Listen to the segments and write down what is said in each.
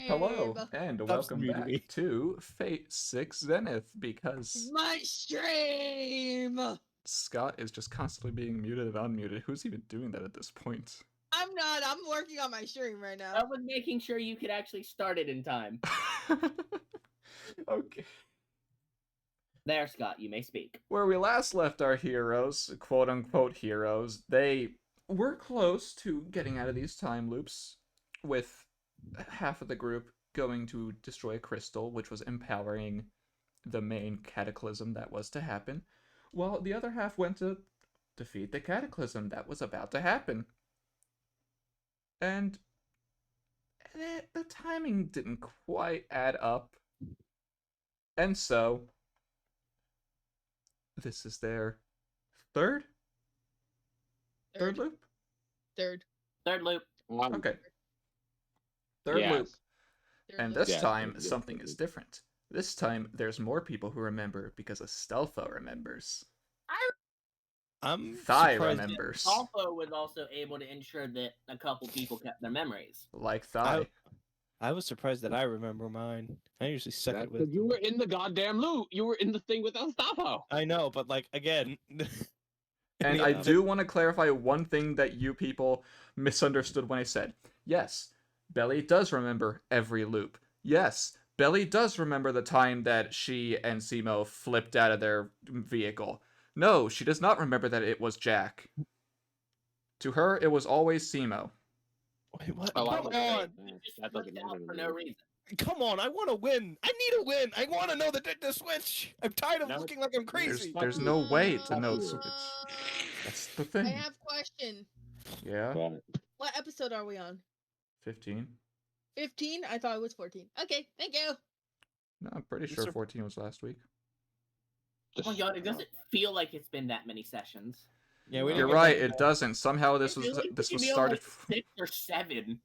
Hello, and Stop welcome muting back me. to Fate 6 Zenith, because My stream! Scott is just constantly being muted and unmuted. Who's even doing that at this point? I'm not. I'm working on my stream right now. I was making sure you could actually start it in time. Okay. There, Scott, you may speak. Where we last left our heroes, quote-unquote heroes, they were close to getting out of these time loops, with half of the group going to destroy a crystal, which was empowering the main cataclysm that was to happen, while the other half went to defeat the cataclysm that was about to happen. And the timing didn't quite add up. And so, this is their third loop? Third Third loop. Okay. Third loop. And loop. this time, something is different. This time, there's more people who remember because Astelfo remembers. I'm Thai surprised remembers. Also was also able to ensure that a couple people kept their memories. Like Thai. I was surprised that I remember mine. I usually suck it with. You were in the goddamn loop. You were in the thing with Alstafo. I know, but like again. And I do want to clarify one thing that you people misunderstood when I said. Yes, Belly does remember every loop. Yes, Belly does remember the time that she and Simo flipped out of their vehicle. No, she does not remember that it was Jack. To her, it was always Simo. Wait, what? Oh, Come on! That doesn't matter for no reason. Come on! I want to win. I need a win. I want to know the switch. I'm tired of No. looking like I'm crazy. There's no way to know the switch. That's the thing. I have a question. Yeah, What episode are we on? 15. 15? I thought it was 14. Okay, thank you. No, I'm pretty sure 14 was last week. Oh my god, it doesn't feel like it's been that many sessions. Yeah, we You're right, it doesn't. Somehow this I feel was like this we was could be on, started. like, 6 or 7.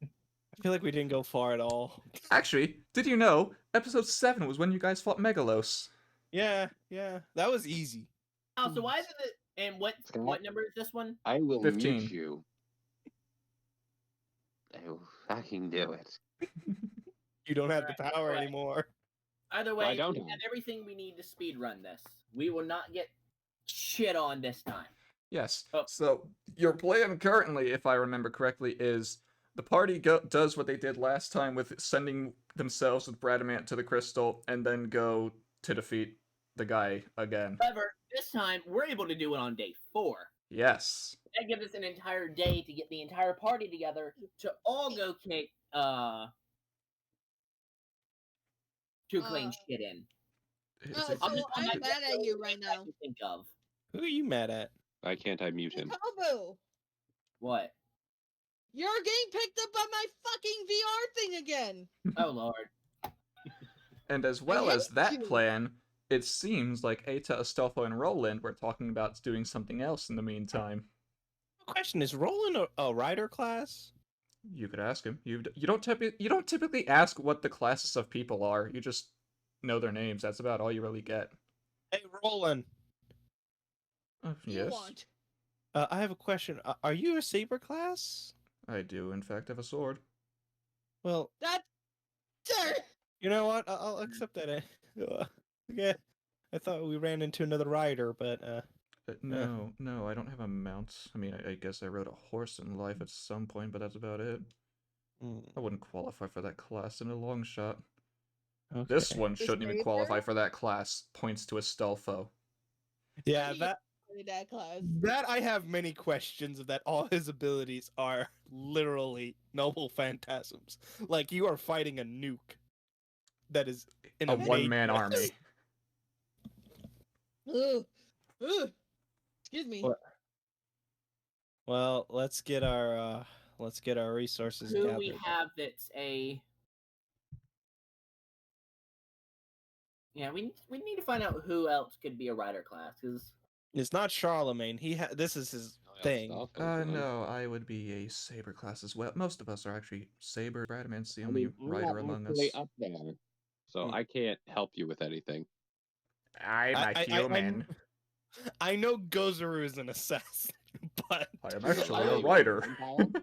I feel like we didn't go far at all. Actually, did you know episode 7 was when you guys fought Megalos? Yeah, that was easy. Oh, so why is it? And what number is this one? I will 15. mute you. I will fucking do it. You don't have the Right, power right. anymore. Either Well, I way, don't we have. have everything we need to speedrun this. We will not get shit on this time. Yes. Oh. So your plan currently, if I remember correctly, is the party does what they did last time with sending themselves with Bradamant to the crystal, and then go to defeat the guy again. However, this time we're able to do it on day 4. Yes. That gives us an entire day to get the entire party together to all go kick to claim shit in. Is it- So I'm mad at you right now. To think of Who are you mad at? Why can't I mute him? Kobu, what? you're getting picked up by my fucking VR thing again. Oh lord. And as well as hate that you. plan, it seems like Eta, Astolfo, and Roland were talking about doing something else in the meantime. The question is, Roland a rider class? You could ask him. You don't typically ask what the classes of people are. You just know their names. That's about all you really get. Hey, Roland. You Yes, want? I have a question. Are you a saber class? I do. In fact, have a sword. Well, That. you know what? I'll accept that. Yeah, I thought we ran into another rider, but No, I don't have a mount. I mean, I guess I rode a horse in life at some point, but that's about it. I wouldn't qualify for that class in a long shot. okay. This one The shouldn't even saber? qualify for that class. Points to Astolfo. Yeah, you- that class. that I have many questions of that. All his abilities are literally noble phantasms. Like you are fighting a nuke that is in A a one-man matrix. army. Ugh. Excuse me. What? Well, let's get our resources Who gathered. we have that's a yeah, we need to find out who else could be a rider class because It's not Charlemagne. This is his thing. No, I would be a saber class as well. Most of us are actually saber. Bradamant's the only rider among us. Up there, so Hmm. I can't help you with anything. I'm a human. I know Gozaru is an assassin, but I am actually Are a you rider. vampire?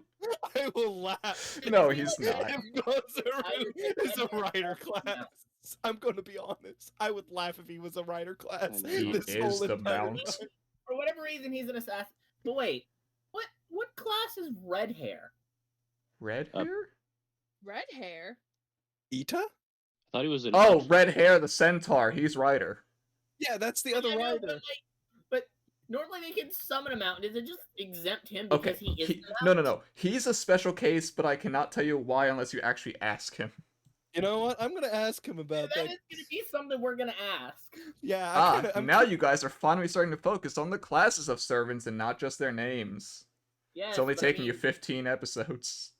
I will laugh. No, I he's feel like not. If Gozaru is a writer Yeah. class, I'm gonna be honest. I would laugh if he was a writer class. know. He This is whole the entire Mount. time. For whatever reason, he's an assassin. But wait, what class is red hair? Red Uh, hair? Red hair. Ita? I thought he was an Oh, elf. red hair, the centaur. He's Ryder. Yeah, that's the other Yeah, no, writer. but normally they can summon him out. Does it just exempt him Okay. because he is the No, Mount? no, no. He's a special case, but I cannot tell you why unless you actually ask him. You know what? I'm gonna ask him about That that. is going to be something we're going to ask. Yeah, Now you guys are finally starting to focus on the classes of servants and not just their names. Yes, It's only but I taking you mean, 15 episodes.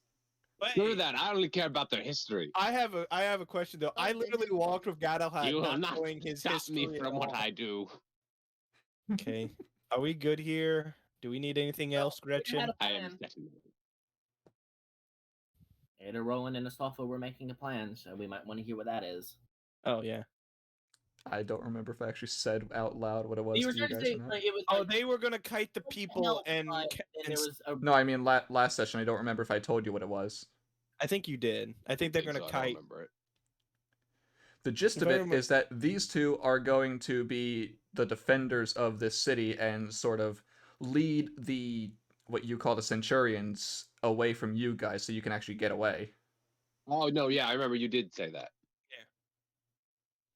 Screw that. I only care about their history. I have a question though. I literally walked with Gadalhat You will not not knowing his stop history me at from what all. I do. Okay. Are we good here? Do we need anything else, we had Gretchen? a I am plan. setting. Ada, Roland, and Astolfo were making a plan, so we might want to hear what that is. Oh yeah. I don't remember if I actually said out loud what it was You were to you trying to guys say or not. like, it was Oh, like, they were gonna kite the what the people hell, and, but ca- then and there was a No, I mean last session. I don't remember if I told you what it was. I think you did. I think they're gonna I don't kite. remember it. The gist If of I it remember- is that these two are going to be the defenders of this city and sort of lead the what you call the Centurions away from you guys so you can actually get away. Oh no, yeah, I remember you did say that. Yeah.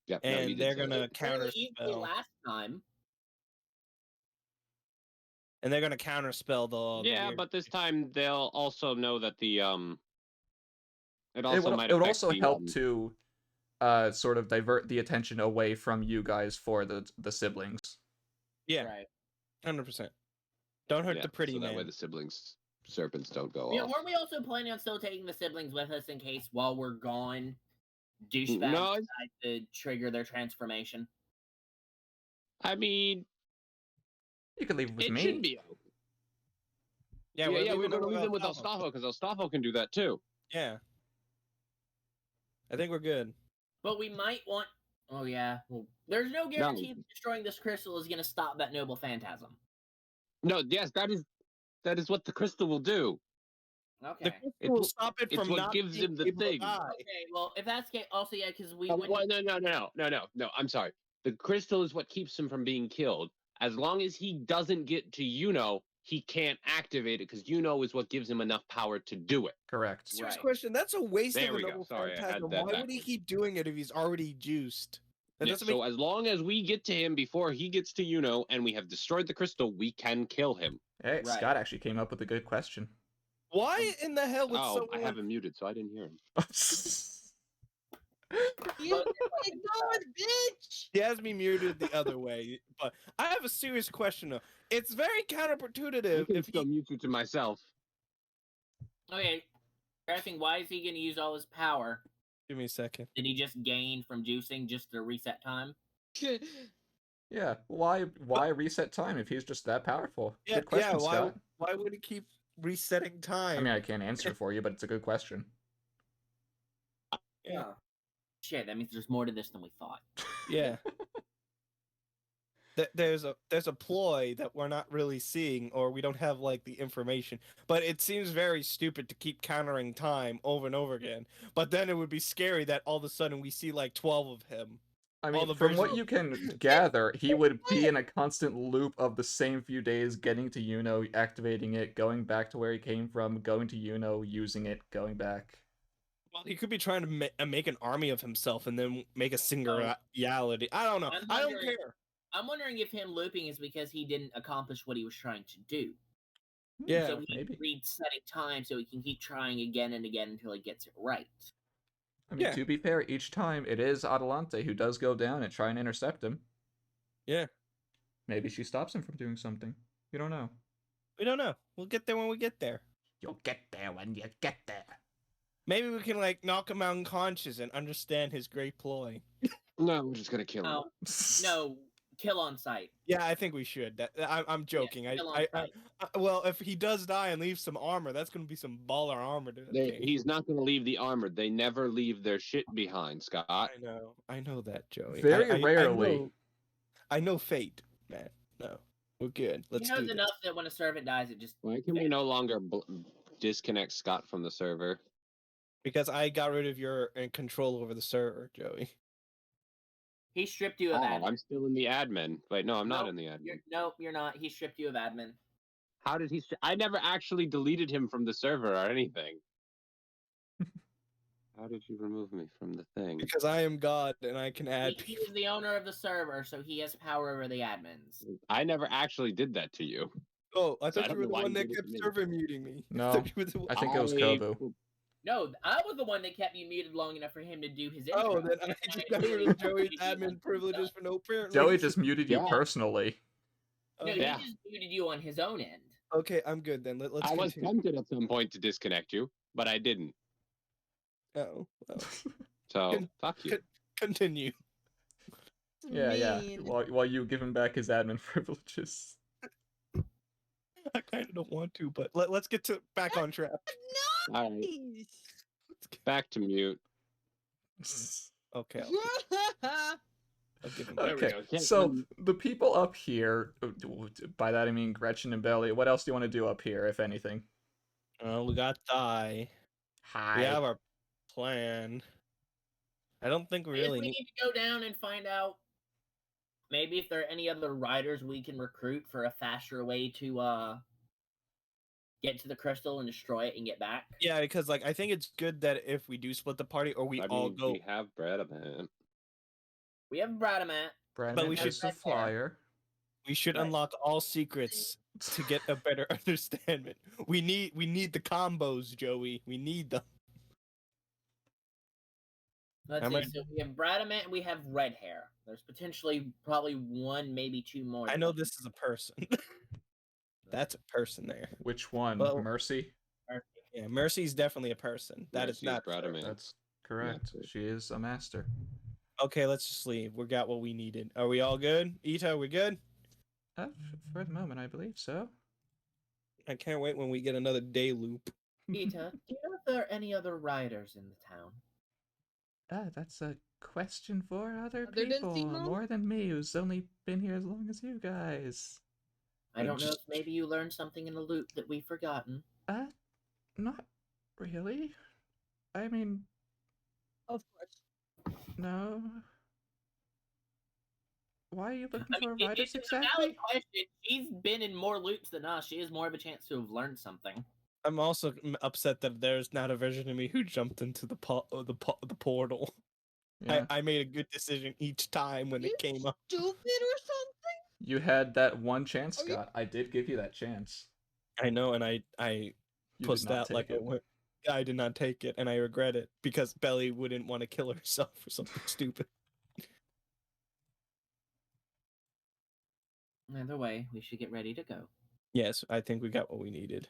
Yep, no, you And did they're say gonna that. counter easy spell. last time. And they're gonna counter spell the Yeah, weird- but this time they'll also know that the It It also would, might it would affect also the, help to sort of divert the attention away from you guys for the siblings. Yeah, Right. 100%. Don't hurt yeah, the pretty so that way man. the siblings serpents don't go Yeah, off. weren't we also planning on still taking the siblings with us in case while we're gone, douchebags No, decide to trigger their transformation? I mean, You could leave it with it me. should be. Yeah, We're leaving going to leave them with Astolfo. Astolfo because Astolfo can do that too. Yeah. I think we're good. But we might want. Oh yeah. Well, there's no guarantee that destroying this crystal is going to stop that noble phantasm. No, yes, that is what the crystal will do. Okay. The crystal It's will what- stop it it's from what not gives being him the able to thing. die. Okay. Well, if that's the case, also yeah, because we Oh, wouldn't. no. I'm sorry. The crystal is what keeps him from being killed. As long as he doesn't get to he can't activate it because is what gives him enough power to do it. Correct. Serious Right. question. That's a waste There of a we go. noble Sorry, I had phantasm. that Why would he backwards. keep doing it if he's already juiced? That Yeah, doesn't so make. as long as we get to him before he gets to and we have destroyed the crystal, we can kill him. Hey, Right. Scott actually came up with a good question. Why in the hell would Oh, someone? I have him muted, so I didn't hear him. You ignored, bitch! He has me muted the other way. But I have a serious question though. It's very I counterintuitive can if still he. mute you to myself. Okay. I think why is he going to use all his power? Give me a second. Did he just gain from juicing just to reset time? Yeah, why reset time if he's just that powerful? Yeah, Good question, yeah. Scott. Why would he keep resetting time? I mean, I can't answer for you, but it's a good question. Yeah. Oh. Shit, that means there's more to this than we thought. Yeah. There's a ploy that we're not really seeing, or we don't have like the information. But it seems very stupid to keep countering time over and over again. But then it would be scary that all of a sudden we see like 12 of him. I All mean, the from what versions- you can gather, he would be in a constant loop of the same few days, getting to activating it, going back to where he came from, going to using it, going back. Well, he could be trying to make an army of himself and then make a singularity. I don't know. I'm I don't wondering- care. I'm wondering if him looping is because he didn't accomplish what he was trying to do. Yeah, So he maybe. resetting time so he can keep trying again and again until he gets it right. I mean, Yeah. to be fair, each time it is Adelante who does go down and try and intercept him. Yeah. Maybe she stops him from doing something. You don't know. We don't know. We'll get there when we get there. You'll get there when you get there. Maybe we can like knock him out unconscious and understand his great ploy. No, we're just gonna kill him. Oh, no, kill on sight. Yeah, I think we should. I'm joking. kill on sight. Well, if he does die and leaves some armor, that's gonna be some baller armor to take. He's not gonna leave the armored. They never leave their shit behind, Scott. I know that, Joey. Very rarely. I know fate, man. No, we're good. Let's he knows do this. enough that when a servant dies, it just Why can we no longer disconnect Scott from the server? Because I got rid of your control over the server, Joey. He stripped you of Oh, admin. I'm still in the admin. Wait, no, I'm not in the admin. Nope, you're not. He stripped you of admin. How did he? I never actually deleted him from the server or anything. How did you remove me from the thing? Because I am God and I can add He people. is the owner of the server, so he has power over the admins. I never actually did that to you. Oh, I So I thought you don't were know the why one you that did it kept to me. server muting me. No, thought you were the one- I think it was Kobu. No, I was the one that kept you muted long enough for him to do his intro. Oh, then I just got rid of Joey's admin privileges for no apparent Joey reason. just muted you Yeah. personally. No, Yeah. he just muted you on his own end. Okay, I'm good then. Let's I was continue. tempted at some point to disconnect you, but I didn't. Oh, well. So Con- fuck you. con- Continue. Yeah. Mean. While you give him back his admin privileges. I kind of don't want to, but let's get to back on track. All right, back to mute. Okay, I'll give him There we Okay, go. Can't so come- the people up here, by that I mean Gretchen and Belly, what else do you want to do up here, if anything? we got die. Hi. We have our plan. I don't think we I guess really we need. need to go down and find out maybe if there are any other riders we can recruit for a faster way to get to the crystal and destroy it and get back. Yeah, because like I think it's good that if we do split the party or we I all mean, go. we have bread, man. We have Bradamat. Brad But we is should- the flyer. We should Right. unlock all secrets to get a better understanding. We need the combos, Joey. We need them. Let's How see. many- So we have Bradamat and we have red hair. There's potentially probably one, maybe two more. I know this is a person. That's a person there. Which one? Well- Mercy? Yeah, Mercy's definitely a person. That is Mercy's not. Bradaman. That's correct. Master. She is a master. Okay, let's just leave. We got what we needed. Are we all good? Ita, we good? For the moment, I believe so. I can't wait when we get another day loop. Ita, do you know if there are any other riders in the town? That's a question for other Other than people, Timo? more than me, who's only been here as long as you guys. I don't know if just- maybe you learned something in the loop that we've forgotten. Not really. I mean, Of course. no. Why are you looking I mean, for riders it's a valid exactly? question. She's been in more loops than us. She has more of a chance to have learned something. I'm also upset that there's not a version of me who jumped into the portal. Yeah. I made a good decision each time when You it came up. Stupid or something? You had that one chance, Are you- Scott. I did give you that chance. I know, and I You did pushed not out take like it. I went. I did not take it, and I regret it because Belly wouldn't want to kill herself for something stupid. Either way, we should get ready to go. Yes, I think we got what we needed.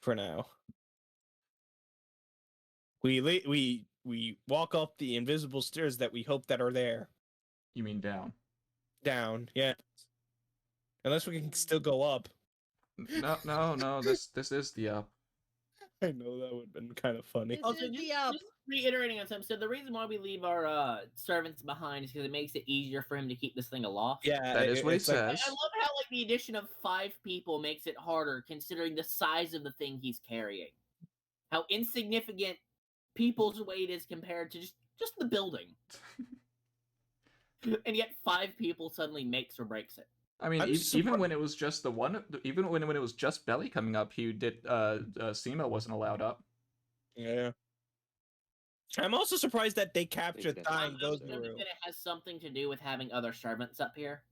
For now. We walk up the invisible stairs that we hope that are there. You mean down? Down, yeah. Unless we can still go up. No. This is the up. I know that would have been kind of funny. This Also, is just, the up. just reiterating on something. So the reason why we leave our servants behind is because it makes it easier for him to keep this thing aloft. Yeah, That is what he it's like- I says. love how like the addition of 5 people makes it harder considering the size of the thing he's carrying. How insignificant people's weight is compared to just the building. And yet 5 people suddenly makes or breaks it. I mean, I'm even when it was just the one, even when it was just Belly coming up, he did. Sema wasn't allowed up. Yeah. I'm also surprised that they captured that's Thai I'm and goes assuming through. that it has something to do with having other servants up here.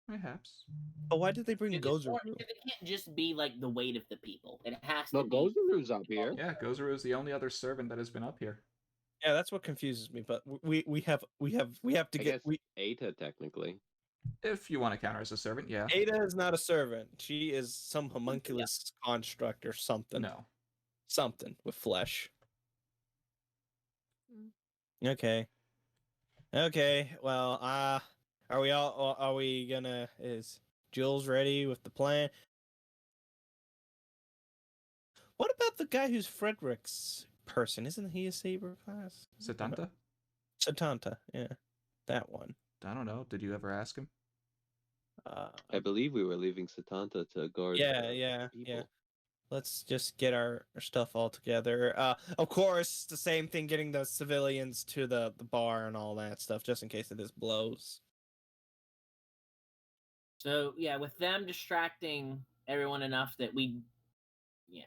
Perhaps. But why did they bring Because Gozer? it can't just be like the weight of the people. It has to But be. Gozaru's up here. Yeah, Gozaru is the only other servant that has been up here. Yeah, that's what confuses me. But we have to I get. guess Eta, technically. If you want to count her as a servant, yeah. Ada is not a servant. She is some homunculus construct or something. No. Something with flesh. Okay. Okay. Well, are we all? Are we gonna? Is Jules ready with the plan? What about the guy who's Frederick's person? Isn't he a saber class? Satanta? Satanta. Yeah, that one. I don't know. Did you ever ask him? I believe we were leaving Satanta to guard. Yeah. people. let's just get our stuff all together. Of course, the same thing, getting the civilians to the bar and all that stuff, just in case this blows. So yeah, with them distracting everyone enough that yeah.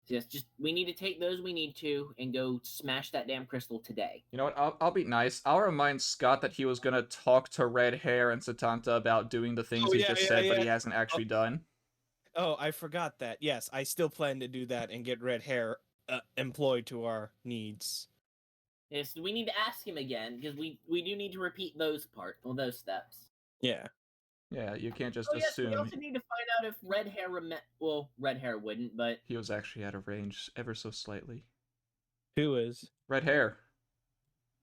Just we need to take those we need to and go smash that damn crystal today. You know what? I'll be nice. I'll remind Scott that he was gonna talk to Red Hair and Satanta about doing the things Oh, he yeah, just yeah, said, but he yeah. hasn't actually done. Oh, I forgot that. Yes, I still plan to do that and get Red Hair employed to our needs. Yes, we need to ask him again because we do need to repeat those steps. Yeah. Yeah, you can't just Oh yes, we assume also need to find out if Red Hair well, Red Hair wouldn't, but he was actually out of range ever so slightly. Who is? Red Hair.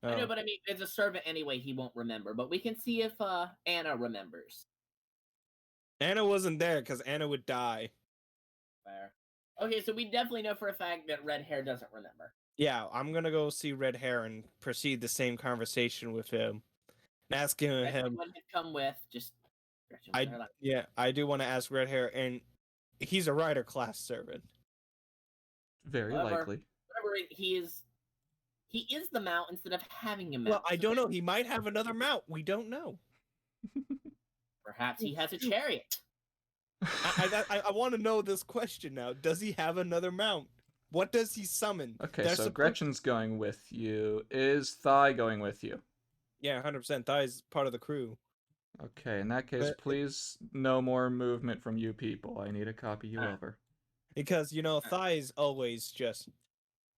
I know, Oh. but I mean, as a servant anyway, he won't remember. But we can see if Anna remembers. Anna wasn't there because Anna would die. Fair. Okay, so we definitely know for a fact that Red Hair doesn't remember. Yeah, I'm gonna go see Red Hair and proceed the same conversation with him. And asking him. What he'd come with, just. I do want to ask Red Hair, and he's a rider class servant. Very However, likely. Whatever he is the mount instead of having a mount. Well, I don't know. He might have another mount. We don't know. Perhaps he has a chariot. I want to know this question now. Does he have another mount? What does he summon? Okay, so Gretchen's going with you. Is Thigh going with you? Yeah, 100%. Thai's part of the crew. Okay, in that case, please no more movement from you people. I need to copy you over. Because, Thai's always just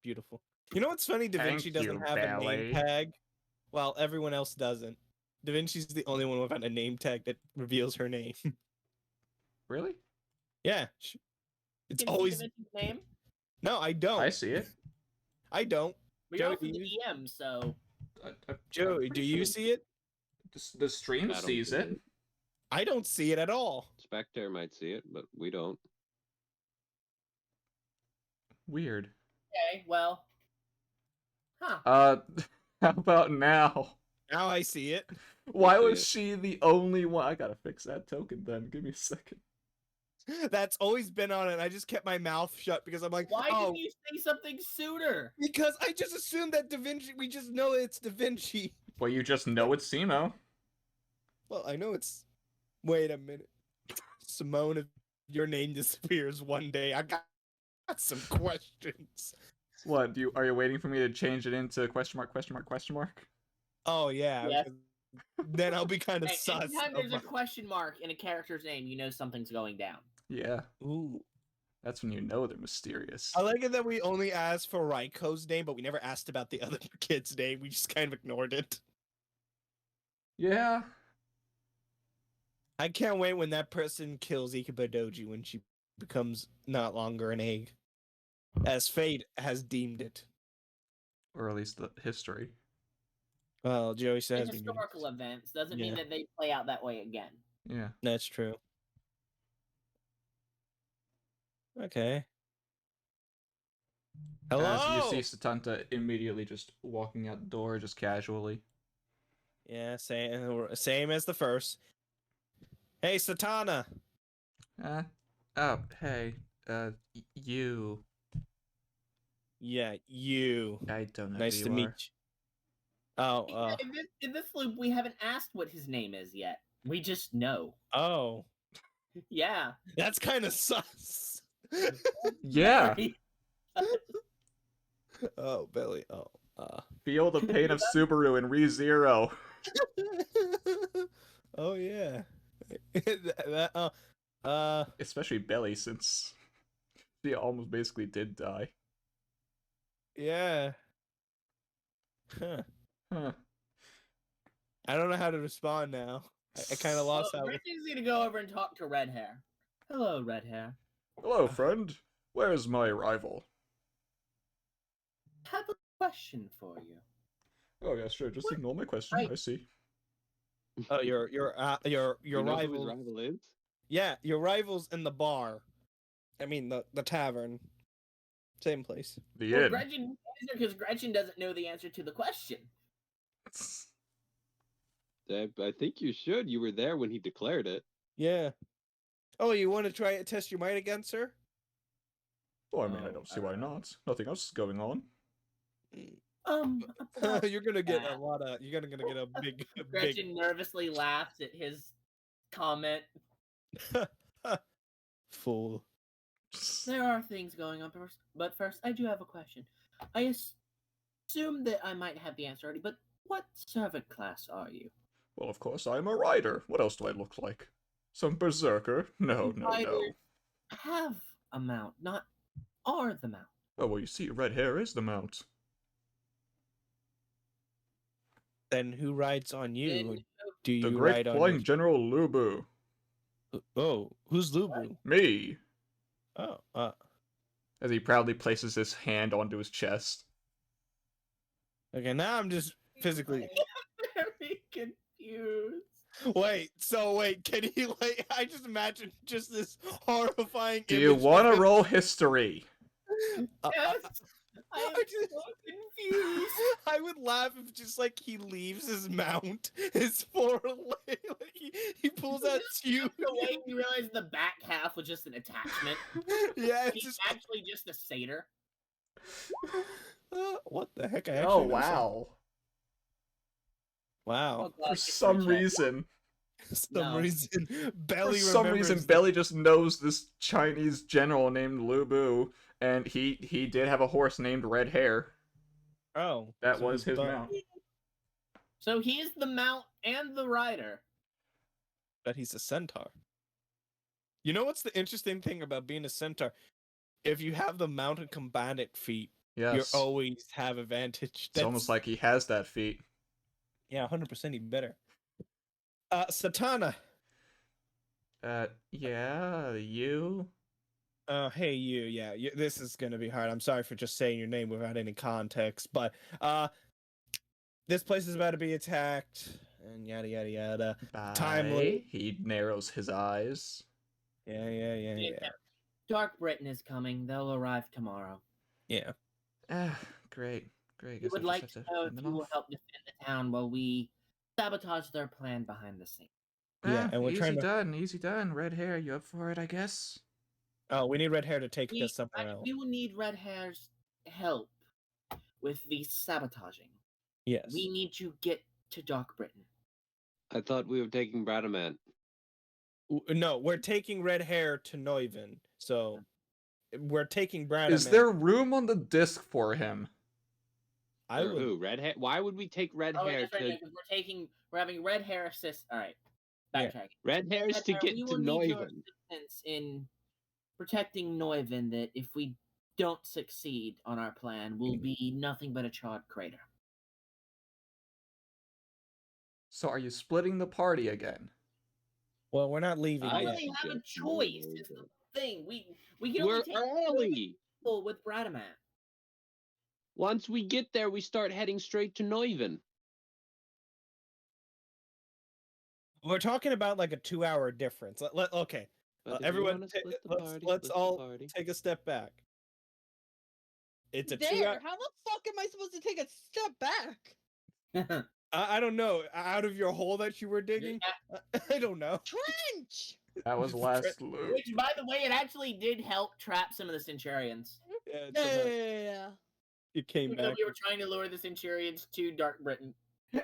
beautiful. You know what's funny? Da Vinci doesn't have a name tag. Well, everyone else doesn't. Da Vinci's the only one without a name tag that reveals her name. Really? Yeah. It's always... Da Vinci's name? No, I don't. I see it. I don't. But you're also the DM, so... Joey, do you see it? The stream sees it. I don't see it at all. Spectre might see it, but we don't. Weird. Okay, well... Huh. How about now? Now I see it. Why was she the only one? I gotta fix that token then. Give me a second. That's always been on it. I just kept my mouth shut because I'm like, why didn't you say something sooner? Because I just assumed that Da Vinci, we just know it's Da Vinci. Well, you just know it's Simo. Well, I know it's... Wait a minute. Simone, if your name disappears one day, I got some questions. What, are you waiting for me to change it into question mark, question mark, question mark? Oh, yeah. Yes. Then I'll be kind of sus. Anytime there's a question mark in a character's name, you know something's going down. Yeah. Ooh. That's when you know they're mysterious. I like it that we only asked for Raiko's name, but we never asked about the other kid's name. We just kind of ignored it. Yeah. I can't wait when that person kills Ikibadoji when she becomes not longer an egg. As fate has deemed it. Or at least the history. Well, Joey says... Historical events doesn't mean that they play out that way again. Yeah. That's true. Okay. Hello? As you see Satanta immediately just walking out the door, just casually. Yeah, same as the first. Hey, Satana! Oh, hey, you. Yeah, you. I don't know Nice who to you meet are. you. Oh, In this loop, we haven't asked what his name is yet. We just know. Oh. Yeah. That's kind of sus. Yeah. Oh, Billy. Oh. Feel the pain of Subaru in ReZero. Oh, yeah. Especially Belly, since she almost basically did die. Yeah. Huh. Huh. I don't know how to respond now. I kind of lost that. Gretchen's gonna go over and talk to Red Hair. Hello, Red Hair. Hello, friend. Where's my rival? I have a question for you. Oh yeah, sure. Just ignore my question. I see. Oh, your You know who his rival. rival is? Yeah, your rival's in the bar. I mean, the tavern. Same place. The Well, end. Gretchen, because Gretchen doesn't know the answer to the question. I think you should. You were there when he declared it. Yeah. Oh, you want to test your might again, sir? Well, I mean, I Oh, don't see why not. Nothing else is going on. About You're gonna get a that. lot of. You're gonna get a big, Gretchen nervously laughs at his comment. fool. There are things going on, but first, I do have a question. I assume that I might have the answer already, but what servant class are you? Well, of course, I'm a rider. What else do I look like? Some berserker? No, no, Riders no. have a mount, not are the mount. Oh, well, you see, red hair is the mount. Then who rides on you? Then, Do The you great ride on flying General Lubu. Oh, who's Lubu? Me. Oh, As he proudly places his hand onto his chest. okay. Now I'm just physically. very confused. Wait. So wait. Can he like? I just imagine just this horrifying. Do you image want to of him- roll history? Yes, I am I just- so confused. I would laugh if just like he leaves his mount, his foreleg, like he pulls out two. The way you realize the back half was just an attachment. Yeah, it's He's just actually just a satyr. what the heck? I Oh, actually know something. wow. Wow. Oh, God, For history some check. reason. For some No. reason, For Belly some reason, remembers Belly just knows this Chinese general named Lubu, and he did have a horse named Red Hair. Oh, That so was he's his done- mount. So he's the mount and the rider. But he's a centaur. You know what's the interesting thing about being a centaur? If you have the mounted combatant feat, Yes. you always have advantage. It's almost like he has that feat. yeah, 100% even better. Satana. Yeah, you? Hey you, yeah, this is gonna be hard. I'm sorry for just saying your name without any context, but this place is about to be attacked, and yada yada yada. Timely. He narrows his eyes. Yeah. Dark Britain is coming. They'll arrive tomorrow. Yeah. Ah, great. We Guess I would just like have to to know fend if them you will off. help defend the town while we sabotage their plan behind the scenes. Yeah, and we're easy trying to- done, easy done. Red hair, you up for it, I guess? Oh, we need red hair to take us somewhere else. We will need Red Hair's help with the sabotaging. Yes. We need to get to Dark Britain. I thought we were taking Bradamant. No, we're taking red hair to Neuven. So we're taking Brad. Is there room on the disc for him? I Or would. who? Red hair? Why would we take red Oh, hair that's right, to yeah, 'cause we're having Red Hair assist. All right, Yeah. backtracking. red hairs Red to Hair, get we to will need your Neuven? assistance in protecting Neuven. That if we don't succeed on our plan, will be nothing but a charred crater. So are you splitting the party again? Well, we're not leaving We I don't yet. really have a suggest choice. moving Is the over. thing. We can only We're take early. people with Bradamant. Once we get there, we start heading straight to Neuven. We're talking about like a 2-hour difference. Okay, But if you everyone, wanna split the let's party, let's split the all party. take a step back. It's a There. 2-hour. How the fuck am I supposed to take a step back? I don't know. Out of your hole that you were digging, I don't know. Trench. That was last loop. Which, by the way, it actually did help trap some of the Centurions. Yeah, it's alright. Yeah. It came Even though back. we were trying to lure the Centurions to Dark Britain,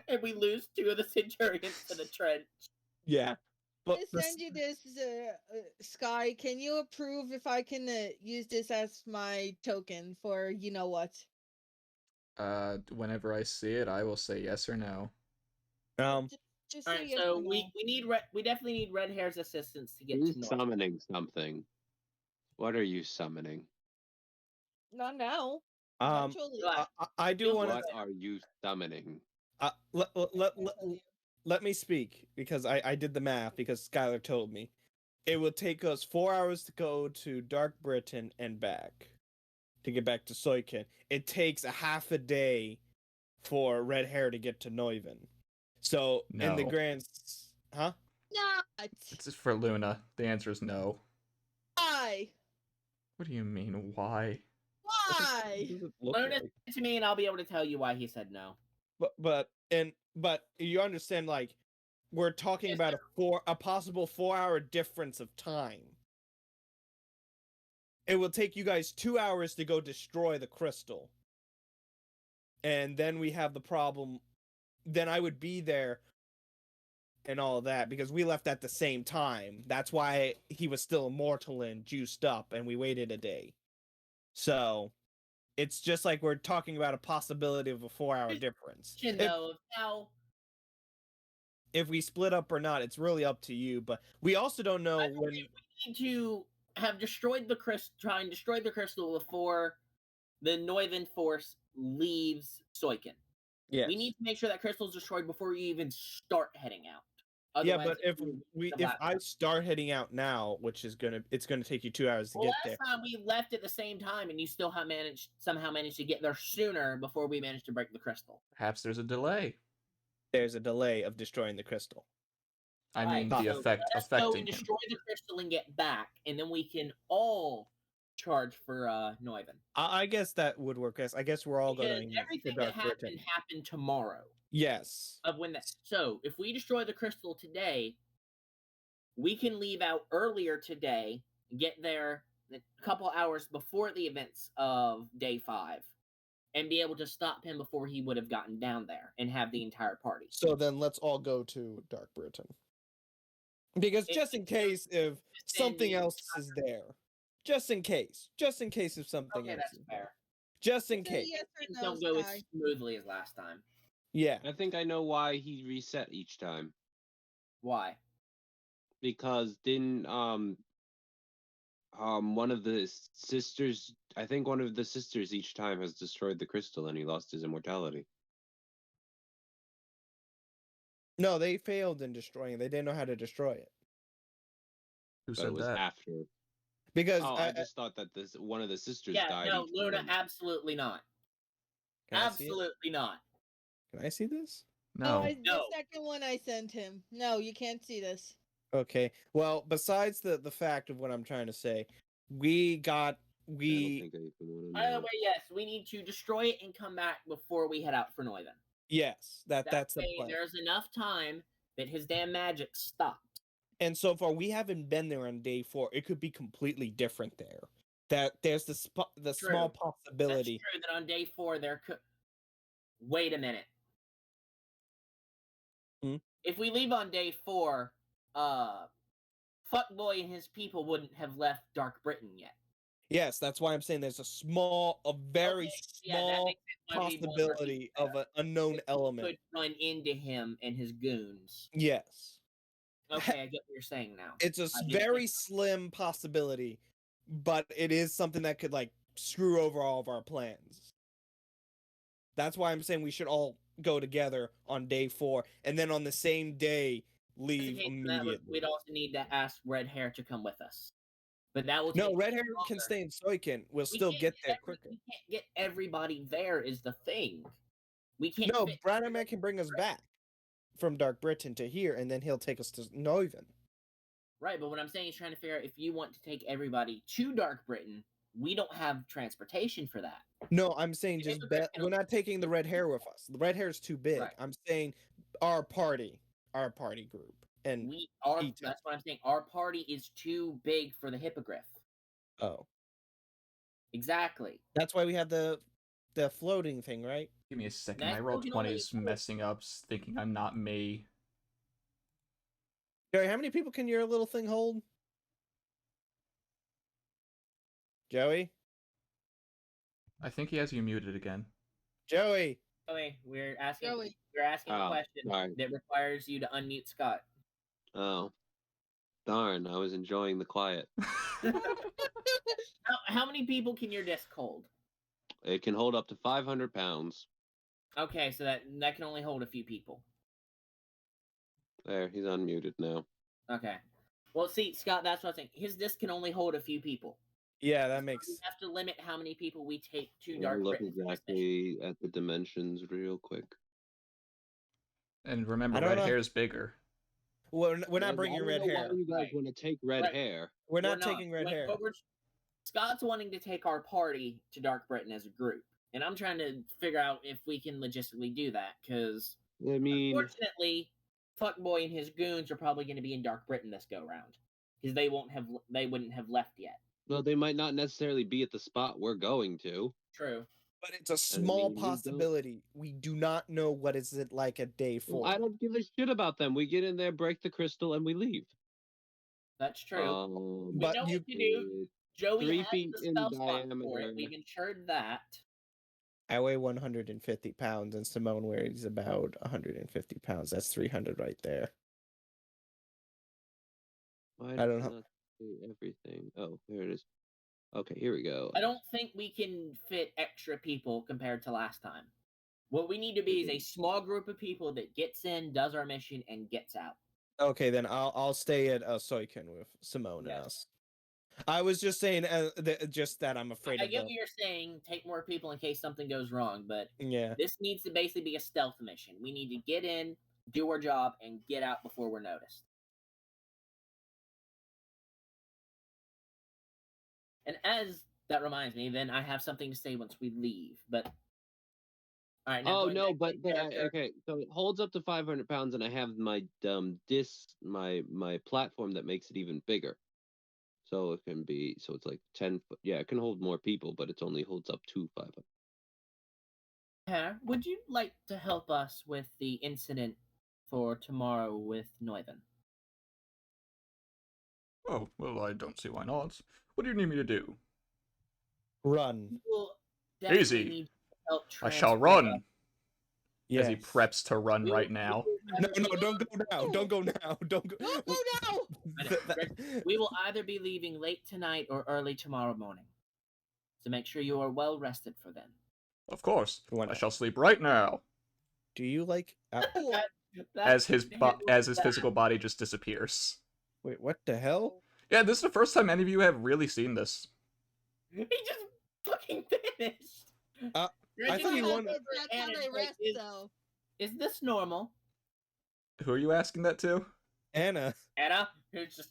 and we lose 2 of the Centurions to the trench. Yeah, but I send you this, Sky. Can you approve if I can use this as my token for you know what? Whenever I see it, I will say yes or no. Just All say right, yes so or no. we definitely need Red Hair's assistance to get Who's to North. summoning something? What are you summoning? Not now. um, Eventually. I do want What to. are you summoning? Let me speak because I did the math because Skylar told me. It will take us 4 hours to go to Dark Britain and back to get back to Soykin. It takes a half a day for Red Hair to get to Neuven. So in the No. huh? Not. It's just for Luna. The answer is no. Why? What do you mean, why? Why? What does it look Learn it like? to me, and I'll be able to tell you why he said no. But you understand, like, we're talking about a possible 4-hour difference of time. It will take you guys 2 hours to go destroy the crystal. And then we have the problem. Then I would be there and all that because we left at the same time. That's why he was still immortal and juiced up, and we waited a day. So it's just like we're talking about a possibility of a 4-hour difference. Know how If we split up or not, it's really up to you. But we also don't know I when. think we need to have destroyed the crystal, try and destroy the crystal before the Neuven force leaves Soiken. Yes. We need to make sure that crystal's destroyed before you even start heading out. Yeah, Otherwise, but if I start heading out now, which is it's gonna take you 2 hours to get there. Last time we left at the same time, and you still have somehow managed to get there sooner before we managed to break the crystal. Perhaps there's a delay. There's a delay of destroying the crystal. I mean, the effect Let's go affecting and him. destroy the crystal and get back, and then we can all charge for Neuven. I guess that would work. I guess we're all Because going everything to that Dark Britain. happened tomorrow. Yes. So if we destroy the crystal today, we can leave out earlier today, get there a couple hours before the events of day 5, and be able to stop him before he would have gotten down there and have the entire party. So then let's all go to Dark Britain. Because just in case if something else is there. Just in case if something else is there. Just in case. Yes or Things no, don't go as Sky? smoothly as last time. Yeah. I think I know why he reset each time. Why? Because didn't one of the sisters, I think one of the sisters each time has destroyed the crystal and he lost his immortality. No, they failed in destroying it. They didn't know how to destroy it. Who But said it was that? after. Because I just thought that one of the sisters died. No, each Luna, time. absolutely not. Can I see it? Absolutely not. Can I see this? No. The No. second one I sent him. No, you can't see this. Okay. Well, besides the fact of what I'm trying to say, I don't think I even want to By the know. way, yes, we need to destroy it and come back before we head out for Neuven. yes, that's the way plan. There's enough time that his damn magic stops. And so far, we haven't been there on day 4. It could be completely different there. That there's the small possibility. That's true that on day 4 there could. Wait a minute. If we leave on day 4, Fuckboy and his people wouldn't have left Dark Britain yet. Yes, that's why I'm saying there's a very small possibility of an unknown element. Could run into him and his goons. Yes. Okay, I get what you're saying now. It's a very slim possibility, but it is something that could like screw over all of our plans. That's why I'm saying we should all go together on day 4, and then on the same day leave immediately. We'd also need to ask Red Hair to come with us. But that will No, take Red Hair longer. can stay in Soiken. We'll still get there quicker. We can't get everybody there is the thing. We can't. No, Branimir can bring us back from Dark Britain to here, and then he'll take us to Neuven. Right, but what I'm saying is trying to figure out if you want to take everybody to Dark Britain, we don't have transportation for that. No, I'm saying just we're not taking the Red Hair with us. The Red Hair is too big. Right. I'm saying our party group, and That's what I'm saying. Our party is too big for the hippogriff. Oh, exactly. That's why we have the floating thing, right? Give me a second. My roll 20 is messing up, thinking I'm not me. Joey, how many people can your little thing hold? Joey? I think he has you muted again. Joey! We're asking. Joey. We're asking a question that requires you to unmute Scott. Oh, darn! I was enjoying the quiet. How many people can your disc hold? It can hold up to 500 pounds. Okay, so that can only hold a few people. There, he's unmuted now. Okay. Well, see, Scott, that's what I'm saying. His disc can only hold a few people. Yeah, that makes. We have to limit how many people we take to I'll Dark look Britain. exactly at the dimensions real quick. And remember, Red Hair is bigger. We're not bringing Red Hair. Why you guys want to take Red Hair? We're not taking Red Hair. Scott's wanting to take our party to Dark Britain as a group, and I'm trying to figure out if we can logistically do that. Because I mean, unfortunately, Fuckboy and his goons are probably going to be in Dark Britain this go round because they wouldn't have left yet. Well, they might not necessarily be at the spot we're going to. True. But it's a I small mean, we don't- possibility. We do not know what is it like at day 4. I don't give a shit about them. We get in there, break the crystal, and we leave. That's true. We But know you- what to do. Joey 3 has feet the in spell slot for diameter. it. We've ensured that. I weigh 150 pounds, and Simone weighs about 150 pounds. That's 300 right there. Why I does don't it know. not say everything? Oh, there it is. Okay, here we go. I don't think we can fit extra people compared to last time. What we need to be is a small group of people that gets in, does our mission, and gets out. Okay, then I'll stay at Soykin with Simone and Yes. us. I was just saying just that I'm afraid I of get what the... you're saying. Take more people in case something goes wrong, but Yeah. this needs to basically be a stealth mission. We need to get in, do our job, and get out before we're noticed. And as that reminds me, then I have something to say once we leave. But all right. Now Oh going no, back but to the character. okay. So it holds up to 500 pounds, and I have my my platform that makes it even bigger. So it can be it's like 10 foot. Yeah, it can hold more people, but it only holds up to 500. Hare, would you like to help us with the incident for tomorrow with Neuven? Oh, well, I don't see why not. What do you need me to do? Run. We'll definitely Easy. need help I shall transport run. us. Yes. As he preps to run We will- right now. No, don't go now. Don't go now. Don't go. Don't go now! I know. We will either be leaving late tonight or early tomorrow morning. So make sure you are well rested for then. Of course. Why I not? shall sleep right now. Do you like... As his physical body just disappears. Wait, what the hell? Yeah, this is the first time any of you have really seen this. He just fucking finished. I Greg thought is you over wanted- That's how Anna, they like, rest, is, though. is this normal? Who are you asking that to? Anna. Anna, who's just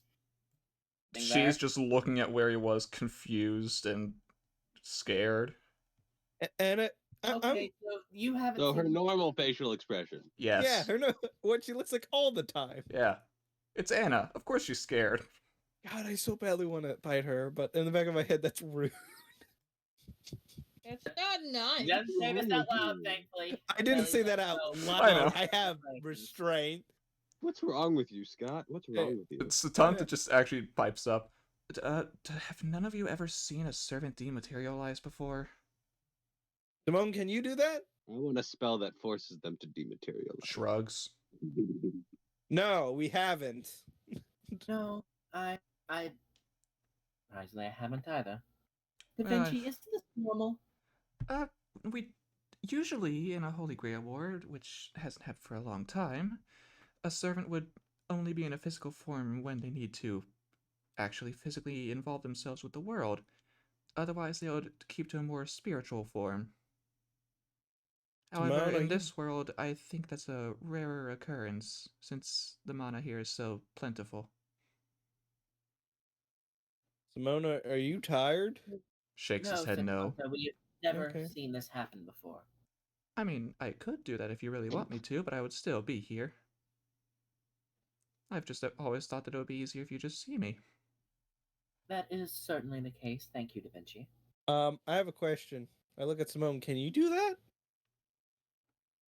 sitting She's there. just looking at where he was, confused and scared. Anna... Okay, so you haven't. So her seen- normal facial expression. Yes. Yeah, her no... what she looks like all the time. Yeah. It's Anna. Of course she's scared. God, I so badly want to bite her, but in the back of my head, that's rude. It's not nice. You haven't say this out loud, thankfully. I didn't Kelly say that doesn't out know. loud. I know. I have restraint. What's wrong with you, Scott? What's wrong with you? Satanta just actually pipes up. Have none of you ever seen a servant dematerialize before? Simone, can you do that? I want a spell that forces them to dematerialize. Shrugs. No, we haven't. No, I surprisingly I haven't either. Da Well, Vinci, is this normal? We usually in a Holy Grail ward, which hasn't happened for a long time, a servant would only be in a physical form when they need to actually physically involve themselves with the world. Otherwise, they would keep to a more spiritual form. However, Simone, are in you- this world, I think that's a rarer occurrence, since the mana here is so plentiful. Simona, are you tired? Shakes his head no. Samantha, we've never Okay. seen this happen before. I mean, I could do that if you really want me to, but I would still be here. I've just always thought that it would be easier if you just see me. That is certainly the case. Thank you, Da Vinci. I have a question. I look at Simone. Can you do that?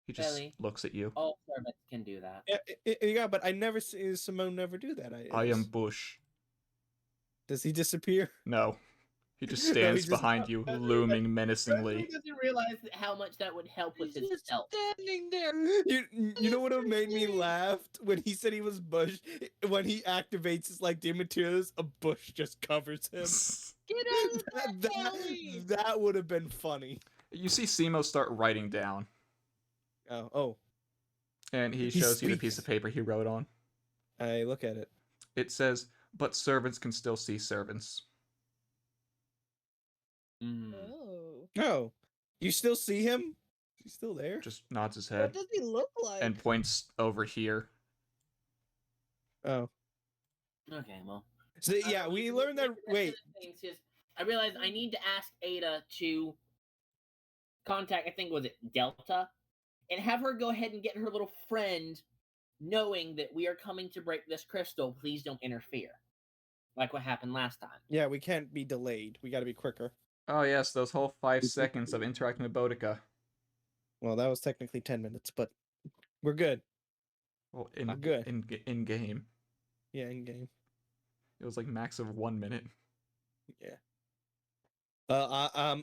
He just Belly. looks at you. All servants can do that. Yeah, but I never see Simone never do that. I am Bush. Does he disappear? No. He just No, he stands just- behind you, Doesn't- looming He menacingly. doesn't realize how much that would help with He's his just stealth. standing there. You know what have made me laugh when he said he was Bush? When he activates his like dematerials, a bush just covers him. Get out of that alley. That would have been funny. You see Simo start writing down, Oh, and he He shows you the piece of speaks. paper he wrote on. I look at it. It says, "But servants can still see servants." Mm. Oh. Oh, you still see him? He's still there. Just nods his What head does he look like? and points over here. Oh, Okay, well. so yeah, we learned that. Wait, I realized I need to ask Ada to contact, I think, was it Delta? And have her go ahead and get her little friend knowing that we are coming to break this crystal. Please don't interfere, like what happened last time. Yeah, we can't be delayed. We got to be quicker. Oh yes, those whole 5 seconds of interacting with Boudica. Well, that was technically 10 minutes, but we're good. Well, Good. in game, Yeah, in game. it was like max of 1 minute. Yeah.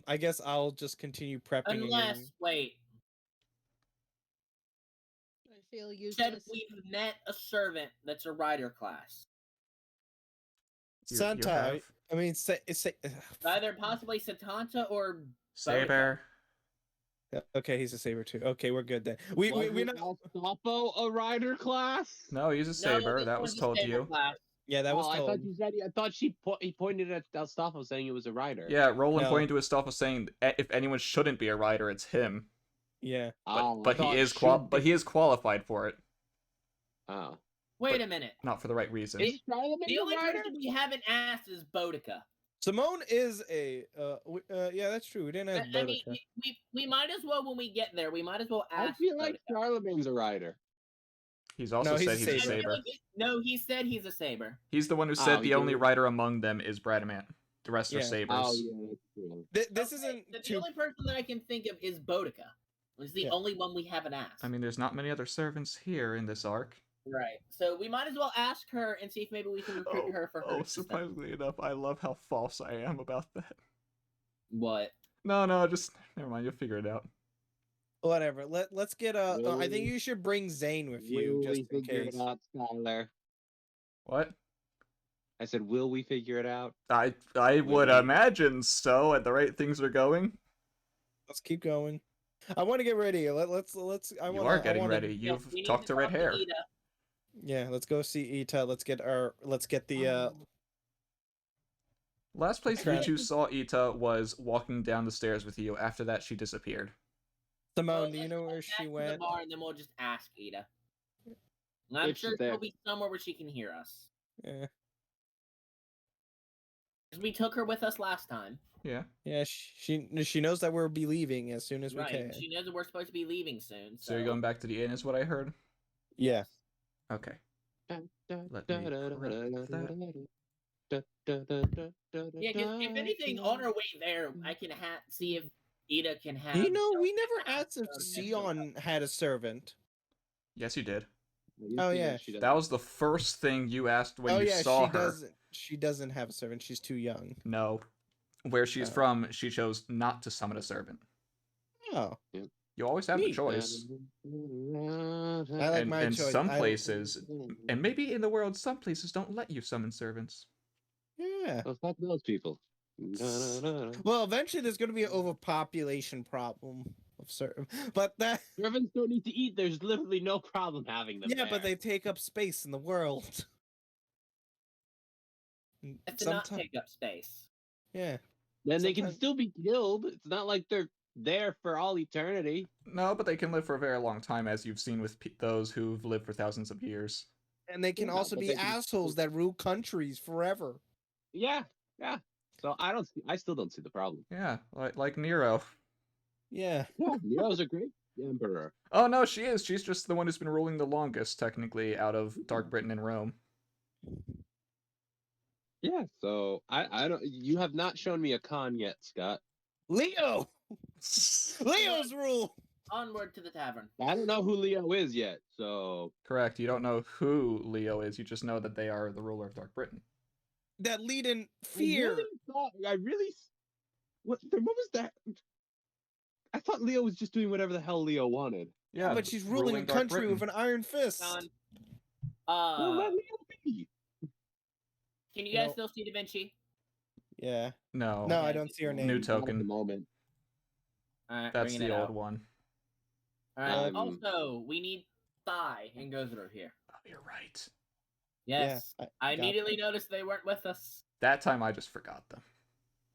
I guess I'll just continue prepping. Unless, wait, I feel said useless. we've met a servant that's a rider class. You Santa, have I mean, say, Either possibly Satanta or Saber. okay, he's a saber too. Okay, we're good then. We not. Alstopo a rider class? No, he's a Saber. this that one's was a told to saber you. class. Yeah, that was I told. thought you said. I thought he pointed at Alstopo saying it was a rider. Yeah, Roland No. pointing to his stuff was saying if anyone shouldn't be a rider, it's him. Yeah. But he is qualified for it. Oh. Wait a minute. Not for the right reason. The only person we haven't asked is Boudica. Simone is a yeah, that's true. We didn't have I mean, Boudica. we might as well, when we get there, we might as well I ask feel like Boudica. Charlemagne's a rider. He's also No, he's said a he's a Saber. Saber. No, he said he's a saber. He's the one who said Oh, the he only did. rider among them is Bradamant. The rest are Yeah. Sabers. Oh yeah, that's true. This Okay, isn't the too. only person that I can think of is Boudica. It's the Yeah. only one we haven't asked. I mean, there's not many other servants here in this arc. Right. So we might as well ask her and see if maybe we can recruit her for her. system. Surprisingly enough, I love how false I am about that. What? No, just never mind. You'll figure it out. Whatever. Let's get I Really? think you should bring Zane with you Will just we in figure case. it out, Skylar? What? I said, will we figure it out? I would Really? imagine so. At the rate things are going, Let's keep going. I want to get ready. Let's. I you wanna, are getting I wanna, ready. Yeah, You've we need talked to Red talk Hair. Ida. Yeah, let's go see Ita. Let's get the Last place you Crap. two saw Ita was walking down the stairs with you. After that, she disappeared. Simone. Well, Do you let's know go where back she to the went? bar and then we'll just ask Ida. And I'm If she's sure there. she'll be somewhere where she can hear us. Yeah. Because we took her with us last time. Yeah. Yeah, she knows that we'll be leaving as soon as we Right. can. She knows that we're supposed to be leaving soon. So you're going back to the inn, is what I heard. Yeah. Okay. Let me correct Yeah, 'cause if anything, on our way there, I can see if Ida can have. You know, we something never to asked if have Sion had a servant. Yes, you did. Oh, yeah. She does. That was the first thing you asked when Oh you yeah, saw she her. doesn't. She doesn't have a servant. She's too young. No. Where she's Oh. from, she chose not to summon a servant. Oh, You always have the Neat. choice. I like And, my and choice. some places, and maybe in the world, some places don't let you summon servants. Yeah. Well, fuck those people. Well, eventually there's going to be an overpopulation problem of certain, but that. Servants don't need to eat. There's literally no problem having them. Yeah, but there. they take up space in the world. To not Sometime- take up space. Yeah. Then they can sometimes- still be killed. It's not like they're there for all eternity. No, but they can live for a very long time, as you've seen with those who've lived for thousands of years. And they can Yeah, also but be they can- assholes that rule countries forever. Yeah. So I still don't see the problem. Yeah, like Nero. Yeah. Yeah, Nero's a great emperor. Oh no, she is. She's just the one who's been ruling the longest, technically, out of Dark Britain and Rome. Yeah. So I don't. You have not shown me a con yet, Scott. Leo! Leo's rule! Onward to the tavern. I don't know who Leo is yet. So Correct. You don't know who Leo is. You just know that they are the ruler of Dark Britain. That lead in I fear. really. What was that? I thought Leo was just doing whatever the hell Leo wanted. Yeah, But she's ruling a Dark country with Britain. an iron fist. John, Well, let Leo be. can you guys No. still see Da Vinci? Yeah. No, No, I don't see her name. New Not at token. the moment. All right, That's bringing the it old out. one. All right. Um, Also, we need Thigh and Gozero here. Oh, you're right. Yes. Yeah, I got immediately noticed they weren't with us. That time I just forgot them.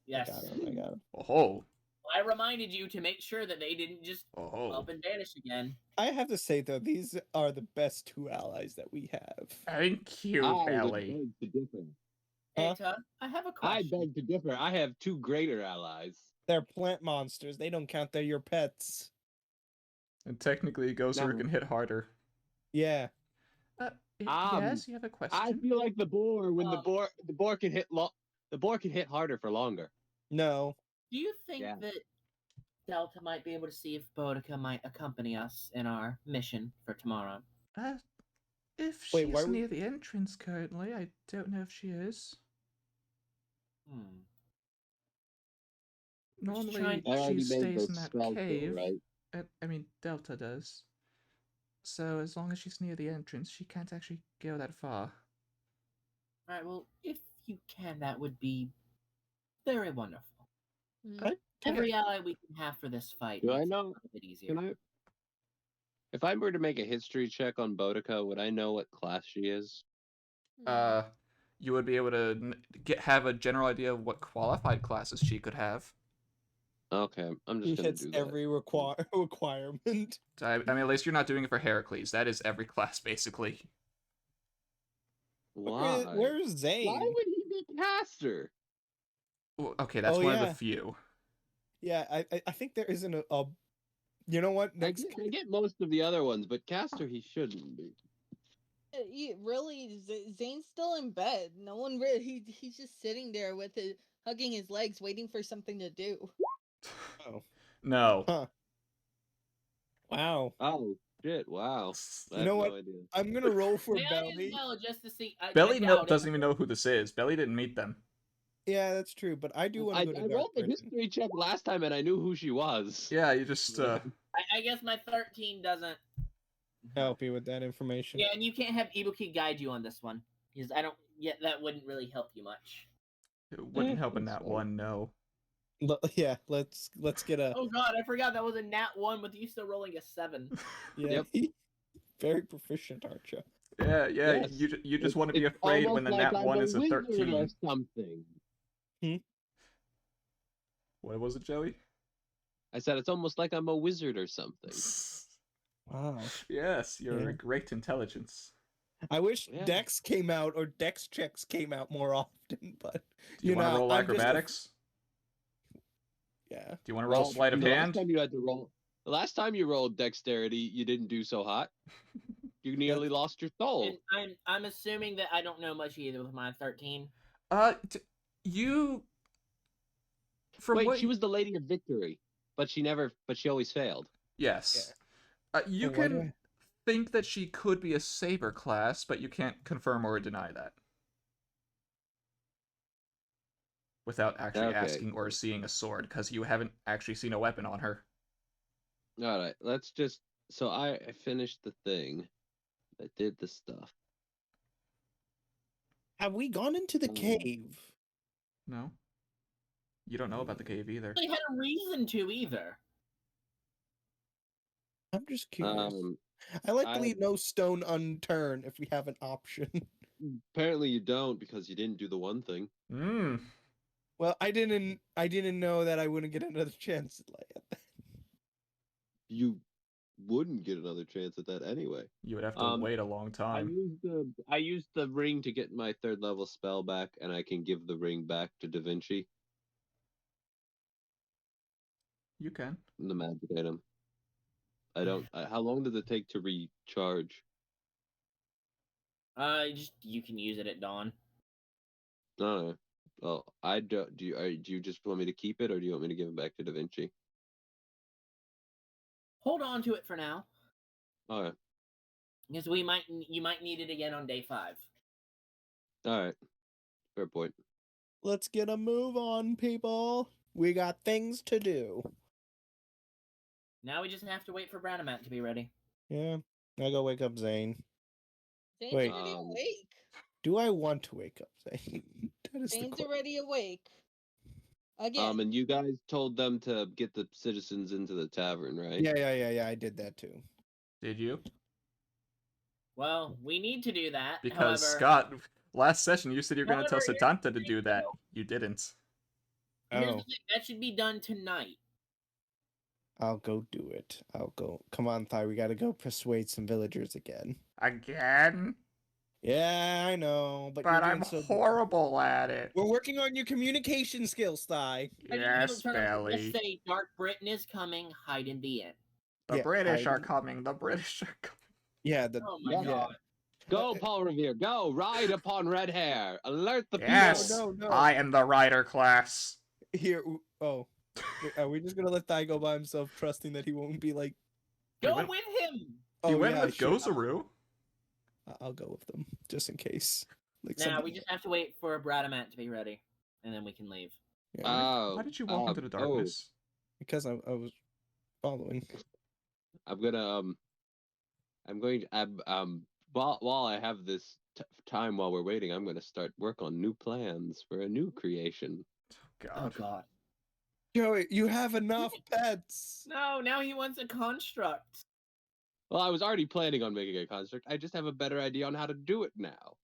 Yes. I got it. Oh, I reminded you to make sure that they didn't just oh. up and vanish again. I have to say though, these are the best two allies that we have. Thank you, I would Belly. beg to differ. Hey, Huh? Tug, I have a I question. beg to differ. I have two greater allies. They're plant monsters. They don't count. They're your pets. And technically, Ghoster No. can hit harder. Yeah. Yes, you have a I question? feel like the boar when Um, the boar can hit the boar can hit harder for longer. No. Do you think Yeah. that Delta might be able to see if Bodica might accompany us in our mission for tomorrow? Uh, if Wait, why she's would- near the entrance currently, I don't know if she is. Hmm. Normally, I already she made stays those in that spells, though, cave. right? I mean, Delta does. So as long as she's near the entrance, she can't actually go that far. Alright, well, if you can, that would be very wonderful. Mm. I- Every ally we can have for this fight Do I makes it know? a bit easier. Can I? If I were to make a history check on Bodica, would I know what class she is? Uh, you would be able to have a general idea of what qualified classes she could have. Okay, I'm He just gonna hits do that. every requirement. I mean, at least you're not doing it for Heracles. That is every class, basically. Why? Where's Zane? Why would he be caster? Well, okay, that's Oh, one of yeah. the few. Yeah, I think there isn't a you know what? I get most of the other ones, but caster he shouldn't be. Really, Zane's still in bed. No one really. He's just sitting there with it, hugging his legs, waiting for something to do. Oh. No. Huh. Wow. Oh shit! Wow. I You have know no what? idea. I'm gonna roll for May I as Belly. well, just to see. I Belly doubt it. doesn't even know who this is. Belly didn't meet them. Yeah, that's true, but I do want I to go to rolled Dark the Prison. history check last time and I knew who she was. Yeah, you just I guess my 13 doesn't Help you with that information. Yeah, and you can't have Ibuki guide you on this one because I don't. Yeah, that wouldn't really help you much. it wouldn't help in that's that fine. one. No. Yeah, let's get a Oh god, I forgot that was a nat 1 with you still rolling a 7. yeah. Yep. Very proficient, aren't you? Yeah, yeah. Yes. You just want to be It's afraid almost when the like nat I'm one a is a wizard 13. or something. What was it, Joey? I said it's almost like I'm a wizard or something. Wow. Yes, you're Yeah. a great intelligence. I wish Yeah. Dex came out or Dex checks came out more often, but Do you want to know, roll I'm just a- acrobatics? yeah. Do you want to roll Well, sleight of the last hand? time you had to roll. The last time you rolled dexterity, you didn't do so hot. You nearly lost your soul. And I'm assuming that I don't know much either with my 13. You. From Wait, what she was the Lady of Victory, but she always failed. Yes. You Well, why do can think that she could be a saber class, but you can't confirm or deny that. Without actually Okay. asking or seeing a sword, because you haven't actually seen a weapon on her. All right, let's just. So I finished the thing. I did the stuff. Have we gone into the cave? No? You don't know about the cave either. They had a reason to either. I'm just curious. Um, I like to I- leave no stone unturned if we have an option. apparently you don't because you didn't do the one thing. Well, I didn't know that I wouldn't get another chance at that. You wouldn't get another chance at that anyway. You would have to wait a long time. I used the ring to get my 3rd level spell back, and I can give the ring back to Da Vinci, You can. the magic item. I don't. How long does it take to recharge? You can use it at dawn. No. Well, I don't. Do you just want me to keep it, or do you want me to give it back to Da Vinci? Hold on to it for now, All right. because you might need it again on day 5. All right. Fair point. Let's get a move on, people. We got things to do. Now we just have to wait for Branamat to be ready. Yeah. I go wake up Zane. Zane's Wait. already awake. Do I want to wake up Zane? That is the Zane's question. already awake. Again. And you guys told them to get the citizens into the tavern, right? Yeah. I did that too. Did you? Well, we need to do that. Because however, Scott, last session you said you were going to tell However, here's Satanta the to thing, do that. though. You didn't. here's Oh, the thing, that should be done tonight. I'll go do it. I'll go. Come on, Thai. We gotta go persuade some villagers again. Again? Yeah, I know, but But you're I'm doing so good. horrible at it. We're working on your communication skills, Thai. I didn't Yes, even turn around and Belly. just say Dark Britain is coming, hide in the inn. The Yeah, British are hiding. coming. The British are coming. Yeah, Oh my yeah. god. Go, Paul Revere, go! Ride upon red hair! Alert the Yes, people! No. I am the rider class. Here, oh, wait, are we just gonna let Thai go by himself, trusting that he won't be like? Go went- with him. You Oh went yeah, I with should. Gozaru. I'll go with them just in case. Like Now something. we just have to wait for Bradamat to be ready, and then we can leave. Yeah, Why did you walk into the darkness? because I was following. I'm gonna while I have this time while we're waiting, I'm gonna start work on new plans for a new creation. Oh God. God. Joey, you have enough pets. No, now he wants a construct. Well, I was already planning on making a construct. I just have a better idea on how to do it now.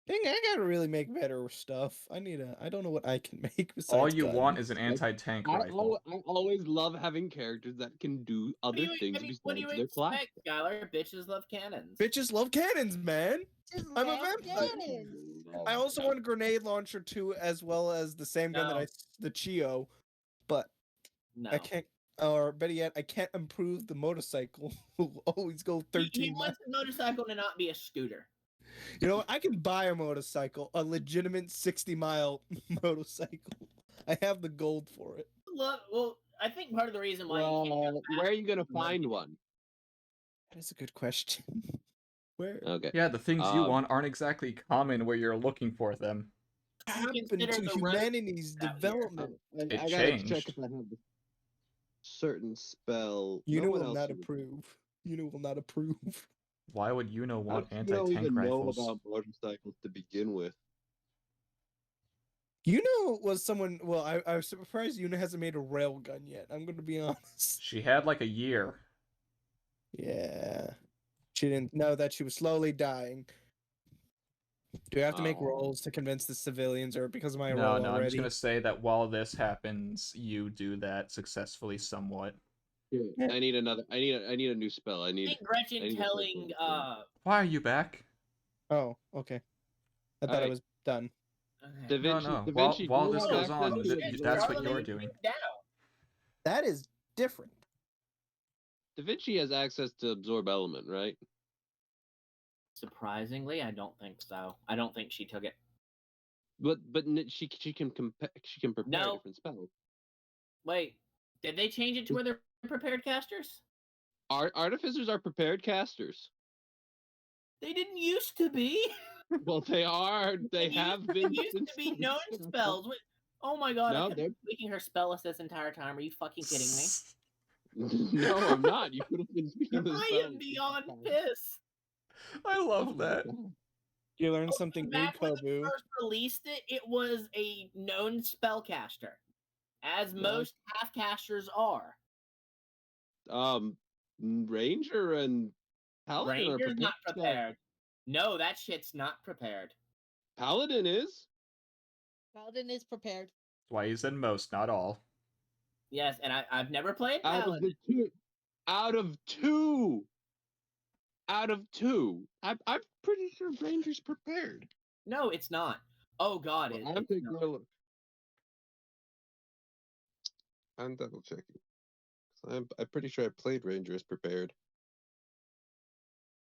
Dang, I gotta really make better stuff. I don't know what I can make besides All you guns. want is an anti-tank rifle. I always love having characters that can do other things What do you besides their class. expect, Skylar? Bitches love cannons. Bitches love cannons, man. Just I'm a love vampire. cannons. I also want a grenade launcher too, as well as the same gun No. the Chio, but No. I can't. Or better yet, I can't improve the motorcycle. Who always go He 13 miles. wants the motorcycle to not be a scooter. You know what? I can buy a motorcycle, a legitimate 60-mile motorcycle. I have the gold for it. Well, I think part of the reason why you can't go Well, where are you gonna Money. find one? That is a good question. Where Okay. Yeah, the things you Um, want aren't exactly common where you're looking for them. happened consider to the road humanity's out here? development? It I gotta changed. check if I have a certain spell. You No one will else not would. approve. You will not approve. Why would you know How want do you anti-tank even know rifles? about motorcycles to begin with? You know, was someone? Well, I was surprised Yuna hasn't made a rail gun yet. I'm going to be honest. She had like a year. Yeah, she didn't know that she was slowly dying. Do I have to make Oh. rolls to convince the civilians, or because of my No, roll I'm just already? gonna say that while this happens, you do that successfully somewhat. Yeah. I need another. I need a new spell. I I need. think Gretchen I need to telling start Why are you back? Oh, okay. I thought I Alright. was done. okay. No, Da no. Vinci, While do while you this have goes access on, to shit, that's what Charlie you're laid doing. it down. That is different. Da Vinci has access to absorb element, right? Surprisingly, I don't think so. I don't think she took it. But she can prepare No. different spells. Wait, did they change it to where they're prepared casters? Artificers are prepared casters. They didn't used to be. Well, they are. They used- have been. They used to be known spells. What- Oh my god, No, I kept making her spell list this entire time. Are you fucking kidding me? No, I'm not. You could have been speaking the I spell. am beyond pissed. I love that. You learned something new, Back when they Kobu. first released it, it was a known spellcaster, as No. most half casters are. Ranger and Paladin are Ranger's not spells. prepared. No, that shit's not prepared. Paladin is. Paladin is prepared. That's why he said most, not all. Yes, and I've never played Out of Paladin. the two. Out of two. Out of two. I'm pretty sure Ranger's prepared. No, it's not. Oh god, Well, it's not. I'm double checking. I'm pretty sure I played Ranger as prepared.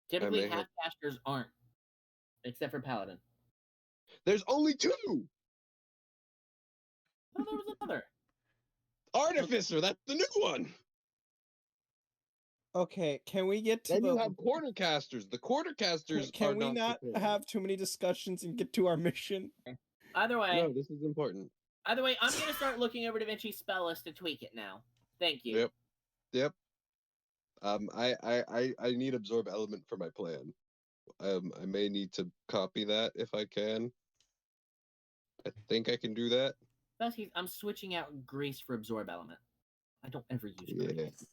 Typically, may have- half casters aren't, except for Paladin. There's only two. Oh, there was another. Artificer. That's the new one. Okay, can we get to Then the? you have quartercasters. The quartercasters Can are we not prepared. have too many discussions and get to our mission? Either way, No, this is important. I'm gonna start looking over Da Vinci's spell list to tweak it now. Thank you. Yep. Yep. I need absorb element for my plan. I may need to copy that if I can. I think I can do that. I'm switching out grease for absorb element. I don't ever use Yeah. grease.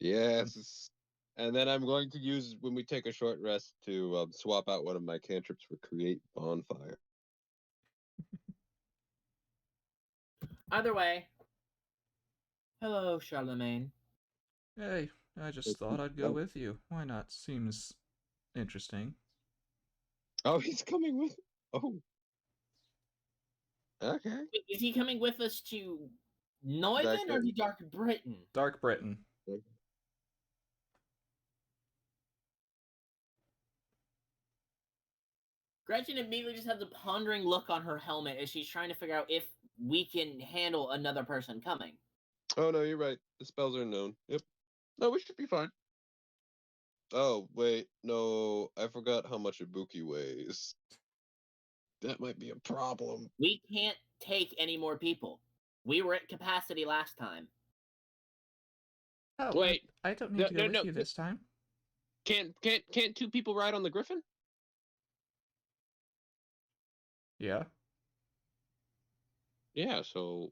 Yes. And then I'm going to use when we take a short rest to swap out one of my cantrips for create bonfire. Either way, hello, Charlemagne. Hey, I just thought I'd go with you. Why not? Seems interesting. Oh, he's coming with. Oh. Okay. Wait, is he coming with us to Neuven or to Dark Britain? Dark Britain. Gretchen immediately just has a pondering look on her helmet as she's trying to figure out if we can handle another person coming. Oh no, you're right. The spells are known. Yep. No, we should be fine. Oh wait, no, I forgot how much Ibuki weighs. That might be a problem. We can't take any more people. We were at capacity last time. Oh, Wait, I don't need to go with no. you this time. Can't two people ride on the Griffin? Yeah. Yeah, so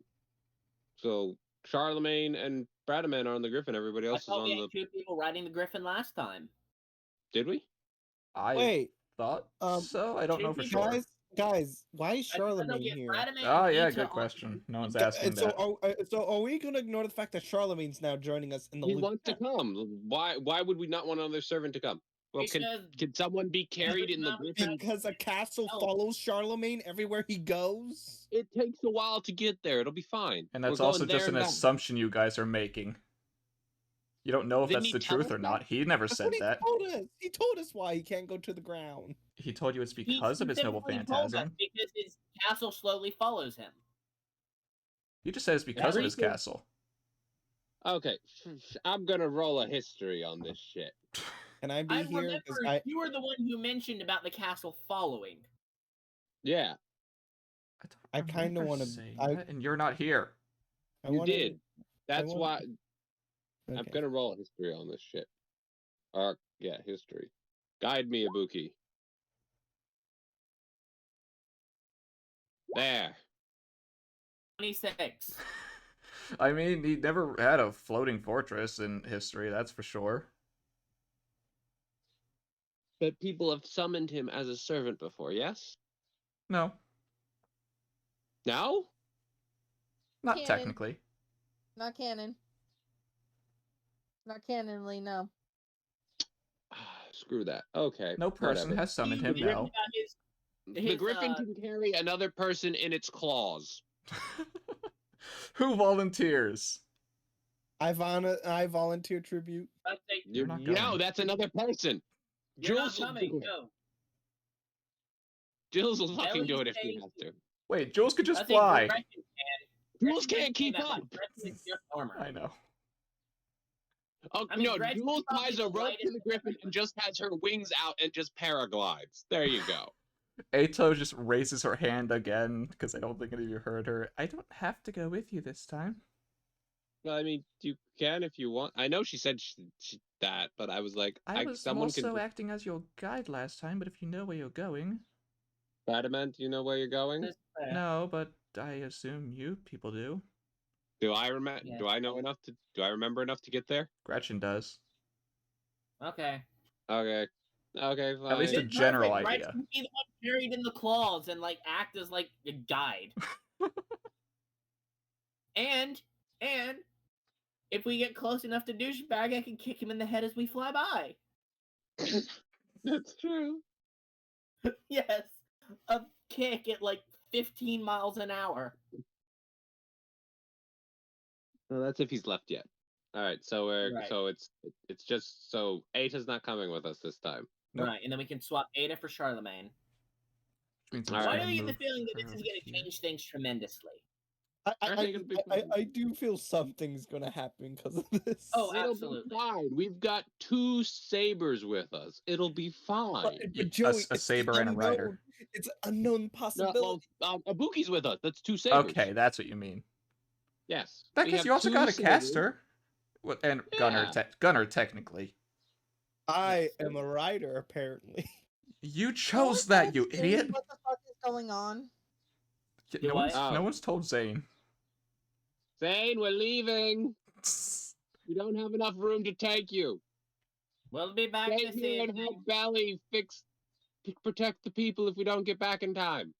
Charlemagne and Bradaman are on the Griffin. Everybody I else is thought we on had the. 2 people riding the Griffin last time. Did we? I Wait, thought um, so. I don't 2 know for people. sure. guys, why is I thought Charlemagne we had here? Bradaman Oh and yeah, Ita good on- question. No one's asking So, that. so are we gonna ignore the fact that Charlemagne's now joining us in the He loop? wants to come. Why would we not want another servant to come? Well, Because can someone be carried in the not Griffin? Because a castle Oh. follows Charlemagne everywhere he goes. It takes a while to get there. It'll be fine. And We're that's going also there just an and back. assumption you guys are making. You don't know if Didn't that's he the tell truth us or that? not. He never That's said what he that. told us. He told us why he can't go to the ground. He told you it's he because of his noble specifically told us phantasm. because his castle slowly follows him. He just said it's because of his Everything- castle. Okay, I'm gonna roll a history on this shit. Can I be I here? remember 'Cause you were the one who mentioned about the castle following. Yeah, I kinda remember wanna- saying I- that, and you're not here. I you wanted- did. That's wanted- why I'm Okay. gonna roll a history on this shit. Yeah, history. Guide me, Ibuki. There. 26. I mean, he never had a floating fortress in history, that's for sure. But people have summoned him as a servant before, yes? No, No? not Canon. technically. Not canon. Not canonly, no. Screw that. Okay. No person whatever. has summoned He him, was written no. about The his, Griffin can carry another person in its claws. Who volunteers? I volunteer tribute. Let's say, You're not No, going. that's another person. you're not Jules will coming. do it. No. Jules will fucking Ellie do it if she says- has to. Wait, Jules could just I think fly. Gretchen can. Jules Gretchen can't can keep say that, up. but Gretchen is just armor. I know. Oh, I mean, no, Gretchen's Jules probably ties a the rope to lightest the Griffin and just has her wings out and just paraglides. There you go. Ato just raises her hand again, because I don't think any of you heard her. I don't have to go with you this time. Well, I mean, you can if you want. I know she said that, but I was like, I was someone also can. acting as your guide last time, but if you know where you're going. Badament, do you know where you're going? That's fair. No, but I assume you people do. Do I remember? Yeah. Do I know enough to? Do I remember enough to get there? Gretchen does. Okay. Okay. Okay, fine. At least a It's general perfect. idea. Gretchen can be the one carried in the claws and like act as like a guide. and if we get close enough to douchebag, I can kick him in the head as we fly by. That's true. Yes, a kick at like 15 miles an hour. Well, that's if he's left yet. All right, so Right. so it's just so Ata's not coming with us this time. Nope. Right, and then we can swap Ada for Charlemagne. Which means All I'm Why right. gonna do you get the move feeling that this her is over going to here. change things tremendously? I think it'll be fine. I do feel something's gonna happen because of this. Oh, It'll absolutely. be fine. We've got 2 sabers with us. It'll be fine. But Joey, a it's the saber and a rider. unknown. It's an unknown No, possibility. well, Ibuki's with us. That's 2 sabers. Okay, that's what you mean. Yes. That we case, have you also 2 got a sabers. caster. And Gunner, Yeah. Gunner, technically. I am a rider, apparently. You chose that, you Zane, idiot! What the fuck is going on? No Do one's, I? no one's told Zane. Zane, we're leaving. We don't have enough room to take you. We'll be back Stay this here and evening. help Belly protect the people if we don't get back in time.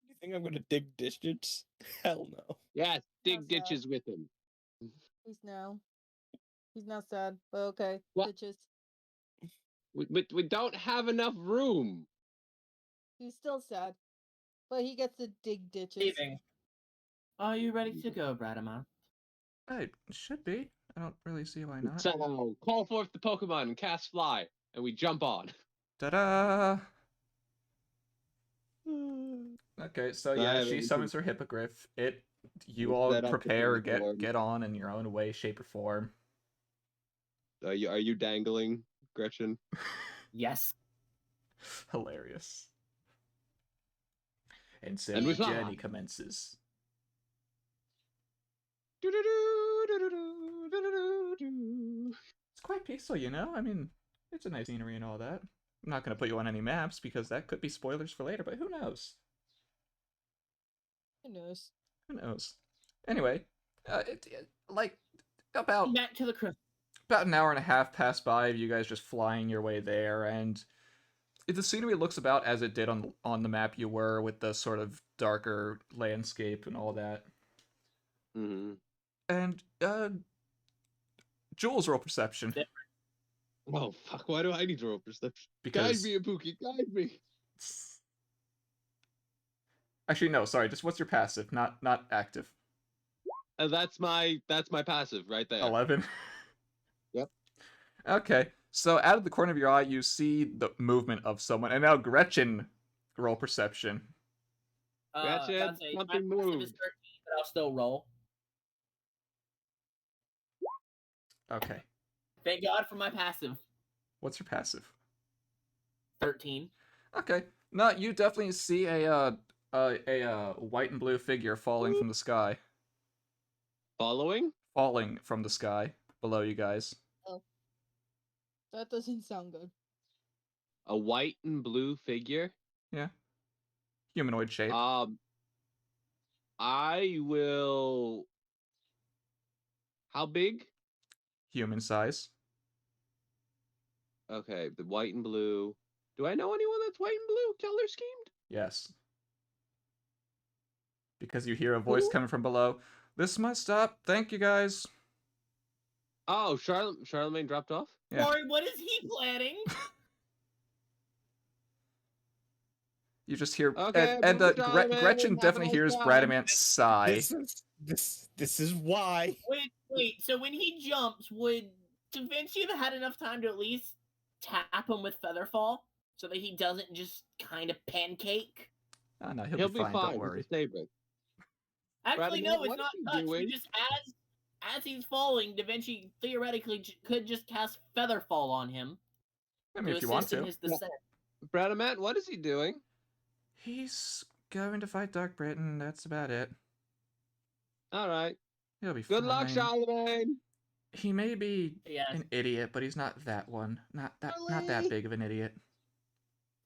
You think I'm gonna dig ditches? Hell no. Yes, dig How's that? ditches with him. He's not sad, but okay. What? Bitches. We don't have enough room. He's still sad, but he gets to dig ditches. Leaving. Are you ready to go, Bradamont? I should be. I don't really see why not. So, call forth the Pokemon and cast Fly, and we jump on. Ta-da! Okay, so I yeah, have she everything summons her hippogriff. You We'll all set up the prepare, platform. get on in your own way, shape, or form. Are you dangling, Gretchen? Yes. Hilarious. And so And the we fly. journey commences. It's quite peaceful, you know? I mean, it's a nice scenery and all that. I'm not going to put you on any maps because that could be spoilers for later, but who knows? Who knows? Who knows? Anyway, like about Back to the crystal. about an hour and a half passed by of you guys just flying your way there, and the scenery looks about as it did on the map you were, with the sort of darker landscape and all that. Mm-hmm. And Jules, roll perception. Oh fuck! Why do I need to roll perception? Because Guide me, Ibuki. Guide me. actually, no, sorry. Just what's your passive? Not active. That's my passive right there. 11. Yep. Okay, so out of the corner of your eye, you see the movement of someone, and now Gretchen, roll perception. Gretchen, I'd say something my passive is moved. 13, but I'll still roll. Okay, Thank God for my passive. what's your passive? 13. Okay, no, you definitely see a white and blue figure falling from the sky, Following? falling from the sky below you guys. That doesn't sound good. A white and blue figure? Yeah, humanoid shape. I will. How big? Human size. Okay, the white and blue. Do I know anyone that's white and blue color schemed? Yes. Because you hear a voice Who? coming from below. This must stop. Thank you, guys. Oh, Charlemagne dropped off? Yeah. Corey, what is he planning? You just hear, Okay, and Charlemagne, Gretchen have a definitely nice hears time. Bradamant sigh. This is why. Wait, so when he jumps, would Da Vinci have had enough time to at least tap him with Featherfall so that he doesn't just kind of pancake? Oh, no, He'll be fine. Don't worry. He's a saber. Actually, Bradamant, no, it's what not is he touch. doing? He just as he's falling, Da Vinci theoretically could just cast Featherfall on him I mean, to if you want assist in to. his descent. Bradamant, what is he doing? He's going to fight Dark Britain. That's about it. All right. He'll be Good luck, fine. Charlemagne. He may be Yes. an idiot, but he's not that one. Not that Charlie! big of an idiot.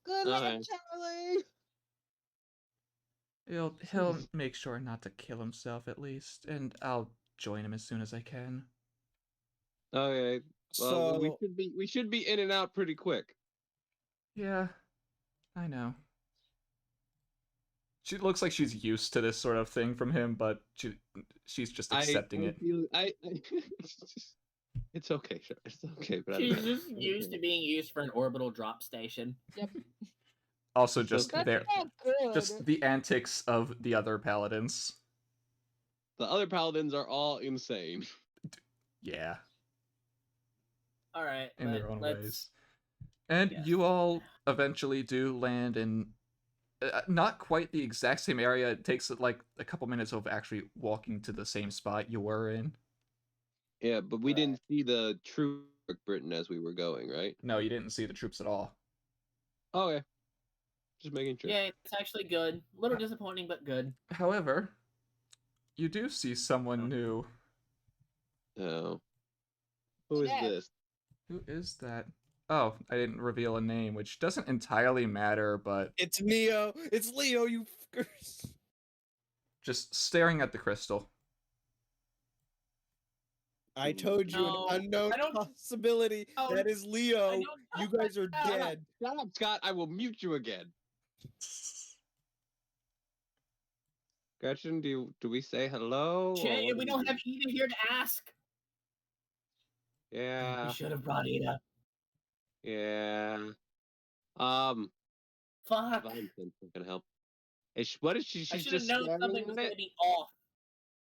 Good luck, Okay. Charlie. He'll make sure not to kill himself at least, and I'll join him as soon as I can. Okay. Well, So we should be in and out pretty quick. Yeah, I know. She looks like she's used to this sort of thing from him, but she's just accepting it. It's okay, sure. It's okay, She's Bradamant. just used to being used for an orbital drop station. Yep. Also, It's just okay. That's not good. just the antics of the other paladins. The other paladins are all insane. Yeah, All right, in their own let's... ways. And Yes. you all eventually do land in not quite the exact same area. It takes like a couple minutes of actually walking to the same spot you were in. Yeah, but we didn't see the true Britain as we were going, right? No, you didn't see the troops at all. Okay. Just making sure. Yeah, it's actually good. A little disappointing, but good. However, you do see someone new. Oh. Who is Yeah. this? Who is that? Oh, I didn't reveal a name, which doesn't entirely matter, but it's Neo. It's Leo, you fuckers. just staring at the crystal. I told you No, an unknown I don't- possibility. No, That is Leo. don't You know guys are that. dead. Shut up, Scott. I will mute you again. Gretchen, do we say hello? or Jay, what we do don't do? have Ida here to ask. Yeah. We should have brought Ida. Yeah. Fuck. Valentine's not gonna help. What is she? I She's should have just known staring something at was it? going to be off.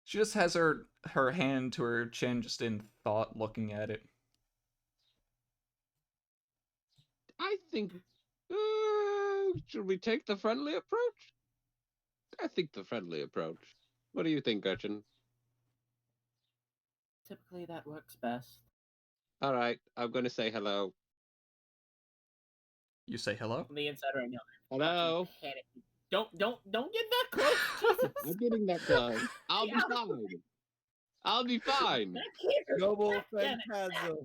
She just has her hand to her chin, just in thought, looking at it. I think. Should we take the friendly approach? I think the friendly approach. What do you think, Gretchen? Typically, that works best. All right, I'm going to say hello. You say hello? On the inside right now. Hello. Don't get that close, Jesus. I'm getting that close. I'll be Yeah. fine. I'll be fine. That can't hurt. Noble Damn it. Phantasm.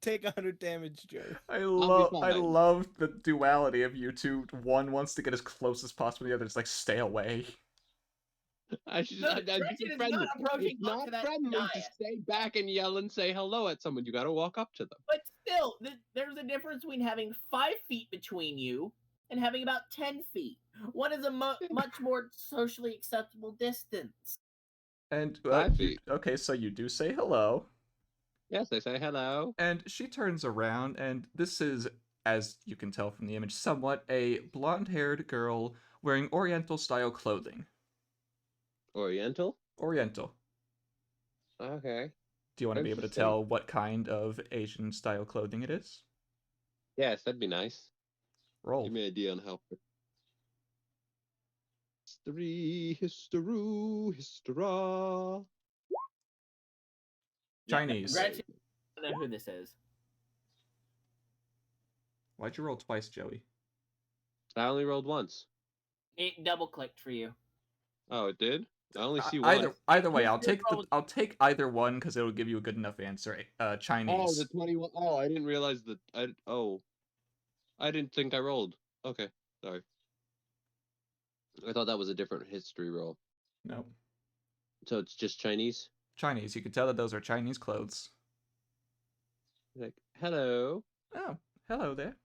Take 100 damage, Joey. I be fine. love the duality of you two. One wants to get as close as possible, the other is like, stay away. I should. No, I'd be Gretchen is friendly. not approaching It's up not to that friendly to giant. stay back and yell and say hello at someone. You got to walk up to them. But still, there's a difference between having 5 feet between you and having about 10 feet. One is a much more socially acceptable distance. And 5 feet. okay, so you do say hello. Yes, they say hello. And she turns around, and this is, as you can tell from the image, somewhat a blonde-haired girl wearing Oriental-style clothing. Oriental. Oriental. Okay. Do you want to be able to Interesting. tell what kind of Asian-style clothing it is? Yes, that'd be nice. Roll. Give me an idea on how. History, histera. Chinese. Gretchen, I don't know who this is. Why'd you roll twice, Joey? I only rolled once. It double clicked for you. Oh, it did. I only see one. Either way, You I'll still take either one because it'll give you a good enough answer. Oh, Chinese. the 21. Oh, I didn't realize that. I didn't think I rolled. Okay, sorry. I thought that was a different history roll. No. So it's just Chinese. Chinese. You can tell that those are Chinese clothes. Like, hello. Oh, hello there.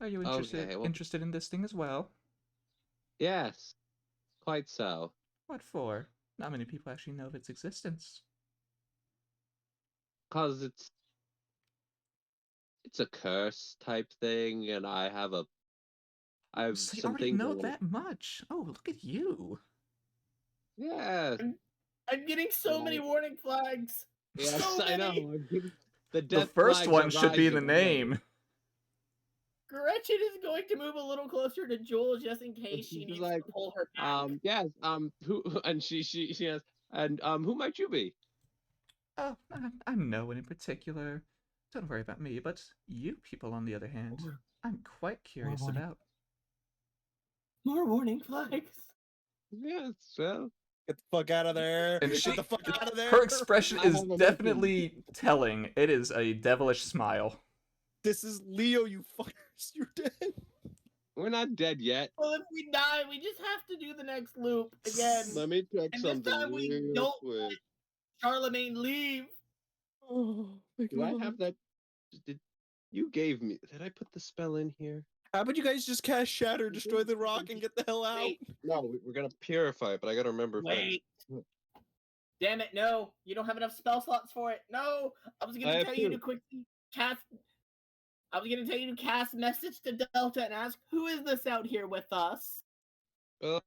Are you Okay, well- interested in this thing as well? Yes, quite so. What for? Not many people actually know of its existence. Cause it's a curse type thing, and I have So you some already things I know wanna- that much. Oh, look at you. Yes, I'm getting so many warning flags. yes, So I know. many. I'm getting- The The death first flags one are should be in the rising already. name. Gretchen is going to move a little closer to Jewel just in case she she's needs like, to pull her back. Yes, who? And she has, and who might you be? Oh, I'm no one in particular. Don't worry about me, but you people, on the other hand, I'm quite curious warning. about. More warning flags. Yes, well, Get the fuck out of there. And Get she- the fuck out of there. Her expression I is have a definitely telling. It is a devilish smile. This is Leo, you fuckers. You're dead. we're not dead yet. Well, if we die, we just have to do the next loop again. Let me check And this something time we real don't quick. Charlemagne leave. Oh my Do I have that? Did you gave me? Did I put the spell in here? How about you guys just cast Shatter, destroy the rock, and get the hell out? Wait, No, we're gonna purify it, but I gotta remember. wait. Damn it, no. You don't have enough spell slots for it. No. I was I going to have tell you two. to quickly cast... I was going to tell you to cast message to Delta and ask, who is this out here with us? Oh,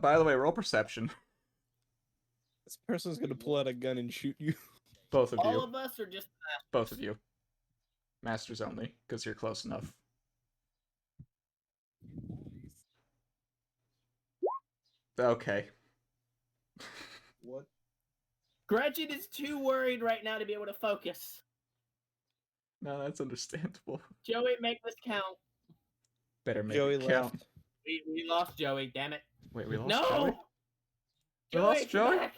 by the way, roll perception. This person's gonna pull out a gun and shoot you. Both of All you. of us or just... Both of you. Masters only, because you're close enough. Okay. What? Gretchen is too worried right now to be able to focus. No, that's understandable. Joey, make this count. Better make Joey it count. left. We lost Joey, damn it. Wait, we lost No! Joey? We Joey, lost come Joey? back!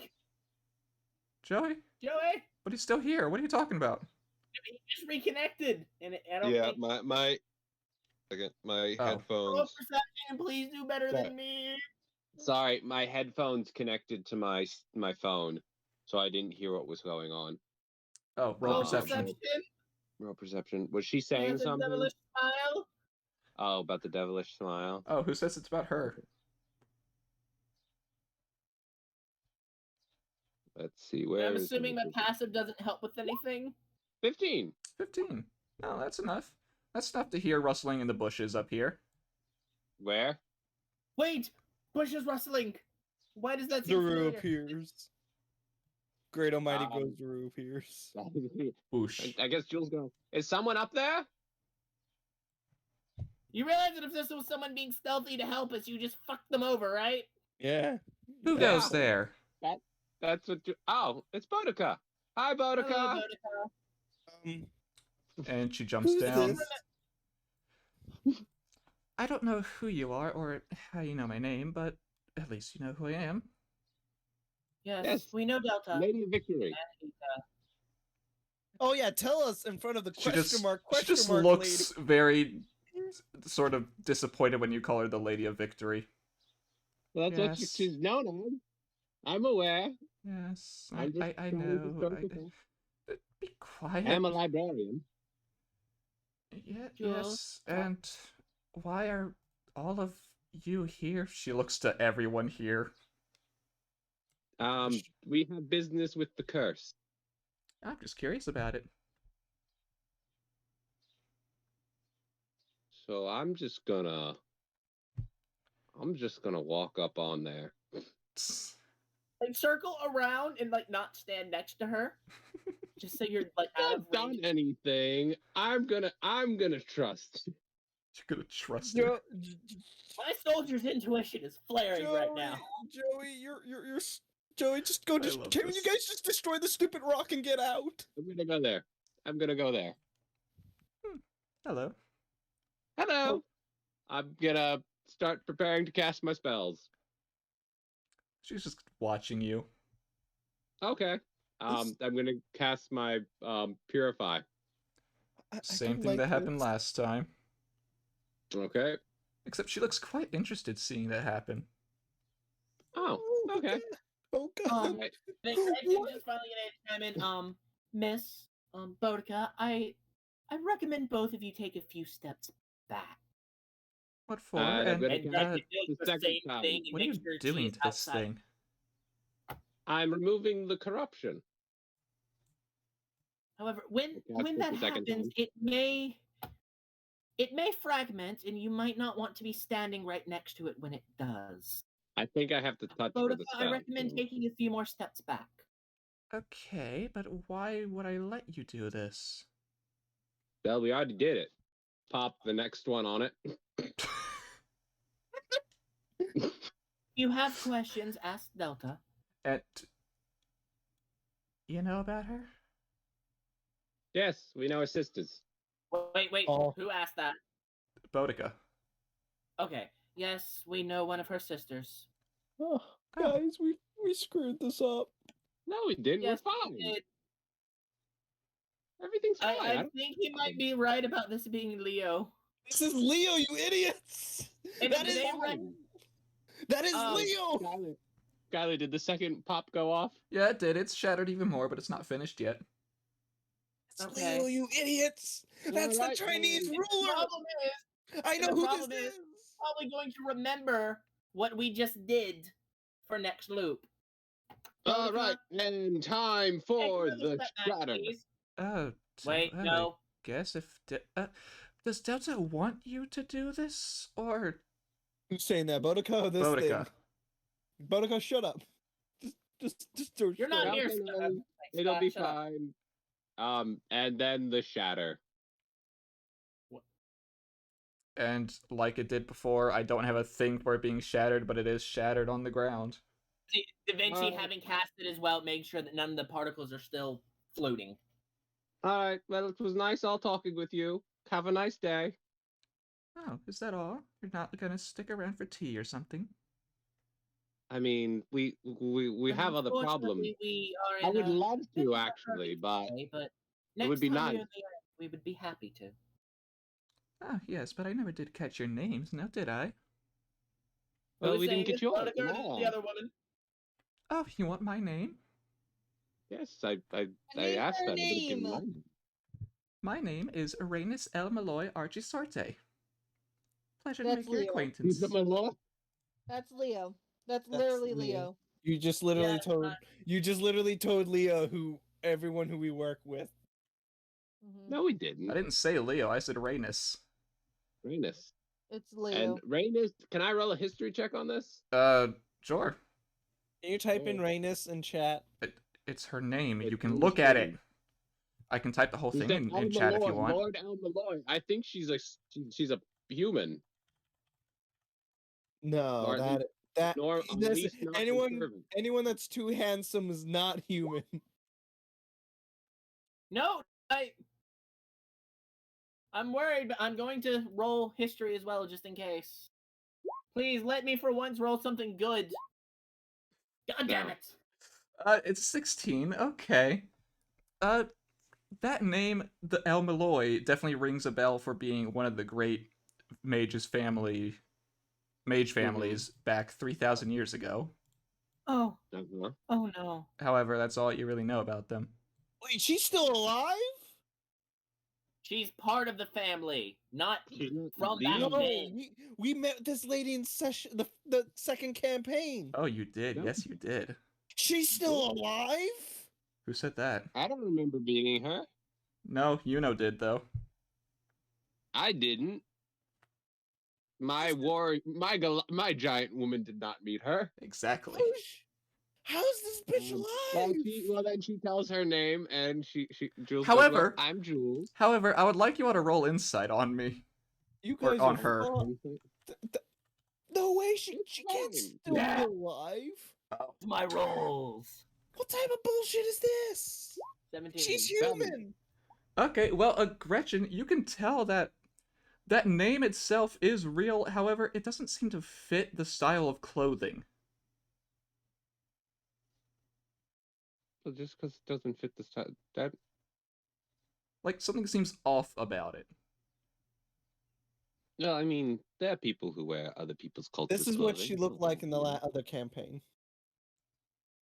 Joey? Joey! But he's still here. What are you talking about? He just reconnected. And I don't Yeah, think... my Oh. Roll headphones. perception, please do better than me. Sorry, my headphones connected to my phone, so I didn't hear what was going on. Oh, roll Roll perception. Roll perception. Was she saying There's a something? devilish smile. Oh, about the devilish smile. Oh, who says it's about her? Let's see. Where I'm is assuming my it? passive doesn't help with anything. 15. 15. No, that's enough. That's enough to hear rustling in the bushes up here. Where? Wait! Bush is rustling! Why does that seem Zuru familiar? appears. Great Almighty Um, Guru appears. Whoosh. I guess Jules go. Is someone up there? You realize that if this was someone being stealthy to help us, you just fucked them over, right? Yeah. Who Yeah. goes there? That's what. Oh, it's Boudica. Hi, Boudica. Hello, Boudica. And she jumps Who's down. this? I don't know who you are or how you know my name, but at least you know who I am. Yes, Yes. we know Delta. Lady of Victory. And, Oh yeah, tell us in front of the She question mark looks very sort of disappointed when you call her the Lady of Victory. Well, that's what Yes. she's known as. I'm aware. Yes, I'm just I trying to know. start with her. Be quiet. I'm a librarian. Yeah, Jules. yes, and why are all of you here? She looks to everyone here. We have business with the curse. I'm just curious about it. So I'm just gonna walk up on there. like circle around and like not stand next to her, just so you're like out of Not done range. anything. I'm gonna trust. You're gonna trust her. My soldier's intuition is flaring right now. Joey, Joey, just go. I love Can this. you guys just destroy the stupid rock and get out? I'm gonna go there. Hello. Hello. I'm gonna start preparing to cast my spells. She's just watching you. Okay. I'm gonna cast my purify. Same thing that happened last time. Okay. Except she looks quite interested seeing that happen. Oh, okay. Oh god. I think I'm just finally gonna chime in. Miss Boudica, I recommend both of you take a few steps back. What for? I'm And gonna And cast then do the the second same time. thing and what are make you sure doing she's to this outside. thing? I'm removing the corruption. However, when Okay, that the second happens, time. it may fragment, and you might not want to be standing right next to it when it does. I think I have to touch for Boudica, the I spell. recommend so- taking a few more steps back. Okay, but why would I let you do this? Well, we already did it. Pop the next one on it. If you have questions, ask Delta. And you know about her? Yes, we know our sisters. Wait, Oh. who asked that? Boudica. Okay, yes, we know one of her sisters. Oh, Oh. guys, we screwed this up. No, we didn't. Yes, We're fine. we did. Everything's fine. I think he might be right about this being Leo. This is Leo, you idiots! And That if is they re- that is Oh, Leo. Skylar, did the second pop go off? Yeah, it did. It's shattered even more, but it's not finished yet. It's Okay. Leo, you idiots! That's Alright, the Chinese then. The ruler. problem is, I know the who problem this is- probably going to remember what we just did for next loop. All right, and time Take for another the step back, shatter. please. Oh, Wait, well, no. I guess if does Delta want you to do this or Who's saying that? Boudica or this Boudica? thing? Boudica, shut up. Just do You're not shut up. here, Nothing, Scott. It'll be Shut up. fine. And then the shatter. And like it did before, I don't have a thing for it being shattered, but it is shattered on the ground. Da Vinci, Uh, having cast it as well, make sure that none of the particles are still floating. All right, well, it was nice all talking with you. Have a nice day. Oh, is that all? You're not gonna stick around for tea or something? I mean, we have other problems. Unfortunately, we are I in would a love bit to of a actually, hurry but today, but it would next be time nice. you're there, we would be happy to. Ah, yes, but I never did catch your names, now did I? Well, Who's we didn't saying get yours. Veronica or the No. other woman? Oh, you want my name? Yes, I Name asked her that. I would have given name. mine. My name is Aranus El Malloy Archisorte. Pleasure to That's make your Leo. acquaintance. Is it my law? That's Leo. That's That's literally Leo. Leo. You just literally Yeah, told Leo who everyone who we work with. Mhm. No, we didn't. I didn't say Leo, I said Aranus. Rainus. It's Leo. And Rainus, can I roll a history check on this? Sure. Can you type in Rainus in chat? It's her name. But You can who's look at name? it. I can type the whole Who's thing that? in chat if you want. Lord El Malloy. I think she's a human. No, Or at least, that at this, least not anyone conservative. anyone that's too handsome is not human. No, I'm worried, but I'm going to roll history as well, just in case. Please let me for once roll something good. God damn No. it! It's 16. Okay. That name, the El Malloy, definitely rings a bell for being one of the great mage families back 3,000 years ago. Oh, Uh-huh. oh no. However, that's all you really know about them. Wait, she's still alive? She's part of the family, not She's not from the back No, then. we met this lady in the second campaign. Oh, you did. No. Yes, you did. She's still alive? Who said that? I don't remember meeting her. No, Yuno did, though. I didn't. My giant woman did not meet her. Exactly. How's this bitch alive? Then she tells her name, and Jules However- goes, well, I'm Jules. However, I would like you all to roll insight on me. You Or guys on are her. No way, she It's can't fine. still Yeah. be alive. My rolls. What type of bullshit is this? 17. She's human. Okay, well, Gretchen, you can tell that that name itself is real. However, it doesn't seem to fit the style of clothing. So just because it doesn't fit the style, that Like, something seems off about it. no, I mean there are people who wear other people's cultures. This is what she looked like in the other campaign.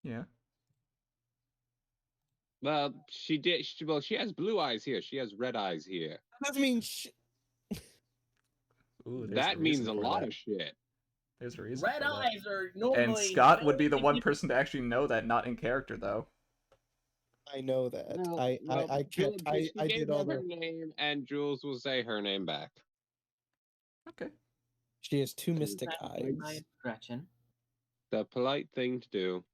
Yeah. Well, she did. She has blue eyes here. She has red eyes here. That doesn't mean Ooh, there's That a means reason a for lot that. of shit. There's a reason Red for that. eyes are normally. And Scott would be the very one person to actually know that, not in character, though. I know that. No, I Jules, kept she I gave did all her the. name, and Jules will say her name back. Okay. She has two mystic Exactly, eyes. my Gretchen. The polite thing to do.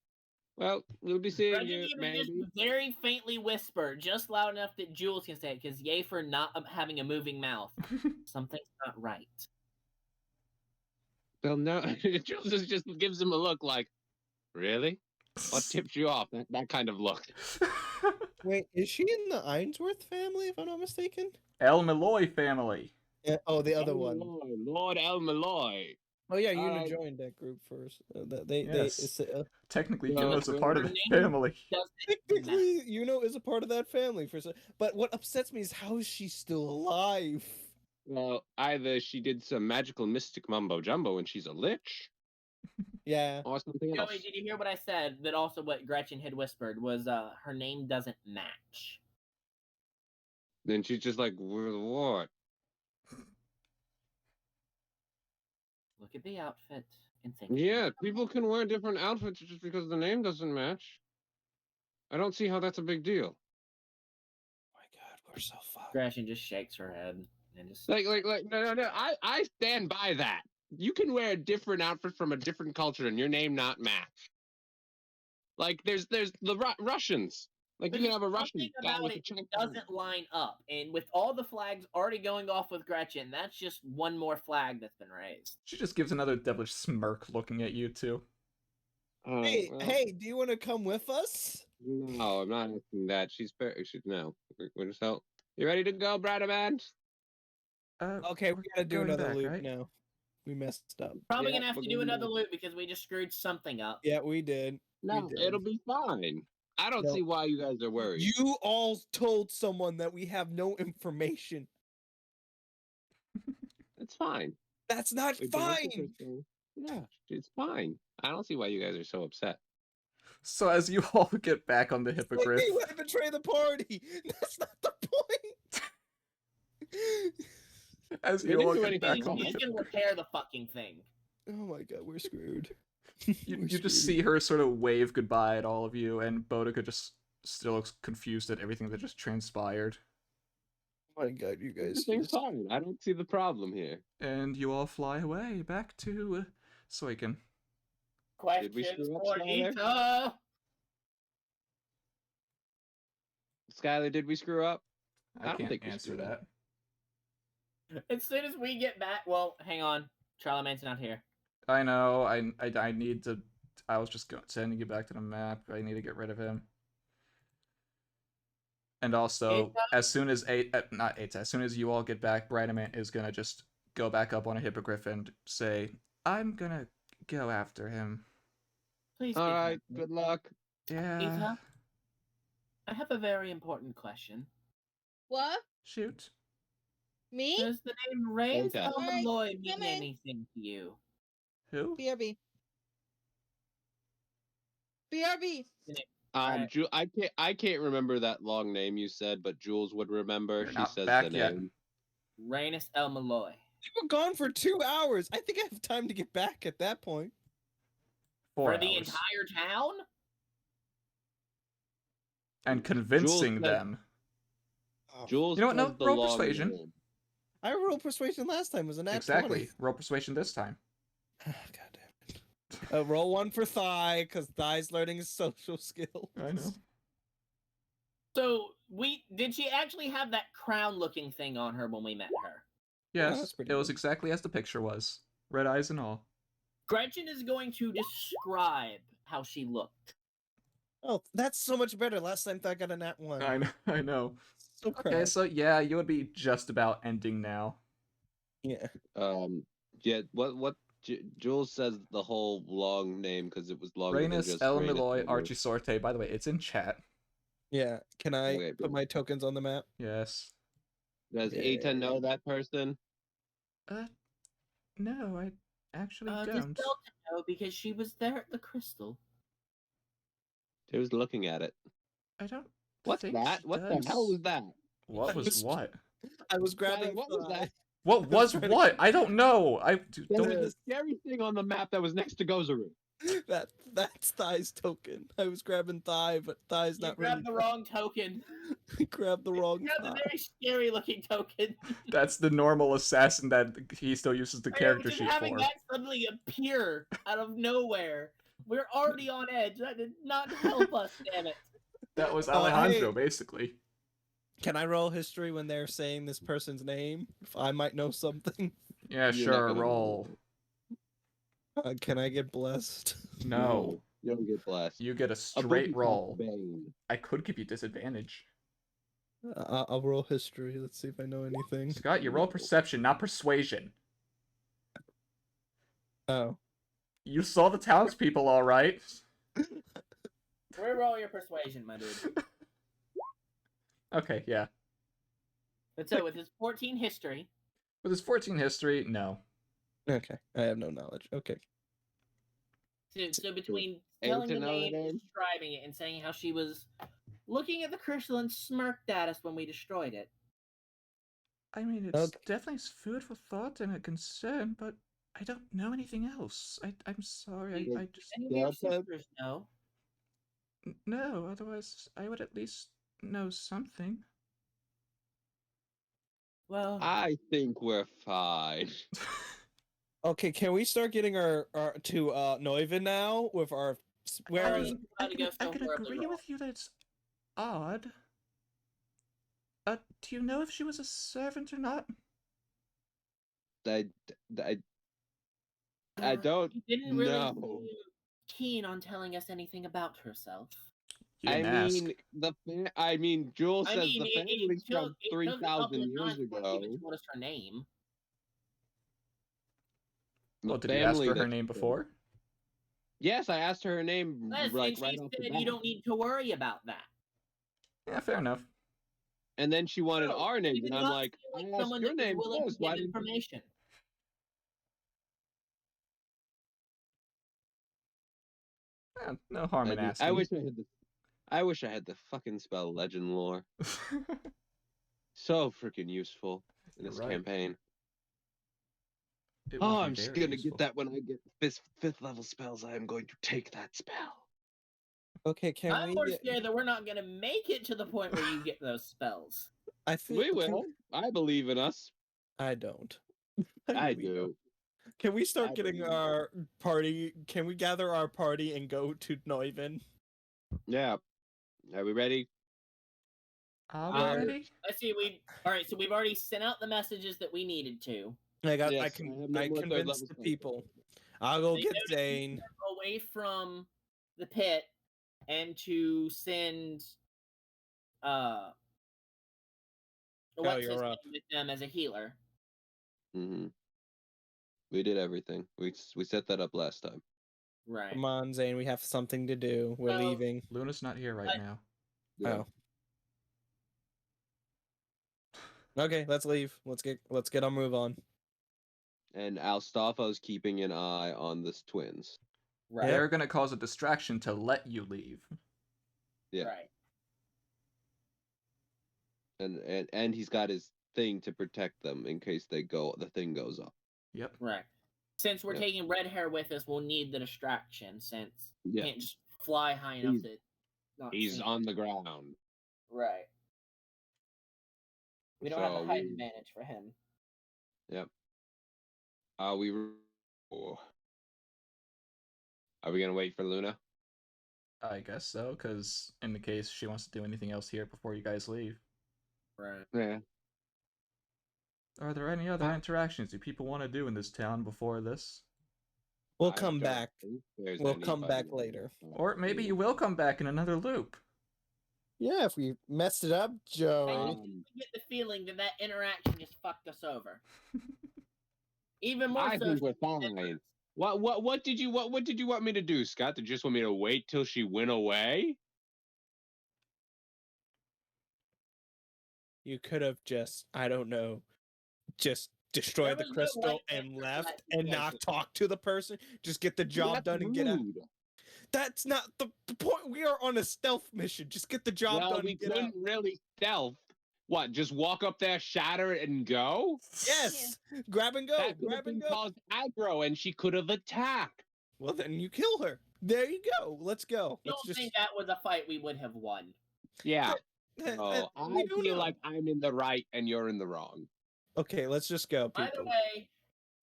Well, we'll be seeing Gretchen you, even just maybe. very faintly whisper, just loud enough that Jules can say it, because yay for not having a moving mouth. Something's not right. Well, no, Jules just gives him a look like, really? What tipped you off? That kind of look. Wait, is she in the Ainsworth family? If I'm not mistaken. El Malloy family. Yeah, oh, the other El one. Malloy, Lord El Malloy. Oh yeah, you Alright. joined that group first. Yes. Technically, Well, Yuno's a part of her the name- family. technically, is a part of that family but what upsets me is how is she still alive? Well, either she did some magical mystic mumbo jumbo and she's a lich, Yeah. or something else. Joey, did you hear what I said? That also what Gretchen had whispered was her name doesn't match. Then she's just like, what? Look at the outfit and think. Yeah, people can wear different outfits just because the name doesn't match. I don't see how that's a big deal. Oh my God, we're so fucked. Gretchen just shakes her head and just Like, no. I stand by that. You can wear a different outfit from a different culture and your name not match. Like, there's the Russians. Like, But you can just have a Russian something guy about with a it check. doesn't line up. And with all the flags already going off with Gretchen, that's just one more flag that's been raised. She just gives another devilish smirk looking at you two. Hey, do you want to come with us? No, I'm not asking that. No. We're just out. You ready to go, Brother Man? Okay, we gotta do going another back, loop right? now. We messed up. Probably Yeah, gonna have we're to do gonna another do- loop because we just screwed something up. Yeah, we did. No, did. it'll be fine. I don't No. see why you guys are worried. You all told someone that we have no information. It's fine. That's not We did it the fine. first time. Yeah, it's fine. I don't see why you guys are so upset. So as you all get back on the Like hippogriff, we want to betray the party. That's not the point. as We you didn't all do get anything back on wrong. the He's gonna hippogriff, repair the fucking thing. Oh my God, we're screwed. you just see her sort of wave goodbye at all of you, and Boudica just still looks confused at everything that just transpired. Oh my God, you guys. Everything's fine. I don't see the problem here. And you all fly away back to Soiken. Did we Questions screw up, for Skylar? Ita. Skylar, did we screw up? I don't can't think we answer screwed that. up. As soon as we get back, well, hang on. Charlemagne's not here. I know. I need to. I was just sending you back to the map. I need to get rid of him. And also, as soon as as soon as you all get back, Brightman is gonna just go back up on a hippogriff and say, "I'm gonna go after him." Please. All be right, careful. good luck. Yeah. Eva, I have a very important question. What? Shoot. Me? Does the name Reyes Okay. Malloy mean coming. anything to you? Who? BRB. BRB. Alright. I can't remember that long name you said, but Jules would remember. You're She not says back the yet. name. Reyes El Malloy. We're gone for 2 hours. I think I have time to get back at that point. 4 For the hours. entire town? And convincing Jules says- them. Oh, Jules You know what, no, says the roll long persuasion. name. I rolled persuasion last time. It was an nat Exactly. 20. Roll persuasion this time. God damn it. Roll one for Thigh, because Thigh's learning his social skills. I know. So did she actually have that crown looking thing on her when we met her? Yes, that's pretty it was good. exactly as the picture was. Red eyes and all. Gretchen is going to describe how she looked. Oh, that's so much better. Last time Thigh got a nat 1. I know. I know. So Okay, proud. so yeah, you would be just about ending now. Yeah. Yeah. What? Jules says the whole long name because it was longer than Rhaenys, just El Rhaenys Malloy, Malloy. Archie Sorte. By the way, it's in chat. Yeah. Can I Okay, put my tokens on the map? Yes. Does Yeah. Eta know that person? No, I actually Does don't. Delta know because she was there at the crystal? Who's looking at it? I don't What's think that? she What does. the hell was that? What was what? I was grabbing Skylar, what was Thigh. that? What was trying to- what? I don't know. There Don't. was a scary thing on the map that was next to Gozaru. That's Thigh's token. I was grabbing Thigh, but Thigh's You not grabbed really. the wrong token. Grabbed the wrong You grabbed Thigh. a very scary looking token. That's the normal assassin that he still uses the I know, character just sheet having for. that suddenly appear out of nowhere. We're already on edge. That did not help us, damn it. That was hey. Alejandro, basically. Can I roll history when they're saying this person's name? If I might know something. Yeah, You're not sure. gonna Roll. Can I get blessed? No, You don't get blessed. you get a A straight booty roll. called Bane. I could give you disadvantage. I'll roll history. Let's see if I know anything. Scott, you roll perception, not persuasion. Oh. You saw the townspeople, all right. Reroll your persuasion, my dude. Okay, yeah. But so with his 14 history, With his 14 history, no. Okay. I have no knowledge. Okay. so between Able telling to the know the name, name? describing it, and saying how she was looking at the crystal and smirked at us when we destroyed it. I mean, it's Okay. definitely food for thought and a concern, but I don't know anything else. I'm sorry. I just Any of your Delta? sisters know? no. Otherwise, I would at least know something. Well, I think we're fine. Okay, can we start getting our to Neuven now with our where I is mean, I about to can, go I so can horribly agree wrong. with you that it's odd. Do you know if she was a servant or not? I don't He didn't really know. seem keen on telling us anything about herself. You didn't ask. I mean, Jules I says mean, the it family's took from it took a couple 3,000 of years times before he ago. even told us her name. Well, The did you ask family for her that's name from- before? Yes, I asked her name Yes, like and right she off the said bat. you don't need to worry about that. Yeah, fair enough. And then she wanted No, our she names, did and I'm not like, seem like I asked someone your that was name willing first. to Why give didn't information. No harm in asking. I wish I had the fucking spell Legend Lore. So freaking useful in this Right. campaign. It would Oh, be I'm just very gonna useful. get that when I get fifth level spells. I am going to take that spell. Okay, can I'm we more scared that we're not going to make it to the point where you get those spells. I think We will. I believe in us. I don't. I really don't. do. Can we start I getting believe our party? Can we gather our party and go to Neuven? Yeah. Are we ready? Are we Where- ready? Let's see. All right. So we've already sent out the messages that we needed to. I Yes, I I can have no I more third convinced level the spells. people. I'll go They get noticed Zane. Away from the pit, and to send what's his you're name up. with them as a healer. Mm-hmm. We did everything. We set that up last time. Right. Come on, Zane. We have something to do. We're So- leaving. Luna's not here right now. Yeah. Oh. Okay, let's leave. Let's get our move on. And Alstafa's keeping an eye on the twins. Right. They're gonna cause a distraction to let you leave. Yeah. Right. And he's got his thing to protect them in case the thing goes up. Yep. Right. Since we're Yeah. taking red hair with us, we'll need the distraction since Yeah. can't just fly high enough to not He's see him. on the ground. Right. We don't have So a height we- advantage for him. Yep. Are we gonna wait for Luna? I guess so, because in the case she wants to do anything else here before you guys leave. Right. Yeah. Are there any other interactions you people want to do in this town before this? We'll I come don't back. think there's We'll come anybody back later. Or maybe you will come back in another loop. Yeah, if we messed it up, Joey. I get the feeling that interaction just fucked us over. Even more I so. think we're fine. What did you want me to do, Scott? Did you just want me to wait till she went away? You could have just, I don't know, just destroyed the was no crystal right and answer for left that and not situation. talk to the person. Just get the job That's done and get out. rude. That's not the point. We are on a stealth mission. Just get the job Well, done we and get out. couldn't really stealth. What? Just walk up there, shatter it, and go? Yes, grab and go. That could Grab have been and go. caused aggro, and she could have attacked. Well, then you kill her. There you go. Let's go. I Let's don't just. think that was a fight we would have won. Yeah. eh, Oh, we I don't feel know. like I'm in the right and you're in the wrong. Okay, let's just go, By the people. way,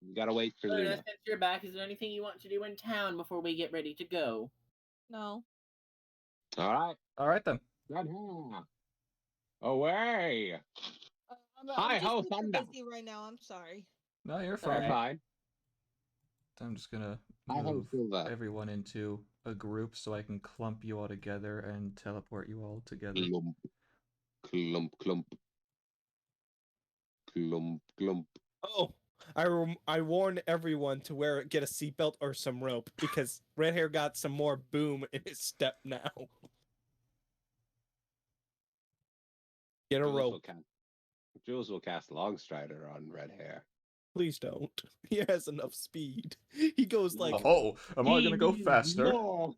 You gotta wait for Luna, Luna. since you're back, is there anything you want to do in town before we get ready to go? No. All right. All right then. Red hair. Away. I'm Hi just ho, super thunder. busy right now. I'm sorry. No, you're All fine. right. Fine. I'm just gonna Hi ho, move Silver. everyone into a group so I can clump you all together and teleport you all together. Clump. Clump, clump. Clump, clump. Oh, I warned everyone to get a seatbelt or some rope because red hair got some more boom in his step now. Get a rope. Jules will cast Longstrider on red hair. Please don't. He has enough speed. He goes like Oh, am I gonna go faster? No.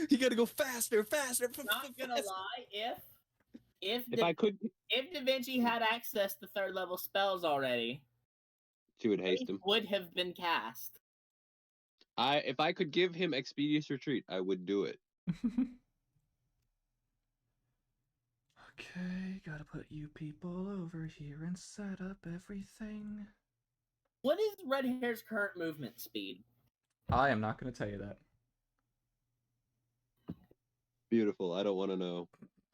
he gotta go faster, faster. Not gonna faster. lie, if If I could, Da Vinci had access to third level spells already, she would haste they him. would have been cast. If I could give him Expeditious Retreat, I would do it. Okay, gotta put you people over here and set up everything. What is Red Hair's current movement speed? I am not gonna tell you that. Beautiful. I don't want to know.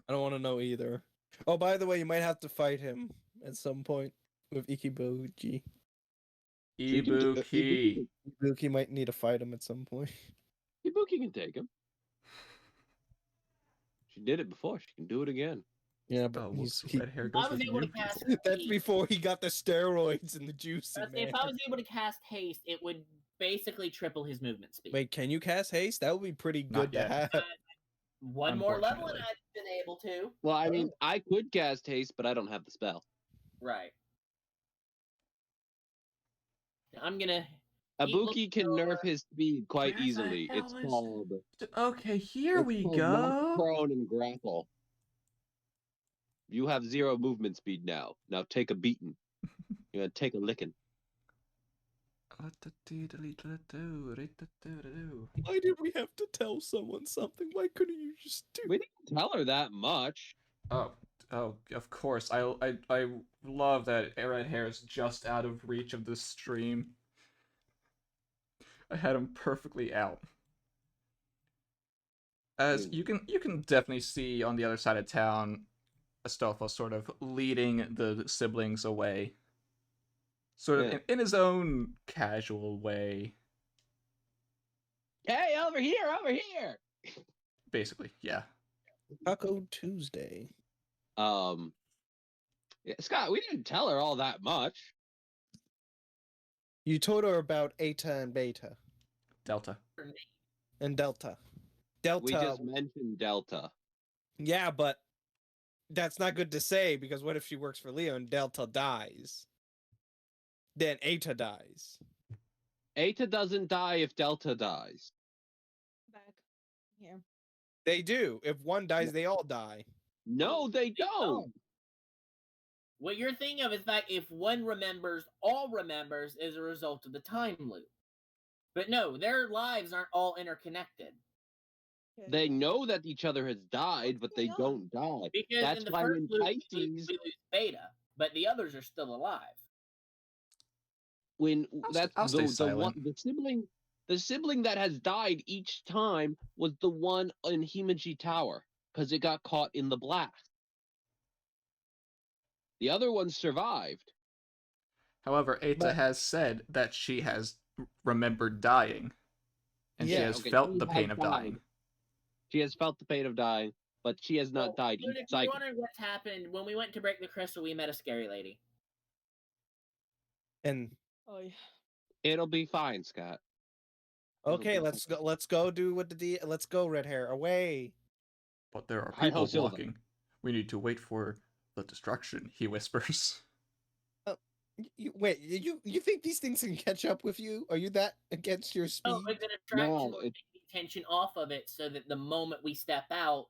I don't want to know either. Oh, by the way, you might have to fight him at some point with Ikibuchi. Ibuki. Ibuki might need to fight him at some point. Ibuki can take him. She did it before. She can do it again. Yeah, but Oh, he's red hair I goes was with able to you. cast that's haste. before he got the steroids and the juice. If I was able to cast haste, it would basically triple his movement speed. Wait, can you cast haste? That would be pretty Not good to yet. have. One more level and Unfortunately. I've been able to. Well, I mean, I could cast haste, but I don't have the spell. Right. I'm gonna. Ibuki can nerf over. his speed quite Where the easily. hell It's is- called. Okay, here it's we called Lock, go. Prone, and grapple. You have 0 movement speed now. Now take a beating. You're gonna take a licking. Why did we have to tell someone something? Why couldn't you just do We didn't tell her that much. Oh, of course. I love that red hair is just out of reach of the stream. I had him perfectly out. As you can definitely see on the other side of town, Astolfo sort of leading the siblings away. Sort of Yeah. in his own casual way. Hey, over here. Basically, yeah. Taco Tuesday. Yeah, Scott, we didn't tell her all that much. You told her about Eta and Beta Delta. and Delta. We Delta. just mentioned Delta. Yeah, but that's not good to say because what if she works for Leo and Delta dies? Then Eta dies. Eta doesn't die if Delta dies. Back here. They do. If one dies, they all die. No, they don't. What you're thinking of is that if one remembers, all remembers as a result of the time loop. But no, their lives aren't all interconnected. They know that each other has died, but they don't die. Because That's in the why first when loop, Pisces, we lose Beta, but the others are still alive. when I'll stay silent. the sibling that has died each time was the one in Himeji Tower because it got caught in the blast. The other one survived. However, Eta But- has said that she has remembered dying. And she Yeah, has okay, felt she the has pain of died. dying. She has felt the pain of dying, but she has not died But each if you're cycle. wondering what's happened, when we went to break the crystal, we met a scary lady. And Oh yeah. It'll be fine, Scott. It'll okay, be let's go. Let's go do what let's go, red hair, away. But there are Hi-ho, people Silva. walking. We need to wait for the destruction, he whispers. Wait, you think these things can catch up with you? Are you that against your speed? Oh, but the distraction No, will take the attention off of it so that the moment we step out,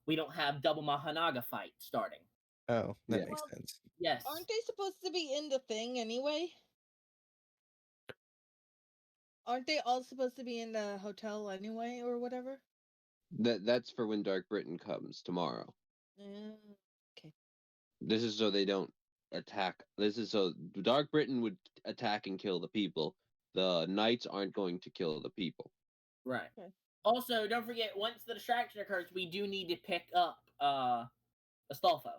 we don't have double Mahanaga fight starting. Oh, that Yeah. makes sense. Yes. Aren't they supposed to be in the thing anyway? Aren't they all supposed to be in the hotel anyway, or whatever? That's for when Dark Britain comes tomorrow. Okay. This is so they don't attack. This is so Dark Britain would attack and kill the people. The knights aren't going to kill the people. Right. Okay. Also, don't forget, once the distraction occurs, we do need to pick up Astolfo.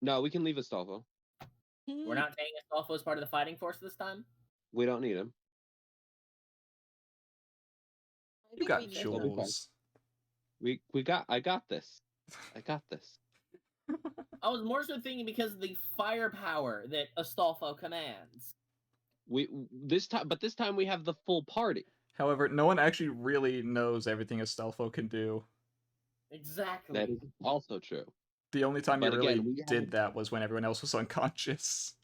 No, we can leave Astolfo. We're not taking Astolfo as part of the fighting force this time. We don't need him. I You think got we need We'll be them. fine. I got this. I got this. I was more so thinking because of the firepower that Astolfo commands. This time we have the full party. However, no one actually really knows everything Astolfo can do. Exactly. That is also true. The only time But he really again, we did have- that was when everyone else was unconscious.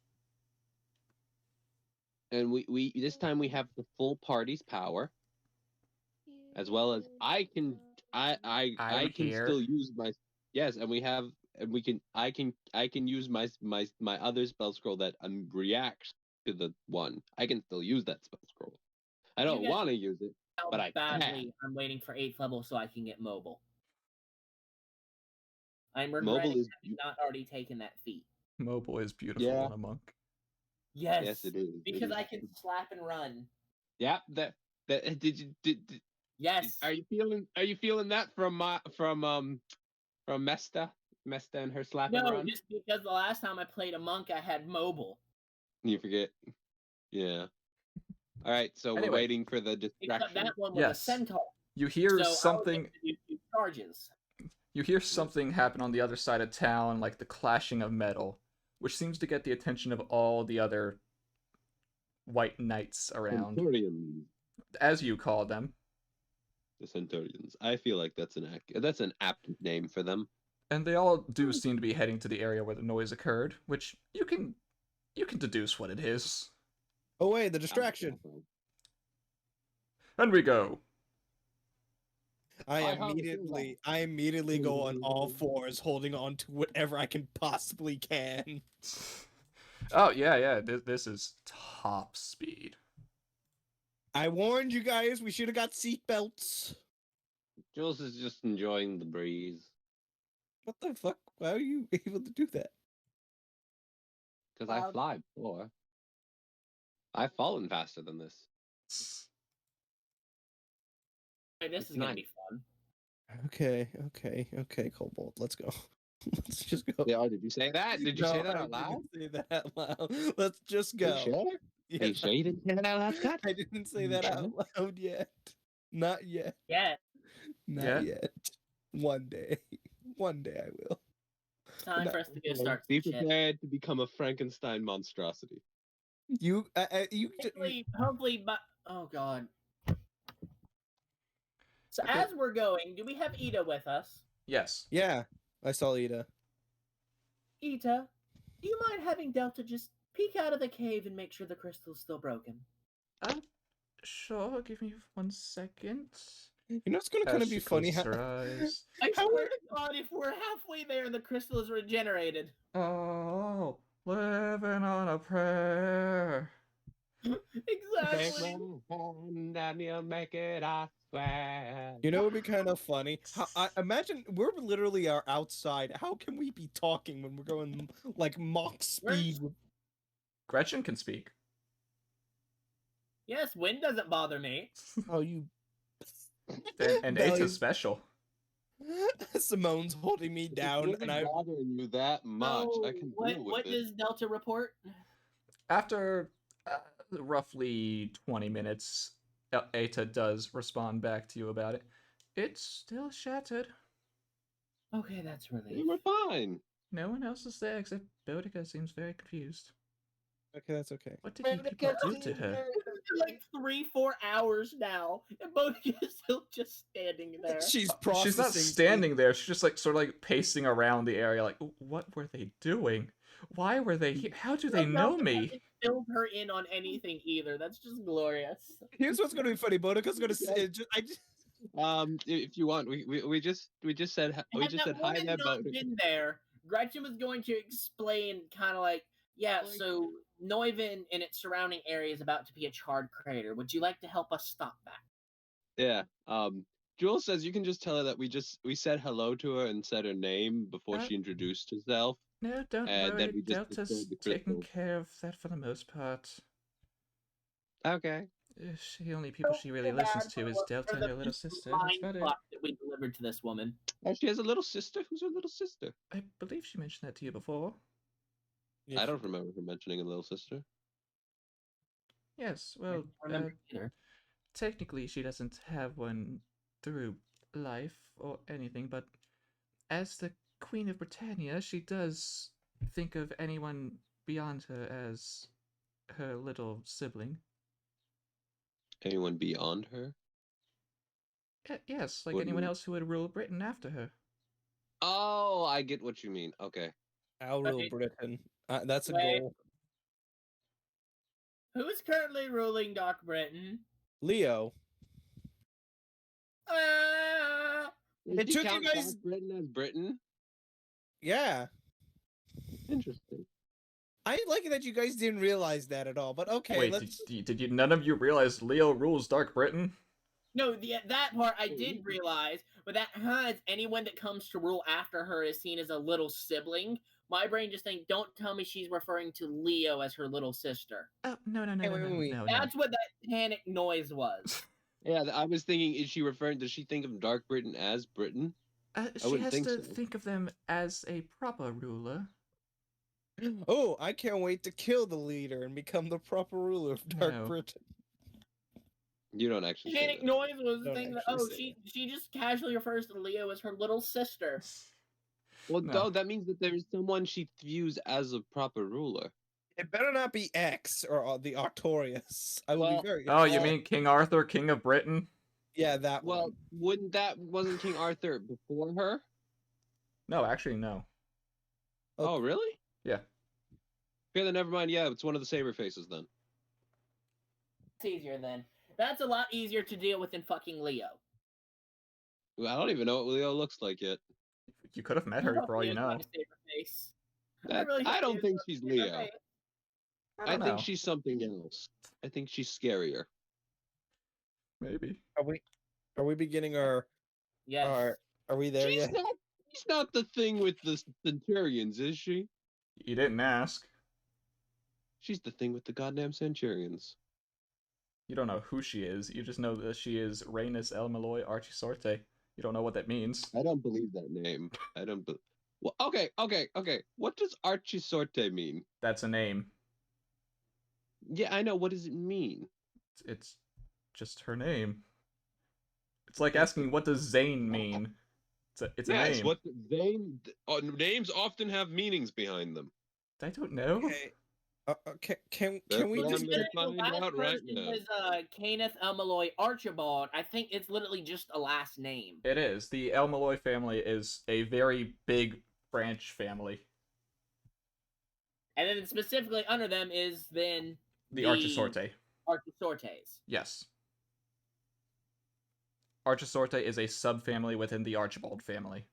And we this time we have the full party's power, as well as I can I'm can here. still use my I can use my other spell scroll that reacts to the one. I can still use that spell scroll. I don't You guys- want to use it. How but I badly I'm waiting for 8th level so I can get mobile. I'm Mobile regretting is having not already taken that feat. Mobile is beautiful Yeah. on a monk. Yes. Yes, it is. It Because is. I can slap and run. Yeah, that did Yes. are you feeling that from Mesta and her slap and No, run? just because the last time I played a monk, I had mobile. You forget. Yeah. All right, so we're Anyway. waiting for the Except distraction. that one was Yes. a centaur. You hear So something. I was able to do 2 charges. You hear something happen on the other side of town, like the clashing of metal, which seems to get the attention of all the other white knights around, Centurions. as you call them. The Centurions. I feel like that's an apt name for them. And they all do seem to be heading to the area where the noise occurred, which you can deduce what it is. Oh wait, the distraction. And we go. I Hi-ho, immediately go on all fours, holding on to whatever I can possibly can. Oh yeah. This is top speed. I warned you guys. We should have got seatbelts. Jules is just enjoying the breeze What the fuck? How are you able to do that? because I Wow. fly before. I've fallen faster than this. Hey, this It's is gonna nice. be fun. Okay, Cobalt. Let's go. Let's just go. Yeah, did you say that? Did you say that out I loud? didn't say that out loud. Let's just Are you go. sure? Are Yes, you sure you didn't say that out loud, Scott? I didn't say You that sure? out loud yet. Not yet. Yeah, Not Yeah. yet. One day. One day I will. it's time No, for us to go start Be some shit. prepared to become a Frankenstein monstrosity. You Hopefully, but oh god. So Okay. as we're going, do we have Ida with us? Yes. Yeah, I saw Ida. Ita, do you mind having Delta just peek out of the cave and make sure the crystal's still broken? Sure. Give me 1 second. You know, it's gonna As kind of be she funny closes how her eyes. I How swear to God, if we're halfway there and the crystal is regenerated. Oh, living on a prayer. Exactly. And you'll make it, I swear. You know, it would be kind of funny. How I imagine we're literally are outside. How can we be talking when we're going like Mach speed? Gretchen can speak. Yes, wind doesn't bother me. Oh, you. And Belly- Ata's special. Simone's holding me If down, it's and really I. bothering you that much, So, I can what deal with what it. does Delta report? After roughly 20 minutes, Ata does respond back to you about it. It's still shattered. Okay, that's We relief. were fine. No one else is there except Boudica seems very confused. Okay, that's okay. What did you people do to her? Like 3-4 hours now, and Bodhi is still just standing there. She's processing. She's not standing there. She's just like sort of like pacing around the area. Like, what were they doing? Why were they here? How do they know me? Hasn't filled her in on anything either. That's just glorious. Here's what's gonna be funny. Bodica's gonna say. If you want, we just said Had we just that said hi woman there, not Boudica. been there, Gretchen was going to explain kind of like, yeah, Like- so Neuven and its surrounding area is about to be a charred crater. Would you like to help us stop that? Yeah. Jules says you can just tell her that we said hello to her and said her name before Uh, she introduced herself. No, don't And worry. then we just Delta's destroyed the taking crystal. care of that for the most part. Okay. The only people she really listens to is Delta and her little sister. That's Mind about it. fuck that we delivered to this woman. Oh, she has a little sister. Who's her little sister? I believe she mentioned that to you before. I don't remember her mentioning a little sister. Yes, I well, don't remember either. technically she doesn't have one through life or anything, but as the Queen of Britannia, she does think of anyone beyond her as her little sibling. Anyone beyond her? Yes, like What do you anyone mean? else who would rule Britain after her. Oh, I get what you mean. Okay. I'll rule Okay. Britain. That's a Wait. goal. Who is currently ruling Dark Britain? Leo. Ah! Does It she took you count guys- South Britain as Britain? Yeah. Interesting. I like that you guys didn't realize that at all. But okay, Wait, let's. did you none of you realize Leo rules Dark Britain? No, that part I did realize, but that has anyone that comes to rule after her is seen as a little sibling. My brain just think, don't tell me she's referring to Leo as her little sister. Oh, no, Hey, wait. no. That's what that panic noise was. Yeah, I was thinking, is she referring? Does she think of Dark Britain as Britain? She wouldn't has think to so. think of them as a proper ruler. Oh, I can't wait to kill the leader and become the proper ruler of Dark No. Britain. You don't actually say Panic that. noise was the Don't thing that actually say she just casually refers to Leo as her little sister. Well, No. no, that means that there is someone she views as a proper ruler. It better not be X or the Artorias. I will Well- be very. Oh, you mean King Arthur, King of Britain? Yeah, that Well, one. wasn't King Arthur before her? No, actually, no. Oh, really? Yeah. Okay, then never mind. Yeah, it's one of the saber faces then. It's easier then. That's a lot easier to deal with than fucking Leo. Well, I don't even know what Leo looks like yet. You could have met her for all you know. I don't think she's Leo. I I don't think know. she's something else. I think she's scarier. Maybe. Are we beginning our? Yes. Are we there She's yet? not the thing with the Centurions, is she? You didn't ask. She's the thing with the goddamn Centurions. You don't know who she is. You just know that she is Rhaenys El Malloy Archisorte. You don't know what that means. I don't believe that name. I don't. Well, okay. What does Archisorte mean? That's a name. Yeah, I know. What does it mean? It's just her name. It's like asking, what does Zane mean? It's a Yes, name. what names often have meanings behind them. I don't know. Okay. Can That's we what just I'm Considering gonna the find last out right person now. was Kenneth Elmalloy Archibald, I think it's literally just a last name. It is. The El Malloy family is a very big branch family. And then specifically under them is then The Archisorte. Archisortes. Yes. Archisorte is a subfamily within the Archibald family.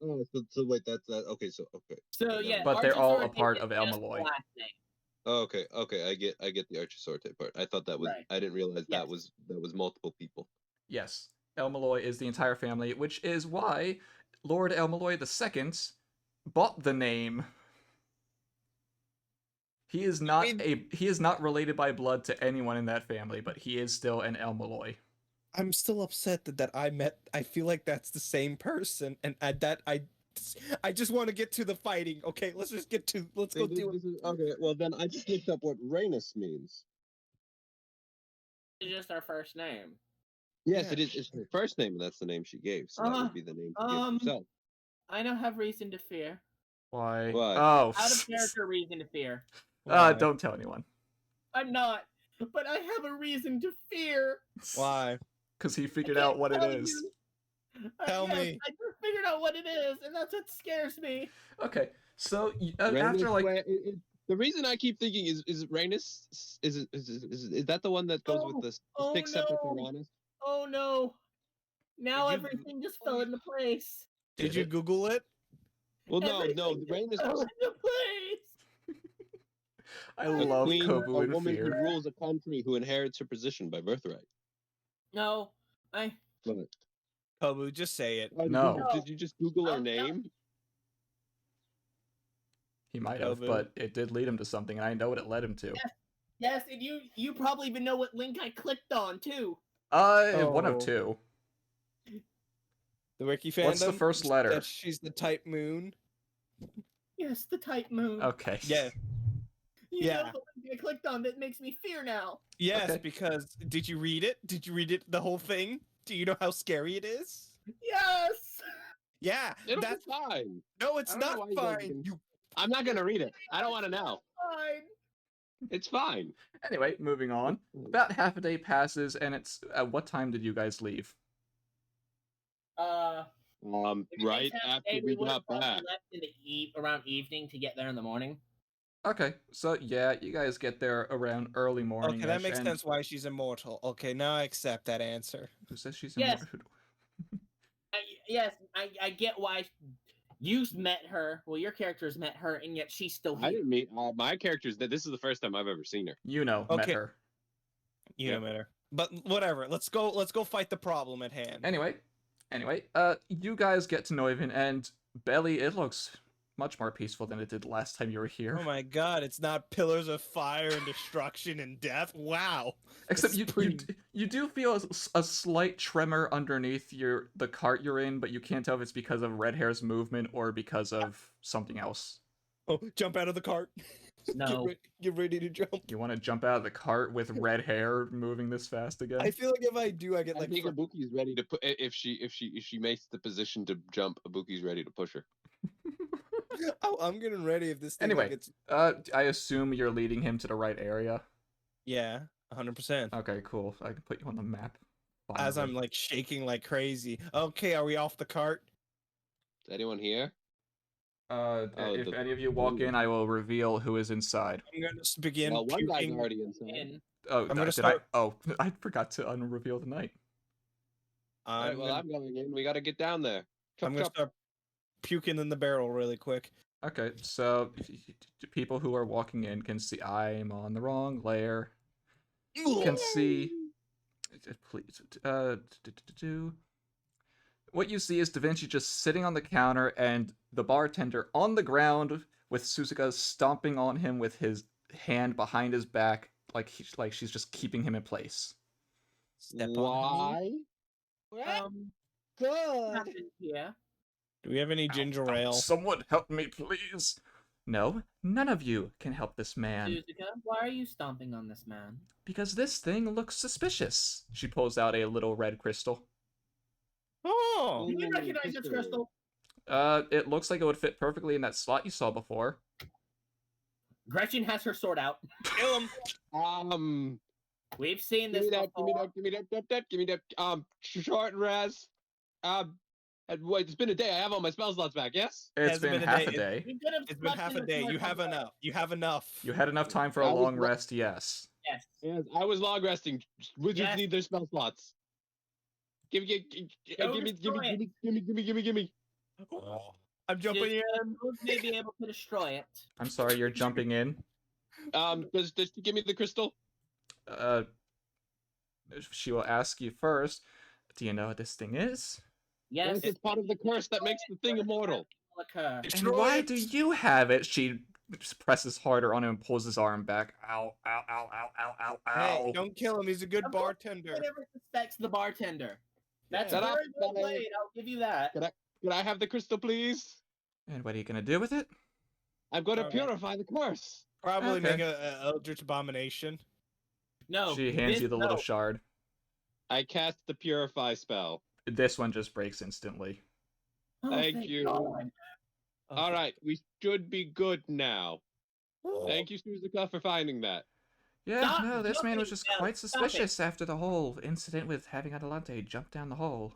Oh, so wait, that's that. Okay, okay. So yeah, But they're all a Archisortes part is of just the Elmalloy. last name. Okay, I get the Archisorte part. I thought that was. Right. I didn't realize Yes. that was multiple people. Yes. El Malloy is the entire family, which is why Lord El Malloy II bought the name. He is not he is not related by blood to anyone in that family, but he is still an El Malloy. I'm still upset that I feel like that's the same person, and I just want to get to the fighting. Okay, let's go do it. Okay, well then I just looked up what Rhaenys means. It's just our first name. Yes, Yeah. it is. It's her first name, and that's the name she gave. So that would be the name she gave herself. I don't have reason to fear. Why? Why? Oh. Out of character reason to fear. Don't tell anyone. I'm not, but I have a reason to fear. Why? Because he figured out what it is. Tell me. I just figured out what it is, and that's what scares me. Okay, so Rhaenys, after like the reason I keep thinking is Rhaenys is that the one that goes with the six separate Piranhas? Oh no! Now Did you- everything just fell into place. Did you Google it? Well, no, Everything just Rhaenys fell into place. I a love queen, Kobu a in woman who fear. rules a country who inherits her position by birthright. No, I. What? Kobu, just say it. No. Did you just Google her No. name? He might have, Kobu. but it did lead him to something, and I know what it led him to. Yes, and you probably even know what link I clicked on too. One of Oh. two. The wiki fandom. What's the first letter? That she's the type moon. Yes, the type moon. Okay. Yeah. You know yeah. the link I clicked on that makes me fear now. Yes, Okay. because did you read it? Did you read it the whole thing? Do you know how scary it is? Yes. Yeah, It'll that's be fine. no, it's I don't know not why you guys fine. even- I'm not gonna read it. I don't want to know. Fine. It's fine. Anyway, moving on. About half a day passes, and it's at what time did you guys leave? If it Right takes half a after day, we would've got probably back. left in the around evening to get there in the morning. Okay, so yeah, you guys get there around early morning. Okay, that makes sense why she's immortal. Okay, now I accept that answer. Who says she's Yes. immortal? I get why you met her. Well, your characters met her, and yet she's still I here. didn't meet my characters. This is the first time I've ever seen her. You know, met Okay. her. You Yep. know better. But whatever. Let's go fight the problem at hand. Anyway, you guys get to Neuven, and Belly, it looks much more peaceful than it did last time you were here. Oh my god, it's not pillars of fire and destruction and death. Wow. Except This you, is pretty- you do feel a slight tremor underneath the cart you're in, but you can't tell if it's because of Red Hair's movement or because of something else. Oh, jump out of the cart. No. Get ready to jump. You want to jump out of the cart with Red Hair moving this fast again? I feel like if I do, I get I like think Ibuki's ready to put if she makes the position to jump. Ibuki's ready to push her. oh, I'm getting ready if this thing Anyway, like, it's I assume you're leading him to the right area. yeah, 100%. Okay, cool. I can put you on the map. As finally. I'm like shaking like crazy. Okay, are we off the cart? Is anyone here? If any of you walk in, I will reveal who is inside. I'm gonna begin Well, one guy's puking. already inside. In. Oh, I'm gonna did start- I? Oh, I forgot to unreveal the night. All right, I'm well, gonna, I'm going in. We got to get down there. Chop, I'm gonna chop. start puking in the barrel really quick. Okay, so people who are walking in can see I'm on the wrong layer. Can see. Please. What you see is Da Vinci just sitting on the counter and the bartender on the ground with Suzuka stomping on him with his hand behind his back, like she's just keeping him in place. Step on me. Why? What? What Good. happened here? Do we have any ginger ale? Someone help me, please. No, none of you can help this man. Suzuka, why are you stomping on this man? Because this thing looks suspicious. She pulls out a little red crystal. Oh, Do you recognize this crystal? It looks like it would fit perfectly in that slot you saw before. Gretchen has her sword out. kill him. We've seen Give this me that, give me before. that, give me that, give me that. Short rest. Wait, it's been a day. I have all my spell slots back. Yes. It's Hasn't been been a half day. a day. We could have It's been slept half in a the day. sword You have somewhere. enough. You have enough. You had enough time for a I was long lo- rest, yes. Yes. Yes, I was long resting. Wizards Yes. need their spell slots. Give me. I'm jumping in. Those may be able to destroy it. I'm sorry, you're jumping in. Does she give me the crystal? Uh, she will ask you first, do you know what this thing is? Yes. It's part of the curse that makes the thing immortal. will occur. And why do you have it? She just presses harder on him and pulls his arm back. Ow, ow, ow, ow, ow, ow, ow. Hey, don't kill him. He's a good Of course, bartender. Nobody ever suspects the bartender. That's Yeah. very well played. I'll give you that. Could I have the crystal, please? And what are you gonna do with it? I'm going to Alright. purify the curse. Probably Okay. make a Eldritch Abomination. No. She hands you the little no. shard. I cast the purify spell. This one just breaks instantly. Oh, Thank you. God. All right, we should be good now. Thank you, Suzuka, for finding that. Yeah, Stop no, this man was jumping, just Ellie, quite stop it. suspicious after the whole incident with having Adelante jump down the hole.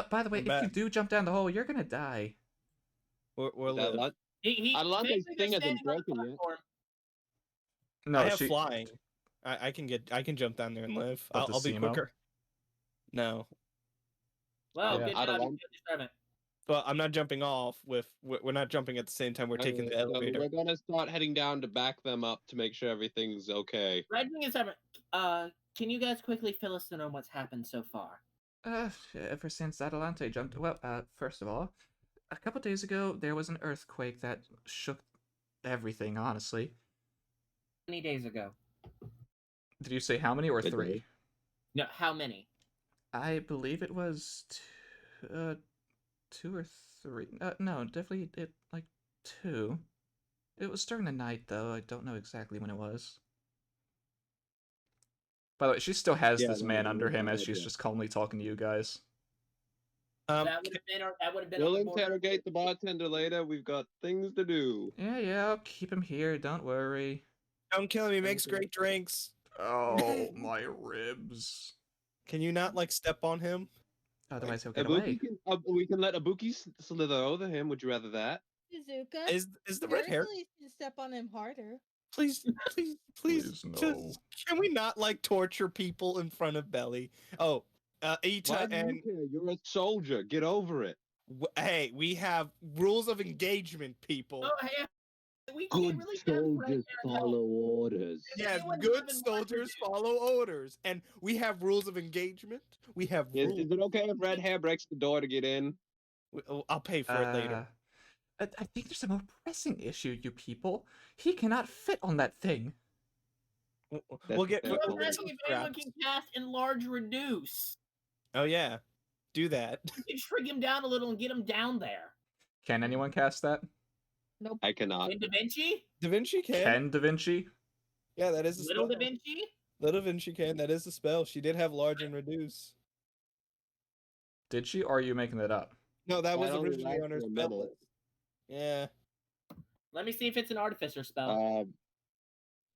By the way, I'm if you back. do jump down the hole, you're gonna die. We're That live. lot- He Atalante's basically thing just hasn't standing on the broken yet. platform. No, I have she. flying. I can jump down there and live. What, the I'll be Simo? quicker. No, Well, Yeah. good job. Adelan- You killed your servant. but I'm not jumping off. We're not jumping at the same time. We're taking the So elevator. we're gonna start heading down to back them up to make sure everything's okay. Redwing and servant. Can you guys quickly fill us in on what's happened so far? Ever since Adelante jumped. Well, first of all, a couple days ago there was an earthquake that shook everything. Honestly, How many days ago? did you say how many or Did three? they? No, how many? I believe it was two or three. No, definitely like two. It was during the night though. I don't know exactly when it was. By the way, she still has Yeah, this no, man no, under no him as she's idea. just calmly talking to you guys. That would have been. That would have been. We'll on the board. interrogate the bartender later. We've got things to do. Yeah, I'll keep him here. Don't worry. Don't kill him. He makes great drinks. Oh, my ribs. Can you not like step on him? Otherwise he'll get away. We can let Ibuki slither over him. Would you rather that? Shizuka, Is the you red hair? really should step on him harder. Please, please, Please, no. just, can we not like torture people in front of Belly? Oh, Why Ita do you and care? You're a soldier. Get over it. hey, we have rules of engagement, people. Oh, hey, we Good can't really have soldiers Red Hair help. follow orders. Yeah. Yes, anyone good having work to soldiers do. follow orders, and we have rules of engagement. We have rules. Is it okay if Red Hair breaks the door to get in? I'll pay for it later. I think there's a more pressing issue, you people. He cannot fit on that thing. We'll get. That's I'm fair. asking if anyone can cast enlarge reduce. Oh yeah, do that. You can shrink him down a little and get him down there. Can anyone cast that? Nope. I cannot. In Da Vinci? Da Vinci can. Can Da Vinci? Yeah, that is a Little spell. Da Vinci? Little Da Vinci can. That is a spell. She did have large and reduce. Did she, or are you making that up? No, that was That only originally on her lasts for a spell minute. list. Yeah. Let me see if it's an artificer spell.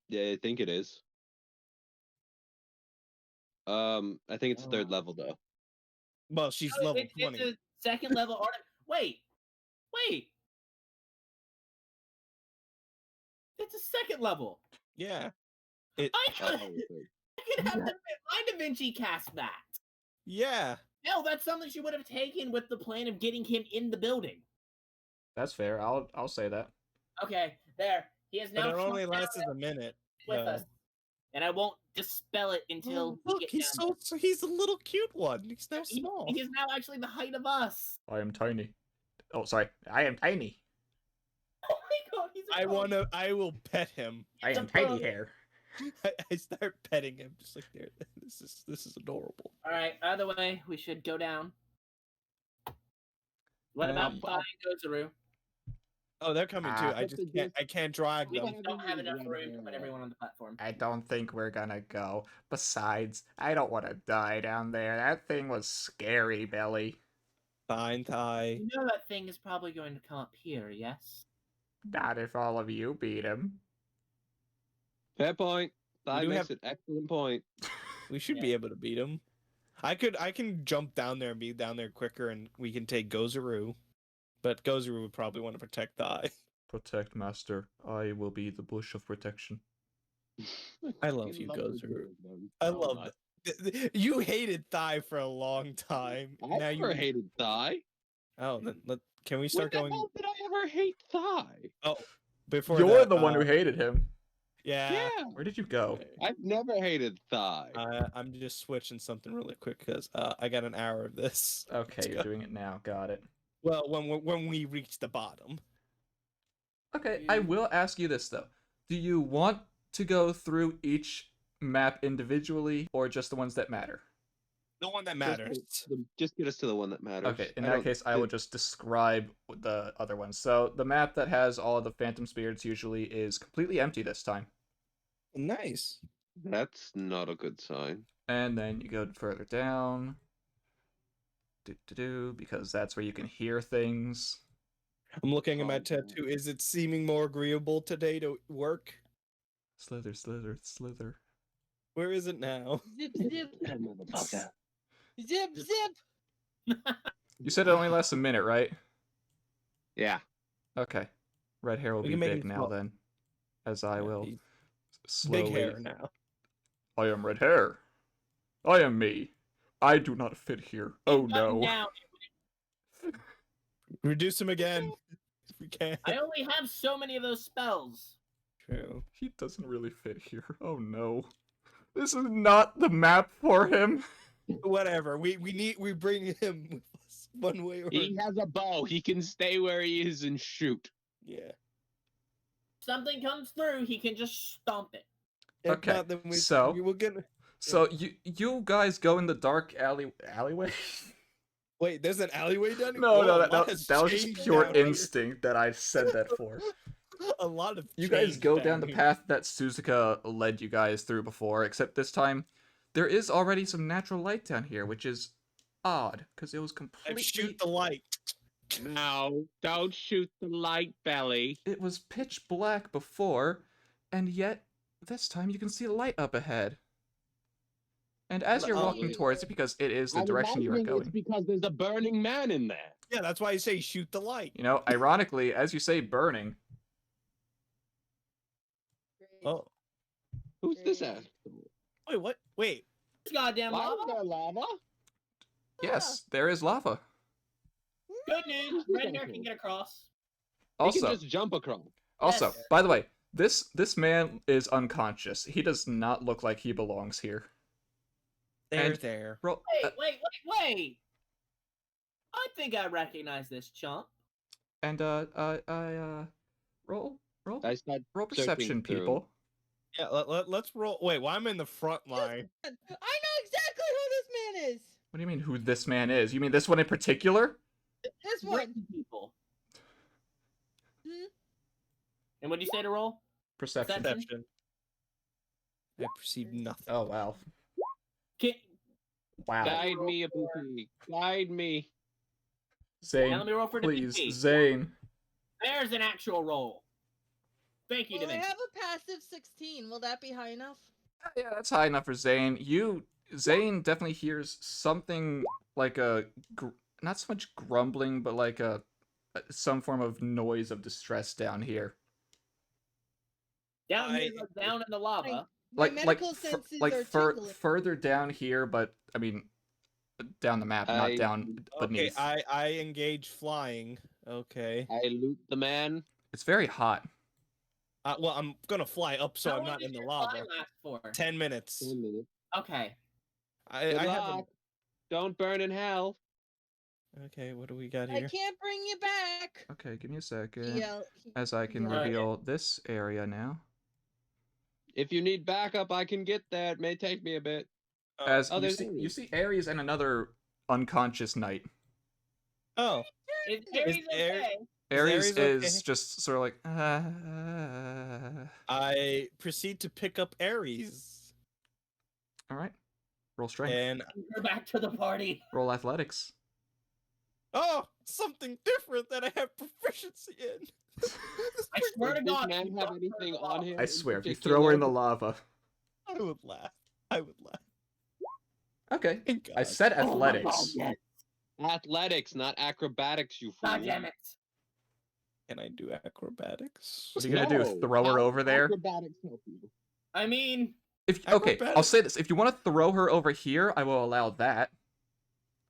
Yeah, I think it is. I think it's third level though. Well, she's Oh, level it's 20. a second level Wait. It's a second level. Yeah. It. I Oh, could, okay. I could have my Da Vinci cast that. Yeah. Hell, that's something she would have taken with the plan of getting him in the building. That's fair. I'll say that. Okay, there. He has But now it come only down lasts a minute. with though. us. And I won't dispel it until we Look, get he's down so he's a little cute one. He's now there. small. He is now actually the height of us. I am tiny. Oh, sorry. I am tiny. Oh my god, he's a I will pet him. I am tiny hair. I start petting him just like there. This is adorable. Alright, either way, we should go down. What about Um, Thai and Gozaru? Oh, they're coming too. Ah. I can't drag We them. just don't have enough room to put everyone on the platform. I don't think we're gonna go. Besides, I don't want to die down there. That thing was scary, Belly. Fine, Thai. You know that thing is probably going to come up here, yes? Not if all of you beat him. Fair point. Thai do makes have- an excellent point. We should be able to beat him. I can jump down there and be down there quicker, and we can take Gozaru. But Gozaru would probably want to protect Thai. Protect, Master. I will be the bush of protection. I love you, Gozaru. I love that. You hated Thai for a long time. I never hated Thai. Oh, then can we start When going? the hell did I ever hate Thai? Oh, before You're that, the one who hated him. Yeah. Where did you go? I've never hated Thai. I'm just switching something really quick because I got an hour of this. Okay, you're doing it now. Got it. Well, when we reach the bottom. Okay, I will ask you this though. Do you want to go through each map individually or just the ones that matter? The one that matters. Just get us to the one that matters. Okay, in that case, I will just describe the other ones. So the map that has all of the phantom spirits usually is completely empty this time. Nice. That's not a good sign. And then you go further down. Because that's where you can hear things. I'm looking at my Oh, tattoo. Is it seeming more agreeable today to work? Slither, slither, slither. Where is it now? Zip, zip. Motherfucker. Zip, zip. You said it only lasts a minute, right? Yeah. Okay. Red hair will We be can make big him now small. then. As I will He's slowly... Big hair now. I am red hair. I am me. I do not fit here. Oh no. Down. Reduce him again. If we can. I only have so many of those spells. True. He doesn't really fit here. Oh no. This is not the map for him. Whatever. We bring him with us one way or He has a bow. He can stay where he is and shoot. yeah. Something comes through, he can just stomp it. If Okay, not, then so- we will get. So you guys go in the dark alleyway? Wait, there's an alleyway down here. No, Whoa, no, a lot that has was just changed pure down here. instinct that I said that for. A lot of. You guys change go down the here. path that Suzuka led you guys through before, except this time there is already some natural light down here, which is odd because it was I completely shoot the light. No, don't shoot the light, Belly. it was pitch black before, and yet this time you can see a light up ahead. And as you're Oh, walking towards it, because it is the I'm direction you are imagining going. It's because there's a burning man in there. Yeah, that's why I say shoot the light. You know, ironically, as you say burning, Oh, Who's this at? wait, what? Wait, This goddamn Why is lava. there lava? yes, there is lava. Good news. Red hair can get across. He Also, can just jump across. also, Yes. by the way, this man is unconscious. He does not look like he belongs here. they're there. Roll, Wait. I think I recognize this chump. and roll I start roll searching perception, through. people. Yeah, let's roll. Wait, why am I in the front line? I know exactly who this man is. What do you mean who this man is? You mean this one in particular? This one. Written people. Hmm? And what do you say to roll? Perception. Perception. I perceive nothing. Oh wow. Can, Wow. Guide me, Abuki. Guide me. Zane, now let me roll for please, defeat. Zane. There's an actual roll. Thank you, Well, I Divinity. have a passive 16. Will that be high enough? Yeah, that's high enough for Zane. Zane definitely hears something like not so much grumbling, but like some form of noise of distress down here. Down here, down in the lava. My medical senses are tingling. further down here, but I mean down the map, not down Okay, beneath. I engage flying. Okay. I loot the man. It's very hot. Well, I'm gonna fly up so How I'm long not does in the your lava. fly last for? 10 minutes. 1 minute. Okay. Good I have a... luck. Don't burn in hell. Okay, what do we got I here? can't bring you back. Okay, give me a second. He As I can Yeah. reveal this area now. If you need backup, I can get there. It may take me a bit. As oh, you there's see, Aries. Aries and another unconscious knight. Oh, Is Is Aries Aries- okay? Aries Aries is okay? just sort of like, I proceed to pick up Aries, all right. Roll strength. and We're back to the party. Roll athletics. something different that I have proficiency in. I swear to Does this God, man you have don't anything turn it on off. him? I in swear, if you particular? throw her in the lava. I would laugh. I would laugh. Okay. Thank I God. said Oh my God, athletics. yes. Athletics, not acrobatics, you fool. God damn it. Can I do acrobatics? What's he gonna do? No. Throw her How over there? Acrobatics help you. I mean, Okay, I'll Acrobatics. say this. If you want to throw her over here, I will allow that.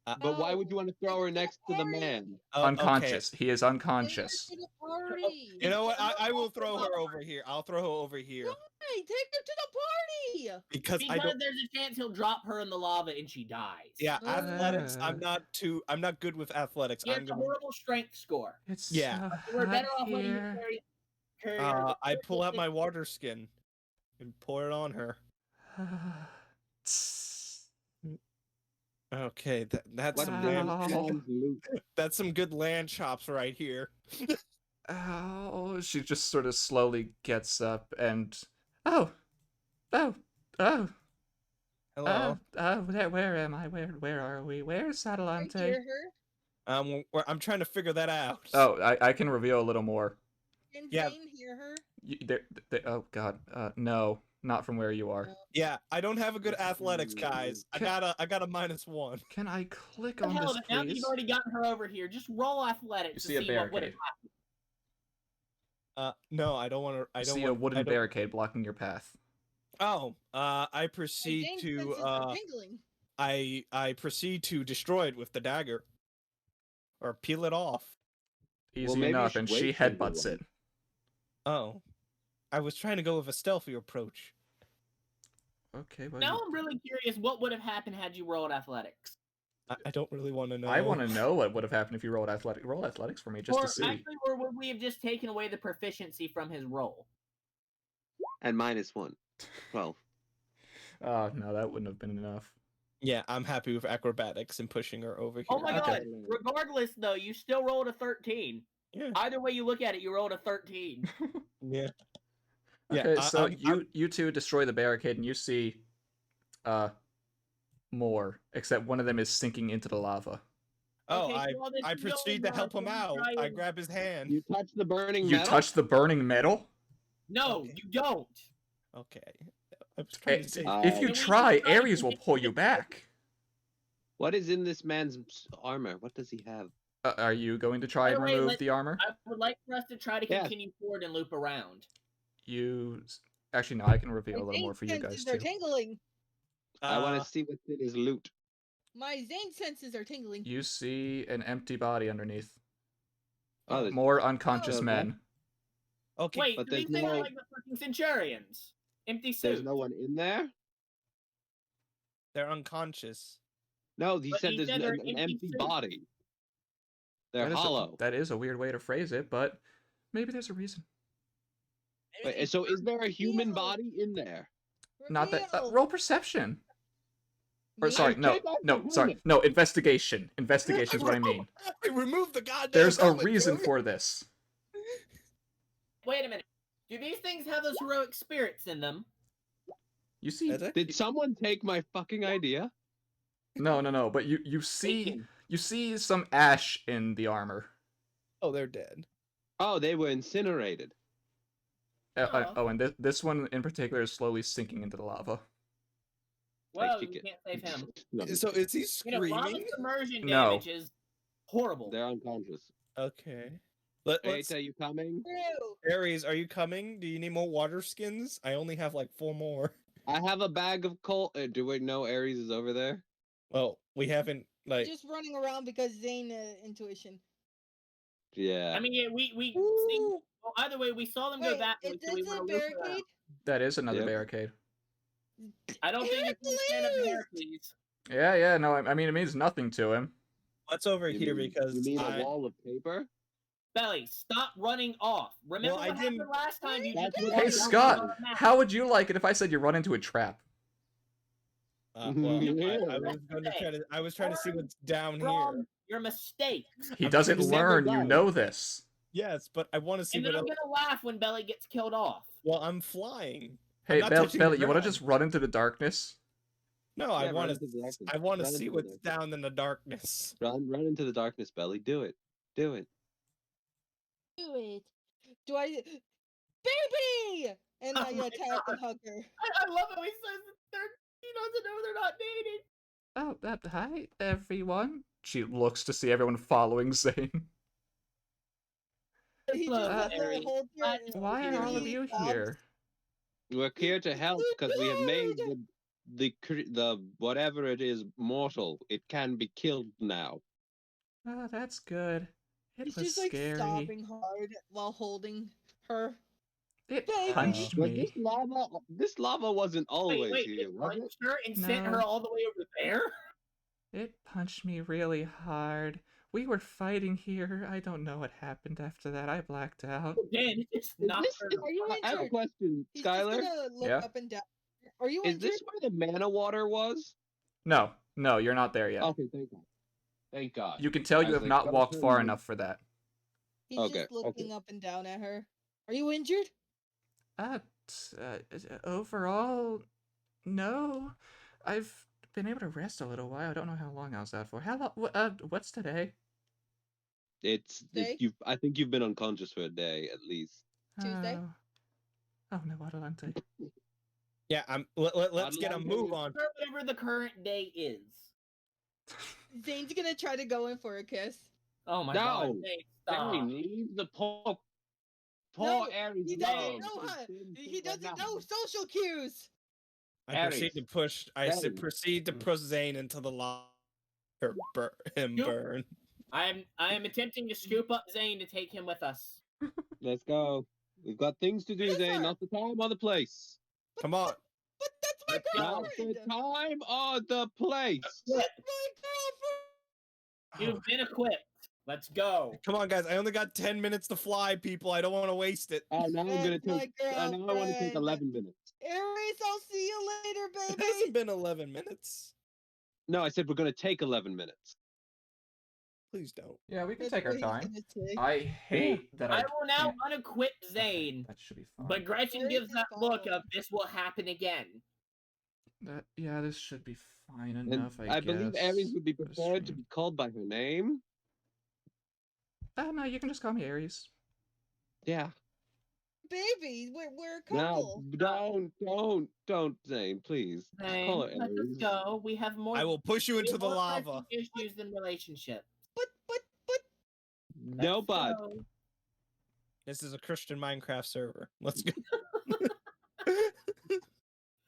But why would you want to throw her next to the party. man? Unconscious. He is Take her unconscious. to the party. You know what? I will throw her over here. I'll throw her over here Why? Take her to the party. because I because don't. there's a chance he'll drop her in the lava and she dies. Yeah, athletics. Uh. I'm not good with athletics. He has I'm a gonna. horrible strength score. It's Yeah. so We're better hot off letting you here. carry her. I pull out my water skin and pour it on her. Okay, that's What some Wow. good. man's loot? That's some good land chops right here. Oh, she just sort of slowly gets up and oh, oh, oh, Hello. where am I? Where are we? Where's I Adelante? hear her. I'm trying to figure that out. Oh, I can reveal a little more. Can Yeah. Zane hear her? Oh God, no, not from where you are. No. Yeah, I don't have a good athletics, guys. I got a -1. Can I click The on hell this, of it. Now that you've please? already gotten her over here, just roll athletics You to see a see what would have barricade. happened. No, I don't want to. I You don't see want, a wooden I don't- barricade blocking your path. Oh, I My proceed Zane to senses are tingling. I proceed to destroy it with the dagger, or peel it off. Easy maybe you enough, should and wait she till you headbutts run. it. Oh, I was trying to go with a stealthy approach. Okay, well, Now I'm really curious what would have happened had you rolled athletics. I don't really want to know. I want to know what would have happened if you rolled athletic. Roll athletics for me, just Or to see. actually, or would we have just taken away the proficiency from his roll? And -1. 12. Oh no, that wouldn't have been enough. Yeah, I'm happy with acrobatics and pushing her over here. Oh my Okay. God! Regardless, though, you still rolled a 13. Yeah. Either way you look at it, you rolled a 13. Yeah. Okay, Yeah, so I'm- you two destroy the barricade, and you see, more. Except one of them is sinking into the lava. Oh, Okay, well, this I is the proceed only to help one him where out. you try I and- grab his hand. You touch the burning You metal? touch the burning metal. No, Okay. you don't. Okay. I was trying to say. If you Can we try, try to Ares will convince pull you you to- back. What is in this man's armor? What does he have? Are you going to try By and the way, remove let- the armor? I would like for us to try to Yes. continue forward and loop around. Actually, no. I can reveal My a little Zane more for you guys senses are too. tingling. I want to see what's in his loot. My Zane senses are tingling. You see an empty body underneath. Oh, there's- More unconscious okay. men. Okay. Wait, But do these there's things are no- like the fucking Centurions? Empty There's suits. no one in there? They're unconscious. No, he But said he there's said an they're empty empty suits. body. They're hollow. That is a weird way to phrase it, but maybe there's a reason. Wait, so is there a human Reveal. body in there? Not that. Reveal. Roll perception. Or Me? sorry, no, take off no, the sorry, helmet. no. Investigation. Investigation is what I mean. Remove the goddamn. There's a helmet, reason damn it. for this. Wait a minute. Do these things have those heroic spirits in them? You see? Is it? Did someone take my fucking idea? No. But you see some ash in the armor. Oh, they're dead. Oh, they were incinerated. Oh, and this one in particular is slowly sinking into the lava. Well, kick you it. can't save him. No, So is he You know, lava screaming? submersion No. damage is horrible. they're unconscious. Okay. Let's. Wait, are you coming? True. Aries, are you coming? Do you need more water skins? I only have like 4 more. I have a bag of coal. Do we know Ares is over there? Well, we haven't like. Just running around because Zane intuition. Yeah. I mean, yeah, we see, Ooh. well, either way, we saw them go Wait, that way, is so we this want a to loop around. barricade? That is another Yep. barricade. I don't think it's a fan of Hercules! Hercules. Yeah. No, I mean it means nothing to him. What's over You here? mean- Because you mean I, a wall of paper? Belly, stop running off. Remember Well, I what happened didn't- last time? You That's just what Hey I walked done. down Scott, the map. how would you like it if I said you run into a trap? well, Yeah. I was going to try to. I was trying to see what's down here. From your mistakes. He I'm doesn't just- learn, you done. know this. Yes, but I want to see And what then I'm else. gonna laugh when Belly gets killed off. Well, I'm flying. Hey, not touching the Belly, you want to ground. just run into the darkness? No, I Yeah, want run into the to. darkness. I want to Run see into the what's darkness. down in the darkness. Run into the darkness, Belly. Do it. Do it. Do it. Do I, baby? And I Oh my attack and God. hug her. I love how he says that he doesn't know they're not dating. Oh, hi, everyone. She looks to see everyone following Zane. He Hello, just Larry. holds her. Why are all of he you sobs. here? We're here to help because we have made the whatever it is mortal. It can be killed now. Oh, that's good. It He's was just like scary. sobbing hard while holding her. It Baby. punched But me. this lava wasn't always Wait, here, it was it? punched her and sent No. her all the way over there? It punched me really hard. We were fighting here. I don't know what happened after that. I blacked out. Again, it's Is not this- her. Are you I have a injured? question, He's just Skylar. gonna look Yeah? up and down. Are you Is injured? this where the mana water was? No, you're not there yet. Okay, thank God. Thank God. You can tell I you was have like, not don't walked tell far me. enough for that. He's Okay, just looking okay. up and down at her. Are you injured? Overall, no. I've been able to rest a little while. I don't know how long I was out for. How long? What's today? Day? I think you've been unconscious for a day at least. Tuesday? Oh no, Adelante. Yeah, let's get a move on. Or whatever the current day is. Zane's gonna try to go in for a kiss. Oh my No. God, Zane, stop. Zane, leave the poor No, Aries he alone. doesn't know It's how. been He right doesn't now. know social cues. I proceed to Aries. push. Belly. Proceed to push Zane into the lava. Him Nope. burn. I am attempting to scoop up Zane to take him with us. Let's go. We've got things to do, Yes, Zane. sir. Not the time or the place. Come on. But that's my Let's go. Not girlfriend. the time or the place. Equip. My girlfriend. You've been equipped. Let's go. Come on, guys. I only got 10 minutes to fly, people. I don't want to waste it. Oh, now I'm gonna That's my take. Now I want to take girlfriend. 11 minutes. Aries, I'll see you later, It baby. hasn't been 11 minutes. No, I said we're gonna take 11 minutes. Please don't. Yeah, we can That's take our what he's time. gonna say. I hate that I I will now can't- unequip Okay, Zane, that should be fine. but Gretchen Where is gives his that look bottle? of this will happen again. Yeah, this should be fine And enough. I guess. believe Aries would be for the preferred to stream. be called by her name. No, you can just call me Aries. Yeah. Baby, we're a No, couple. don't, Zane, please. Just Zane, call her let us Aries. go. We have more. I will push you we into have the more lava. pressing issues than relationships. But No, Let's bud. go. This is a Christian Minecraft server. Let's go.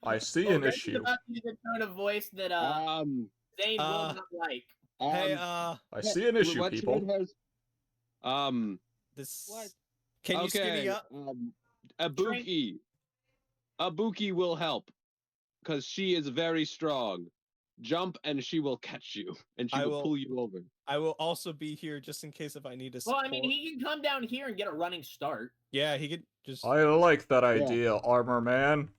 I see Oh, an Gretchen's issue. about to use a tone of voice that Zane will uh, not like. Hey, I see an issue, what's people. your hers? this. What? Can you okay. skinny up? Abuki will help, because she is very strong. Jump and she will catch you, and she I will will- pull you over. I will also be here just in case if I need a Well, support. I mean, he can come down here and get a running start. Yeah, he could just. I like that idea, Armor Man.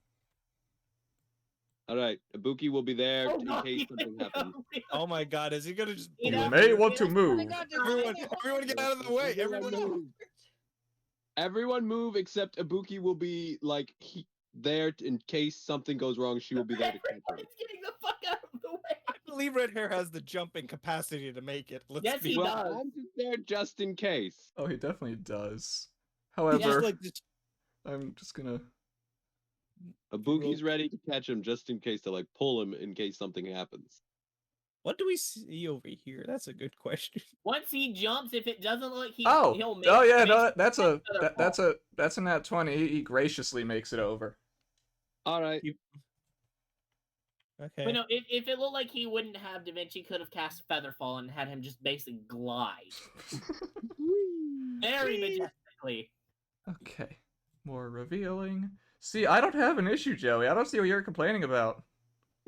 All right, Abuki will be there Oh, in no, case something happens. Oh my God, is he gonna just? You You know, may want to you know, move. Everyone get out of the way! Everyone Everyone. move. Everyone move except Abuki will be like there in case something goes wrong. She will be there to catch her. Everybody's getting the fuck out of the way. I believe Red Hair has the jumping capacity to make it. Let's Yes, be he Well, does. I'm just there just in case. Oh, he definitely does. He However, just like just I'm just gonna. Abuki's ready to catch him just in case to like pull him in case something happens. what do we see over here? That's a good question. Once he jumps, if it doesn't look, Oh, he'll make. oh yeah, make no, that's a another that's a nat 20. He graciously makes it over. All right. Okay. But no, if it looked like he wouldn't have, Da Vinci could have cast Featherfall and had him just basically glide very majestically. Okay, more revealing. See, I don't have an issue, Joey. I don't see what you're complaining about.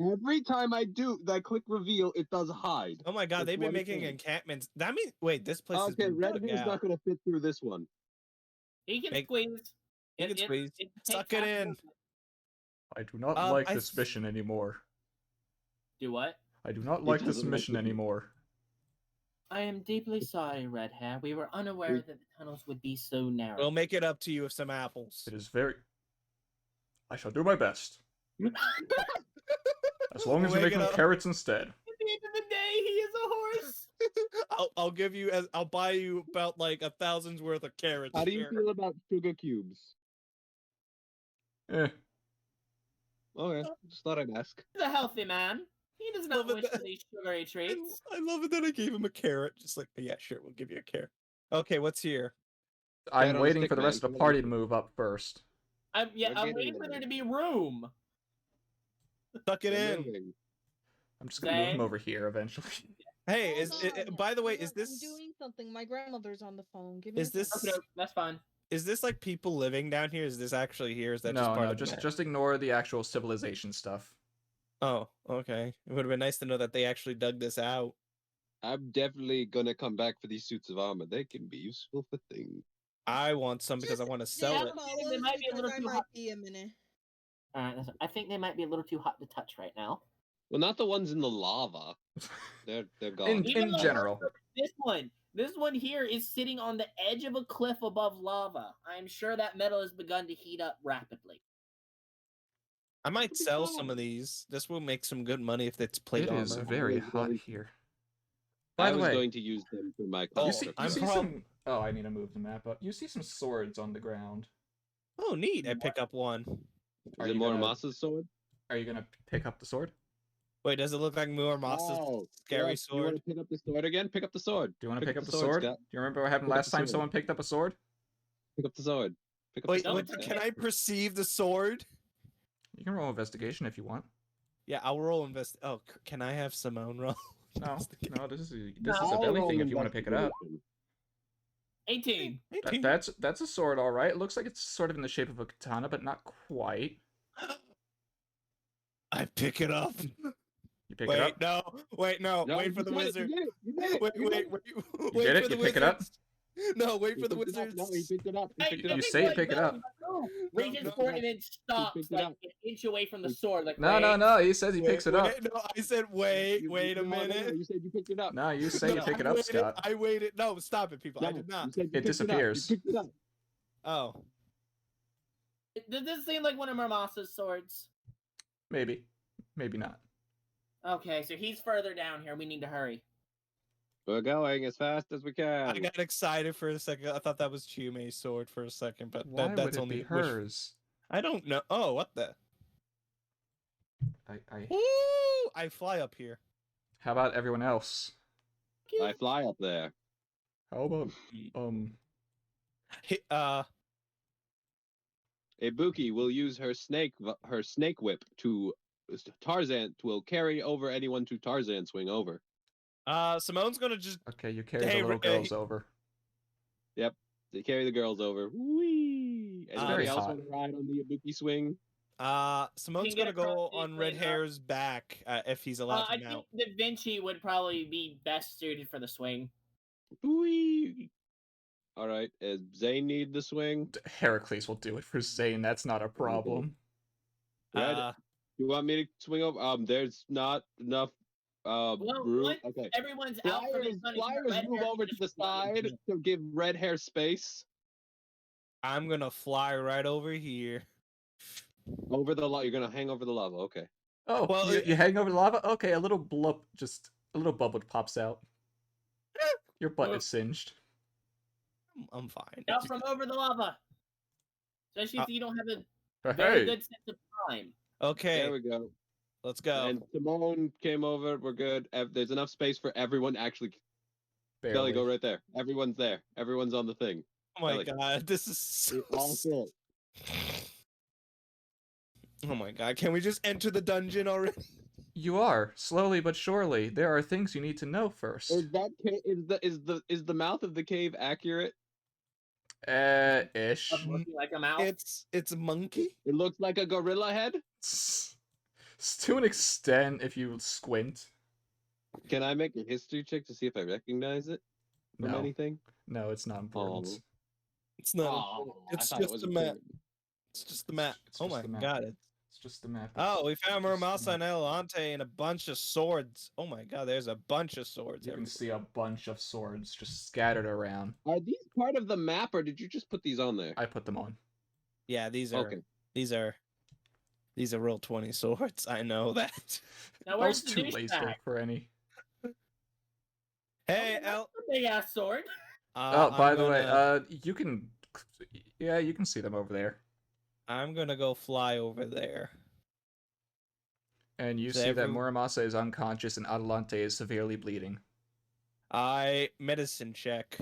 Every time I click reveal, it does hide. Oh my God, That's they've been what it making is. encampments. That means wait, this place is Okay, Red dug Hair's out. not gonna fit through this one. He can Make- squeeze. He can squeeze. takes Suck it half in. movement. I do not I like this mission anymore. Do what? I do not He like this doesn't like mission it. anymore. I am deeply sorry, Red Hair. We were unaware that the tunnels would be so narrow. We'll make it up to you with some apples. It is very. I shall do my best. As long as you We'll make make it them up. carrots instead. At the end of the day, he is a horse. I'll buy you about like 1,000's worth of carrots. How do you here. feel about sugar cubes? Eh. Okay, just thought I'd ask. He's a healthy man. He does not Love it wish that- for these sugary treats. I love it that I gave him a carrot. Just like, yeah, sure, we'll give you a carrot. Okay, what's here? I'm on a waiting stick, for the man. rest of Come the on, party you- to move up first. I'm We're waiting getting for there. there to be room. Tuck it We're in. moving. I'm just gonna move him Zane? over here eventually. Hey, Hold on, by the way, hold is on, this I'm doing something. My grandmother's on the phone. Give me Is a second. this- Okay, that's fine. is this like people living down here? Is this actually here? Is that just No, part no, of the map? just ignore the actual civilization stuff. Oh, okay. It would have been nice to know that they actually dug this out. I'm definitely gonna come back for these suits of armor. They can be useful for things. I want some because I want to sell Yeah, it. follow They us might be a because little I too might hot. be a minute. Alright, I think they might be a little too hot to touch right now. Well, not the ones in the lava. They're gone. In Even the general. This one here is sitting on the edge of a cliff above lava. I am sure that metal has begun to heat up rapidly. I might sell some of these. This will make some good money if it's plate It armor. is very was hot going- here. I By the was way, going to use them for my Oh, you comfort. see, you I'm see prob- some. Oh, I need to move the map up. You see some swords on the ground. Oh, neat! I pick up one. Are Is it you gonna- Moramasa's sword? Are you gonna pick up the sword? Wait, does it look like Muramasa Oh, scary yes. You want sword? to pick up the sword again? Pick up the sword. Do you want to pick up the sword? sword, Scott. Do you remember what happened Pick up last the time sword. someone picked up a sword? Pick up the sword. Pick up Wait, the Don't sword. wait, touch can Scott. I perceive the sword? You can roll investigation if you want. Yeah, I'll roll invest. Oh, can I have Simone roll? No, Investigate. no, this is a I'll belly roll thing if you want to pick it up. investigation. 18. 18. That's a sword, all right. It looks like it's sort of in the shape of a katana, but not quite. I pick it up. You pick Wait, it up. no. Wait, no. No, wait you for the did it, wizard. You did it. You did it. Wait, you did wait, it. wait. You Wait did it? for the You pick it up? wizards. No, wait He for the picked it up. wizards. No, he picked it up. He Hey, picked it you up. You say pick it up. Reach no, forward no. and then stops picked it like up. an inch away from the sword. Like, No, no, wait. no. He says he Wait, picks it up. wait, no, I said wait. You- Wait a no, no, no, minute. You said you picked it up. No, you say you No, pick it I up, waited, Scott. I waited. No, stop it, people. I No, did not. You said you It picked disappears. You picked it up. Oh. Does this seem like one of Muramasa's swords? Maybe, maybe not. Okay, so he's further down here. We need to hurry. We're going as fast as we can. I got excited for a second. I thought that was Chiume's sword for a second, but Why that's would it only be wish- hers? I don't know. Oh, what the? I. Ooh, I fly up here. How about everyone else? I fly up there. How about Hit, Ibuki will use her snake whip to Tarzan will carry over anyone to Tarzan swing over. Simone's gonna just. Okay, you carry Hey, the little hey. girls over. They carry the girls over. Whee! very Anybody else hot. want to ride on the Ibuki swing? Simone's get gonna go across the on Red swing, Hair's back if he's allowed I to mount. think Da Vinci would probably be best suited for the swing. Whee! All right. Does Zane need the swing? Heracles will do it for Zane. That's not a problem. Red, you want me to swing over? There's not enough room. once Okay. Everyone's out for the sun. Flyers move over to the side to give Red Hair space. I'm gonna fly right over here. Over the lava. You're gonna hang over the lava. Okay. Oh, Well, you hang over the lava? Okay, a little a little bubble pops out. Your butt Oh. is singed. I'm fine. Out from over the lava. Especially if you don't have a Hey, very good sense of time. Okay, There we go. let's go. And Simone came over. We're good. There's enough space for everyone. Actually, barely. Belly, go right there. Everyone's there. Everyone's on the thing. Oh my Belly. god, this is so. All full. Oh my god, can we just enter the dungeon already? You are slowly but surely. There are things you need to know first. Is the mouth of the cave accurate? Ish. Of looking like a mouse. It's a monkey. It looks like a gorilla head. To an extent, if you squint. Can I make a history check to see if I recognize it from No, anything? no, it's not important. Oh. It's not. Oh, I It's thought it just was a map. important. It's just the map. It's Oh just my the map. god, It's just the map. Oh, we found Just Muramasa not- and Elante and a bunch of swords. Oh my god, there's a bunch of swords. You can everywhere. see a bunch of swords just scattered around. Are these part of the map, or did you just put these on there? I put them on. Yeah, these are Okay. these are real 20 swords. I know that. Now I where's was the too lazy to douchebag? look for any. Hey, Oh, El. that's a big ass sword. Oh, I'm by the way, gonna- you can, yeah, you can see them over there, I'm gonna go fly over there. and you So see that every- Muramasa is unconscious and Adelante is severely bleeding. I medicine check.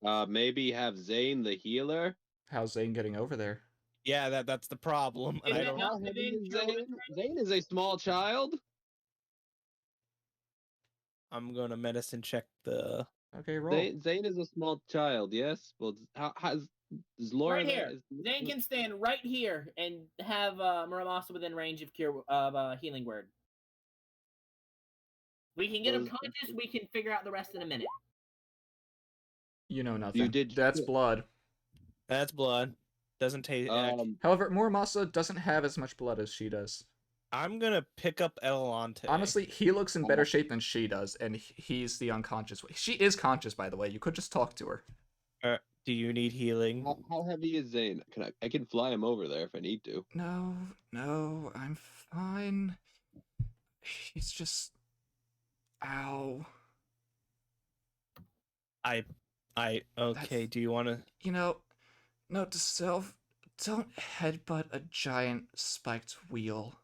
Maybe have Zane the healer. How's Zane getting over there? Yeah, that's the problem. And Is I it don't. not How heavy within is your Zane? Zane is a small child. I'm gonna medicine check the. Okay, roll. Zane is a small child. Yes. Well, is Laura Right there? here. Zane can stand right here and have Muramasa within range of cure of healing word. We can get him conscious. We can figure out the rest in a minute. You know nothing. You did. That's blood. That's blood. Doesn't taste. However, Muramasa doesn't have as much blood as she does. I'm gonna pick up Elante. Honestly, he looks in better shape than she does, and he's the unconscious one. She is conscious, by the way. You could just talk to her. Do you need healing? How heavy is Zane? I can fly him over there if I need to. No, I'm fine. He's just... Ow. Okay. Do you want to? You know, note to self, don't headbutt a giant spiked wheel.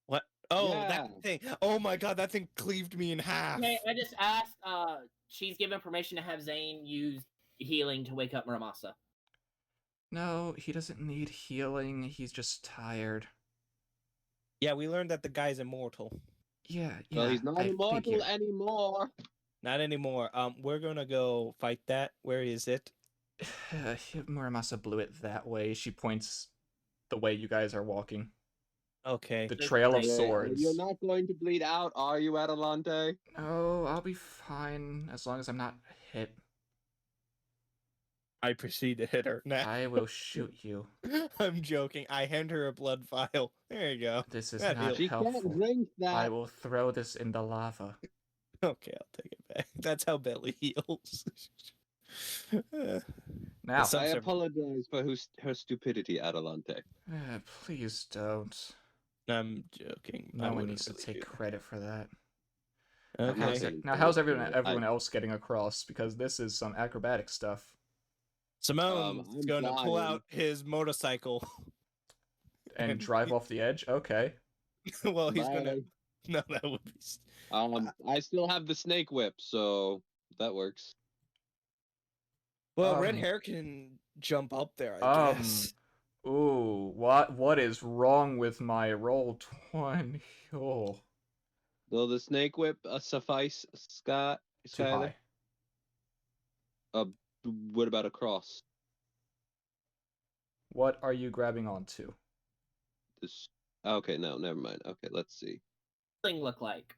What? Oh, Yeah. that thing. Oh my god, that thing cleaved me in half. Okay, I just asked. She's given permission to have Zane use healing to wake up Muramasa. No, he doesn't need healing. He's just tired. Yeah, we learned that the guy's immortal. Yeah, Well, he's not I immortal figured. anymore. Not anymore. We're gonna go fight that. Where is it? Muramasa blew it that way. She points the way you guys are walking. Okay. The Just trail of like- swords. You're not going to bleed out, are you, Adelante? Oh, I'll be fine as long as I'm not hit. I proceed to hit her. Nah. I will shoot you. I'm joking. I hand her a blood vial. There you go. This is That not heals. She helpful. can't drink that. I will throw this in the lava. Okay, I'll take it back. That's how Belly heals. Now, Some I sort of- apologize for her stupidity, Adelante. please don't. I'm joking. I No one wouldn't needs to really take do credit for that. that. not Okay. saying- How's everyone else getting across? Because this is some acrobatic stuff. Simone's I'm gonna pull flying. out his motorcycle. And And drive off the edge? Okay. Well, he's gonna. Bye. No, that would be. I still have the snake whip, so that works. Well, red Um, hair can jump up there, I Um, guess. Ooh, what is wrong with my roll 20? Oh, Will the snake whip suffice, Scott? too Skylar? high. What about a cross? What are you grabbing onto? This. Okay, no, never mind. Okay, let's see. Thing look like.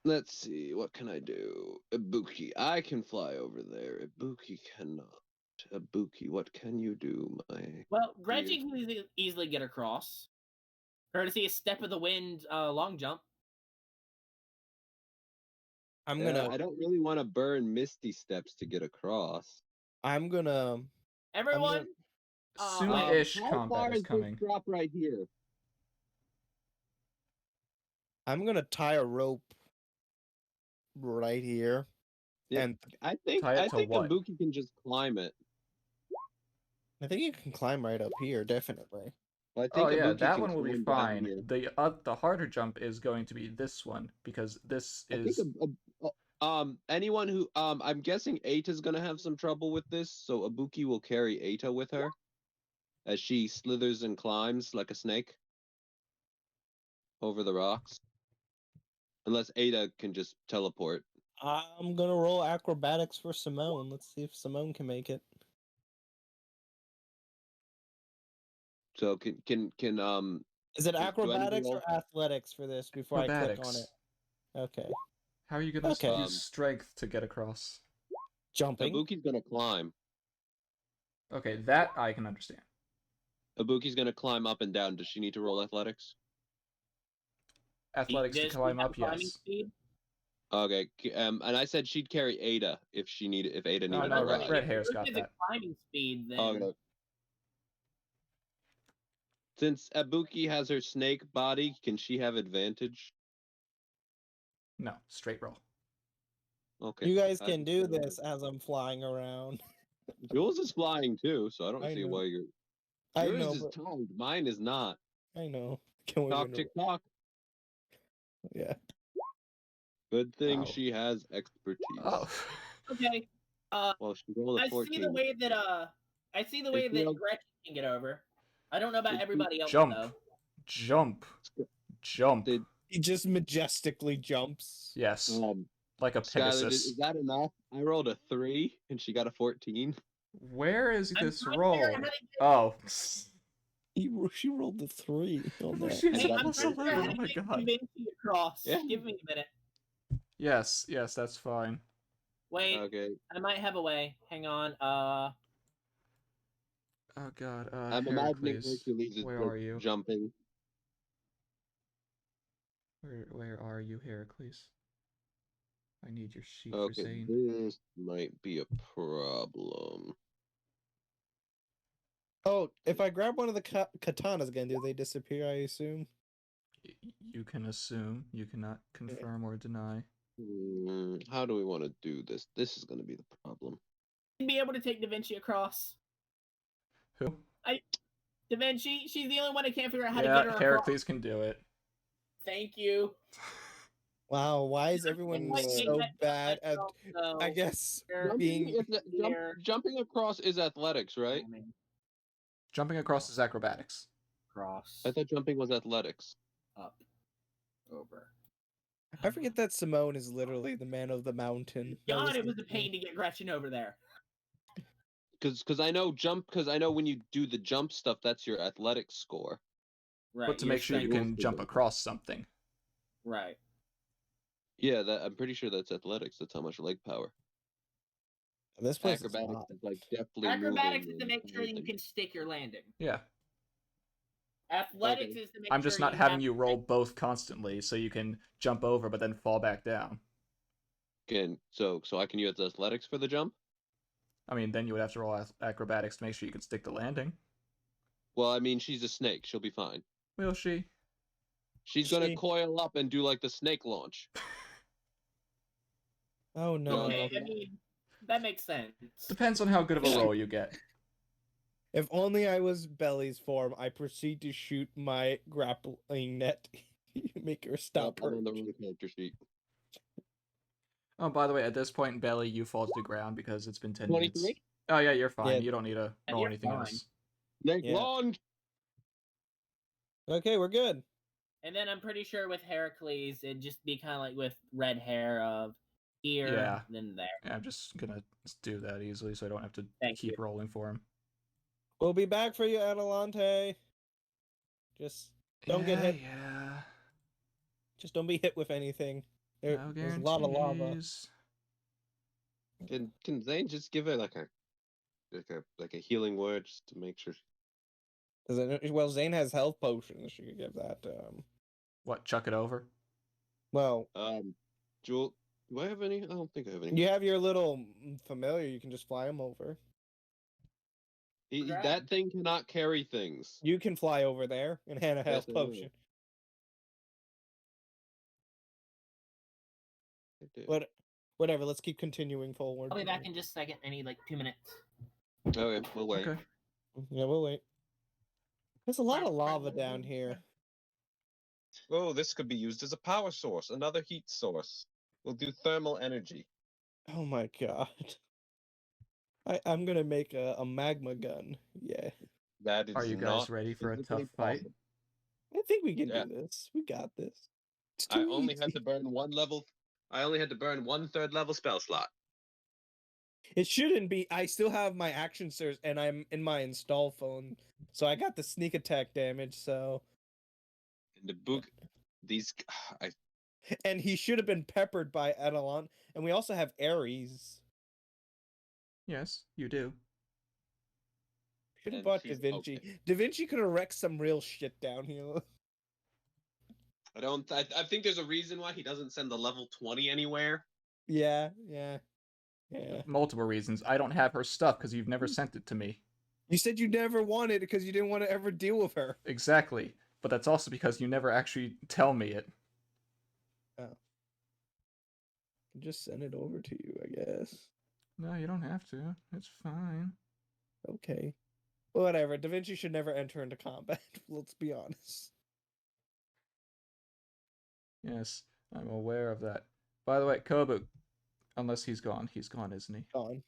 Let's see. What can I do? Ibuki, I can fly over there. Ibuki cannot. Ibuki, what can you do, my? Well, Reggie can easily get across. Courtesy a step of the wind long jump. I'm Yeah, gonna. I don't really want to burn Misty Steps to get across. I'm gonna. Everyone, Soon-ish How combat far is is coming. this drop right here? I'm gonna tie a rope right here. Yeah. And I think Tie it to what? Ibuki can just climb it. I think you can climb right up here, definitely. I think Oh yeah, Ibuki that can one will be climb down fine. here. The harder jump is going to be this one because this I think is anyone who I'm guessing Ata's gonna have some trouble with this, so Ibuki will carry Ata with her as she slithers and climbs like a snake over the rocks. Unless Ada can just teleport. I'm gonna roll acrobatics for Simone. Let's see if Simone can make it. So can Is it do I need to acrobatics or roll? athletics for this before I click on acrobatics. it? Okay. How are you gonna Okay. use strength to get across? Jumping. Ibuki's gonna climb. Okay, that I can understand. Ibuki's gonna climb up and down. Does she need to roll athletics? Athletics to Does she climb have up, climbing yes. speed? Okay. And I said she'd carry Ada if Ada No, needed no, a Red, ride. Red Hair's If got there's a that. climbing speed, then Okay. Since Ibuki has her snake body, can she have advantage? No, straight roll. Okay. You guys I can just do wanted to- this as I'm flying around. Jules is flying too, so I don't I see know. why you're. I Yours know, is but timed. Mine is not. I know. Can we Talk win? tick tock. Yeah. Good thing Oh. she has expertise. Oh. okay. Well, she rolled a I 14. see the way that If you don't- Gretchen can get over. I don't know about If you everybody else Jump. though. Jump. Jump. Did He just majestically jumps. Yes. um Like a Skylar, Pegasus. is that enough? I rolled a 3 and she got a 14. Where is I'm this trying to roll? figure out how to get- Oh. She rolled the 3 on Oh, that. she has Hey, a I'm plus trying to figure out 11. how Oh to my get god. Da Vinci across. Yeah. Give me a minute. Yes, yes, that's fine. Wait, Okay. I might have a way. Hang on. Oh god. I'm imagining Heracles. Hercules is Where just are you? jumping. Where are you, Heracles? I need your sheet for Okay, Zane. this might be a problem. Oh, if I grab one of the katanas again, do they disappear, I assume? You can assume. You cannot confirm or deny. How do we want to do this? This is going to be the problem. be able to take Da Vinci across. Who? Da Vinci, she's the only one who can't figure out how to Yeah, get her Heracles can do it. across. Thank you. Wow, why is everyone Like, so bad at, myself, so I guess, you're being... here. Jumping across is athletics, right? Climbing Jumping across is acrobatics. across, I thought jumping was athletics. up, over. I forget that Simone is literally the man of the mountain. God, it was a pain to get Gretchen over there. Because I know when you do the jump stuff, that's your athletics score. Right. But to your make sure you strength- can jump across something. Right. Yeah, I'm pretty sure that's athletics. That's how much leg power. This place is Acrobatics hot. is like deftly Acrobatics moving is to and make sure you everything. can stick your landing. Yeah. Athletics Okay. is to make I'm sure just not you having have you roll both constantly, so you can jump over but then fall back down. Again, so I can use athletics for the jump. I mean, then you would have to roll acrobatics to make sure you can stick the landing. Well, I mean, she's a snake. She'll be fine. Will she? She's gonna coil up and do like the snake launch. Oh no. Okay, I mean, that makes sense. Depends on how good of a Yeah. roll you get. If only I was Belly's form, I proceed to shoot my grappling net. Make her stop I'm her. on the wrong character sheet. Oh, by the way, at this point, Belly, you fall to the ground because it's been 10 minutes. 23? Oh, yeah, you're fine. Yeah. You don't need to Yeah, roll you're anything fine. else. Snake Yeah. launch. Okay, we're good. And then I'm pretty sure with Heracles, it'd just be kind of like with red hair of here, Yeah. then there. Yeah, I'm just gonna do that easily so I don't have to Thank keep you. rolling for him. We'll be back for you, Adelante. Just don't get hit. Yeah. Just don't be hit with anything. No There's a lot of lava. guarantees. Can Zane just give her like a healing word just to make sure? Well, Zane has health potions. She could give that. What, chuck it over? Well, Jewel, do I have any? I don't think I have any. you have your little familiar. You can just fly him over. That thing cannot carry things. You can fly over there and hand a health I know. potion. I do. But whatever. Let's keep continuing forward. I'll be back in just a second. I need like 2 minutes. Okay, we'll wait. Okay. Yeah, we'll wait. There's a lot of lava down here. Oh, this could be used as a power source, another heat source. We'll do thermal energy. Oh my god. I'm gonna make a magma gun. Yeah. That is Are you guys not ready for a physically tough fight? possible. I think we can Yeah. do this. We got this. It's I too only easy. had to burn one level. I only had to burn 1/3 level spell slot. It shouldn't be. I still have my action surge and I'm in my install phone. So I got the sneak attack damage, so And the book, these, I and he should have been peppered by Adelon. And we also have Ares. Yes, you do. Should have And bought Da she's Vinci. okay. Da Vinci could have wrecked some real shit down here. I think there's a reason why he doesn't send the level 20 anywhere. Yeah. Multiple reasons. I don't have her stuff because you've never sent it to me. You said you never wanted it because you didn't want to ever deal with her. Exactly. But that's also because you never actually tell me it. Just send it over to you, I guess. No, you don't have to. It's fine. Okay. Whatever. Da Vinci should never enter into combat. Let's be honest. Yes, I'm aware of that. By the way, Kobu, unless he's gone, isn't he? Gone.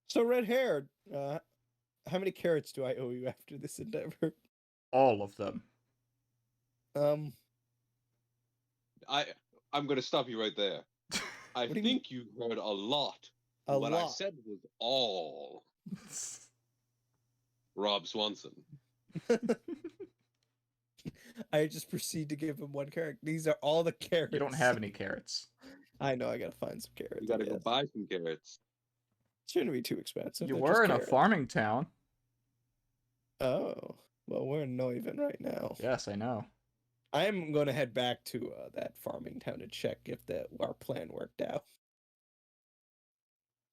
So red haired. How many carrots do I owe you after this endeavor? All of them. I'm gonna stop you right there. I What do you think you heard a lot. A what lot. I said was all. Rob Swanson. I just proceed to give him one carrot. These are all the carrots. You don't have any carrots. I know. I gotta find some carrots. You gotta I go guess. buy some carrots. Shouldn't be too expensive. You they're were just in a carrots. farming town. Oh, well, we're in Neuven right now. Yes, I know. I am going to head back to that farming town to check if our plan worked out.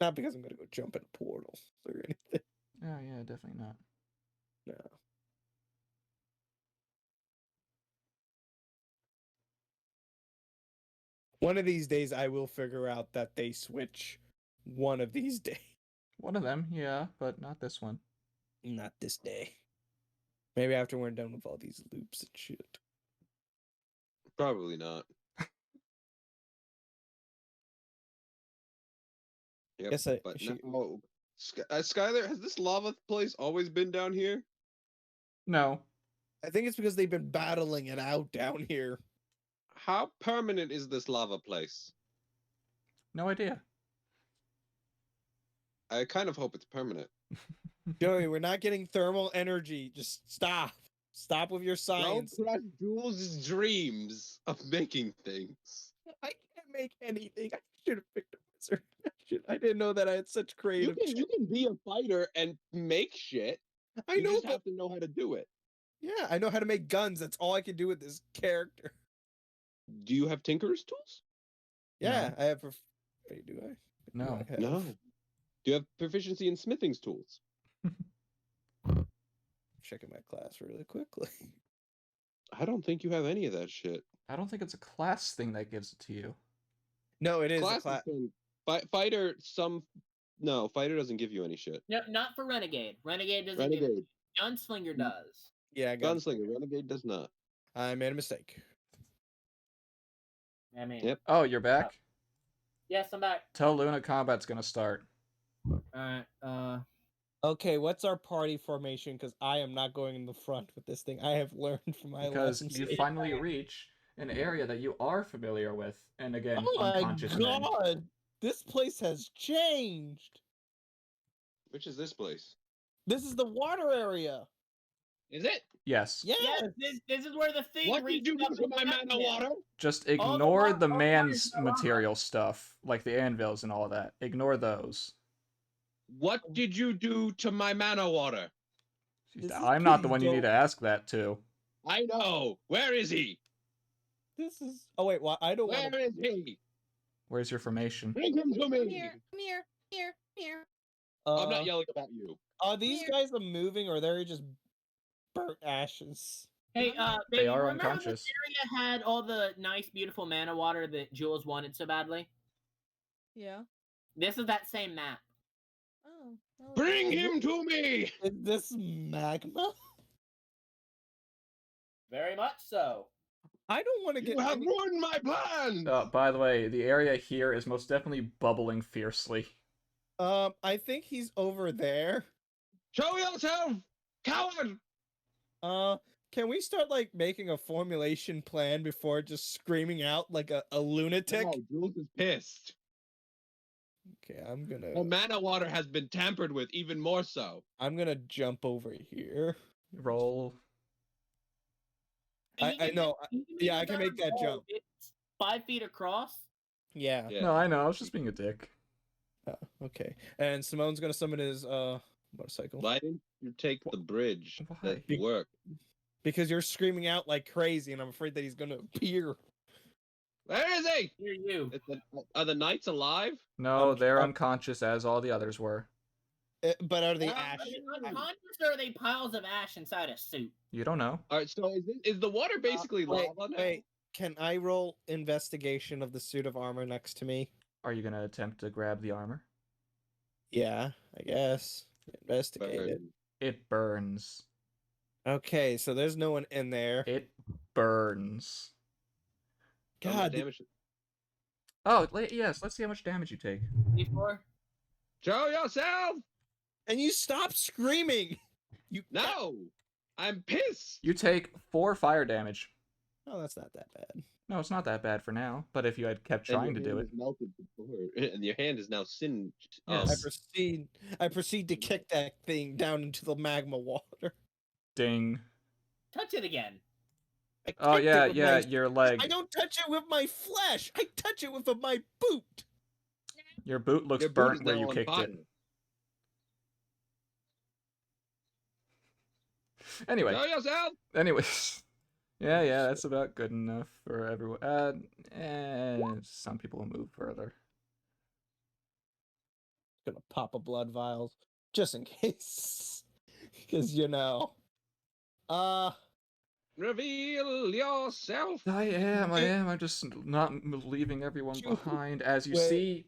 Not because I'm going to go jump in a portal or anything. Oh, yeah, definitely not. No. One of these days, I will figure out that they switch. One of these days. One of them, yeah, but not this one. Not this day. Maybe after we're done with all these loops and shit. Probably not. Yep, Guess but she- now, Skylar, has this lava place always been down here? No. I think it's because they've been battling it out down here. How permanent is this lava place? No idea. I kind of hope it's permanent. Joey, we're not getting thermal energy. Just stop. Stop with your Don't science. crush Jules' dreams of making things. I can't make anything. I should have picked a wizard. I didn't know that I had such creative. You can be a fighter and make shit. I You know, just but have to know how to do it. yeah, I know how to make guns. That's all I can do with this character. Do you have Tinker's tools? Yeah, I have. Wait, do I? No. Do I have- No. Do you have proficiency in smithing's tools? Checking my class really quickly. I don't think you have any of that shit. I don't think it's a class thing that gives it to you. No, it is a Class class. fighter. No, fighter doesn't give you any shit. No, not for Renegade. Renegade doesn't Renegade, give Gunslinger does. Yeah, I got. gunslinger, renegade does not. I made a mistake. I mean, Yep. Oh, you're back? yes, I'm back. Tell Luna combat's gonna start. Alright, Okay, what's our party formation? Because I am not going in the front with this thing. I have learned from my Because lessons. you finally reach an area that you are familiar with, and again, Oh my unconscious men. god! This place has changed. Which is this place? This is the water area. Is it? Yes. Yes. yes, this is where the thing What did you reached do up to and my grabbed mana him. water? Just All the ignore wa- the all the water man's is no longer. material stuff, like the anvils and all that. Ignore those. What did you do to my mana water? This is I'm not the pretty one you need to dope. ask that to. I know. Where is he? This is. Oh wait, well, I don't want Where to. is he? Where's your formation? Bring him to Come me. here, come here, here, here. I'm not yelling about you. Are these Here. guys moving, or they're just burnt ashes? Hey, They baby, are remember how unconscious. this area had all the nice, beautiful mana water that Jules wanted so badly? Yeah. This is that same map. Oh. that was Bring nice. him to me. Is this magma? Very much so. I don't want to You get. have any- ruined my plan. By the way, the area here is most definitely bubbling fiercely. I think he's over there. Show yourself, coward. Can we start like making a formulation plan before just screaming out like a lunatic? No, Jules is pissed. Okay, I'm gonna. The mana water has been tampered with even more so. I'm gonna jump over here. Roll. I know. Yeah, I can make that jump. It's 5 feet across. Yeah. Yeah. No, I know. I was just being a dick. Okay. And Simone's gonna summon his motorcycle. Why didn't you take the bridge that Why? worked? Because you're screaming out like crazy, and I'm afraid that he's gonna appear. Where is he? Hear you. Are the knights alive? No, they're I'm- unconscious as all the others were. But are they Are ash? they unconscious or are they piles of ash inside a suit? You don't know. All right, so is the water basically Wait, lava now? wait. Can I roll investigation of the suit of armor next to me? Are you gonna attempt to grab the armor? Yeah, I guess. Investigate it. Burn. It burns. Okay, so there's no one in there. It burns. How much God, damage? Oh, yes. Let's see how much damage you take. Before? Show yourself! and you stop screaming. You No! I'm pissed! You take 4 fire damage. Oh, that's not that bad. No, it's not that bad for now. But if you had kept And your trying to do hand it, is melted before, and your hand is now singed. Yes. I proceed to kick that thing down into the magma water. ding. Touch it again. I Oh kicked it yeah, with yeah. my- Your leg. I don't touch it with my flesh. I touch it with my boot. Your boot looks Your boot burnt is where now you on kicked fire. it. Anyway. Show yourself! Anyways. Yeah, that's about good enough for everyone. Some people will move further. Gonna pop a blood vials just in case, because you know. Reveal yourself! I am. I'm just not leaving everyone You- behind. As you wait.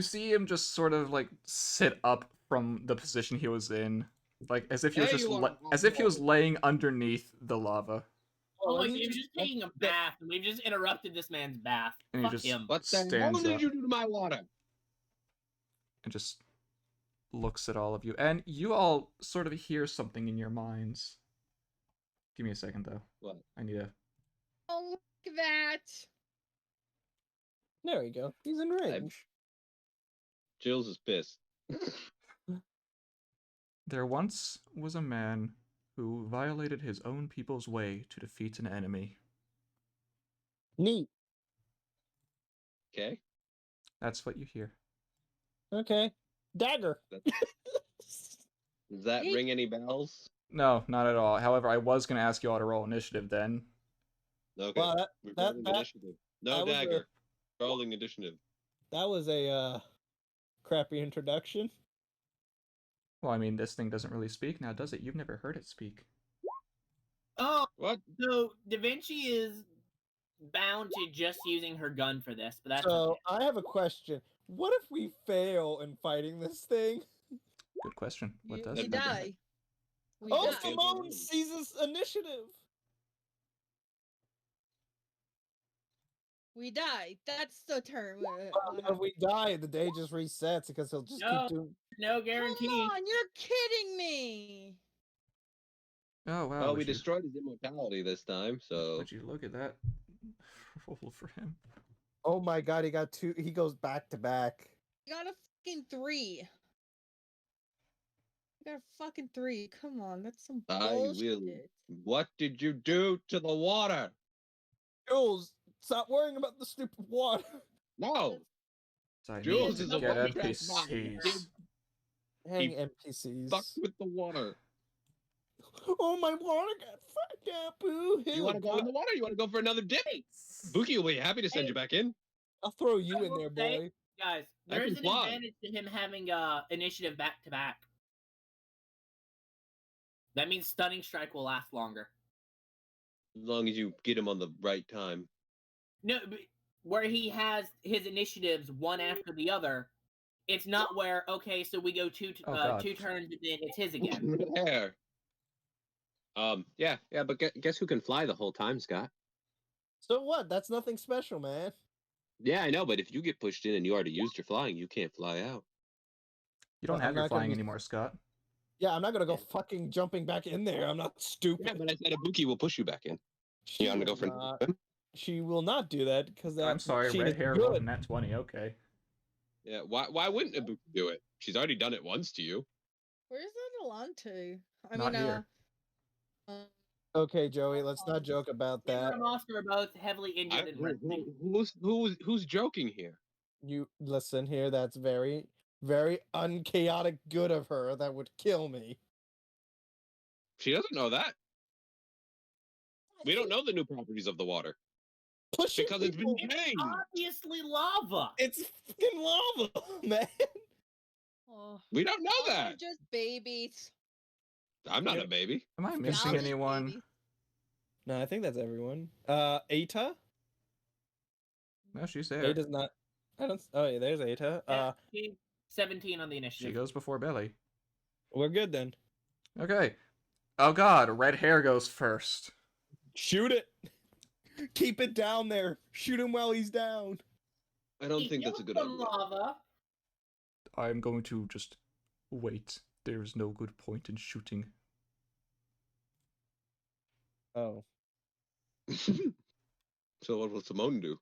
see him just sort of like sit up from the position he was in, like as if he was There just you are, as if he was Oswald. laying underneath the lava, Oh, Well, like isn't he was it- just taking a bath, and we've just interrupted this man's bath. And he Fuck just- him. What the hell Stands did up. you do to my water? and just looks at all of you. And you all sort of hear something in your minds. Give me a second though. What? I need a. Oh, look at that. There we go. He's in range. Jills is pissed. There once was a man who violated his own people's way to defeat an enemy. Neat. Okay. That's what you hear. Okay. Dagger. Does that Yeet. ring any bells? No, not at all. However, I was going to ask you all to roll initiative then. Okay. Well, We're that- rolling that- initiative. No that was a- dagger. Rolling initiative. that was a crappy introduction. Well, I mean, this thing doesn't really speak now, does it? You've never heard it speak. Oh, What? so Da Vinci is bound to just using her gun for this, but that's So okay. I have a question. What if we fail in fighting this thing? Good question. What does We it? die. We Oh, die. Simone seizes initiative. We die. That's the term. If we die, the day just resets because he'll just No. keep doing. No Come guarantee. on, you're kidding me. Oh, wow. Well, we would you- destroyed his immortality this time, so. Would you look at that roll for him? Oh my god, he got 2. He goes back to back. You got a fucking 3. You got a fucking 3. Come on, that's some I bullshit. will. What did you do to the water? Jules, stop worrying about the stupid water. No. I Jules need is to a get one-track mind. NPCs. Hang He NPCs. Fuck with the water. Oh, my water got fucked up. Boo You want to go in the water? You want to go for another dip? Buki will be happy to send Hey. you back in. I'll throw you I in will there, say- boy. Guys, I there can is an fly. advantage to him having initiative back to back. That means stunning strike will last longer. As long as you get him on the right time. No, but where he has his initiatives one after the other, it's not where okay, so we go two Oh, God. two turns and then it's his again. There. Yeah, but guess who can fly the whole time, Scott? So what? That's nothing special, man. Yeah, I know, but if you get pushed in and you already used your flying, you can't fly out. You don't Well, have I'm your not gonna flying be- anymore, Scott. Yeah, I'm not gonna go fucking jumping back in there. I'm not stupid. Yeah, but I said Ibuki will push you back in. She You want to go will for not. another swim? She will not do that because that I'm sorry, machine red is hair good. rolled in that 20. Okay. Yeah, why wouldn't Ibuki do it? She's already done it once to you. Where's that along to? I Not mean, here. Okay, Joey, let's not joke about Taylor that. and Oscar are both heavily injured and resting. Who's joking here? You listen here. That's very Very unchaotic good of her that would kill me. She doesn't know that. We don't know the new properties of the water Pushing because it's been people- changed. Obviously lava. It's fucking lava, man. Oh, We don't know they're that. just babies. I'm not Yeah. a baby. Am I missing Valid anyone? babies. No, I think that's everyone. Ata? No, she's there. Ata's not. I don't. Oh, yeah, there's Ata. Yeah, she's 17 on the She initiative. goes before Belly. We're good then. Okay. Oh god, red hair goes first. Shoot it. Keep it down there. Shoot him while he's down. I don't He think that's a killed good some idea. lava. I'm going to just wait. There's no good point in shooting. Oh. So what will Simone do?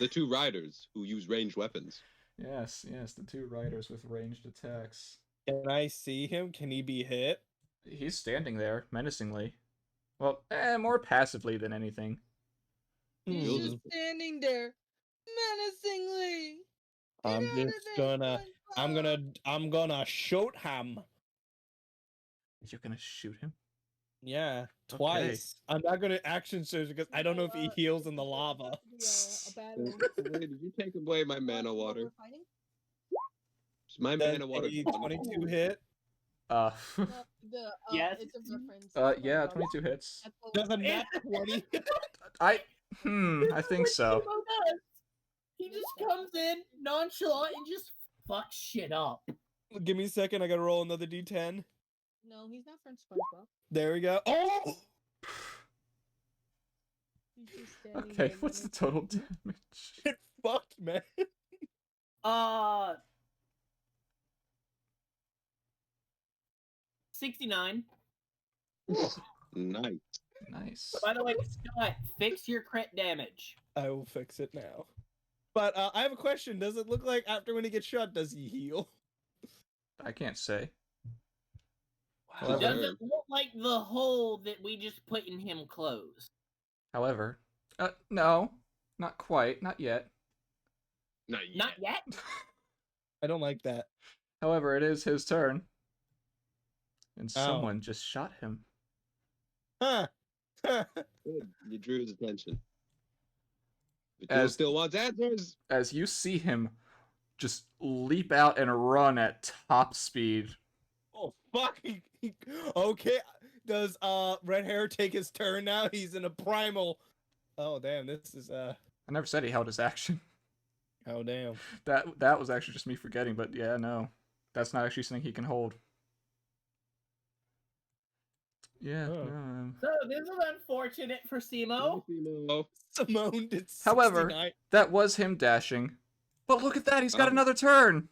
The two riders who use ranged weapons. Yes, the two riders with ranged attacks. Can I see him? Can he be hit? He's standing there, menacingly. Well, more passively than anything. He's You'll just just- standing there, menacingly. Get I'm out of just there, gonna. I'm gonna shoot him. You're gonna shoot him? Yeah, twice. I'm not gonna action surge because I don't know if he heals in the lava. Wait, did you take away my mana water? Is my Does mana water a gone? 22 hit? Yes. It's a reference. Yeah, 22 hits. That's what Does a we're- nat 20? I think so. Timo does. He just comes in nonchalant and just fucks shit up. Give me a second. I gotta roll another d10. No, he's not from SpongeBob. There we go. Oh! He's just standing Okay, there what's the menacing. total damage? Get fucked, man. 69. Nice. Nice. By the way, Scott, fix your crit damage. I will fix it now. But I have a question. Does it look like after when he gets shot, does he heal? I can't say. It However- doesn't look like the hole that we just put in him closed. However, no, not quite, not yet. Not yet. Not yet. I don't like that. However, it is his turn. And Oh. someone just shot him. Huh. Good. You drew his attention. But Jill As- still wants answers. As you see him just leap out and run at top speed. Oh, fuck. Okay. Does Red Hair take his turn now? He's in a primal. Oh, damn. This is, I never said he held his action. Oh, damn. That was actually just me forgetting, but yeah, no. That's not actually something he can hold. Yeah. Oh. no. So this is unfortunate for Simo. Simo. Simone did 69. However- That was him dashing. But look at that, he's got Oh. another turn.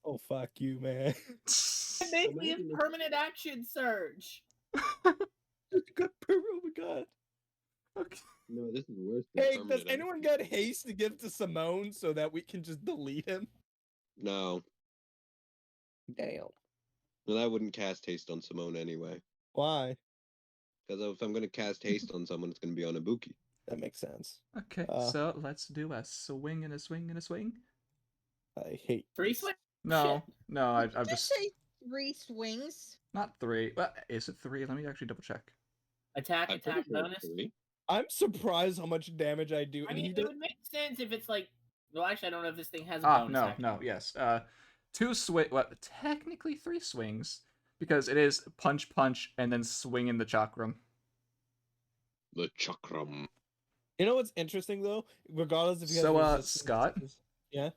Oh, fuck you, man. Basically, his permanent action surge. Good. Oh, my God. Okay. No, this is worse than Hey, does permanent anyone action. got haste to give to Simone so that we can just delete him? No. Damn. Well, I wouldn't cast haste on Simone anyway. Why? Because if I'm going to cast haste on someone, it's going to be on Ibuki. That makes sense. Okay, so let's do a swing and a swing and a swing. I hate 3 this. swing. No, no, Did you I've just say 3 swings. not 3. Well, is it 3? Let me actually double check. Attack, I'm attack pretty sure it's bonus. 3. I'm surprised how much damage I do. I And mean, he it does. would make sense if it's like. Well, actually, I don't know if this thing has a Ah, bonus. no, action. no, yes. 2 swing. Well, technically 3 swings because it is punch, punch, and then swing in the chakram. The chakram. You know what's interesting though? Regardless if you So, have resistance, Scott? Yeah.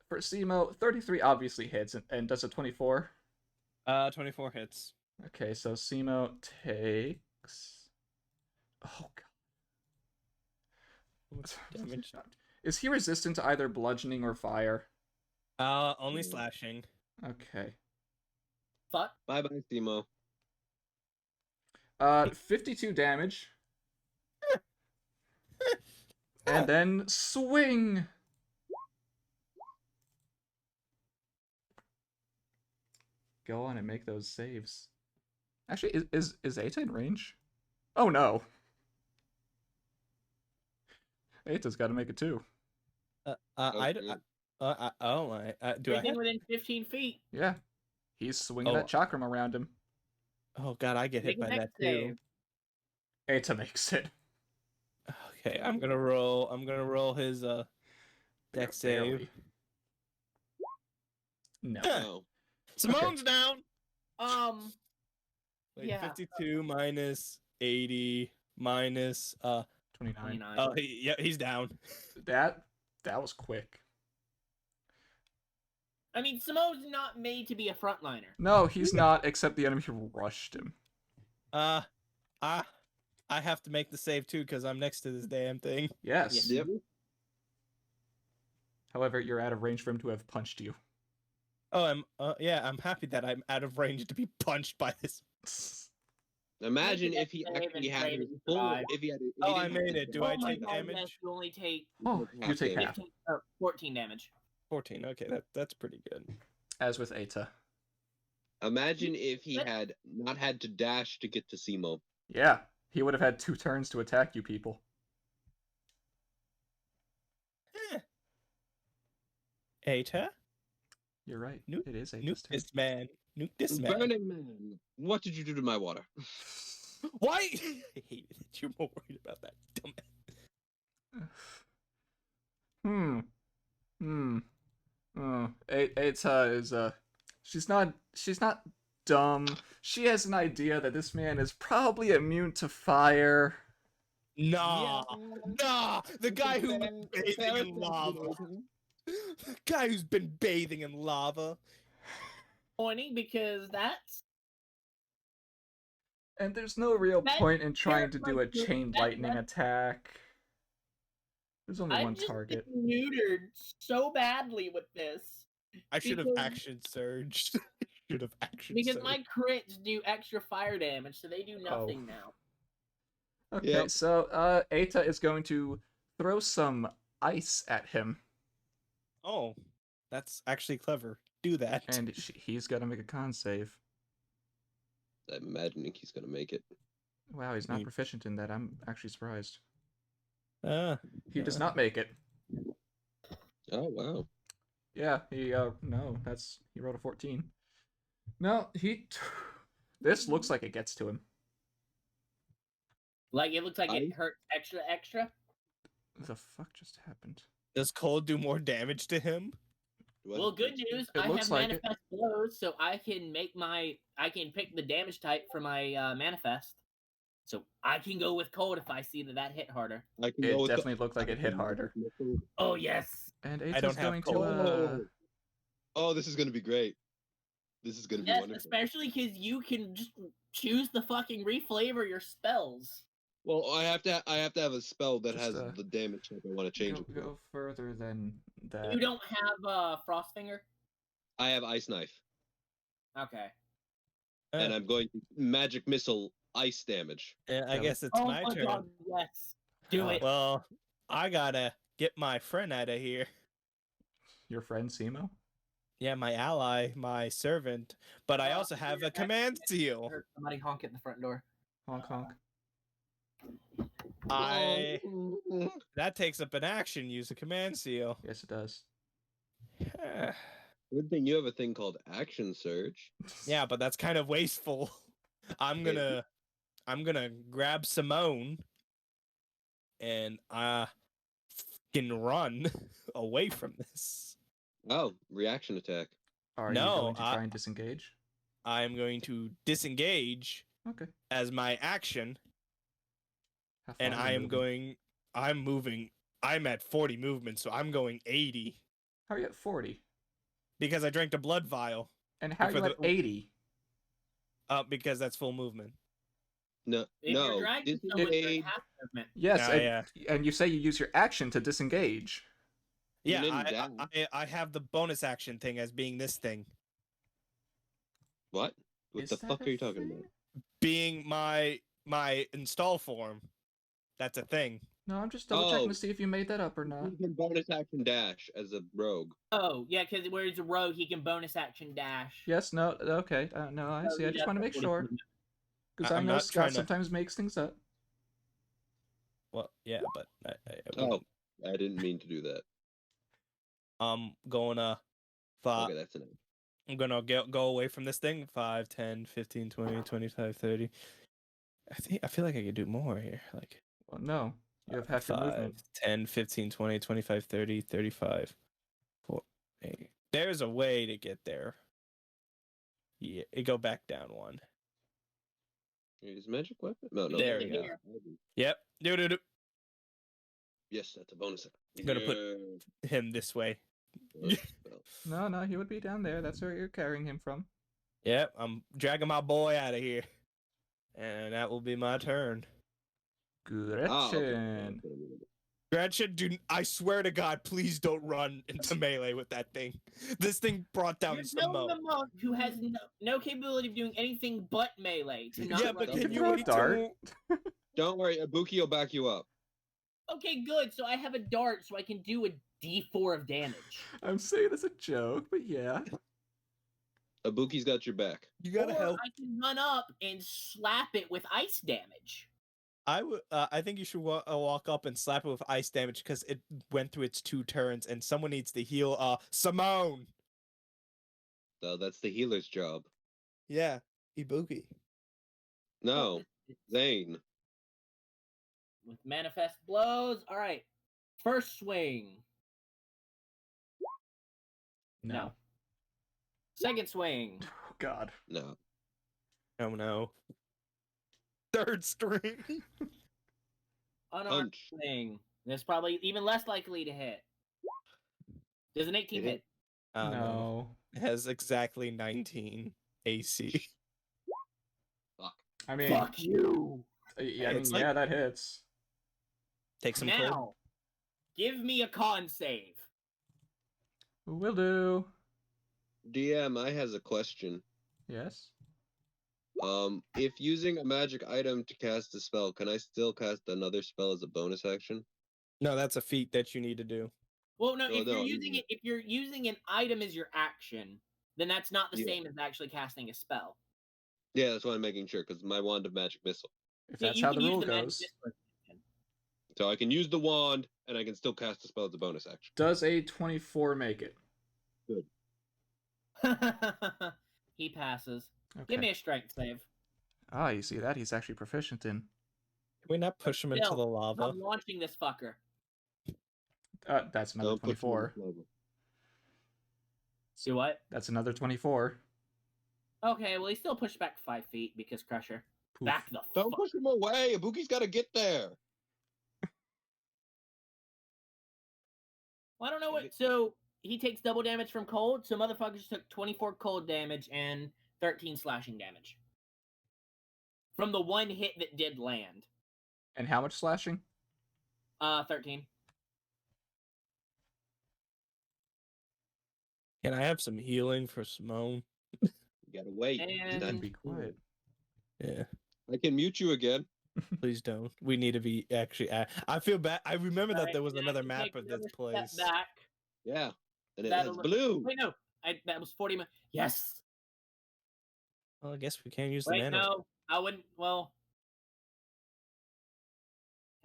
For Simo, 33 obviously hits and does a 24. 24 hits. Okay, so Simo takes. Oh god. What's the damage? Is he resistant to either bludgeoning or fire? Only Hmm. slashing. Okay. Fuck. Bye bye, Simo. 52 damage. And then swing. Go on and make those saves. Actually, is Eta in range? Oh no. Eta's got to make it too. I, good. Oh my. Do I Everything have? within 15 feet. Yeah. He's swinging Oh. that chakram around him. Oh god, I get Make hit a by dex that too. save. Eta makes it. Okay, I'm gonna roll. I'm gonna roll his dex save. Barely. No. Oh. Simone's down. Wait, Yeah. 52 minus 80 minus 29. 29. oh yeah, he's down. That was quick. I mean, Simone's not made to be a frontliner. No, he's not, except the enemy rushed him. I have to make the save too because I'm next to this damn thing. Yes. Yep. However, you're out of range for him to have punched you. Oh, I'm happy that I'm out of range to be punched by this. Imagine Make a if he dex save actually and had pray his that you full. survive. If he had. Oh, I made it. Do I Oh my take God, damage? yes, you only take Oh, you take half. 15, 14 damage. 14. Okay, that's pretty good. As with Eta. Imagine if he But- had not had to dash to get to Simo. Yeah, he would have had 2 turns to attack you people. Eta? You're right. Nuke- It is Eta's Nuke turn. this man. Nuke this man. Burning Man, what did you do to my water? Why? I hated it. You're more worried about that dumbass. Eta is she's not dumb. She has an idea that this man is probably immune to fire. Nah, nah. The guy who was bathing in lava. The guy who's been bathing in lava. Pointing because that's And there's no real That point in trying to terrifies do a me. chain That- lightning attack. There's only I've one just target. been neutered so badly with this I should have Because- action surged. Should have action because surged. my crits do extra fire damage, so they do nothing now. Okay, Yep. so Eta is going to throw some ice at him, Oh, that's actually clever. Do that. and he's got to make a con save. I'm imagining he's gonna make it. Wow, he's not Hmm. proficient in that. I'm actually surprised. He does uh, not make it. Oh wow. Yeah, he no, he rolled a 14. No, this looks like it gets to him. Like it looks like I- it hurts extra. The fuck just happened? Does cold do more damage to him? What? Well, good news, It I looks have like it. manifest blows, so I can pick the damage type for my manifest. So I can go with cold if I see that hit harder. I can It go with the- definitely looked like it hit harder. Oh yes. And I Eta's don't have going to Oh. Oh, this is gonna be great. This is gonna be Yes, wonderful. especially because you can just choose the fucking reflavor your spells. Well, I have to have a spell that Just, has the damage type I want to change it. go further than that. You don't have Frostfinger? I have Ice Knife, Okay. and I'm going to magic missile ice damage. I guess it's Oh my my turn. god, yes. Do it. Well, I gotta get my friend out of here. Your friend Simo? Yeah, my ally, my servant. But I also have a command seal. Heard somebody honk at the front door. Honk honk. That takes up an action. Use a command seal. Yes, it does. Good thing you have a thing called Action Surge. Yeah, but that's kind of wasteful. I'm gonna grab Simone and can run away from this. Oh, reaction attack. Are you No, going to try and disengage? I'm going to disengage Okay. as my action, Have and fun I am moving. going. I'm moving. I'm at 40 movement, so I'm going 80 How are you at 40? because I drank a blood vial. And how are For you at the- 80? Because that's full movement. No, If you're no. dragging someone, you're Disengage. at half movement. Yes, Ah, and, yeah. and you say you use your action to disengage. You Yeah, didn't die. I have the bonus action thing as being this thing, What? What Is the that fuck a are you talking thing? about? being my install form. That's a thing. No, I'm just double checking Oh. to see if you made that up or not. You can bonus action dash as a rogue. Oh, yeah, because where he's a rogue, he can bonus action dash. Yes, no, okay. No, I So see. I he just want to does make have sure. 40 movement. Because I- I I'm know not Scott trying to- sometimes makes things up. Well, yeah, but I Oh, I didn't mean to do that. I'm gonna Okay, that's enough. I'm gonna go away from this thing. 5, 10, 15, 20, 25, 30. I feel like I could do more here. Like Well, no, you have half your 5, movement. 10, 15, 20, 25, 30, 35. 4, 8. There's a way to get there. Yeah, it go back down 1. Use magic weapon? No, no. There we we go. go. Yep. Do. Yes, that's a bonus. I'm gonna put him this way. Bonus spell. No, he would be down there. That's where you're carrying him from. Yep, I'm dragging my boy out of here. And that will be my turn. Ah, okay. Gretchen. Gretchen, I swear to God, please don't run into melee with that thing. This thing brought down You're telling Simone. the monk who has no capability of doing anything but melee to not Yeah, run but into can You you throw a wait dart. till... Don't worry, Ibuki will back you up. Okay, good. So I have a dart, so I can do a D4 of damage. I'm saying it's a joke, but yeah. Ibuki's got your back. You gotta Or help. I can run up and slap it with ice damage. I think you should walk up and slap it with ice damage because it went through its 2 turns and someone needs to heal Simone. So that's the healer's job. Yeah, Ibuki. No, Zane. With manifest blows. All right. First swing. No. Second swing. Oh, God. No. Oh no. Third string. Unarmed Punch. swing. That's probably even less likely to hit. Does an 18 hit? No. It has exactly 19 AC. Fuck. I mean, Fuck you. yeah, It's like- yeah, that hits. Take some Now, cold. give me a con save. Will do. DM, I has a question. Yes. If using a magic item to cast a spell, can I still cast another spell as a bonus action? No, that's a feat that you need to do. Well, no, Oh, if you're no, using it, if you're using an item as your action, then that's not the Yeah. same as actually casting a spell. Yeah, that's why I'm making sure, because my wand of magic missile. If Yeah, that's you how can the use rule the magic goes. missile. So I can use the wand, and I can still cast a spell as a bonus action. Does a 24 make it? He passes. Okay. Give me a strength save. Ah, you see that? He's actually proficient in. Can we not push him into Still, the lava? I'm launching this fucker. That's another Don't push me in the 24. lava. Do what? That's another 24. Okay, well, he still pushed back 5 feet because Crusher. Poof. Back the Don't fuck. push him away! Ibuki's gotta get there! Well, I don't know what. So he takes double damage from cold. So motherfuckers took 24 cold damage and 13 slashing damage from the one hit that did land. And how much slashing? 13. Can I have some healing for Simone? You gotta wait. And- It's And not- be quiet. Yeah, I can mute you again. please don't. We need to be actually. I feel bad. I remember that Alright, there was and I another can map take of this another step place. Back. Yeah. And it That'll has look- blue. Wait, no. That was 40 minutes. Yes. Well, I guess we can't use the Wait, mana. no. I wouldn't. Well,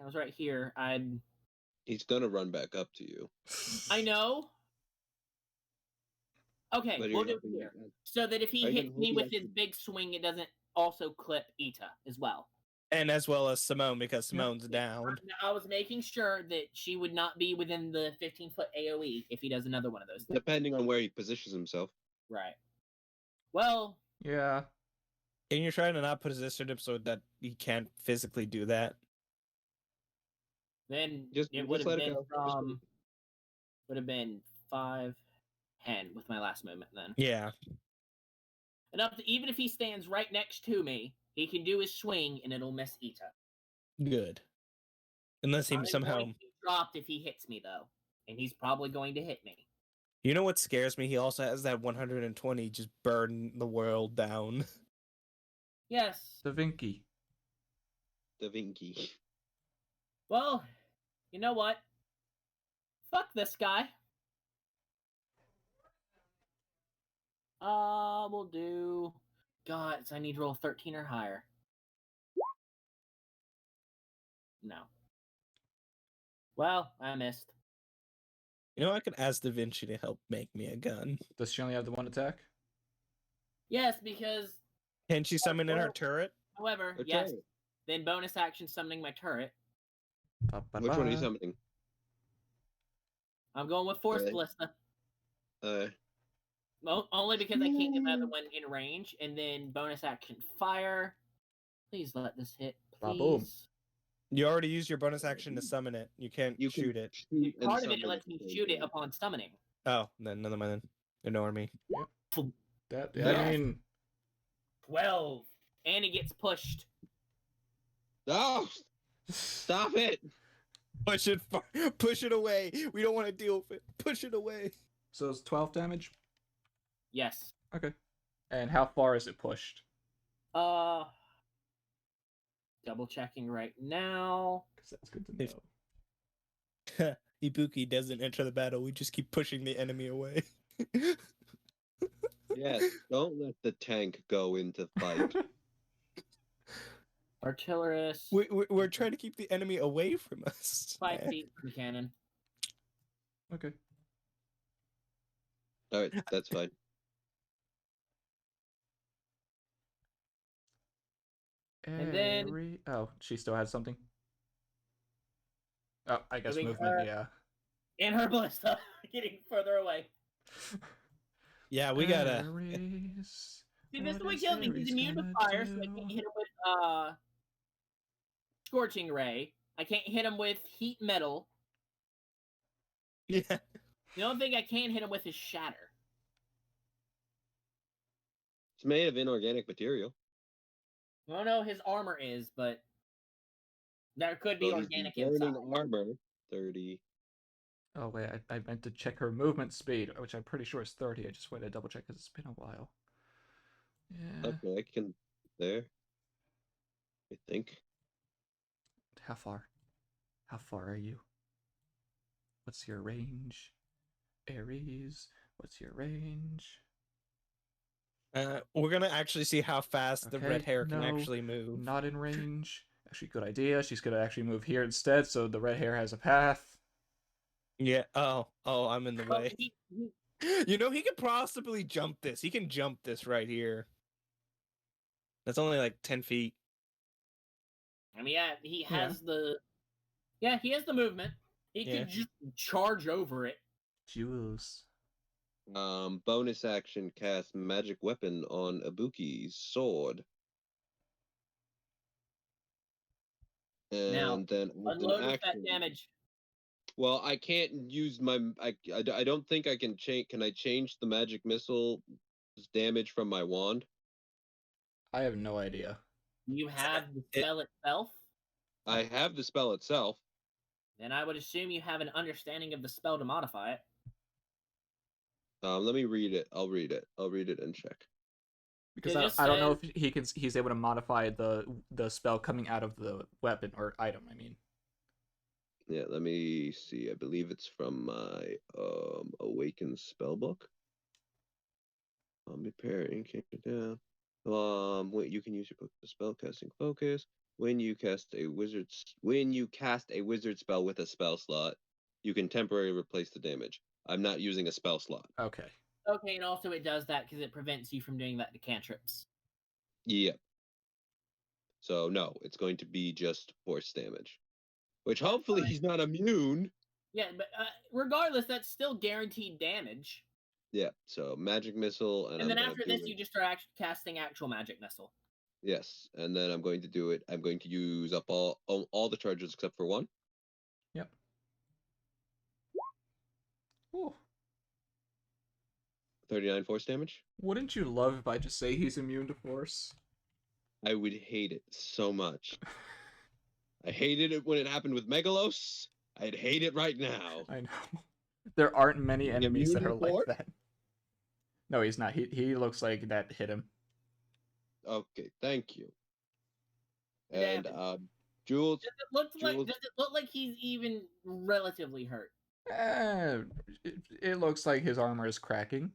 I was right here. He's gonna run back up to you. I know. Okay, But we'll you're do not it gonna- here. So that if he Are you hits gonna me hold with the his big swing, it doesn't also clip Ita as well. And as well as Simone, because Simone's down. I was making sure that she would not be within the 15-foot AoE if he does another one of those things. Depending on where he positions himself. Right. Well, Yeah. And you're trying to not position him so that he can't physically do that. then Just it would have let it been go. Just from would have been 5, 10 with my last movement then. Yeah. Enough to, even if he stands right next to me, he can do his swing and it'll miss Ita. Good. Unless he I'm somehow. going to be dropped if he hits me though, and he's probably going to hit me. You know what scares me? He also has that 120 just burn the world down. Yes. Da Vinci. Da Vinci. Well, you know what? Fuck this guy. We'll do. God, so I need to roll 13 or higher. No. Well, I missed. You know, I could ask Da Vinci to help make me a gun. Does she only have the one attack? Yes, because Can she summon in her well, turret? however, Her yes. turret. Then bonus action summoning my turret. Which one are you summoning? I'm going with Force Really? Ballista. Uh, Only because I can't get the other one in range, and then bonus action fire. Please let this hit, Ba-boom. please. You already used your bonus action to summon it. You can't you can shoot it. shoot and Part of it summon lets at the me same shoot it time. upon summoning. Oh, then never mind. Ignore me. That I Yes. mean, 12, and it gets pushed. Oh, stop it! Push it away. We don't want to deal with it. Push it away. so it's 12 damage. Yes. Okay. And how far is it pushed? Double checking right now. Because that's good to If- know. Ibuki doesn't enter the battle. We just keep pushing the enemy away. Yes, don't let the tank go into fight. Artillerist. We're trying to keep the enemy away from us. 5 man. feet from cannon. Okay. All right, that's fine. And then- Oh, she still has something. Oh, I guess Moving movement. her- Yeah. And her ballista getting further away. Yeah, we gotta. Ares, See, this is what what is kills me. He's Ares immune to gonna fire, so I do? can't hit him with Scorching Ray. I can't hit him with Heat Metal. Yeah. The only thing I can hit him with is Shatter. It's made of inorganic material. I don't know his armor is, but there could be So he's organic burning inside. armor. 30. Oh wait, I meant to check her movement speed, which I'm pretty sure is 30. I just wanted to double check because it's been a while. Yeah. Okay, I can. There. I think. How far? How far are you? What's your range? Ares, what's your range? We're gonna actually see how fast the Okay, red hair can no, actually move. Not in range. Actually, good idea. She's gonna actually move here instead, so the red hair has a path. Yeah. Oh, I'm in the Well, way. he- You know, he could possibly jump this. He can jump this right here. That's only like 10 feet. I mean, yeah, he has the. Yeah, he has the movement. He Yeah. could just charge over it. Jules. Bonus action cast magic weapon on Ibuki's sword. And Now, then as an Unload with that action. damage. Well, I can't use my. I don't think I can change. Can I change the magic missile damage from my wand? I have no idea. You have the spell itself. I have the spell itself. Then I would assume you have an understanding of the spell to modify it. Let me read it. I'll read it. I'll read it and check. Because It just I don't know if he's able to modify the spell coming out of the weapon or item. I mean, Yeah, let me see. I believe it's from my Awakened spellbook. Repair encounter down. Wait, you can use your spellcasting focus when you cast a wizard spell with a spell slot. You can temporarily replace the damage. I'm not using a spell slot. okay. Okay, and also it does that because it prevents you from doing that to cantrips. Yep. So no, it's going to be just force damage, which hopefully he's not immune. Yeah, but regardless, that's still guaranteed damage. Yeah. So magic missile, And then after this, you just start casting actual magic missile. Yes, and then I'm going to do it. I'm going to use up all the charges except for one. Yep. Ooh. 39 force damage. Wouldn't you love if I just say he's immune to force? I would hate it so much. I hated it when it happened with Megalos. I'd hate it right now. I know. There aren't many enemies that Immune are to like force? that. No, he's not. He looks like that hit him. Okay, thank you. It And Jules, Does it Jules- look like he's even relatively hurt? It looks like his armor is cracking.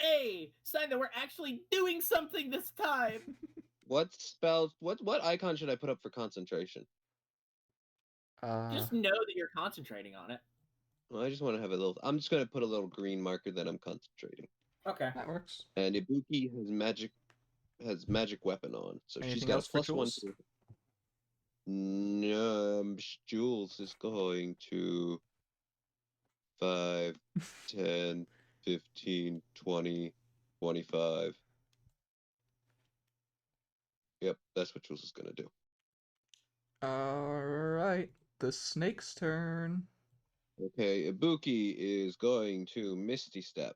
Hey, sign that we're actually doing something this time. what spells? What icon should I put up for concentration? Just know that you're concentrating on it. Well, I just want to have a little. I'm just gonna put a little green marker that I'm concentrating. Okay. That works. And Ibuki has magic weapon on, so she's Anything got else a for +1 Jules? to. Jules is going to 5, 10, 15, 20, 25. Yep, that's what Jules is gonna do. Alright. The snake's turn. Okay, Ibuki is going to Misty Step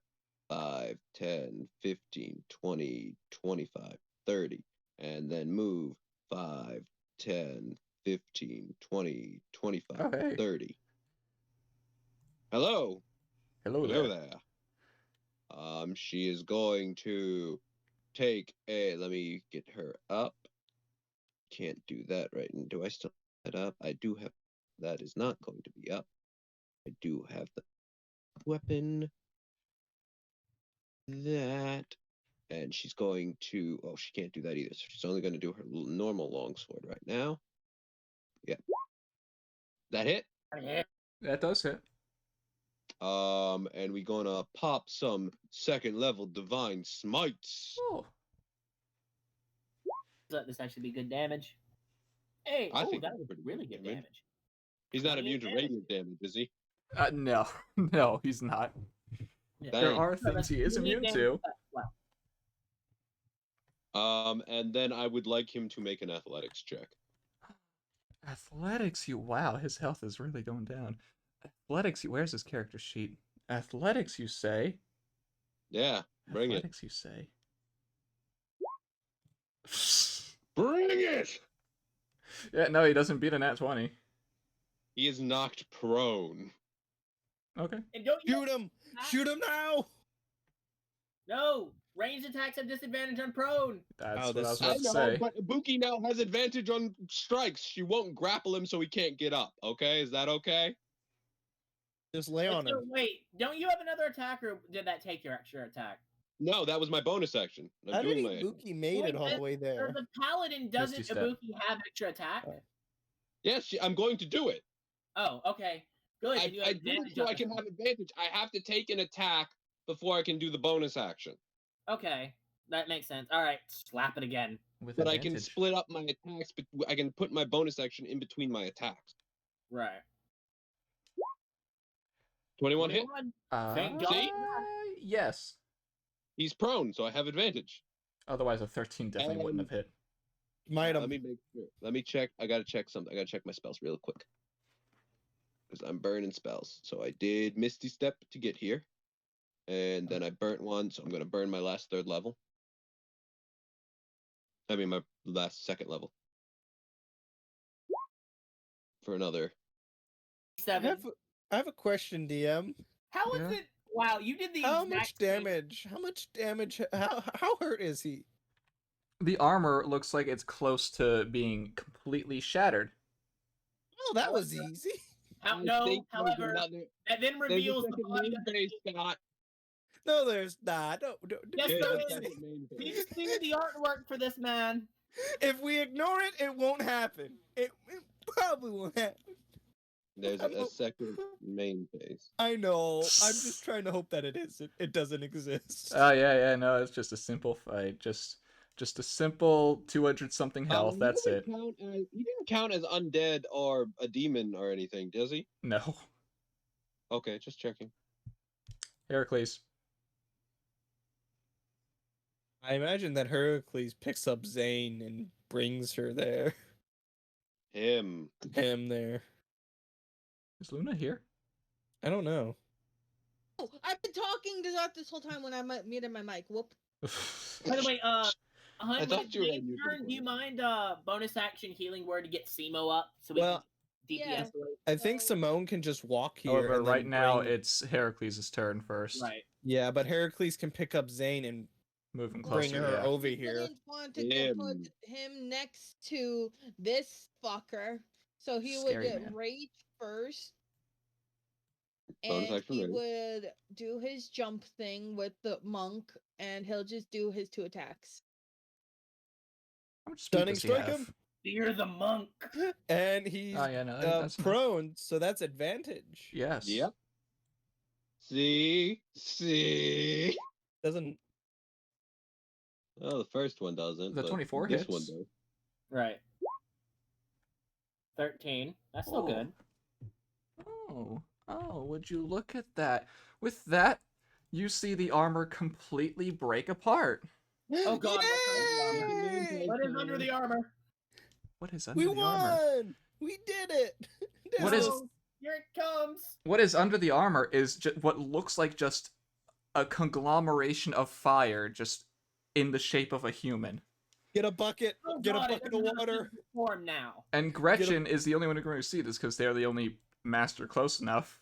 5, 10, 15, 20, 25, 30, and then move 5, 10, 15, 20, 25, Oh, hey. 30. Hello. Hello Hello there. there. She is going to take a. Let me get her up. Can't do that right. And do I still have that up? I do have. That is not going to be up. I do have the weapon. That. And she's going to. Oh, she can't do that either. So she's only going to do her normal longsword right now. Yep. That hit. That does hit. And we're gonna pop some 2nd level divine smites. Oh. Let this actually be good damage. Hey, I think that that's was pretty really good good damage. damage. He's not 28 immune to radiant damage, is he? No. No, he's not. Yeah. There Dang. are No, things that's he is really immune damage. to. Wow. And then I would like him to make an athletics check. Athletics, wow, his health is really going down. Athletics, where's his character sheet? Athletics, you say? Yeah, bring it. Athletics, you say? Bring it! Yeah, no, he doesn't beat a nat 20. He is knocked prone. Okay. And don't you Shoot him! Shoot him now! No! Ranged attacks have disadvantage on prone. That's Oh, what I this was I about to know, say. but Ibuki now has advantage on strikes. She won't grapple him so he can't get up, okay? Is that okay? Just lay But on still, him. wait, don't you have another attack, or did that take your extra attack? No, that was my bonus action. I'm How did doing my... Ibuki made it all the way there? The paladin doesn't Step. Ibuki have extra attack? Oh. Yes, I'm going to do it. Oh, okay. Good. then you have I did it advantage so on I can this have advantage. I have to take an attack before I can do the bonus action. one. Okay, that makes sense. All right, slap it again. With But advantage. I can split up my attacks, but I can put my bonus action in between my attacks. Right. 21 hit. 21. Uh, Thank God. See? Yes. He's prone, so I have advantage. Otherwise, a 13 definitely wouldn't have hit. Might Let him. me make sure. Let me check. I gotta check something. I gotta check my spells real quick. Because I'm burning spells. So I did Misty Step to get here. And then I burnt one, so I'm gonna burn my last 3rd level. I mean my last 2nd level. For another. 7. I have a question, DM. How is Yeah. it? Wow, you did the How exact much same- damage? How much damage? How hurt is he? The armor looks like it's close to being completely shattered. Oh, that was easy. How, I no, think there's however, another- that then there's a reveals the second body. main phase, Scott. No, there's not. No, Yes, There's there a is. second main He's phase. seen the artwork for this man. If we ignore it, it won't happen. It probably won't happen. There's a second main phase. I know. I'm just trying to hope that it is. It doesn't exist. Oh, yeah, no, it's just a simple fight. Just a simple 200 something health, He that's doesn't it. He didn't count as undead or a demon or anything, does he? No. Okay, just checking. Heracles. I imagine that Heracles picks up Zane and brings her there. Him. Him there. Is Luna here? I don't know. Oh, I've been talking to Zot this whole time when I muted my mic. Whoop. By the way, Hunt, I when thought it's you were Zane's muted turn, do you before. mind bonus action healing word to get Simo up so we Well, can DPS yeah. away? I think So- Simone can just walk here. However, and then right now, bring- it's Heracles' turn first. Right. Yeah, but Heracles can pick up Zane and Moving bring closer, her yeah. over He here. didn't want to go put Him. him next to this fucker, so he would Scary man. rage first, Bonus and action he rage. would do his jump thing with the monk, and he'll just do his 2 attacks. How much speed Stunning does he strike have? him. Fear the monk. And he's Oh, yeah, no, that's enough. prone, so that's advantage. Yes. Yep. See? Doesn't. Oh, the first one doesn't. The but 24 this hits. one does. Right. 13. That's still good. Oh, would you look at that? With that, you see the armor completely break apart. Oh god, Yay! what is under the armor? What is under We the armor? won! We did it! What This is- Here it comes. What is under the armor is what looks like just a conglomeration of fire, just in the shape of a human. Get a bucket. Oh Get a god, it bucket of doesn't have a water. physical form now. And Gretchen is the only one who can really see this because they're the only master close enough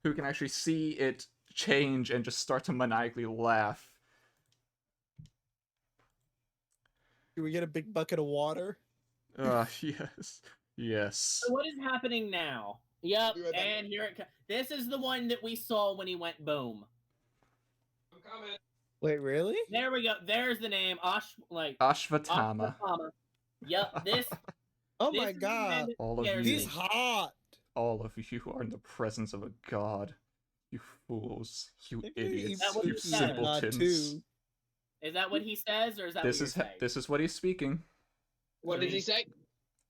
who can actually see it change and just start to maniacally laugh. Do we get a big bucket of water? Yes. Yes. So what is happening now? Yep, Be right back. and here it comes. This is the one that we saw when he went boom. I'm coming. Wait, really? There we go. There's the name. Ashvatthama. Ashwatthama. Yep, this. Oh this my is the god. man that All of scares you. He's me. hot. All of you are in the presence of a god. You fools. You Technically, idiots. That was You his son. simpletons. Too. Is that what he says, or is that This what is you're saying? this is what he's speaking. What did he say?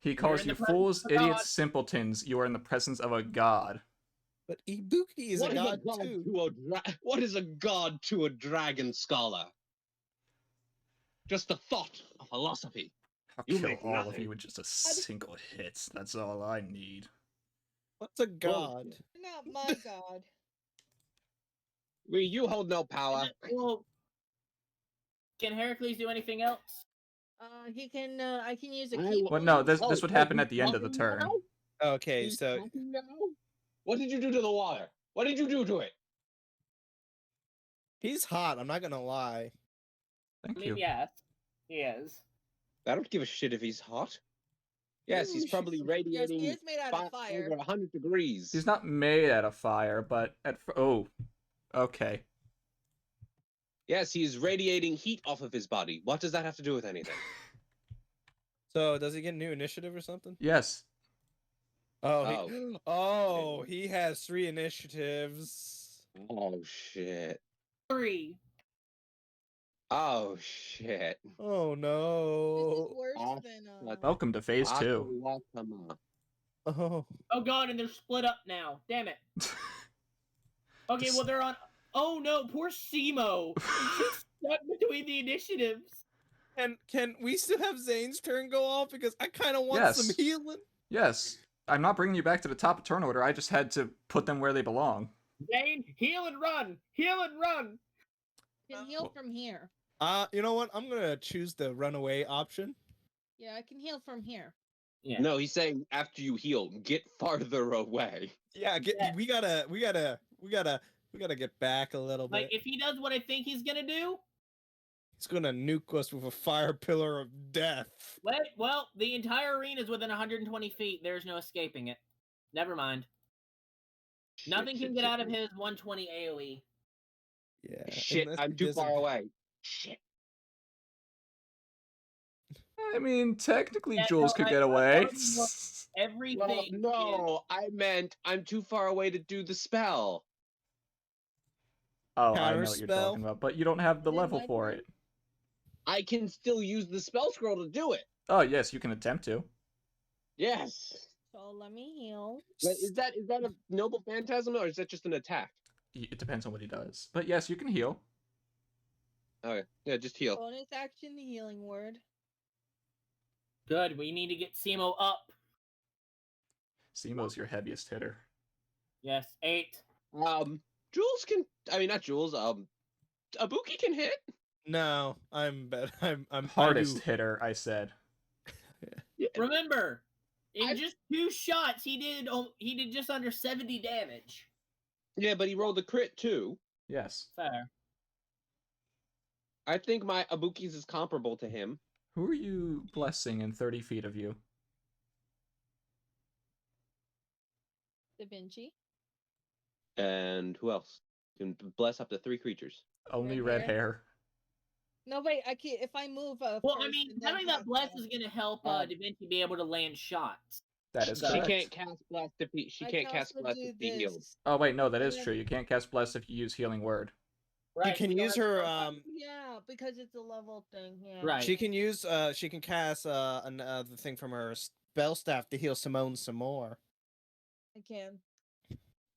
He calls in you the presence fools, of a god. idiots, simpletons. You are in the presence of a god. But Ibuki is What a god too. What is a god to a dragon scholar? Just the thought of philosophy. I'll You kill make all of nothing. you with just a single hit. That's all I need. What's a god? You're not my god. You hold no power. Well, can Heracles do anything else? He can. I can use a I key. will- Well, no, this Oh, would wait, happen he's at the end of the talking turn. now? Okay, He's so talking now? What did you do to the water? What did you do to it? he's hot. I'm not gonna lie. Thank I you. mean, yes, he is. I don't give a shit if he's hot. Yes, he's Ooh, probably Yes, radiating he is made out of fire. over 100 degrees. He's not made out of fire, but oh, okay. Yes, he's radiating heat off of his body. What does that have to do with anything? So does he get new initiative or something? Yes. Oh, he has 3 initiatives. Oh, shit. 3. Oh, shit. Oh This no. is worse Oh, than. Welcome to phase 2. Oh. Oh god, and they're split up now. Damn it. Okay, This- well they're on. Oh no, poor Simo. He's stuck between the initiatives. And can we still have Zane's turn go off because I kind of want some Yes. healing? Yes. I'm not bringing you back to the top of turn order. I just had to put them where they belong. Zane, heal and run. Heal and run. Can heal from here. You know what? I'm gonna choose the runaway option. Yeah, I can heal from here. Yeah. No, he's saying after you heal, get farther away. Yeah, Yeah. we gotta get back a little Like bit. if he does what I think he's gonna do. He's gonna nuke us with a fire pillar of death. Wait, well, the entire arena is within 120 feet. There's no escaping it. Never mind. Nothing can get out of his 120 AoE. Yeah. Shit, unless I'm he too doesn't- far away. Shit. I mean, technically, Yeah, Jules no, could I- get I away. already looked. Everything. Well, is- no, I meant I'm too far away to do the spell. Oh, I know what you're Counterspell? talking about, but you don't have the Is it level my for turn? it. I can still use the spell scroll to do it. Oh, yes, you can attempt to. Yes. So let me heal. But is that a noble phantasm or is that just an attack? It depends on what he does. But yes, you can heal. Okay, yeah, just heal. Bonus action, the healing word. Good. We need to get Simo up. Simo's your heaviest hitter. Yes, 8. Jules can. I mean, not Jules. Ibuki can hit. No, I'm bad. I'm Hardest hitter, I said. Yeah. Remember, in I- just 2 shots, he did just under 70 damage. Yeah, but he rolled a crit too. Yes. Fair. I think my Ibuki's is comparable to him. Who are you blessing in 30 feet of you? Da Vinci. And who else? You can bless up to 3 creatures. Only Red red hair. No, wait. I can't. If I move. Well, I first mean, and then having that cast bless spell. is going to help Oh. Da Vinci be able to land shots. That is She She correct. can't cast blast if he. She I can't can cast also blast do if he healed. this. Oh wait, no, that And is then- true. You can't cast bless if you use healing word. She Right. can we don't use have her spell Yeah, because it's a level thing. Yeah. Right. She can use she can cast the thing from her spell staff to heal Simone some more. I can.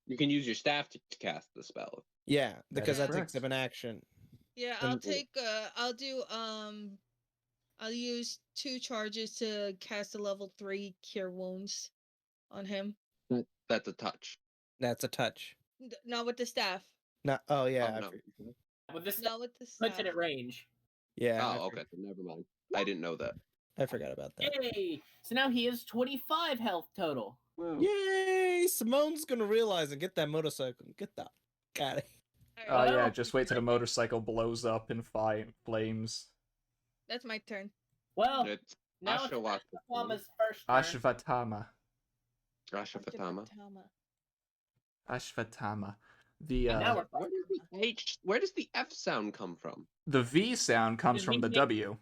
You can use your staff to cast the spell. Yeah, That because is that takes correct. up an action. Yeah, I'll And- take. I'll do. I'll use 2 charges to cast a level 3 cure wounds on him. That's a touch. That's a touch. Not with the staff. Not. Oh yeah. Oh, I no. for- With this Not with the puts staff. it at range. Yeah. Oh, okay. Never mind. I didn't know that. I forgot about that. Yay! So now he has 25 health total. Woo. Yay! Simone's gonna realize and get that motorcycle. Get that. Got it. Oh Alright, yeah, Well- just wait till the motorcycle blows up in flames. that's my turn. Well, It's now it's Ashawatama. Ashwatthama's first turn. Ashvatama. Ashafatama. Ashvatama. The And now we're Where does the H? Where does the F sound come from? the V sound comes Does from the V- W.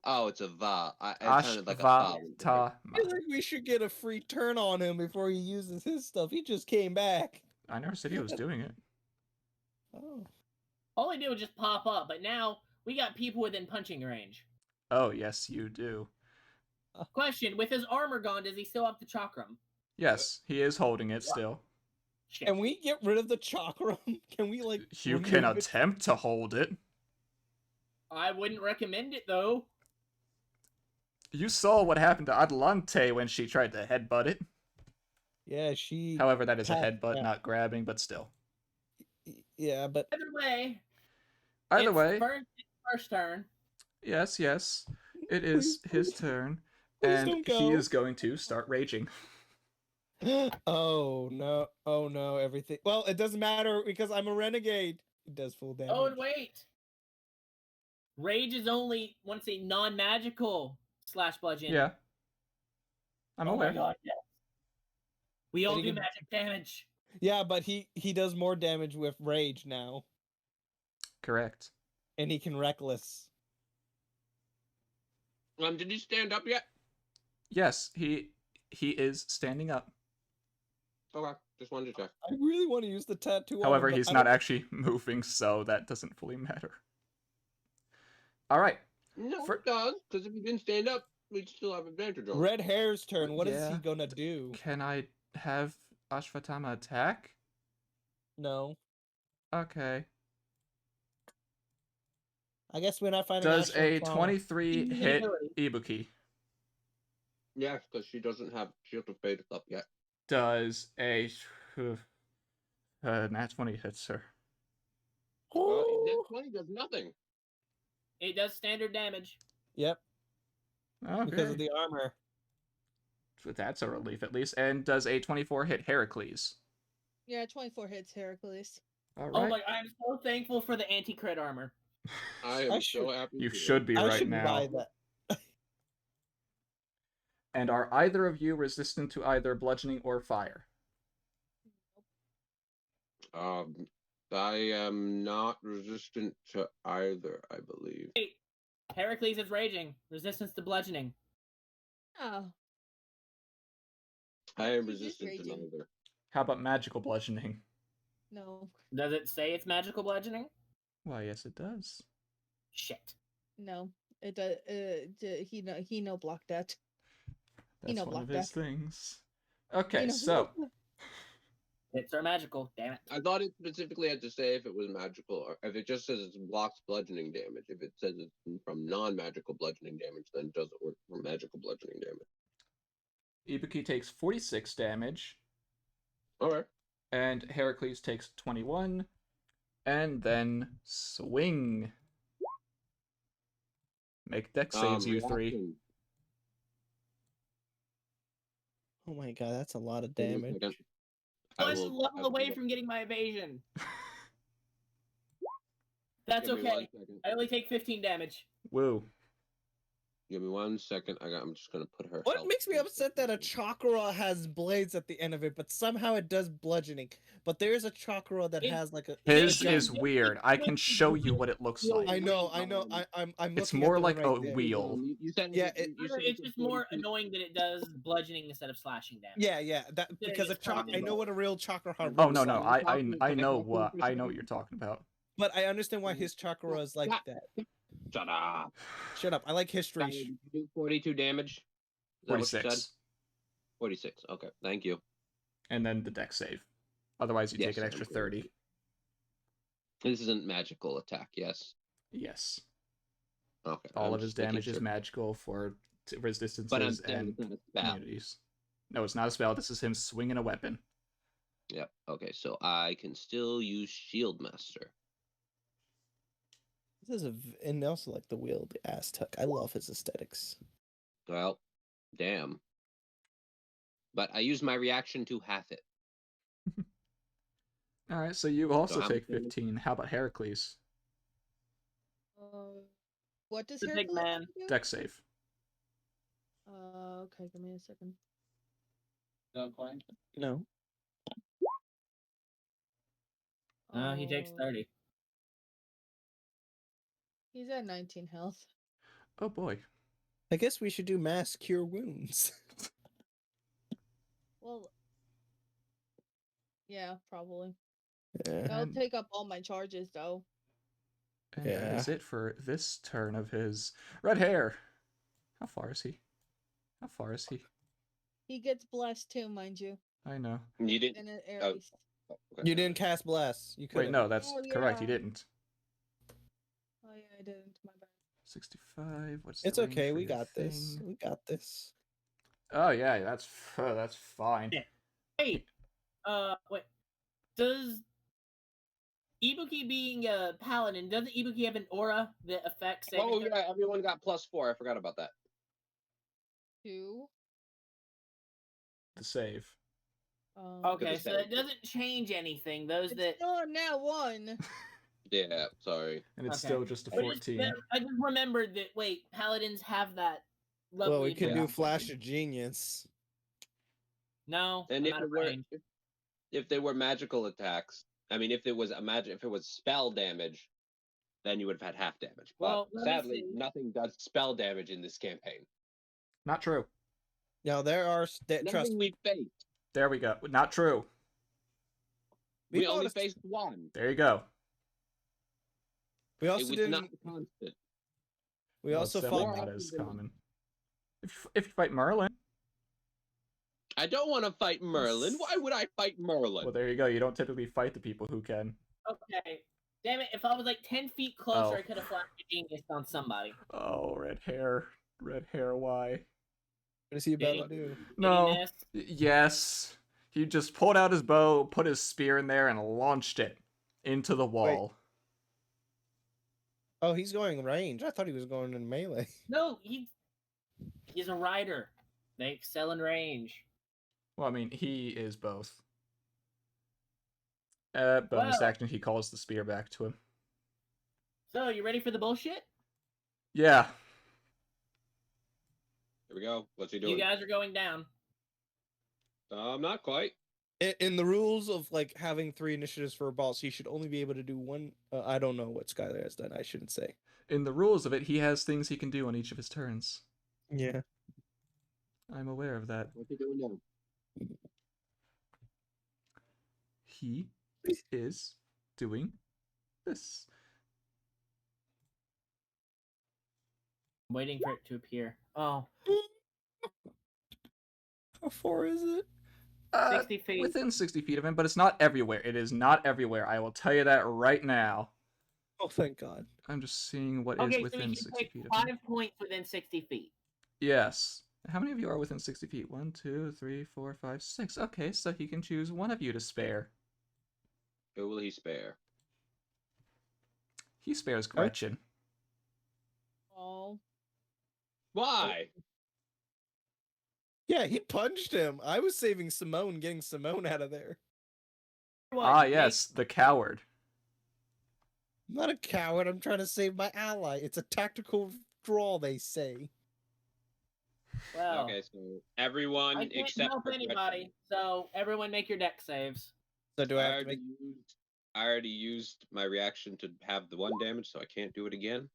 Oh, it's a va. It sounded like a va. Ashvatama. I feel like we should get a free turn on him before he uses his stuff. He just came back. I never said he was doing it. Oh. All he did was just pop up, but now we got people within punching range. Oh yes, you do. Question: with his armor gone, does he still have the chakram? Yes, he is holding it still. Shit. Can we get rid of the chakram? Can we like? You can remove it? attempt to hold it. I wouldn't recommend it though. You saw what happened to Adelante when she tried to headbutt it. Yeah, she. However, that is a Pat- headbutt, yeah. not grabbing, but still. Yeah, but Either way. Either it's way, first turn. yes, it is Please, his please. turn, Please and don't he go. is going to start raging. oh no! Oh no! Everything. Well, it doesn't matter because I'm a renegade. It does full damage. Oh, and wait. Rage is only once a non-magical / bludgeon. Yeah, I'm Oh aware. my god, yes. We all And do he can- magic damage. Yeah, but he does more damage with rage now, Correct. and he can reckless. Did he stand up yet? Yes, he is standing up. Okay, just wanted to check. I really want to use the tattoo. on him, However, but he's I not don't- actually moving, so that doesn't fully matter. All right. No, For- it does, because if he didn't stand up, we'd still have advantage over. Red Hair's turn. What is he Yeah. gonna do? Can I have Ashvatama attack? No, Okay. I guess we're not finding. Does actual a trauma. 23 hit Ability. Ibuki? Yes, because she doesn't have Shield of Fate up yet. Does a nat 20 hits her? Net 20 does nothing. It does standard damage. Yep, because of Okay. the armor. That's a relief at least. And does a 24 hit Heracles? Yeah, 24 hits Heracles. All Oh right. my! I am so thankful for the anti-crit armor. I am I so should- happy. You for should be I right should now. buy that. And are either of you resistant to either bludgeoning or fire? I am not resistant to either, I believe. Wait, Heracles is raging. Resistance to bludgeoning. Oh, I am He's just resistant to raging. neither. How about magical bludgeoning? no. Does it say it's magical bludgeoning? Why, yes, it does. Shit. No. It does. He no block that. He That's no one block of his that. things. He Okay, no so block that. Hits are magical. Damn it. I thought it specifically had to say if it was magical, or if it just says it blocks bludgeoning damage. If it says it's from non-magical bludgeoning damage, then it doesn't work for magical bludgeoning damage. Ibuki takes 46 damage, Alright. and Heracles takes 21, and then swing. Make dex saves, you three. reaction. Oh my god, that's a lot of Give me a damage. second. I Plus will- I level will away look. from getting my evasion. That's Give me 1 okay. second. I only take 15 damage. Woo. Give me 1 second. I'm just gonna put her. What health makes me into upset that a something. chakra has blades at the end of it, but somehow it does bludgeoning. But there is a chakra that It- has like a. His a is giant- weird. I can show you what it looks like. I know. I'm It's looking more at the like one right a there. wheel. You said Yeah, you said It's just more 42. annoying that it does bludgeoning instead of slashing damage. Yeah. That Yeah, because a it's covered I in know gold. what a real chakra looks Oh no, like. no, I know what for a I know what second? you're talking about. But I understand why his chakra is like that. Shut up. Shut up! I like history. Skylar, did you do 42 damage? Is that what you said? 46. 46. Okay, thank you. And then the deck save. Otherwise, you take Yes, an extra I'm good. 30. This isn't magical attack, yes. Yes. Okay. All I'm of his just making damage is sure. magical for resistances But I'm saying and it's not a spell. immunities. No, it's not a spell. This is him swinging a weapon. Yep. Okay, so I can still use Shield Master. This is and also like the wheel, the Aztec. I love his aesthetics. Well, damn. But I use my reaction to half it. All right, so you also how take much damage? 15. How about Heracles? What does The big Hercules man. do? Deck save. Okay, give me a second. No. No, he takes Oh, 30. He's at 19 health. Oh boy. I guess we should do mass cure wounds. Well, yeah, probably. Yeah. That'll And- take up all my charges, though. And that is it for this turn of his red hair. How far is he? How far is he? He gets blessed too, mind you. I know. You didn't. And an Oh, Aries. okay. You didn't cast bless. You could. Wait, no, that's Oh, correct. He yeah. didn't. Oh yeah, I didn't. My bad. 65. What's It's the range okay. for We your got this. thing? We got this. Oh yeah, that's fine. Yeah. Hey, wait. Does Ibuki being a paladin, doesn't Ibuki have an aura that affects saving Oh throws? yeah, everyone got +4. I forgot about that. 2. The save. Okay, Good so save. it doesn't change anything. Those It's that still now 1. Yeah, sorry. And it's Okay. still just a But it's- 14. I just remembered that. Wait, paladins have that. Well, Lovely we could do ability. Flash of Genius. No, And I'm if out it of were, range. if they were magical attacks, I mean, if it was spell damage, then you would have had half damage. But Well, let me sadly, see. nothing does spell damage in this campaign. Not true. Now there are trust. Nothing we faced. There we go. Not true. We only noticed- faced one. There you go. We It also was didn't. not constant. We Well, also it's definitely fought. not often as than not. common. If you fight Merlin, I don't want to fight Merlin. Why would I fight Merlin? well, there you go. You don't typically fight the people who can. Okay. Damn it! If I was like 10 feet closer, Oh. I could have flashed a genius on somebody. Oh, red hair. Red hair, why? What is he about to Dang. do? Did No. he miss? Yes. He just pulled out his bow, put his spear in there, and launched it into the wall. Oh, he's going range. I thought he was going in melee. No, he's a rider. They excel in range. Well, I mean, he is both. Bonus Well. action, he calls the spear back to him. So, you ready for the bullshit? Yeah. Here we go. What's he doing? You guys are going down. Not quite. In the rules of like having 3 initiatives for a boss, he should only be able to do 1. I don't know what Skylar has done. I shouldn't say. In the rules of it, he has things he can do on each of his turns. Yeah. I'm aware of that. What's he doing now? He is doing this. I'm waiting for it to appear. Oh, How far is it? 60 feet. Within 60 feet of him, but it's not everywhere. It is not everywhere. I will tell you that right now. Oh, thank God. I'm just seeing what is okay, so within we should 60 take feet of 5 him. points within 60 feet. Yes. How many of you are within 60 feet? 1, 2, 3, 4, 5, 6. Okay, so he can choose one of you to spare. Who will he spare? He spares Gretchen. Oh. Why? Yeah, he punched him. I was saving Simone, getting Simone out of there. Ah, yes, the coward. I'm not a coward. I'm trying to save my ally. It's a tactical draw, they say. Well, Okay, so everyone I can't except help for anybody, so everyone make your deck saves. So do I have to already make? I already used my reaction to have the 1 damage, so I can't do it again.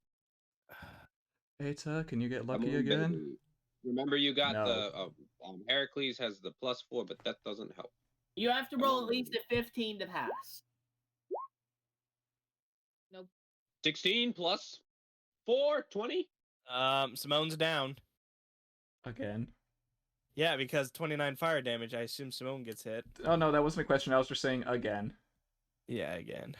Eta, can you get Come lucky on, again? baby. Remember, you got No. the Heracles has the +4, but that doesn't help. You have to Come roll on, at least baby. a 15 to pass. 16 plus 4, 20. Simone's down. Again. Yeah, because 29 fire damage. I assume Simone gets hit. Oh no, that wasn't a question. I was just saying again. Yeah, again.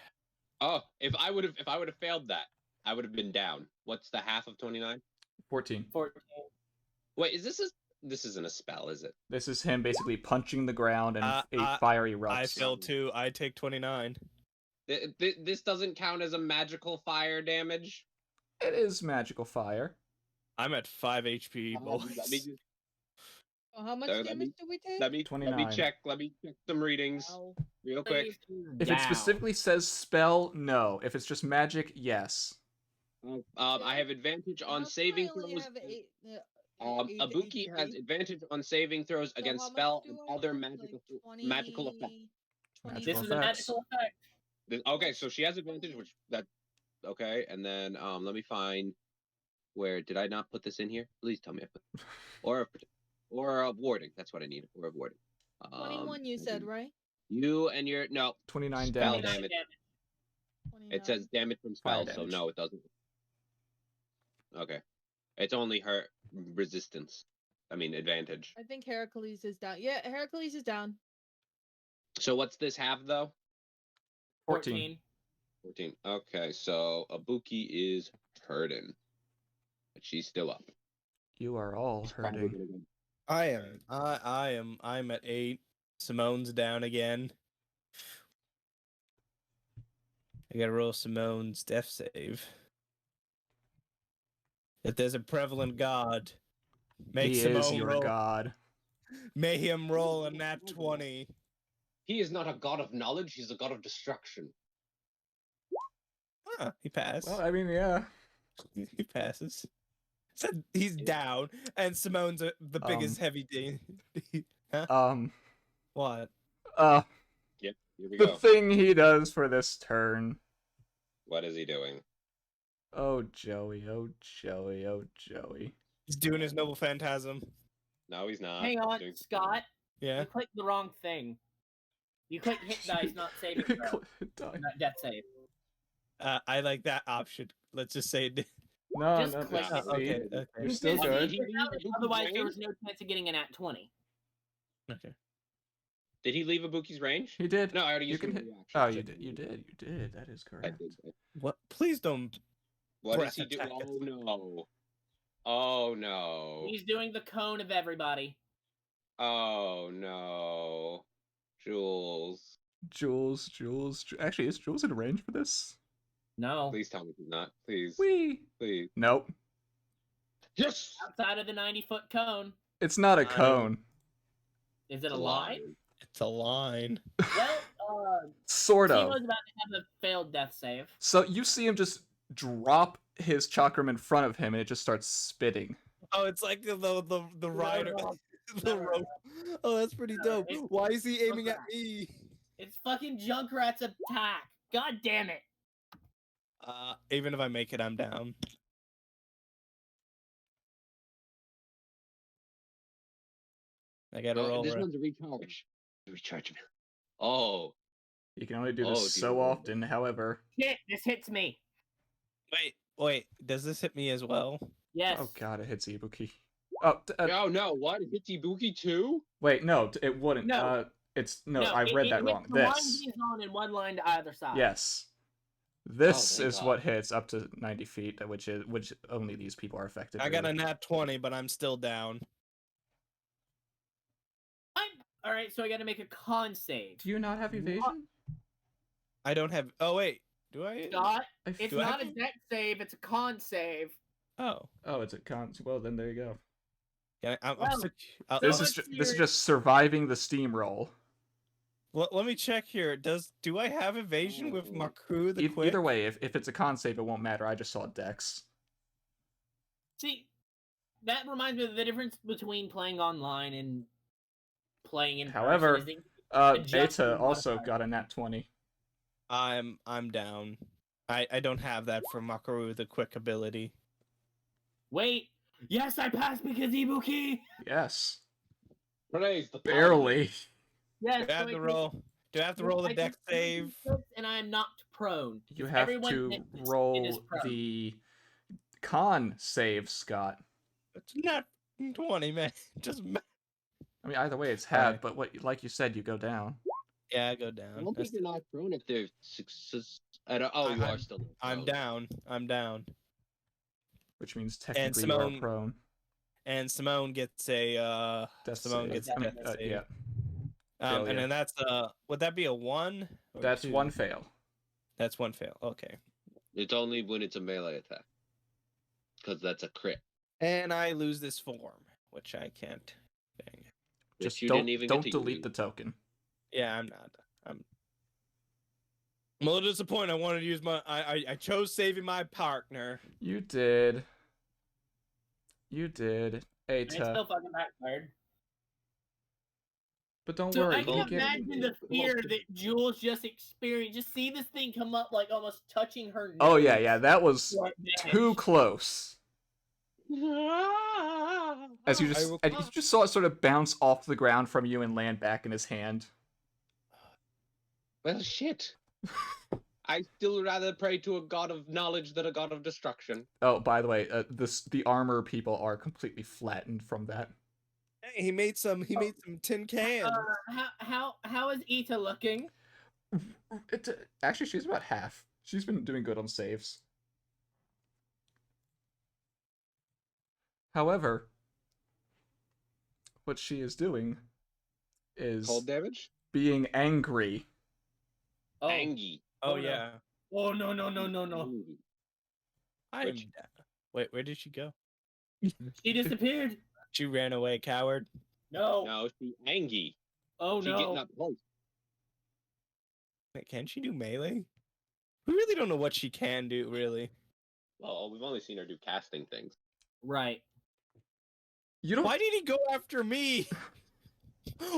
Oh, if I would have failed that, I would have been down. What's the half of 29? 14. 14. Wait, this isn't a spell, is it? This is him basically punching the ground and I fire erupts. I failed too. I take 29. This doesn't count as a magical fire damage. It is magical fire. I'm at 5 HP, boys. Let me just, Oh, how much let damage me- do we take? let me 29. check some readings Ow. real quick. If it specifically says spell, no. If it's just magic, yes. I have advantage on How come saving I only throws. have eight Ibuki has HP? advantage on saving throws So against how much spell do and I other have? magical Like magical effects. 20 This Magical is a effects. magical effect. Okay, so she has advantage, which that okay, and then let me find where did I not put this in here? Please tell me I put or a warding. That's what I need. Or a warding. 21 you said, right? You and your no 29 spell damage. 29 damage. damage. 29. It says damage from Fire spells, so damage. no, it doesn't. Okay, it's only her resistance. I mean advantage. I think Heracles is down. Yeah, Heracles is down. So what's this have though? 14. 14. Okay, so Ibuki is hurting, but she's still up. You are all She's probably hurting. gonna go- I am. I'm at 8. Simone's down again. I gotta roll Simone's death save. If there's a prevalent god, make He Simone is your roll. god. May him roll a nat 20. He is not a god of knowledge, he's a god of destruction. Huh, he passed. Well, I mean, yeah. He passes. Said he's down, and Simone's the biggest heavy D. Huh? What? Yep, here we The go. thing he does for this turn. What is he doing? Oh, Joey, oh, Joey, oh, Joey. He's doing his noble phantasm. No, he's not. Hang on, Doing- Scott. Yeah. You clicked the wrong thing. You clicked hit dice, not saving throw. Not death save. I like that option. Let's just say it. No, Just no, click see, it. Okay. You're Okay. still Because good. you without it, otherwise, there was no chance of getting an at 20. Okay. Did he leave Ibuki's range? He did. No, I already You used can my hit. reaction. Oh, you did. You did. You did. That is I correct. did. What? Please don't. What Breath does he do? attack us. Oh no. Oh no. He's doing the cone of everybody. Oh no. Jules. Jules. Actually, is Jules in range for this? No. Please tell me he's not. Please. Wee. Please. Nope. Yes! Outside of the 90-foot cone. It's not a Fine. cone. Is it a line? It's a line. Well, Sort of. Timo's about to have a failed death save. So you see him just drop his chakram in front of him, and it just starts spitting. Oh, it's like the rider. no. The rope. Oh, that's pretty dope. it's- Why is he aiming at me? It's fucking Junkrat's attack. God damn it. Even if I make it, I'm down. I gotta roll. This one's a recharge. Recharge. Oh. You can only do Oh, this dear so Lord. often, however. Shit, this hits me. Wait. Does this hit me as well? Yes. Oh god, it hits Ibuki. Oh, Oh no, what? It hits Ibuki too? wait, no, it wouldn't. No. It's no, I read that wrong. One line This. he's on and one line to either side. Yes. This thank is God. what hits up to 90 feet, which only these people are affected. I got a really. nat 20, but I'm still down. All right, so I got to make a con save. Do you not have evasion? I don't have. Oh wait, do I? Scott, I it's Do I not have- a deck save, it's a con save. Oh. Oh, it's a con. Well, then there you go. Yeah, I'm Well, still- so This much is for this is your- just surviving the steamroll. Let me check here. Do I have evasion with Maku the quick? Either way, if it's a con save, it won't matter. I just saw Dex. See, that reminds me of the difference between playing online and playing in However, person. Is adjusting Eta also modifiers. got a nat 20. I'm down. I don't have that for Makaru, the quick ability. Wait, yes, I passed because Ibuki. Yes. Praise the Barely. Yes, Do I have to roll? Do I have to roll the deck save? And I am knocked prone. You 'cause have everyone to that is roll prone. the con save, Scott. It's not 20, man. Just I mean, either way, it's Alright. half, but like you said, you go down. yeah, I go I down. don't think they're not prone if they're success. Oh, you are still. Not I'm prone. down. I'm down. Which means technically you Simone- are prone. And Simone gets a Death Simone save. gets I a mean, death save. yeah. And failure. then that's would that be a 1? Or That's 2? 1 fail. That's 1 fail. Okay. It's only when it's a melee attack, because that's a crit. And I lose this form, which I can't. Dang. Which Just you don't didn't even get don't to delete use. the token. Yeah, I'm not. I'm a little disappointed. I wanted to use my. I chose saving my partner. You did. You did. And it's Eta. still fucking backfired. But don't So worry, I can you get. imagine the fear that Jules just experienced. Just see this thing come up like almost touching her nose. Oh yeah, that was for too damage. close. As you just saw it sort of bounce off the ground from you and land back in his hand. Well, shit. I still rather pray to a god of knowledge than a god of destruction. Oh, by the way, the armor people are completely flattened from that. Hey, he made some tin cans. How is Ita looking? Actually, she's about half. She's been doing good on saves. However, what she is doing is Cold damage? being angry. Oh, Angie. Oh no. yeah. Oh no. Angie. I'm. Wait, where did she go? She disappeared. She ran away, coward. No. No, she Angie. Oh She no. getting up close. Wait, can she do melee? We really don't know what she can do, really. Well, we've only seen her do casting things. Right. You don't. Why did he go after me?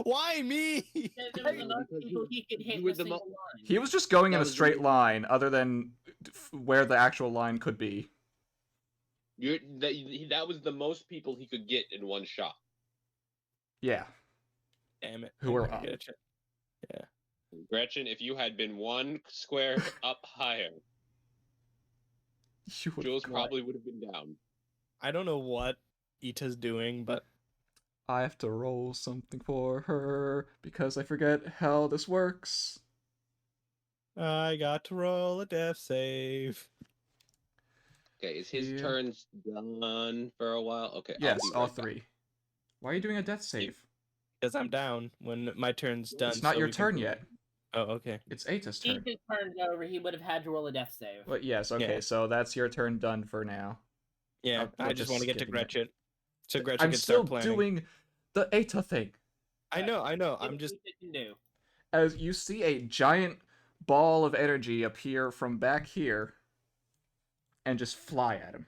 Why me? There was enough Because people he could hit you in were a the single mo- line. He was just going That in a was the straight most- line, other than where the actual line could be. That was the most people he could get in one shot. Yeah. Damn it. Who are I up? get it. Gretchen, if you had been one square up higher, You would Jules have probably would have been down. I don't know what Ita's doing, but I have to roll something for her because I forget how this works. I got to roll a death save. Okay, is his Yeah. turns done for a while? Okay, Yes, I'll be all right back. 3. Why are you doing a death save? Because I'm down when my turn's done. It's not so your we can- turn yet. Oh, okay. It's Ata's If turn. his turn's over, he would have had to roll a death save. But yes, okay, Yeah. so that's your turn done for now. Yeah, We're I just want to get to skipping it. Gretchen. So Gretchen I'm can still start planning. doing the Ata thing. I know. See I'm what just. Ita can do. As you see a giant ball of energy appear from back here and just fly at him.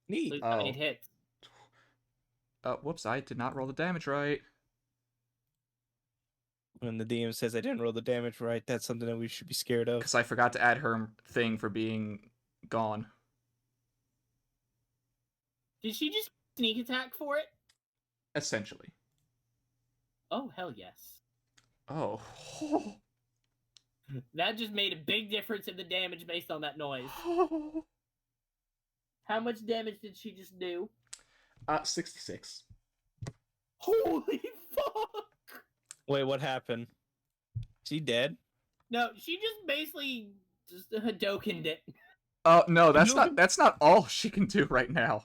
Neat. Please tell me Oh. it hits. Whoops, I did not roll the damage right. When the DM says I didn't roll the damage right, that's something that we should be scared of. Because I forgot to add her thing for being gone. Did she just sneak attack for it? Essentially. Oh, hell yes. Oh. That just made a big difference in the damage based on that noise. How much damage did she just do? 66. Holy fuck! Wait, what happened? She dead? No, she just basically just Hadokened it. Oh, no, You- that's not all she can do right now.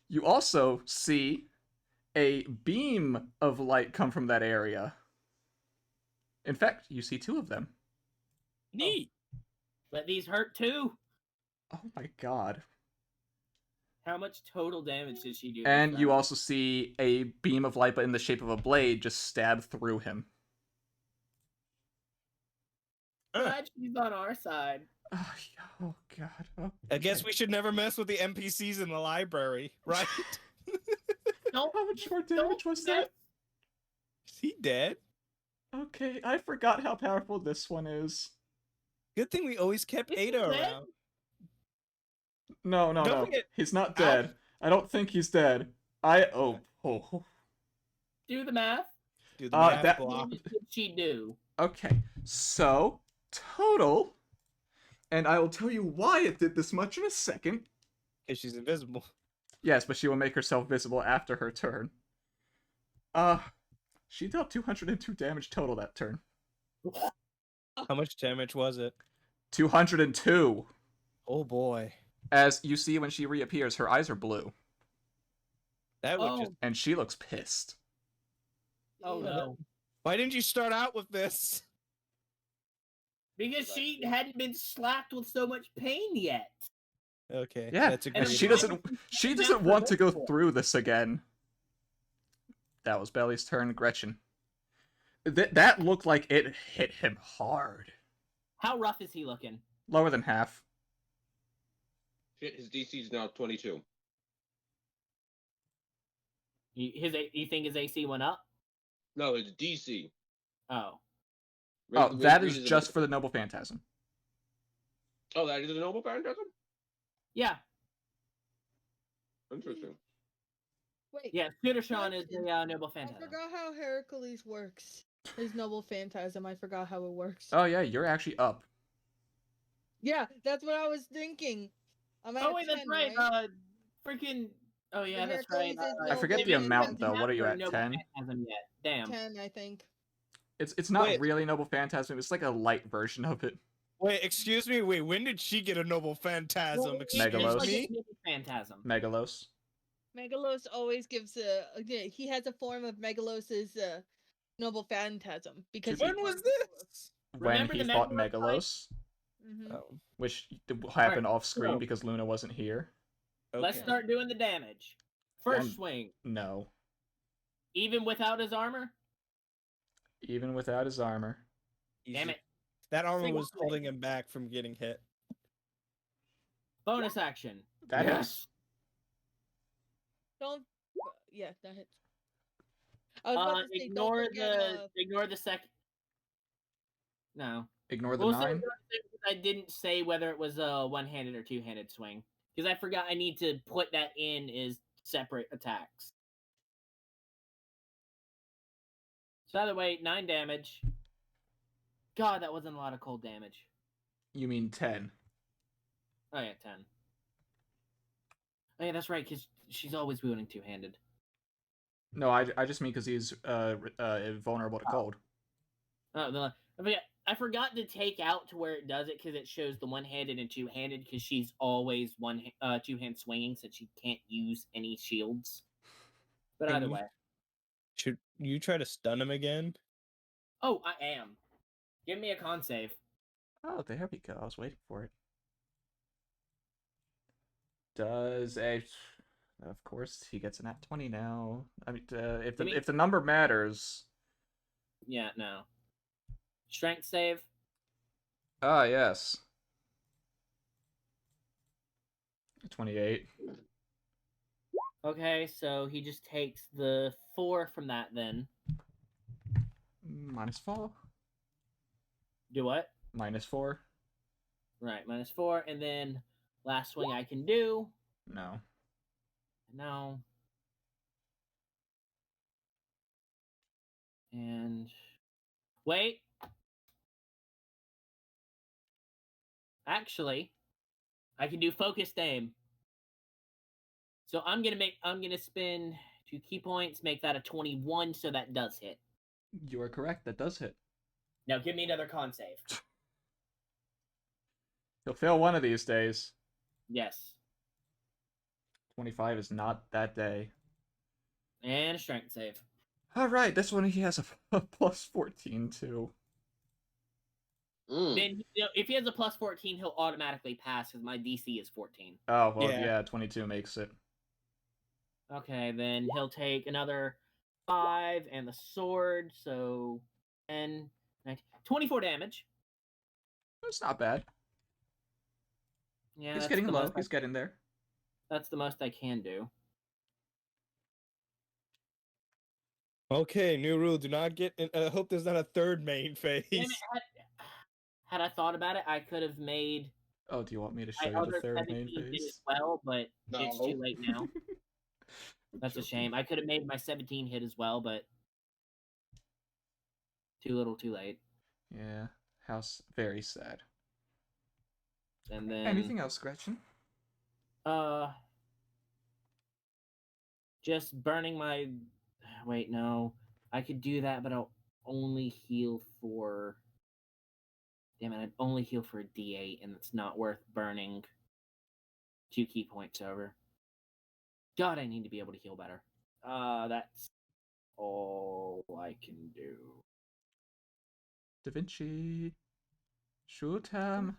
You also see a beam of light come from that area. In fact, you see 2 of them. Neat. But these hurt too. Oh my god. How much total damage did she do? And this you round? also see a beam of light, but in the shape of a blade, just stab through him. Glad she's on our side. Oh God. I guess Okay. we should never mess with the NPCs in the library, right? Don't, How much more don't damage was mess- that? Is he dead? Okay, I forgot how powerful this one is. Good thing we always kept Is he Ada dead? around. No. Don't forget- He's not Ow. dead. I don't think he's dead. Oh. Do the math. Do the Uh, math that- block. What did she do? Okay, so total, and I will tell you why it did this much in a second. Because she's invisible. Yes, but she will make herself visible after her turn. She dealt 202 damage total that turn. How much damage was it? 202. Oh boy. As you see when she reappears, her eyes are blue, That would Oh, just. and she looks pissed. oh no. Why didn't you start out with this? Because she hadn't been slapped with so much pain yet. Okay. Yeah, That's a and good she reason. doesn't want to go through this again. That was Belly's turn, Gretchen. That looked like it hit him hard. How rough is he looking? Lower than half. Shit, his DC is now 22. You think his AC went up? No, it's DC. Oh. Oh, that is just for the Noble Phantasm. Oh, that is a noble phantasm? Yeah. Interesting. Wait. Yeah, Scooter-Sean is the Noble I Phantasm. forgot how Heracles works. His noble phantasm. I forgot how it works. Oh yeah, you're actually up. Yeah, that's what I was thinking. I'm at Oh, wait, 10, that's right. right? Oh, yeah, The that's right. Hercules is I forget noble the amount phantasm. though. What are you at? Noble 10? Phantasm yet. Damn. 10, I think. It's not Wait. really Noble Phantasm. It's like a light version of it. Wait, excuse me. Wait, when did she get a noble phantasm? Well, Excuse Megalos. Like me. a Noble Phantasm. Megalos. Megalos always gives he has a form of Megalos's noble phantasm because When was this? When Remember he the fought Megalos fight? Megalos, Mm-hmm. Oh, which happened Alright, off screen so- because Luna wasn't here. okay. Let's start doing the damage. First And- swing. No. Even without his armor? Even without his armor. Damn it. That armor Single was holding him back from getting hit. Bonus action. That Yes. Don't. Yeah, that hits. I was about to say, don't Ignore the second. No. Ignore the We'll say 9. ignore the second because I didn't say whether it was a one-handed or two-handed swing. Because I forgot I need to put that in as separate attacks. So either way, 9 damage. God, that wasn't a lot of cold damage. You mean 10. Oh yeah, 10. Oh yeah, that's right, because she's always wounding two-handed. No, I just mean because he's vulnerable to cold. Oh, I forgot to take out to where it does it because it shows the one-handed and two-handed because she's always two-hand swinging since she can't use any shields. But Can either you- way. Should you try to stun him again? Oh, I am. Give me a con save. Oh, there we go. I was waiting for it. Does a... Of course, he gets an at 20 now. I mean, if the number matters... Yeah, no. Strength save. Ah, yes. 28. Okay, so he just takes the 4 from that then. -4? Do what? -4? Right, -4, and then last swing I can do. No. No. And wait. Actually, I can do focused aim. So I'm gonna spend 2 key points, make that a 21, so that does hit. You are correct. That does hit. Now give me another con save. He'll fail one of these days. Yes. 25 is not that day. And a strength save. Alright, this one he has a plus 14 too. Then if he has a plus 14, he'll automatically pass because my DC is 14. Oh, well, Yeah. yeah, 22 makes it. Okay, then he'll take another 5 and the sword, so 10, 19, 24 damage. It's not bad. Yeah, He's that's getting the low. most He's getting there. That's the most I can do. Okay, new rule: do not get. I hope there's not a third main phase. Damn it, had I thought about it, I could have made Oh, do you want me to show my you the other third main 17 hit as phase? well, but it's too No. late now. That's a Joking. shame. I could have made my 17 hit as well, but too little, too late. Yeah. House very sad. And then Anything else, Gretchen? just burning my. Wait, no, I could do that, but I'll only heal for. Damn it! I'd only heal for a D8, and it's not worth burning 2 key points over. God, I need to be able to heal better. That's all I can do. Da Vinci. Shoot him.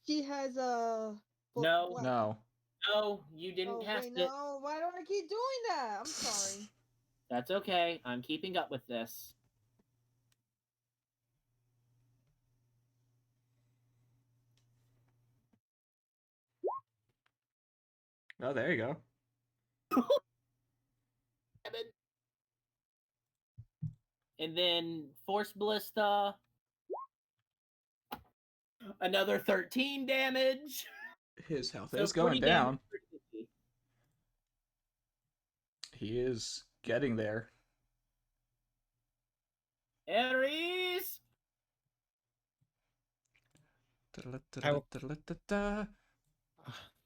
She has a. No. what? No. No, you didn't Oh, test wait, it. no. Why don't I keep doing that? I'm sorry. That's okay. I'm keeping up with this. Oh, there you go. And then Force Ballista. Another 13 damage. His health So is going 40 damage down. for Nikki. He is getting there. Ares!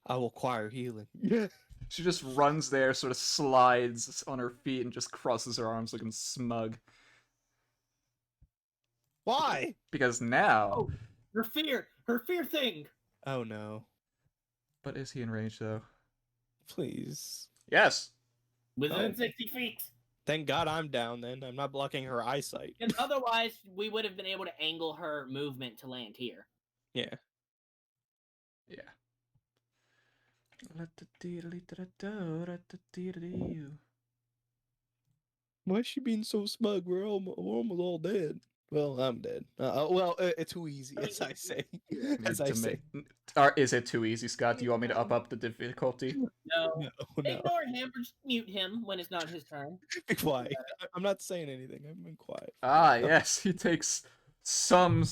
I will acquire healing. Yeah. She just runs there, sort of slides on her feet, and just crosses her arms looking smug. Why? Because now... Oh, her fear thing. Oh no. But is he in range, though? Please. Yes! Within 60 feet. Thank God I'm down then. I'm not blocking her eyesight. And otherwise, we would have been able to angle her movement to land here. Yeah. Yeah. Why is she being so smug? We're almost all dead. Well, I'm dead. It's too easy, as I say. As I say. Is it too easy, Scott? Do you want me to up the difficulty? No. No. Ignore him or just mute him when it's not his turn. Be quiet. I'm not saying anything. I've been quiet. Ah, yes, he takes some...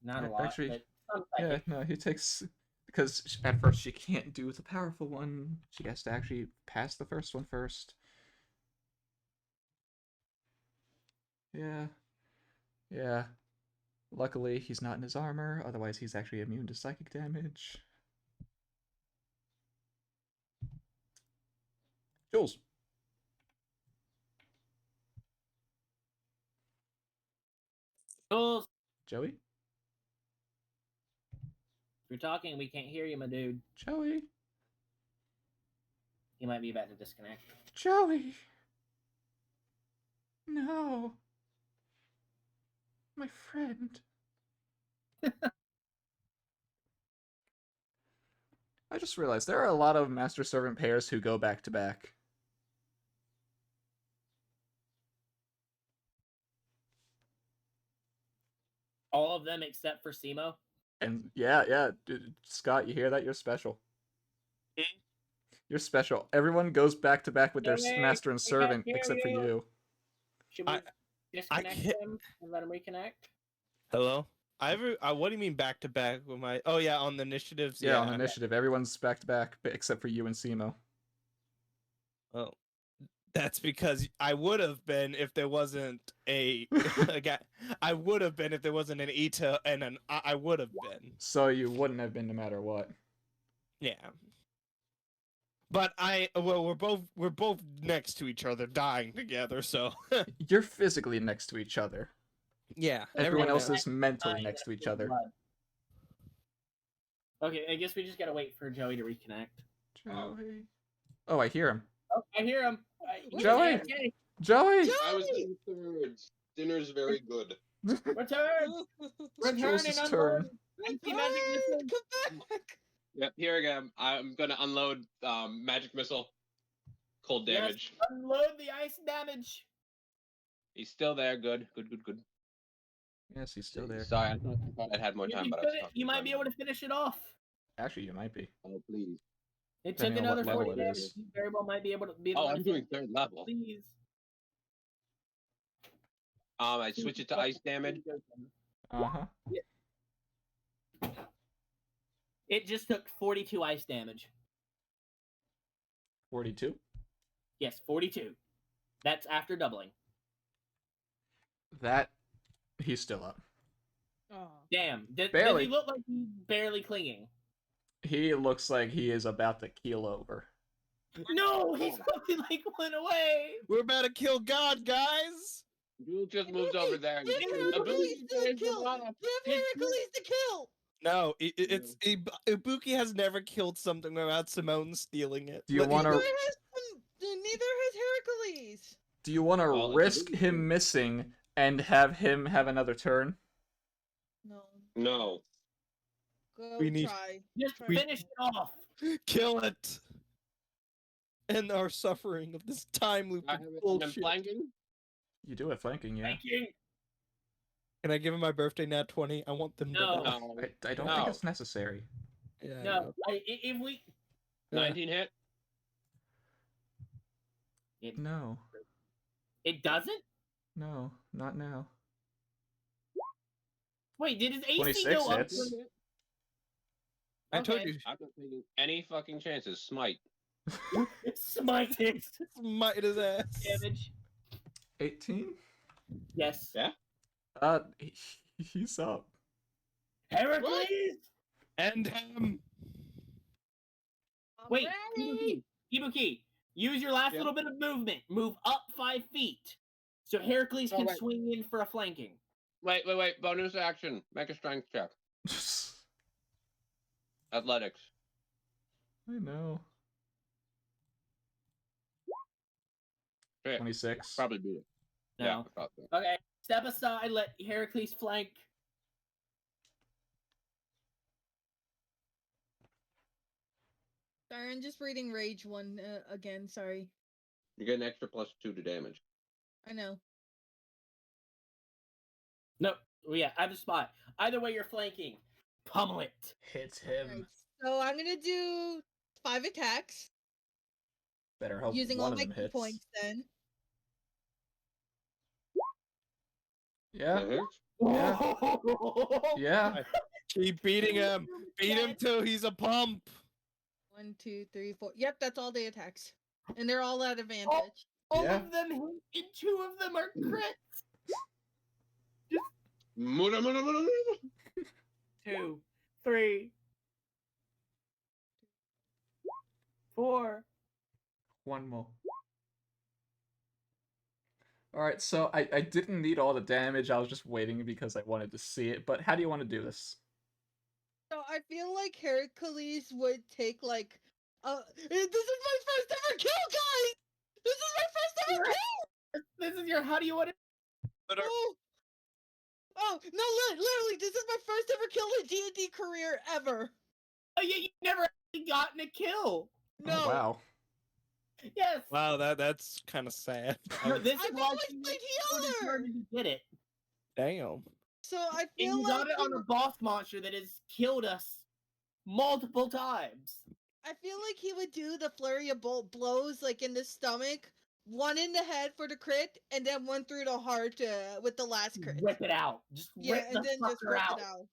Not a lot, Actually, but some yeah, psychic. no, he takes... Because at first she can't do the powerful one. She has to actually pass the first one first. Yeah. Yeah. Luckily, he's not in his armor, otherwise he's actually immune to psychic damage. Jules. Jules, Joey? if you're talking, we can't hear you, my dude. Joey? He might be about to disconnect. Joey! No. My friend. I just realized there are a lot of Master Servant pairs who go back to back. All of them except for Simo. And yeah, dude, Scott, you hear that? You're special. You're special. Everyone goes back to back with their Joey, Master and we can't Servant hear except for you. you. Should we disconnect can't- him and let him reconnect? Hello? What do you mean back to back with my? Oh yeah, on the initiatives. Yeah, on initiative, everyone's back to back except for you and Simo. Oh, that's because I would have been if there wasn't a guy. I would have been if there wasn't an Ita and an. I would have been. So you wouldn't have been no matter what. Yeah. But we're both next to each other, dying together. So You're physically next to each other. yeah, Everyone else knows. is mentally next to each other. Okay, I guess we just gotta wait for Joey to reconnect. Joey. Oh, I hear him. Oh, I hear him. Joey! Okay. Joey! I was in thirds. Dinner's very good. Return! Return Jules' and unload turn. anti-magic missile. Come back! Yep, here I am. I'm gonna unload magic missile. Cold Yes. damage. Unload the ice damage. He's still there. Good. Yes, he's still there. Sorry, I thought I'd had more time, but I was talking. You might be able to about- finish it off. Actually, you might be. Oh, please. It took Depending on what another level 40 it damage. is. You very well might be able to be the Oh, one I'm to doing finish third level. Please. I switch it to ice damage. Uh-huh. It just took 42 ice damage. 42? Yes, 42. That's after doubling. That... He's still up. Oh. Damn. Does Barely. he look like he's barely clinging? He looks like he is about to keel over. No, he's fucking like went away. We're about to kill God, guys. You just moved over there. Give Heracles the kill! Give Heracles the kill! No, Ibuki has never killed something without Simone stealing it. Do you want Neither to... has Heracles. Do you want to Well, it's risk Ibuki. him missing and have him have another turn? No. No. Go We need- try. Just Try. finish it off. Kill it. End our suffering of this time loop I of have it and bullshit. flanking. You do it flanking, yeah. Thank you. Can I give him my birthday nat 20? I want them No. to die. No. I don't No. think it's necessary. Yeah, I No, know. if we 19 hit. No. it doesn't. No, not now. Wait, did his AC 26 go up? hits. I told Okay. you, I'm not taking any fucking chances. Smite. Smite his smite his ass. damage. 18? Yes. Yeah. He's up. Heracles. End him. I'm Wait, ready. Ibuki, use your last Yeah. little bit of movement. Move up 5 feet, so Heracles Oh, can wait. swing in for a flanking. Wait. Bonus action. Make a strength check. Athletics. I know. Shit. 26. Probably beat it. No. Yeah, I thought so. Okay, step aside. Let Heracles flank. Sorry, I'm just reading Rage 1 again. Sorry. You get an extra +2 to damage. I know. No, yeah, I have a spot. Either way, you're flanking. Pummel it. Hits him. Alright, so I'm gonna do 5 attacks Better hope using one all of my them key hits. points then. Yeah, That hits? yeah. Keep beating him. Beat him till he's a pump. 1, 2, 3, 4. Yep, that's all the attacks. And they're all at advantage. All Yeah. of them hit, and 2 of them are crits. Muda. 2, 3, 4. One more. Alright, so I didn't need all the damage, I was just waiting because I wanted to see it, but how do you want to do this? So I feel like Heracles would take like this is my first ever kill, guys! This is my first ever kill! This is your. How do you want it? Oh no, literally, this is my first ever kill in D&D career ever. Oh, yeah, you never actually gotten a kill. No. Oh, wow. Yes. Wow, that's kind of sad. No, this I've is why always you played deserve healer. to get it. Damn. So I And feel you like got it on a boss monster that has killed us multiple times. I feel like he would do the flurry of bolt blows like in the stomach, one in the head for the crit, and then one through the heart with the last crit. Rip it out. Just Yeah, rip and the then just fucker rip out. it out.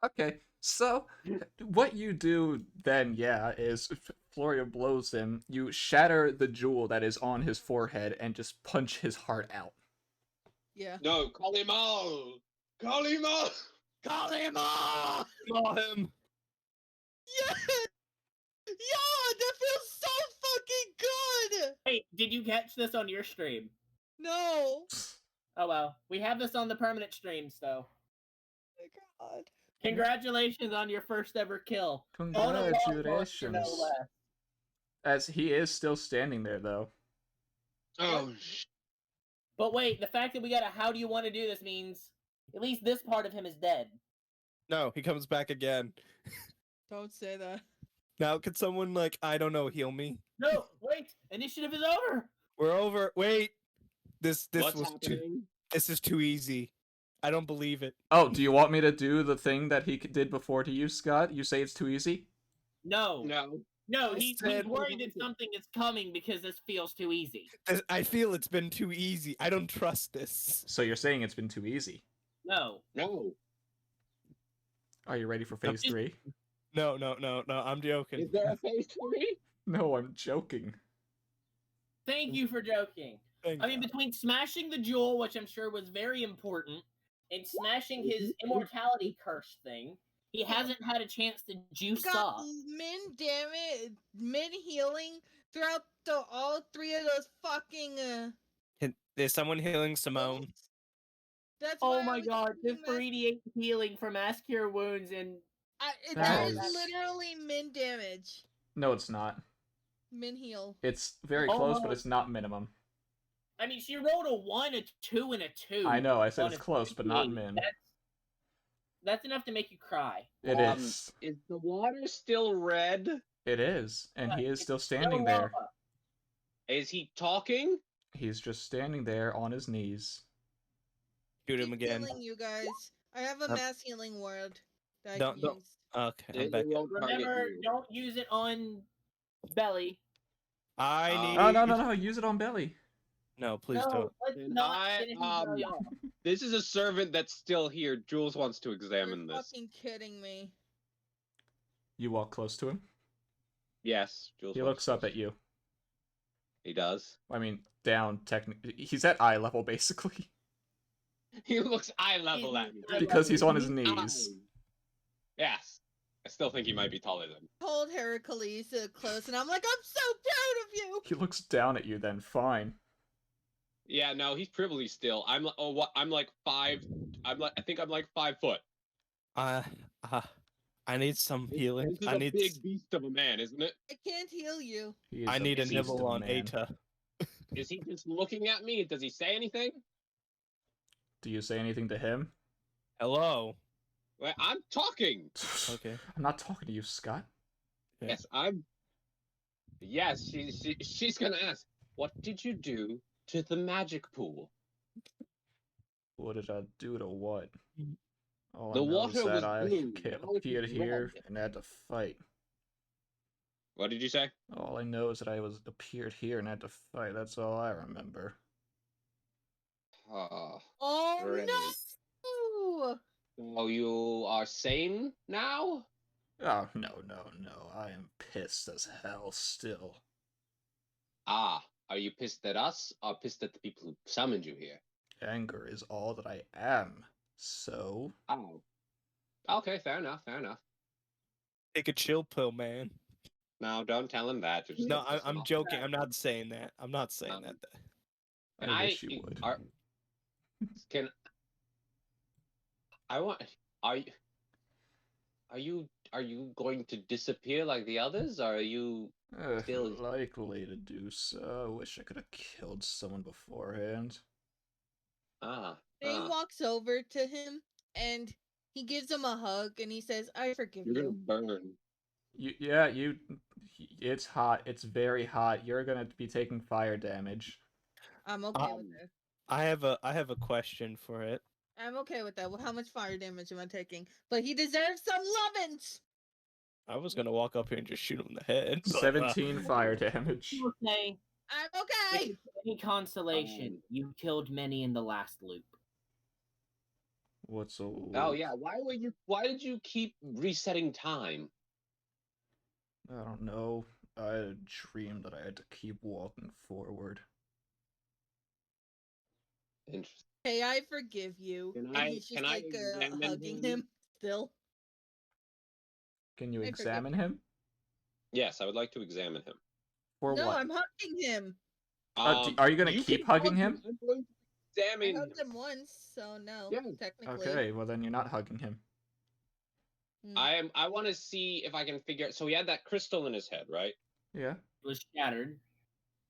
Okay, so what you do then, yeah, is Floria blows him, you shatter the jewel that is on his forehead and just punch his heart out. Yeah. No, call him all. Call him all. Call him off! Call him. Yeah! Yeah, that feels so fucking good! Hey, did you catch this on your stream? No! Oh well, we have this on the permanent streams though. Oh my god. Congratulations on your first ever kill. On a boss monster, Congratulations. no less. As he is still standing there, though. Oh, But wait, the fact that we got a how do you want to do this means at least this part of him is dead. No, he comes back again. Don't say that. Now, could someone, like, I don't know, heal me? No, wait, initiative is over. We're over. Wait. This what's was too. happening? This is too easy. I don't believe it. Oh, do you want me to do the thing that he did before to you, Scott? You say it's too easy? No. No. No, I he's said- worried that something is coming because this feels too easy. I feel it's been too easy. I don't trust this. So you're saying it's been too easy. No. No. Are you ready for phase 3? No, I'm joking. Is there a phase 3? No, I'm joking. Thank you for joking. Thank I mean, God. between smashing the jewel, which I'm sure was very important, and smashing his immortality curse thing, he hasn't had a chance to juice Got up. min damage, min healing throughout all 3 of those fucking. There's someone healing Simone. things. That's Oh why I my was god, the using mass- 3d8 healing for mass cure wounds and That That is is- literally min damage, No, it's not. min heal. It's very Oh, close, no. but it's not minimum. I mean, she rolled a 1, a 2, and a 2. I know, I said on it's a close, but not 3d8. min. That's enough to make you cry. It is. Is the water still red? It is. And he is still It's standing still there. lava. Is he talking? He's just standing there on his knees. Shoot him Keep again. healing you guys. I have a mass healing word that I Don't- can don't- use. Okay, I'm It back. won't target Remember, you. don't use it on Belly. I need. Oh, no, use it on Belly. No, please no, don't. let's Then not finish Belly off. This is a servant that's still here. Jules wants to examine You're this. fucking kidding me. You walk close to him. Yes, Jules. He wants looks up to- at you. He does. I mean, down, technically. He's at eye level, basically. He looks eye level at me. Because he's on his Eye. knees. Yes. I still think he might be taller than me. Told Heracles close, and I'm like, I'm so proud of you. He looks down at you then, fine. Yeah, no, he's privileged still. I'm like 5. I think I'm like 5 foot. I need some healing. This is I a need. big beast of a man, isn't it? I can't heal you. He is I need a beast nibble of on man. Ata. Is he just looking at me? Does he say anything? Do you say anything to him? Hello. Well, I'm talking. Okay. I'm not talking to you, Scott. Yeah. Yes, I'm. Yes, she's gonna ask. What did you do to the magic pool? What did I do to what? All The I know water is that was I blue, now it's appeared here red. and had to fight. What did you say? All I know is that I appeared here and had to fight. That's all I remember. Oh Great. no! So you are sane now? Oh, no. I am pissed as hell still. Ah, are you pissed at us or pissed at the people who summoned you here? Anger is all that I am. So, Oh. Okay, fair enough. Take a chill pill, man. No, don't tell him that. You're just No, gonna piss him I'm off. joking. I'm not saying that. I'm not saying Um, that. Can I wish you would. Can I want? Are you going to disappear like the others? Or are you? still- Likely to do so. I wish I could have killed someone beforehand. Dane walks over to him and he gives him a hug and he says, I forgive You're gonna you. burn. It's hot. It's very hot. You're gonna be taking fire damage. I'm okay with that. I have a question for it. I'm okay with that. Well, how much fire damage am I taking? But he deserves some lovin's. I was gonna walk up here and just shoot him in the head. but, 17 fire damage. Okay, I'm okay. if any consolation, you killed many in the last loop. What's a Oh yeah. Why did you keep resetting time? I don't know. I had a dream that I had to keep walking forward. Interesting. Hey, I forgive you. Can And I- he's just can I like examine hugging him? him still. Can you I forgive examine you. him? Yes, I would like to examine him. For No, what? I'm hugging him. Are you gonna you keep can hugging hug him? I'm going to I examine hugged him once, so no, Yeah. technically. Okay, well then you're not hugging him. I want to see if I can figure. So he had that crystal in his head, right? Yeah. It was shattered.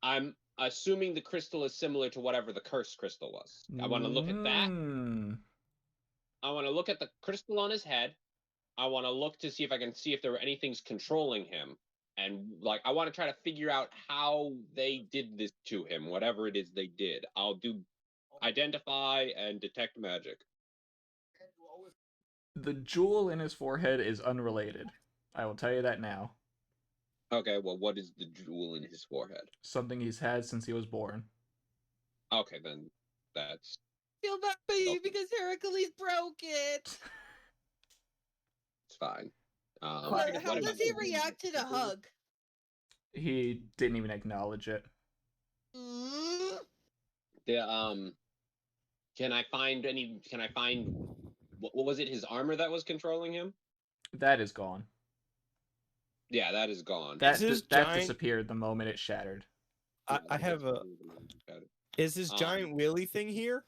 I'm assuming the crystal is similar to whatever the cursed crystal was. I want to look at that. I want to look at the crystal on his head. I want to look to see if I can see if there were any things controlling him. And like I want to try to figure out how they did this to him, whatever it is they did. I'll do identify and detect magic. The jewel in his forehead is unrelated. I will tell you that now. Okay, well, what is the jewel in his forehead? Something he's had since he was born. Okay, then that's Feel bad for you Okay. because Heracles broke it. it's fine. How what does about he the react to the hug? He didn't even acknowledge it. Mm? the Can I find any? Can I find what was it? His armor that was controlling him? That is gone. Yeah, that is gone. That his that giant- disappeared the moment it shattered. Yeah, I have a. Is his giant wheelie thing here?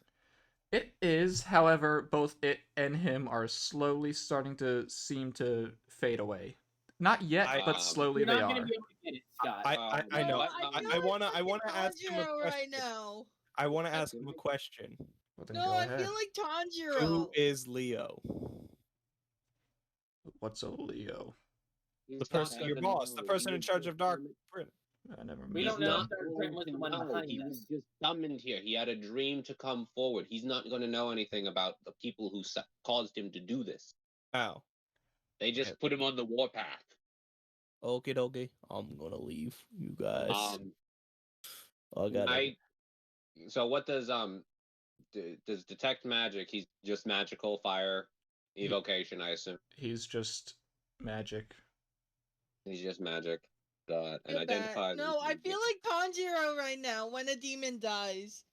It is, however, both it and him are slowly starting to seem to fade away. Not yet, but slowly You're they not going to are. be able to get it, Scott. I know. No, I feel I like wanna ask him a Tanjiro right question. now. I want to ask him a question. Well, then No, go I ahead. feel like Tanjiro. Who is Leo? What's a Leo? The person, your boss, the person in charge of Dark Print. I never We met don't him. know Not if Dark going Print was to the one know. behind He this. was just summoned here. He had a dream to come forward. He's not going to know anything about the people who caused him to do this. Oh. They just put him on the warpath. Okay. I'm gonna leave, you guys. I got So what does does detect magic? He's just magical fire evocation, I assume. He's just magic. He's just magic. And Feel bad. identify. No, I feel like Tanjiro right now when a demon dies.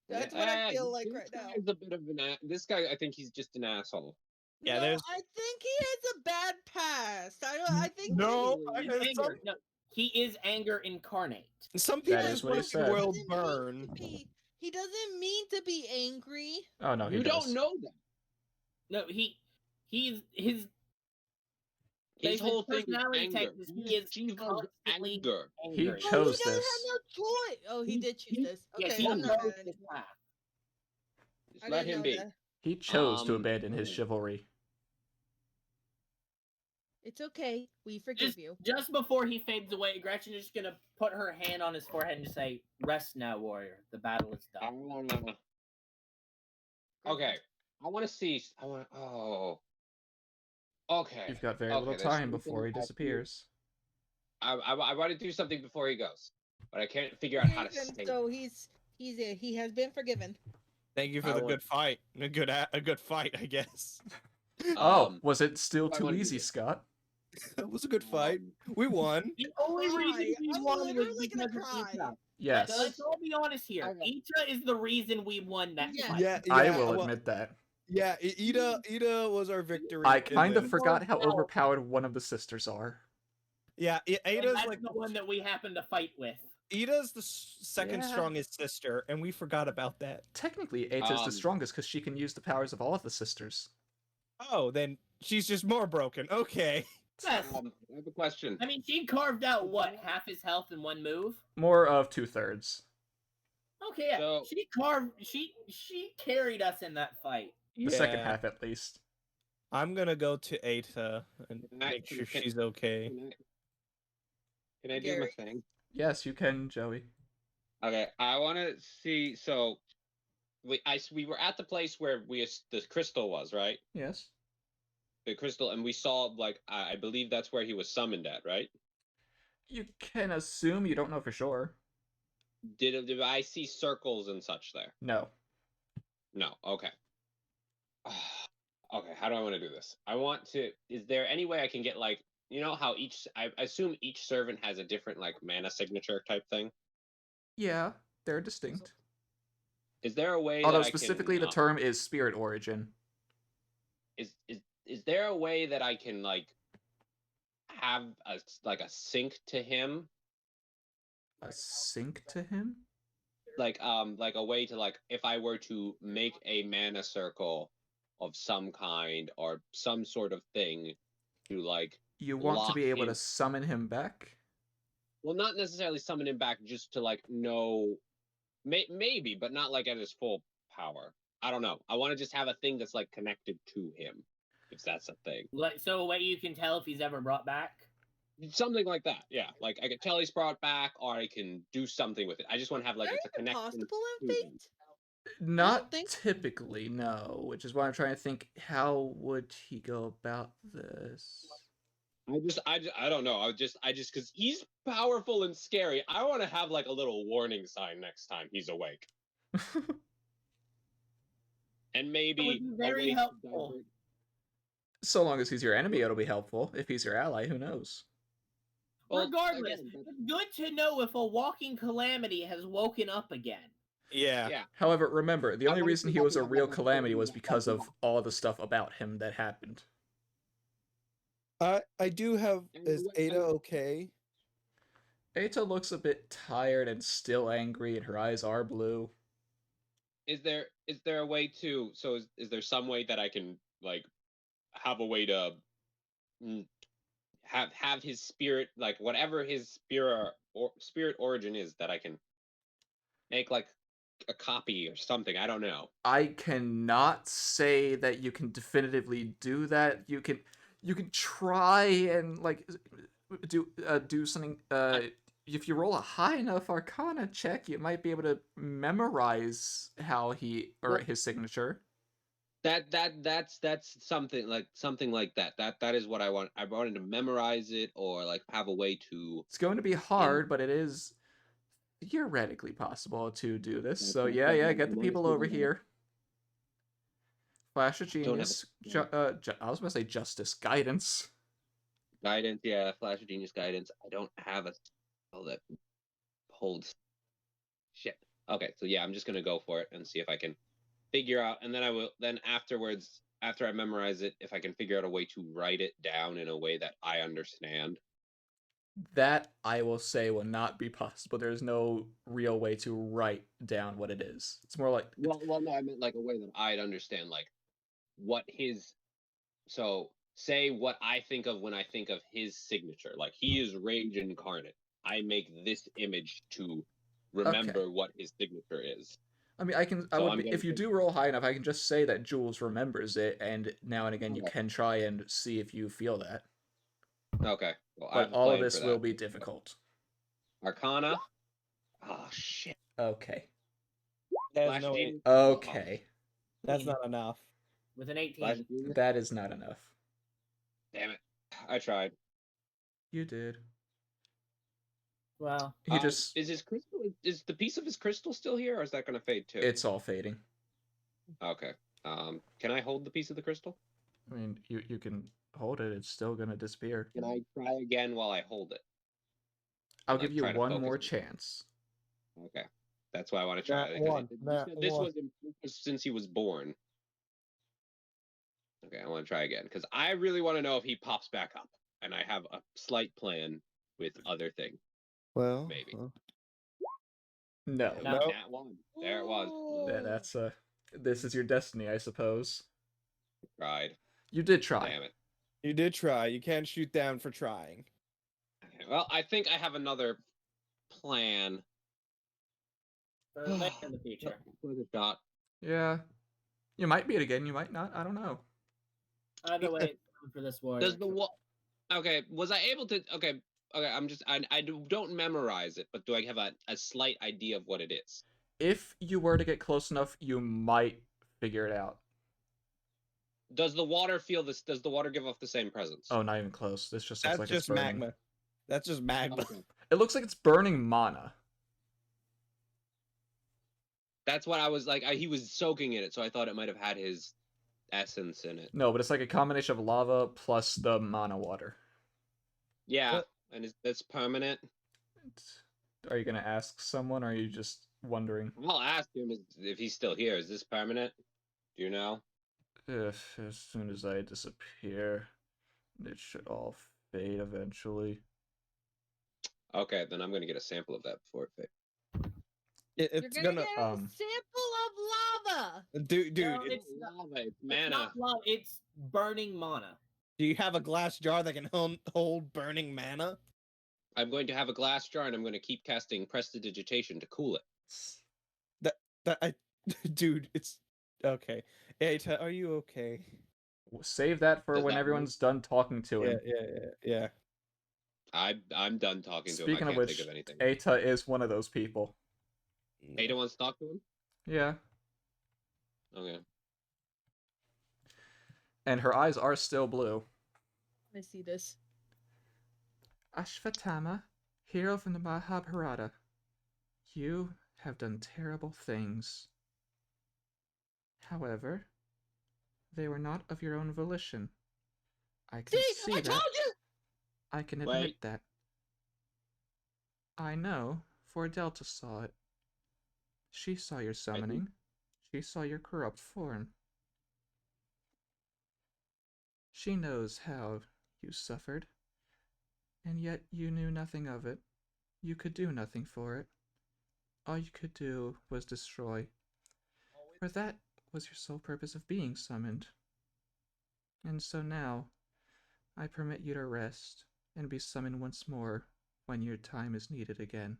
That's what I feel like right now. This guy's a bit of an. This guy, I think he's just an asshole. Yeah, no, there's- I think he has a bad past. I think No, He's anger. No, he is anger incarnate. some That people is what he fucking said. will doesn't burn. he doesn't mean to be angry. Oh no, he You does. don't know that. No, he's his His whole thing is personality anger. type is he is constantly anger. He angry. chose Oh, he doesn't this. have no choice. Oh, he did choose this. Yes, Okay, he I'm not chose mad this anymore. path. Just I let didn't him know be. that. He chose to Um, abandon his chivalry. It's okay. We forgive you. Just before he fades away, Gretchen is just gonna put her hand on his forehead and just say, "Rest now, warrior. The battle is I done." wanna. Okay, I want to see. I want. Oh. Okay. You've got very Okay, little there's time something before he I feel- disappears. I want to do something before he goes, but I can't figure out how to Forgiven, say. so he has been forgiven. Thank you for I the want- good fight. A good fight, I guess. Oh, was it still I too wanna do easy, this. Scott? It was a good fight. Um, We won. The only reason we I'm won was literally gonna because of cry. Ita. Yes, Let's all be honest here. Okay. Ita is the reason we won that Yeah. fight. Yeah, I will well, admit that. Yeah, Ida was our victory. I in kind of this. forgot how No. overpowered one of the sisters are. Yeah, And Ida's that's like the one that we happen to fight with. Ida's the second Yeah. strongest sister, and we forgot about that. Technically, Eta is the Um, strongest because she can use the powers of all of the sisters. Oh, then she's just more broken. Okay. Yes. I have a question. I mean, she carved out what, half his health in one move? More of 2/3. Okay, yeah. So- She carried us in that fight. The second half, at least. I'm gonna go to Eta and Can I- make sure can- she's okay. Can I do my Gary. thing? Yes, you can, Joey. Okay, I want to see. So, we were at the place where the crystal was, right? Yes. The crystal, and we saw like I believe that's where he was summoned at, right? You can assume, you don't know for sure. Did I see circles and such there? No. No. Okay. Okay. How do I want to do this? I want to. Is there any way I can get like how I assume each servant has a different like mana signature type thing. Yeah, they're distinct. Is there a way? Although that specifically I can, the term is spirit origin. Is there a way that I can like have a sync to him? A sync to him? Like a way to like if I were to make a mana circle of some kind or some sort of thing to like You want to lock be able him. to summon him back? Well, not necessarily summon him back, just to like know, maybe, but not like at his full power. I don't know. I want to just have a thing that's like connected to him, if that's a thing. So a way you can tell if he's ever brought back? Something like that, yeah. Like I could tell he's brought back, or I can do something with it. I just want to have like Is it's a that even connection. possible in to him. Fate? Not think- typically, no. Which is why I'm trying to think, how would he go about this? I don't know. I just, because he's powerful and scary. I want to have like a little warning sign next time he's awake, and maybe be a very way to helpful. divert- So long as he's your enemy, it'll be helpful. If he's your ally, who knows? Well, Regardless, again, it's good to know if a walking calamity has woken up again. Yeah. yeah. However, remember, the I only wanna reason see he if I was can a have, real like, a calamity friend was that because doesn't of all the stuff about him that happened. I do have. Is Ada okay? Eita looks a bit tired and still angry, and her eyes are blue. Is there a way to is there some way that I can like have a way to mm, have his spirit, like whatever his spirit origin is, that I can make like a copy or something? I don't know. I cannot say that you can definitively do that. You can try and like do something. If you roll a high enough Arcana check, you might be able to memorize how he or Well- his signature. That's something like that. That is what I want. I wanted to memorize it, or like have a way to. It's going to be hard, but it is theoretically possible to do this. That's So what yeah, I'm get the people honestly over gonna- here. Flash of Don't have a- Genius. I was gonna say Justice Guidance. Guidance, yeah, Flash of Genius guidance. I don't have a spell that holds shit. Okay, so yeah, I'm just gonna go for it and see if I can figure out, and then I will. Then afterwards, after I memorize it, if I can figure out a way to write it down in a way that I understand. That I will say will not be possible. There's no real way to write down what it is. It's more like Well, no, I meant like a way that I'd understand, like what his. So say what I think of when I think of his signature. Like he is Rage incarnate. I make this image to remember what his signature is. I mean, I So would I'm be, gonna if you take- do roll high enough, I can just say that Jules remembers it, and now and again you Okay. can try and see if you feel that. Okay. Well, I But have a all of plan this for will that. be difficult. Arcana. Oh shit. Okay. There's Flash no. Genius. Okay. That's not enough. With an 18. Flash Genius. That is not enough. Damn it. I tried. You did. Well, He just Is his crystal? Is the piece of his crystal still here, or is that going to fade too? it's all fading. Okay. Can I hold the piece of the crystal? I mean, you can hold it, it's still gonna disappear. Can I try again while I hold it? I'll Like, give you try to one focus more on it. chance. Okay. That's why I want to try. Nat Because one, this one. was since he was born. Okay, I want to try again because I really want to know if he pops back up, and I have a slight plan with other things. Well, Maybe. No. No. Nope. Nat one. There it was. That's this is your destiny, I suppose. Tried. You did try. Damn it. You did try. You can't shoot down for trying. Okay, well, I think I have another plan. for later in the future. For the shot. Yeah. You might beat again, you might not. I don't know. Either way, it's time for this war. Does the wall? Okay, was I able to? Okay, I'm just I don't memorize it, but do I have a slight idea of what it is? If you were to get close enough, you might figure it out. Does the water feel this? Does the water give off the same presence? Oh, not even close. This just looks That's like just it's burning. magma. That's just magma. Okay. It looks like it's burning mana. That's what I was like. He was soaking in it, so I thought it might have had his essence in it. No, but it's like a combination of lava plus the mana water. Yeah, What? and that's permanent. Are you gonna ask someone, or are you just wondering? I'll ask him if he's still here. Is this permanent? Do you know? If as soon as I disappear, it should all fade eventually. Okay, then I'm gonna get a sample of that before it fades. You're It's gonna gonna. get a sample of lava. Dude, No, It's it's not- lava. It's It's mana. not lava, it's burning mana. do you have a glass jar that can hold burning mana? I'm going to have a glass jar, and I'm going to keep casting prestidigitation to cool it. Dude, it's okay. Eita, are you okay? Save that for Does when that everyone's done talking to Yeah, him. yeah. I'm done talking to him. Speaking I of can't which, think of anything. Eita is one of those people. Ada wants to talk to him. Yeah. Okay. And her eyes are still blue. I see this. Ashvatthama, hero from the Mahabharata, you have done terrible things. However, they were not of your own volition. I can see I that. told you! I can admit Wait. that. I know, for Delta saw it. She saw your summoning. She saw your corrupt form. She knows how you suffered, and yet you knew nothing of it. You could do nothing for it. All you could do was destroy. For that was your sole purpose of being summoned. And so now, I permit you to rest and be summoned once more when your time is needed again.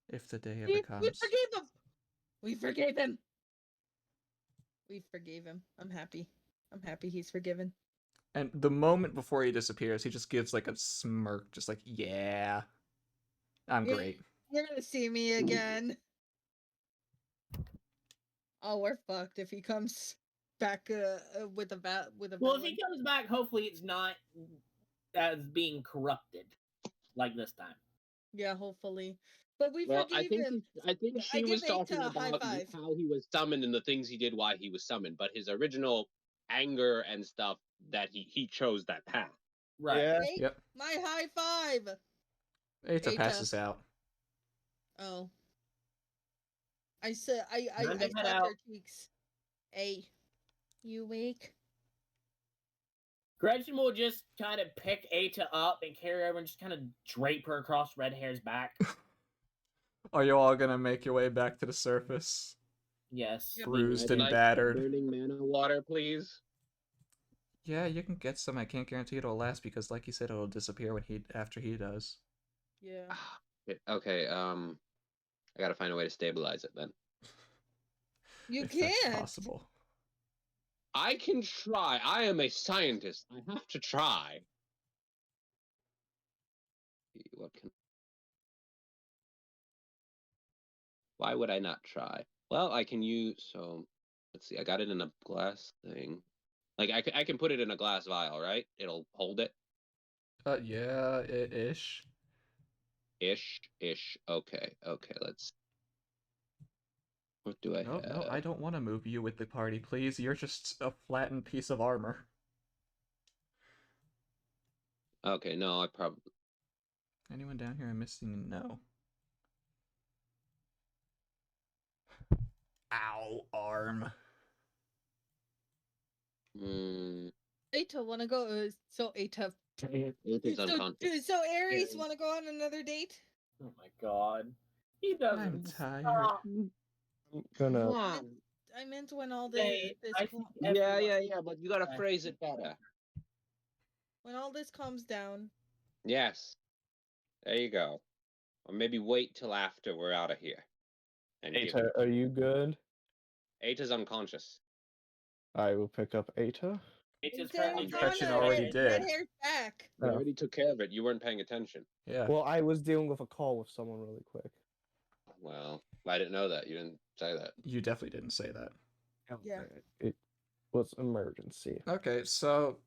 If the day ever We comes. forgave him! We forgave him! We forgave him. I'm happy. I'm happy he's forgiven. And the moment before he disappears, he just gives like a smirk, just like, yeah, I'm Yeah. great. You're gonna see me again. Oh, we're fucked if he comes back with a Well, if villain. he comes back, hopefully it's not as being corrupted like this time. Yeah, hopefully. But we Well, forgave him. I think I she give was talking Eita a high about five. how he was summoned and the things he did why he was summoned, but his original anger and stuff that he chose that path. Right. Yeah. Hey, Yep. my high five. Eita Eita. passes out. Oh. I said I Time to head slapped out. her cheeks. Hey, you awake? Gretchen will just kind of pick Ata up and carry her over and just kind of drape her across Red Hair's back. Are you all gonna make your way back to the surface? Yes. Yep. Bruised I'd and like battered. burning mana water, please. Yeah, you can get some. I can't guarantee it'll last because, like you said, it'll disappear when after he does. Yeah. Okay, I gotta find a way to stabilize it then. You If that's can't. possible. I can try. I am a scientist. I have to try. What can? Why would I not try? Well, I can use. So, let's see. I got it in a glass thing. Like I can put it in a glass vial, right? It'll hold it. Yeah, ish. Ish. Okay. Let's. What do I No, have? I don't want to move you with the party, please. You're just a flattened piece of armor. Okay, no, I probably. Anyone down here I'm missing? No. Ow, arm. Eita wanna go? So Eita. It's unconscious. So Aries Aries. wanna go on another date? Oh my god. He I'm doesn't tired. stop. I'm gonna. I meant when all Hey, this I think Yeah, everyone- but you gotta Okay. phrase it better. when all this calms down. Yes. There you go. Or maybe wait till after we're out of here. And give Eita, are you good? Ata's unconscious. I will pick up Eita. It's Gretchen currently already did. Red hair's back. We Oh. already took care of it. You weren't paying attention. Yeah. Well, I was dealing with a call with someone really quick. Well, I didn't know that. You didn't say that. You definitely didn't say that. Yeah. It was emergency. Okay, so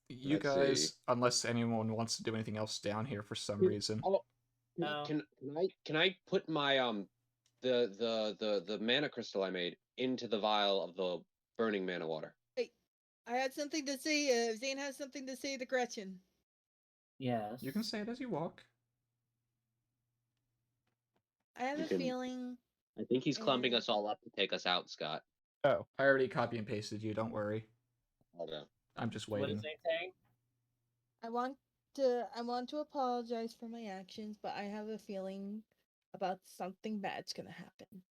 you Let's guys, see. unless anyone wants to do anything else down here for some Can- reason. Oh, No. can I put my the mana crystal I made into the vial of the burning mana water? I had something to say. Zane has something to say to Gretchen. Yes. You can say it as you walk. I have You a can- feeling. I think he's clumping Uh, us all up to take us out, Scott. Oh, I already copy and pasted you, don't worry. Okay. I'm just What waiting. is it saying? I want to apologize for my actions, but I have a feeling about something bad's gonna happen.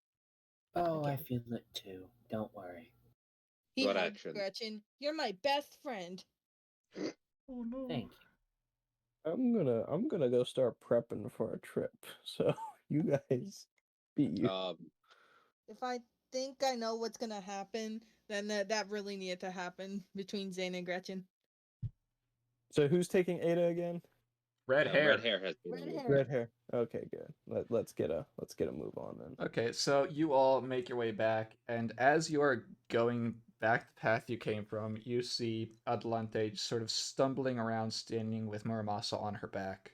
Oh, I Again. feel it too. Don't worry. He What hugged action? Gretchen. You're my best friend. Oh no. Thank you. I'm gonna go start prepping for a trip. So you guys be you. If I think I know what's gonna happen, then that really needed to happen between Zane and Gretchen. So who's taking Ada again? Red hair. Red hair has been Red removed. hair. Red hair. Okay, good. Let's get a move on then. Okay, so you all make your way back, and as you are going back the path you came from, you see Adelante sort of stumbling around, standing with Muramasa on her back.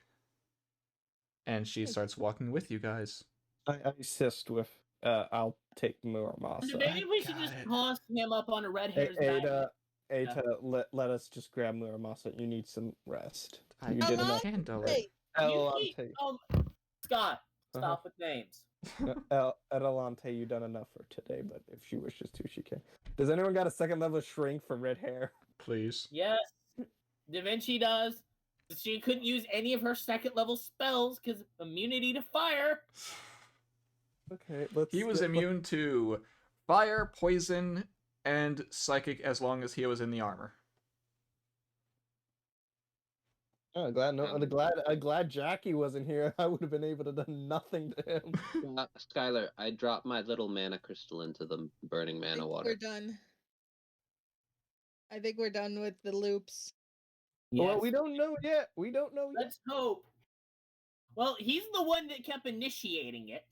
And she starts walking with you guys. I assist with. I'll take Muramasa. Maybe we should got just it. toss him up on a red hair's back. Ada, let us just grab Muramasa. You need some rest. I You can did enough. handle it. Hey, Adelante. Scott, Uh-huh. stop with names. Adelante, you done enough for today, but if she wishes to, she can. Does anyone got a second level shrink for red hair? Please. Yes, Da Vinci does. She couldn't use any of her second level spells because immunity to fire. Okay, let's. He was immune to fire, poison, and psychic as long as he was in the armor. Oh, glad Jackie wasn't here. I would have been able to do nothing to him. Skylar, I dropped my little mana crystal into the burning I mana think water. we're done. I think we're done with the loops. Well, we don't know yet. We don't know yet. Let's hope. Well, he's the one that kept initiating it.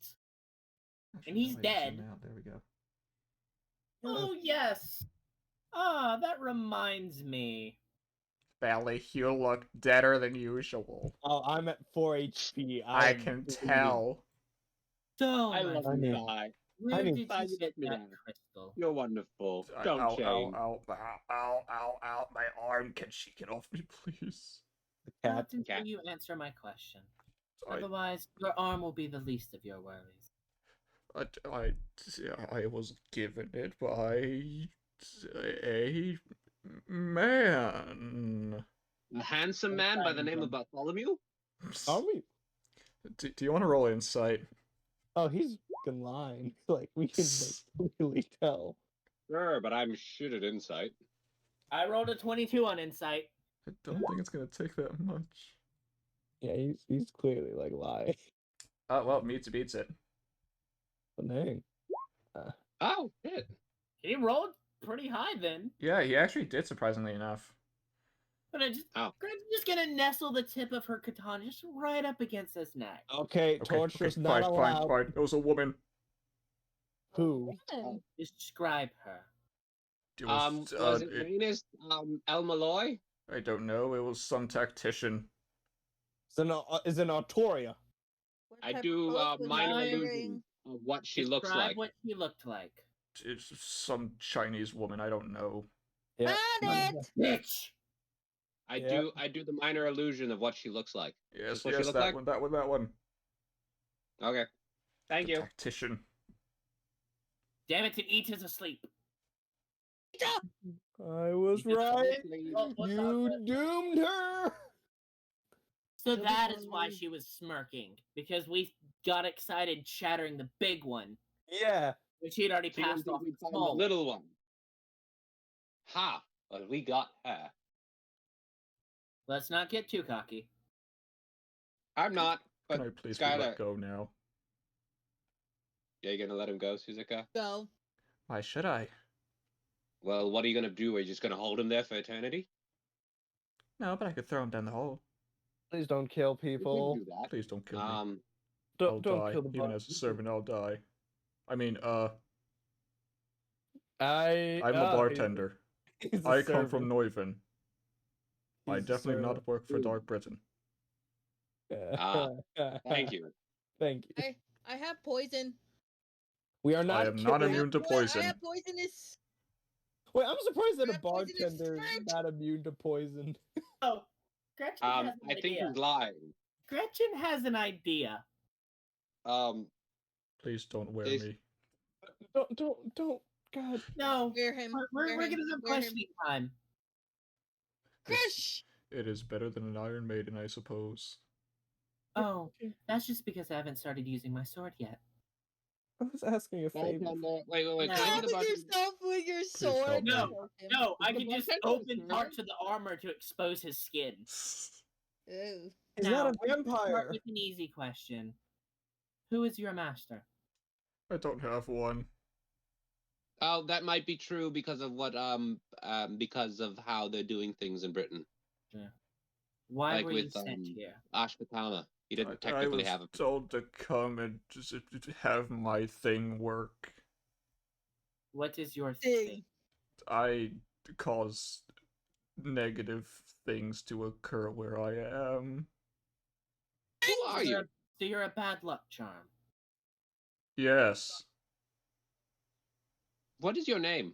And he's dead. There we go. Oh, yes. Ah, that reminds me. Bally, you look deader than usual. Oh, I'm at 4 HP. I I'm can bleeding. tell. So, I my love I you, mean- Guy. where I mean- did Why you you get let me that down? crystal? You're wonderful. Don't ow, change. ow, my arm. Can she get off me, please? The cat. Not until Cat. you answer my question. I, Otherwise, your arm will be the least of your worries. I was given it by a man. A handsome man by the name of Bartholomew? Are we? Do you want to roll insight? Oh, he's fucking lying. Like we can like, clearly tell. Sure, but I'm shit at insight. I rolled a 22 on insight. I don't think it's gonna take that much. Yeah, he's clearly like lying. Oh well, beats it. But dang. Oh, shit. He rolled pretty high then. Yeah, he actually did, surprisingly enough. But I just, Oh. Greg's just gonna nestle the tip of her katana just right up against his neck. Okay, torture's not fine, allowed. fine. It was a woman. Who? Describe her. It Was it Venus, El Malloy? I don't know. It was some tactician. Is an Artoria. What I type of do clothes was minor she illusion wearing? of what she looks Describe like. what she looked like. It's some Chinese woman. I don't know. Yeah. Got it! Bitch! I Yep. do the minor illusion of what she looks like. Yes, Is what she yes, look that like? one, that one. Okay. Thank The you. tactician. Damn it, Eat is asleep. I was You just right. please. Oh, what's up, You Chris? doomed her. So She'll be that is why fine. she was smirking. Because we got excited shattering the big one, Yeah. which he'd already She didn't passed think off we'd the find the small. little one. Ha! But we got her. Let's not get too cocky. I'm not. Can But I please be Skylar, let go now? yeah, you gonna let him go, Suzuka? Go. Why should I? Well, what are you gonna do? Are you just gonna hold him there for eternity? No, but I could throw him down the hole. Please don't kill You can people. do that. Please don't kill me. Um, I'll Don't die. kill the Even bug. as a servant, I'll die. I mean, I'm I'm a bartender. I come from Neuven. I definitely not work for Ooh. Dark Britain. thank you. Thank you. I have poison. We are not. I am not killing- immune to poison. I have poisonous. Wait, I'm surprised that I a have poisonous bartender is script. not immune to poison. Oh, Gretchen has an I think idea. he's lying. Gretchen has an idea. Please don't wear Is- me. Don't. God. No, Wear him. we're wear gonna him, have wear him. questioning time. Crush! It is better than an Iron Maiden, I suppose. Oh, that's just because I haven't started using my sword yet. I was asking a favor. Wait. No. Can I be the Stab bartender? yourself with your help sword. me. and choke him. No, I The can just bartender open is parts of the armor to expose his skin. Ew. He's Now, not a let's start vampire. with an easy question. Who is your master? I don't have one. Oh, that might be true because of what because of how they're doing things in Britain. Why Like were you with sent here? Ashpatama. He didn't I technically was have a. told to come and just have my thing work. What is your Thing. thing? I cause negative things to occur where I am. Who are you? So you're a bad luck charm. Yes. What is your name?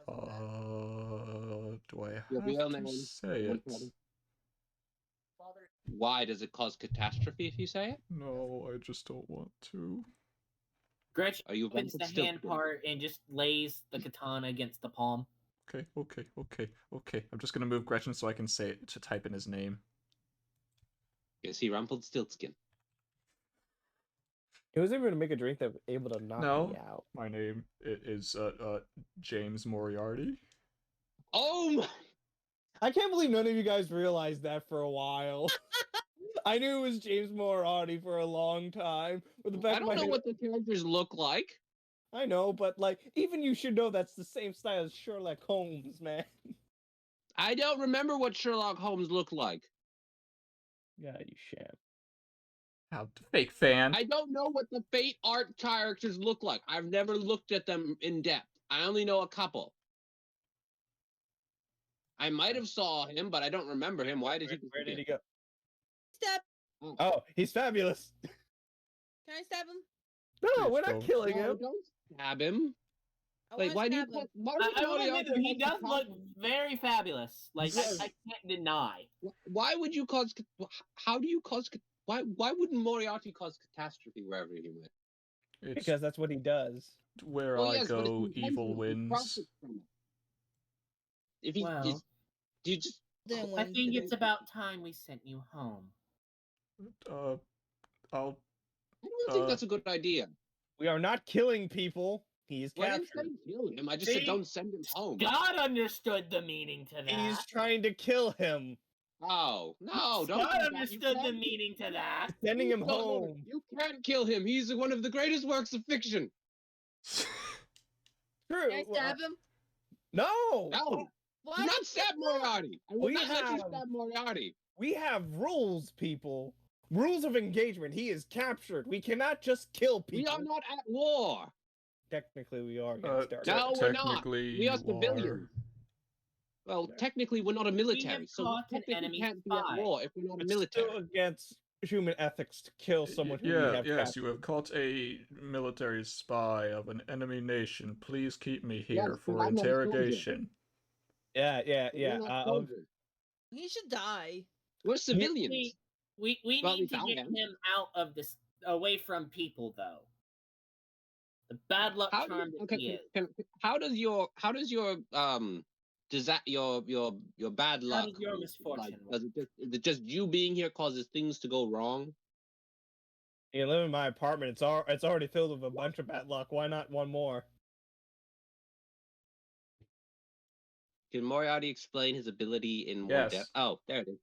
Do I Your have real to name? say it? Why does it cause catastrophe if you say it? No, I just don't want to. Gretchen Are you opens the still? hand part and just lays the katana against the palm. Okay. I'm just gonna move Gretchen so I can say it to type in his name. You see, Rumpelstiltskin. He was able to make a drink that was able to knock No, me out. my name is James Moriarty. Oh my! I can't believe none of you guys realized that for a while. I knew it was James Moriarty for a long time. With the back I of don't my know head, what the characters look like. I know, but like, even you should know that's the same style as Sherlock Holmes, man. I don't remember what Sherlock Holmes looked like. Yeah, you sham. How fake fan. I don't know what the Fate art characters look like. I've never looked at them in depth. I only know a couple. I might have saw him, but I don't remember him. Why did he Where did disappear? he go? Stab. Oh, he's fabulous. Can I stab him? No, Please we're not don't. killing No, him. don't stab him. I Like, want why to do you? stab him. Why I would will admit Moriarty that he cause does look catastrophe? very fabulous. Like Yes. I can't deny. Why would you cause? How do you cause? Why wouldn't Moriarty cause catastrophe wherever he went? It's Because that's what he does. where Well, I yes, but it's go, evil intentional. He wins. profits from it. If he, Well, do you just? Then I win think today. it's about time we sent you home. I'll I don't think that's a good idea. We are not killing people. He is Well, I didn't captured. say kill him. I just said See? don't send him home. God understood the meaning to that. He's trying to kill him. Oh no! Don't God do that. understood the meaning to that. Sending him No, no, home. you can't kill him. He's one of the greatest works of fiction. True. Can I stab him? No. No, Why? do not stab Moriarty. I will We not let you have- stab Moriarty. We have rules, people. Rules of engagement. He is captured. We cannot just kill We people. are not at war. Technically, we are against our No, we're not. technically We are you civilians. Well, technically, we're not a military, so we caught an technically enemy can't be spy. at war if we're not a It's military. still against human ethics to kill someone who we Yeah, have yes, you captured. have caught a military spy of an enemy nation. Please keep me Yes, here but for I'm not a soldier. interrogation. Yeah. We're not soldiers. He should die. We're civilians. We Well, at need least to I get am. him out of this, away from people, though. The bad luck How do charm you, that okay, he is. how does your does that your bad luck? does your misfortune like, work? is it just you being here causes things to go wrong? You live in my apartment. It's already filled with a bunch of bad luck. Why not one more? Can Moriarty explain his ability in more Yes. depth? Oh, there it is.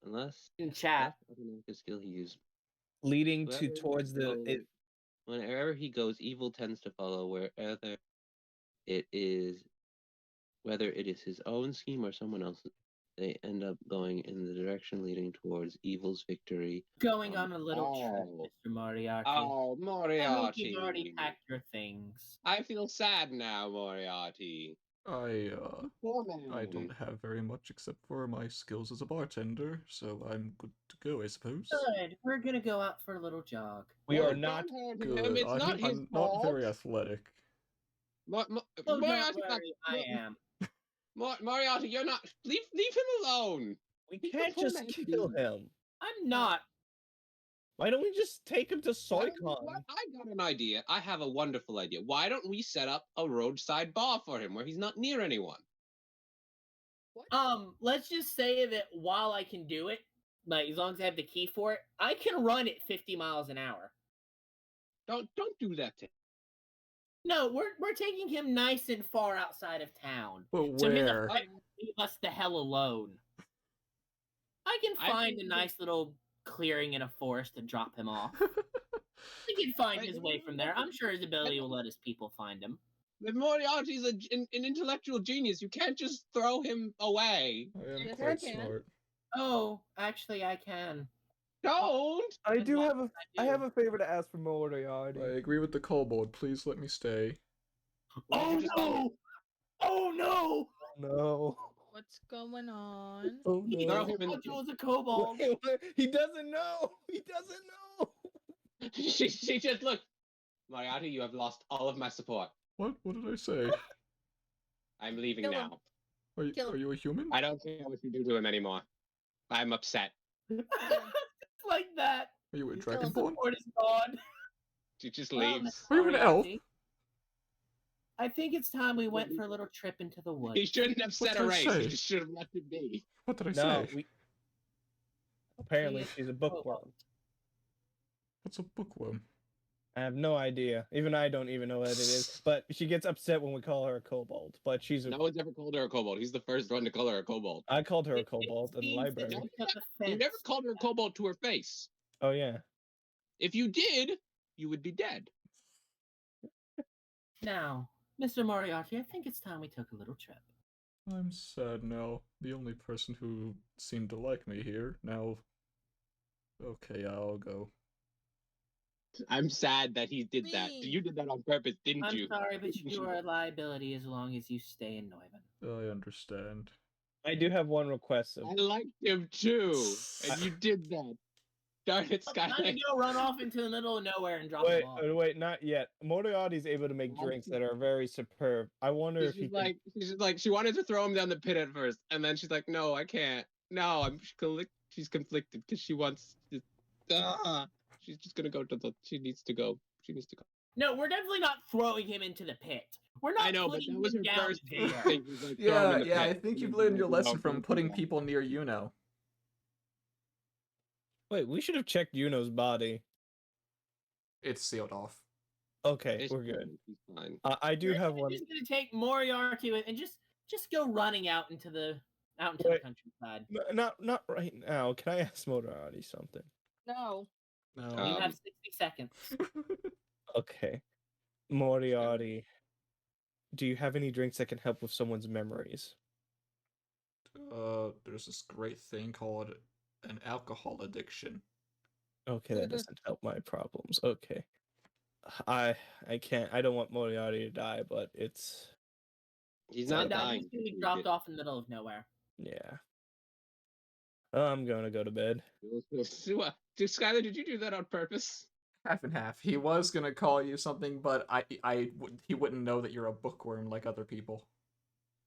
Unless In chat. I don't know the skill he used. Leading Wherever to he towards the. goes- It, Wherever he goes, evil tends to follow. Wherever it is, whether it is his own scheme or someone else's, they end up going in the direction leading towards evil's victory. Going on a little Oh. trip, Mr. Moriarty. Oh, I think Moriarty! you've already packed your things. I feel sad now, Moriarty. I Poor man. I don't have very much except for my skills as a bartender, so I'm good to go, I suppose. Good. We're gonna go out for a little jog. we Oh, are not. don't hurt him. Good. It's not his I'm not very fault. athletic. Oh, don't Moriarty, worry, I am. Moriarty, you're not. Leave him alone. We Leave the can't poor just man kill be. him. I'm not. Why don't we just take him to Why don't we- SoyCon? I got an idea. I have a wonderful idea. Why don't we set up a roadside bar for him where he's not near anyone? Let's just say that while I can do it, like as long as I have the key for it, I can run at 50 miles an hour. Don't do that to him. No, we're taking him nice and far outside of town. But So his where? effect will leave us the hell alone. I can I find a think nice little clearing in a forest to drop him off. He can find his way from there. I'm sure his ability will let his people find him. If Moriarty's an intellectual genius, you can't just throw him away. I am Yes, I quite can. smart. Oh, actually, I can. Don't. I As do long have a as I do. have a favor to ask for Moriarty. I agree with the kobold. Please let me stay. Oh no! Oh no! No. What's going on? Oh He Throw no. him in told the- you was a kobold. Wait, he doesn't know. He doesn't know. she just looked. Moriarty, you have lost all of my support. What? What did I say? I'm leaving Kill him. now. Kill Are you a human? I don't care what you do to him anymore. I'm upset. Just like that. Are you a Kill him. dragonborn? Support is gone. She just Well, leaves. Miss Are you an elf? Moriarty, I think it's time we went for a little trip into the woods. He shouldn't have set did a I race. say? He just should have left it be. What did I No, say? apparently She is she's a a bookworm. kobold. What's a bookworm? I have no idea. Even I don't even know what it is. But she gets upset when we call her a kobold. But she's a. No one's ever called her a kobold. He's the first one to call her a kobold. I called her a It kobold in the seems that library. you took You never offense. called her a kobold to her face. Oh yeah. If you did, you would be dead. Now, Mr. Moriarty, I think it's time we took a little trip. I'm sad now. The only person who seemed to like me here now. Okay, I'll go. I'm sad that he did that. Me. You did that on purpose, didn't I'm you? sorry, but you are a liability as long as you stay in Neumann. I understand. I do have one request. I liked him too, and you did that. Darn it, Time to Skylar. go run off into the middle of nowhere and drop Wait, the ball. wait, not yet. Moriarty's able to make drinks that are very superb. I wonder She's if he just can. like, she wanted to throw him down the pit at first, and then she's like, no, I can't. No, she's conflicted because she wants to. She's just gonna go to the. She needs to go. No, we're definitely not throwing him into the pit. We're not I know, but putting that was him her down first there. thing. Was like, throw him in the Yeah, pit. I think And you've then learned she's your like, lesson no, from don't do putting that. people near Yuno. Wait, we should have checked Yuno's body. It's sealed off. Okay, It's we're good. fine, He's fine. I do have We're one. just gonna take Moriarty and just go running out into the Wait. countryside. Not right now. Can I ask Moriarty something? No. You No. have 60 seconds. Okay, Moriarty. Do you have any drinks that can help with someone's memories? There's this great thing called an alcohol addiction. Okay, that doesn't help my problems. Okay. I can't. I don't want Moriarty to die, but it's He's And not I dying. just gonna be dropped off in the middle of nowhere. yeah. I'm gonna go to bed. Skylar, did you do that on purpose? Half and half. He was gonna call you something, but he wouldn't know that you're a bookworm like other people.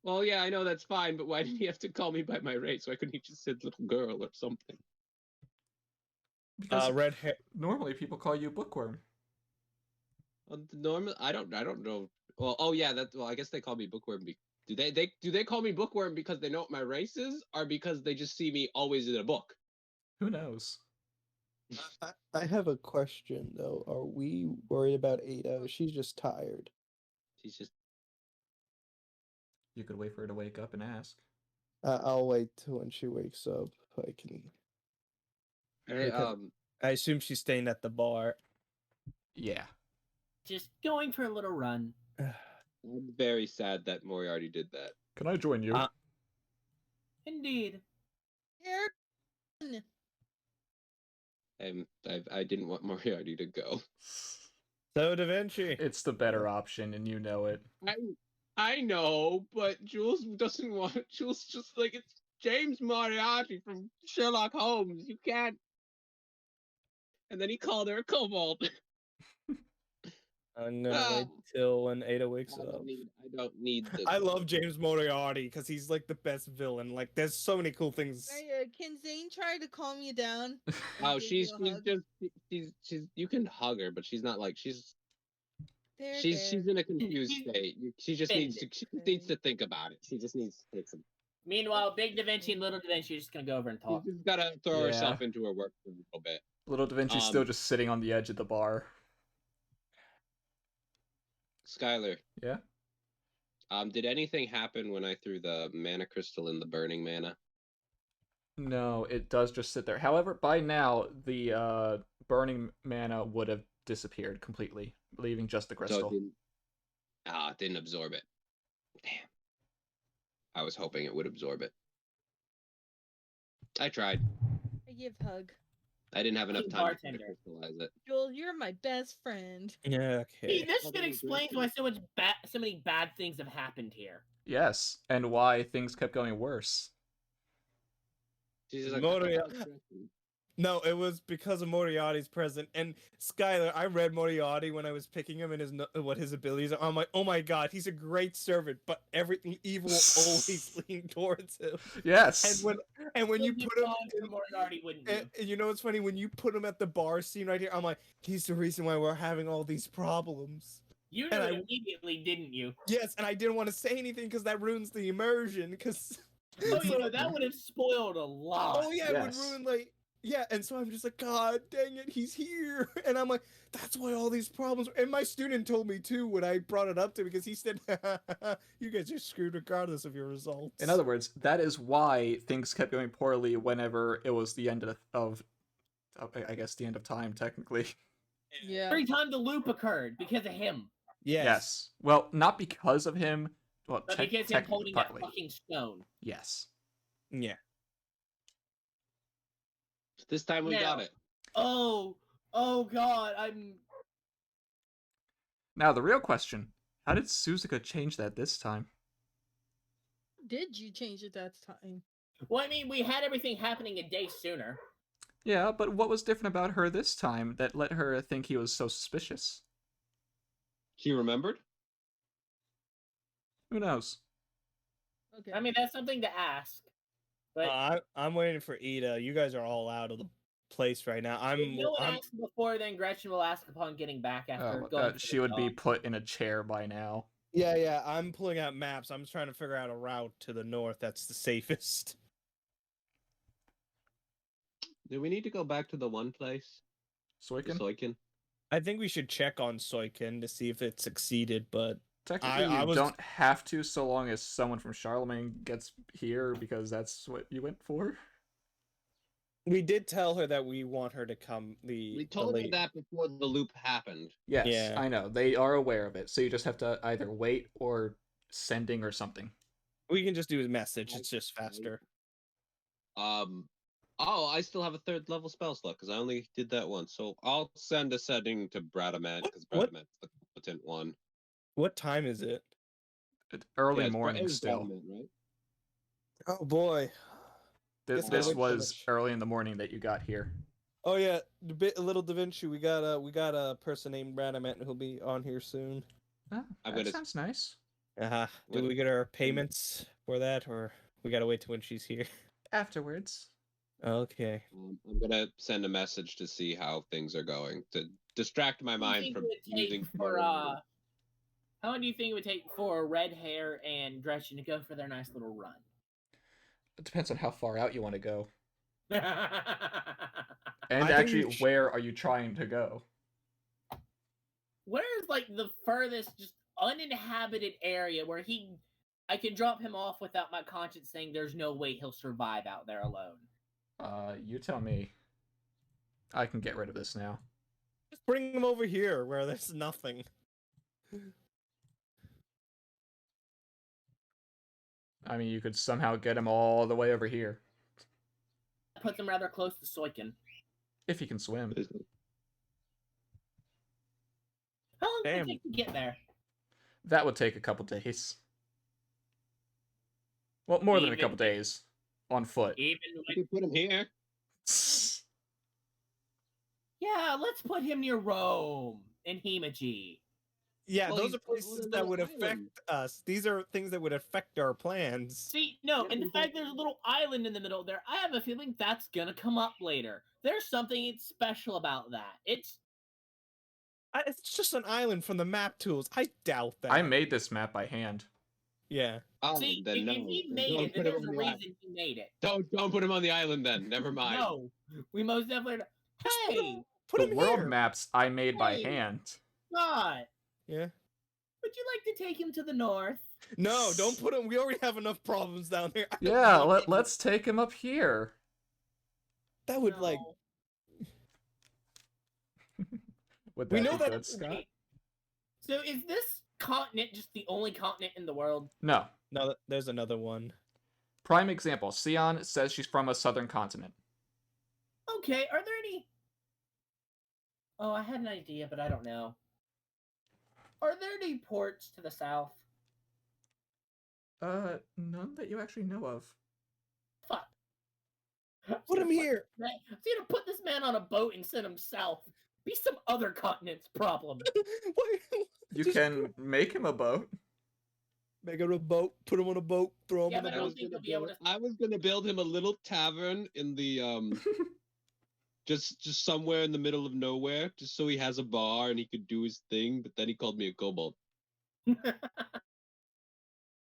Well, yeah, I know that's fine, but why did he have to call me by my race? Why couldn't he just said little girl or something? Because Red hair. normally people call you bookworm. Normal, I don't know. Well, oh yeah, well, I guess they call me bookworm. Do they call me bookworm because they know what my race is, or because they just see me always in a book? Who knows? I have a question though. Are we worried about Ada? She's just tired. He's just You could wait for her to wake up and ask. I'll wait till when she wakes up. I can. I, I assume she's staying at the bar. Yeah. Just going for a little run. I'm very sad that Moriarty did that. Can I join you? Indeed. Here. I didn't want Moriarty to go. So Da Vinci. It's the better option, and you know it. I know, but Jules doesn't want. Jules just like it's James Moriarty from Sherlock Holmes. You can't. And then he called her a kobold. I'm gonna wait till when Ada wakes I up. don't need the. I love James Moriarty because he's like the best villain. Like, there's so many cool things. Can Zane try to calm you down? Oh, Give she's you a hug? just. You can hug her, but she's not like she's There, she's in a confused You- state. She just needs to think about it. She just needs to take some. Meanwhile, Big Da Vinci and Little Da Vinci are just gonna go over and talk. She's just gotta throw Yeah. herself into her work for a little bit. Little Da Vinci's still just sitting on the edge of the bar. Skylar, Yeah? did anything happen when I threw the mana crystal in the burning mana? No, it does just sit there. However, by now, the burning mana would have disappeared completely, leaving just the So it crystal. didn't. Ah, it didn't absorb it. Damn. I was hoping it would absorb it. I tried. I give hug. I didn't have enough King time to bartender. crystallize it. Joel, you're my best friend. Yeah, See, okay. this Well, shit then explains address why it. so many bad things have happened here. Yes, and why things kept going worse. She's just like, Moria- "Stop stressing." No, it was because of Moriarty's present. And Skylar, I read Moriarty when I was picking him and what his abilities are. I'm like, oh my god, he's a great servant, but every evil will always lean towards him. Yes. And when you You'd put him fall for Moriarty, wouldn't you? and you know what's funny? When you put him at the bar scene right here, I'm like, he's the reason why we're having all these problems. You and knew I- it immediately, didn't you? Yes, and I didn't want to say anything because that ruins the immersion. Because Oh, you know, that would have spoiled a lot. oh yeah, it would Yes. ruin like yeah. And so I'm just like, God dang it, he's here. And I'm like, that's why all these problems. And my student told me too when I brought it up to him because he said, you guys are screwed regardless of your results. In other words, that is why things kept going poorly whenever it was the end of I guess the end of time technically. Yeah. Every time the loop occurred because of him. yes. Well, not because of him. Well, But because him technically, holding that partly. fucking stone. Yes. Yeah. This time we got Now- it. Oh god, I'm Now the real question: how did Suzuka change that this time? Did you change it that time? well, I mean, we had everything happening a day sooner. Yeah, but what was different about her this time that let her think he was so suspicious? She remembered? Who knows? Okay. I mean, that's something to ask. But I'm waiting for Ida. You guys are all out of the place right now. if no one I'm asks before, then Gretchen will ask upon getting back after Oh, going. for she the would be dog. put in a chair by now. yeah. I'm pulling out maps. I'm trying to figure out a route to the north that's the safest. Do we need to go back to the one place? The Soikin? Soikin? I think we should check on Soikin to see if it succeeded, but Technically, I you was- don't have to, so long as someone from Charlemagne gets here, because that's what you went for. we did tell her that we want her to come. We told her that before the loop happened. Yes, Yeah. I know. They are aware of it, so you just have to either wait or sending or something. We can just do a message. It's just faster. Oh, I still have a 3rd level spell slot because I only did that once. So I'll send a setting to Bradamant because What? Bradamant's the competent one. What time is it? It's early Yeah, it's morning still. Bradamant, right? Oh boy. This, Guess I this wait so was much. early in the morning that you got here. Oh yeah, a little Da Vinci. We got a person named Bradamant who'll be on here soon. Oh, I'm that gonna- sounds nice. Uh-huh. Do What- we get our payments for that, or we gotta wait till when she's here? Afterwards. Okay. I'm gonna send a message to see how things are going to distract my How long do mind you from think it would take using for phone. how long do you think it would take for Red Hair and Gretchen to go for their nice little run? It depends on how far out you want to go. And I think actually, we sh- where are you trying to go? Where's like the furthest just uninhabited area where I can drop him off without my conscience saying there's no way he'll survive out there alone. You tell me. I can get rid of this now. Just bring him over here where there's nothing. I mean, you could somehow get him all the way over here. Puts him rather close to Soikin. If he can swim. How long does Damn. it take to get there? That would take a couple days. Well, more than a Even- couple days. On foot. Even You with can put him here. yeah, let's put him near Rome and Himaji. Yeah, Well, those he's are put on places a that would little affect island. us. These are things that would affect our plans. See, no, Yeah, and the we fact don't- there's a little island in the middle there, I have a feeling that's gonna come up later. There's something special about that. It's It's just an island from the map tools. I doubt that. I made this map by hand. Yeah. Oh, see, then if no. he Then made don't it, then put him there's a on the island. reason he made it. Don't put him on the island then. Never mind. No, we most definitely. Just Hey, Put the him world here. maps I made by Hey. hand. Scott, Yeah. would you like to take him to the north? No, don't put him. We already have enough problems down there. I don't Yeah, want him. let's take him up here. That would like. No. Would We that know be that- good, Scott? Wait. So is this continent just the only continent in the world? No. No, there's another one. Prime example. Sion says she's from a southern continent. Okay, are there any... Oh, I had an idea, but I don't know. Are there any ports to the south? None that you actually know of. Fuck. Put him here. I'm gonna put this man on a boat and send him south. Be some other continent's problem. Wait, You just can make him a boat. make him a boat. Put him on a boat. Throw him Yeah, in the but I boat. don't think they'll be able to. I was gonna build him a little tavern in the just somewhere in the middle of nowhere, just so he has a bar and he could do his thing. But then he called me a kobold.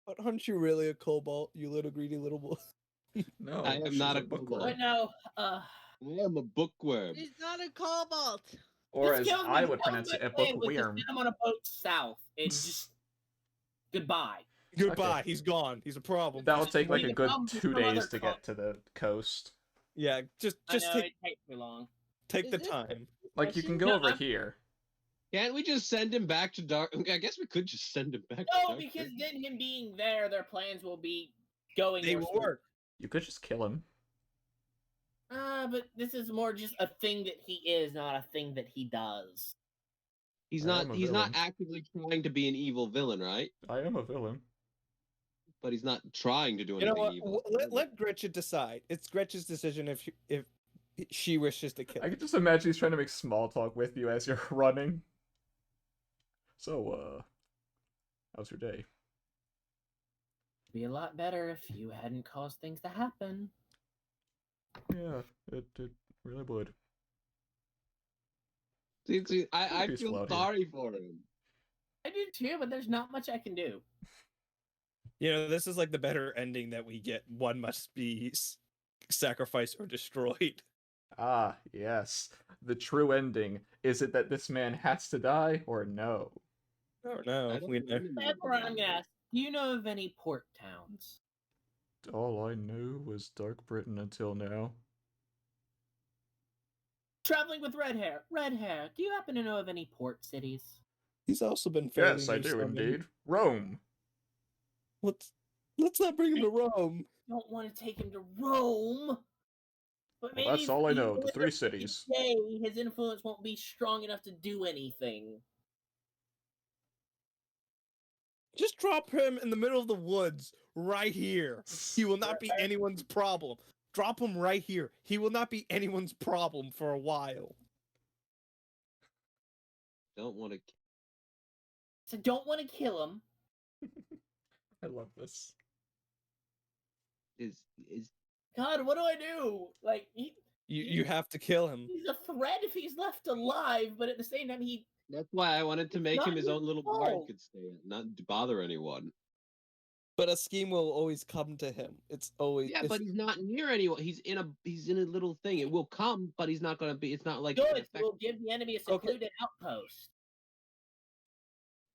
But aren't you really a cobalt, you little greedy little boy? No, I am she's not a bookworm. But no, I am a bookworm. He's not a cobalt. Or just as kills me. I would That was pronounce it, my a plan, was to bookworm. send him on a boat south and just goodbye. Goodbye. He's gone. He's a problem. That'll take like Leave a it good come to 2 some days other to get to the coast. Yeah, just I know, take it takes too long. the Is this- time. Like you can go No, over I'm- here. Can't we just send him back to Dark? I guess we could just send him back. to No, Dark because City. then him being there, their plans will be going. They more will smooth. work. You could just kill him. But this is more just a thing that he is, not a thing that he does. He's I not. am a He's not villain. actively trying to be an evil villain, right? I am a villain. But he's not trying to do You know anything what? evil. Let Gretchen decide. It's Gretchen's decision if she wishes to kill I him. can just imagine he's trying to make small talk with you as you're running. So, how's your day? Be a lot better if you hadn't caused things to happen. Yeah, it really would. See, I Peaceful feel out here. sorry for him. I do too, but there's not much I can do. You know, this is like the better ending that we get. One must be sacrificed or destroyed. Ah, yes. The true ending. Is it that this man has to die, or no? I don't know. I don't We know know. anything That's about where I'm that. gonna ask. Do you know of any port towns? All I knew was Dark Britain until now. Traveling with red hair. Red hair. Do you happen to know of any port cities? He's also been fairly Yes, I new do summoned. indeed. Rome. Let's not bring him to Rome. Don't want to take him to Rome. But Well, maybe that's if all I he's know, only the there 3 for a cities. day, his influence won't be strong enough to do anything. Just drop him in the middle of the woods, right here. He will not be anyone's problem. Drop him right here. He will not be anyone's problem for a while. Don't want to. So don't want to kill him. I love this. Is God, what do I do? Like You have to kill him. he's a threat if he's left alive, but at the same time, that's why I wanted to It's make him not his his own little bar he fault. could stay at, not to bother anyone. But a scheme will always come to him. It's always Yeah, it's- but he's not near anyone. He's in a little thing. It will come, but he's not gonna be. It's not like it can good. affect- We'll give the enemy a secluded outpost.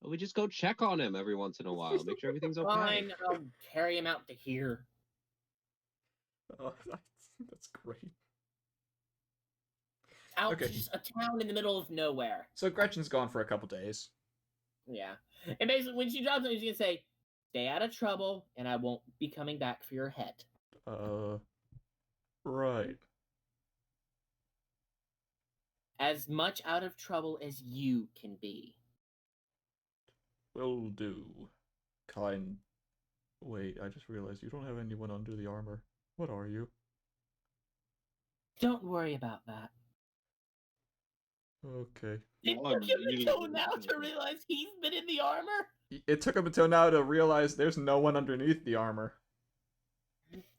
We just go check on him every once in a while, make sure everything's okay. Fine, I'll carry him out to here. Oh, that's great. Out Okay. to just a town in the middle of nowhere. So Gretchen's gone for a couple days. Yeah. And basically, when she drops him, she's gonna say, "Stay out of trouble, and I won't be coming back for your head." Right. As much out of trouble as you can be. Will do. Wait, I just realized you don't have anyone under the armor. What are you? Don't worry about that. Okay. It Now I'm took him really until now worried. to realize he's been in the armor? It took him until now to realize there's no one underneath the armor.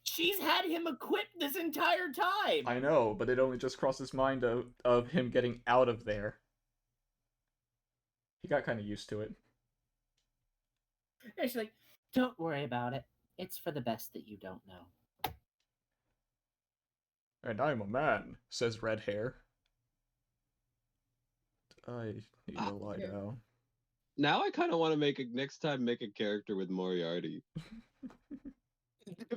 She's had him equipped this entire time! I know, but it only just crossed his mind of him getting out of there. He got kind of used to it. And she's like, don't worry about it. It's for the best that you don't know. And I'm a man, says Red Hair. I need to lie here. down. Now I kind of want to make a character with Moriarty.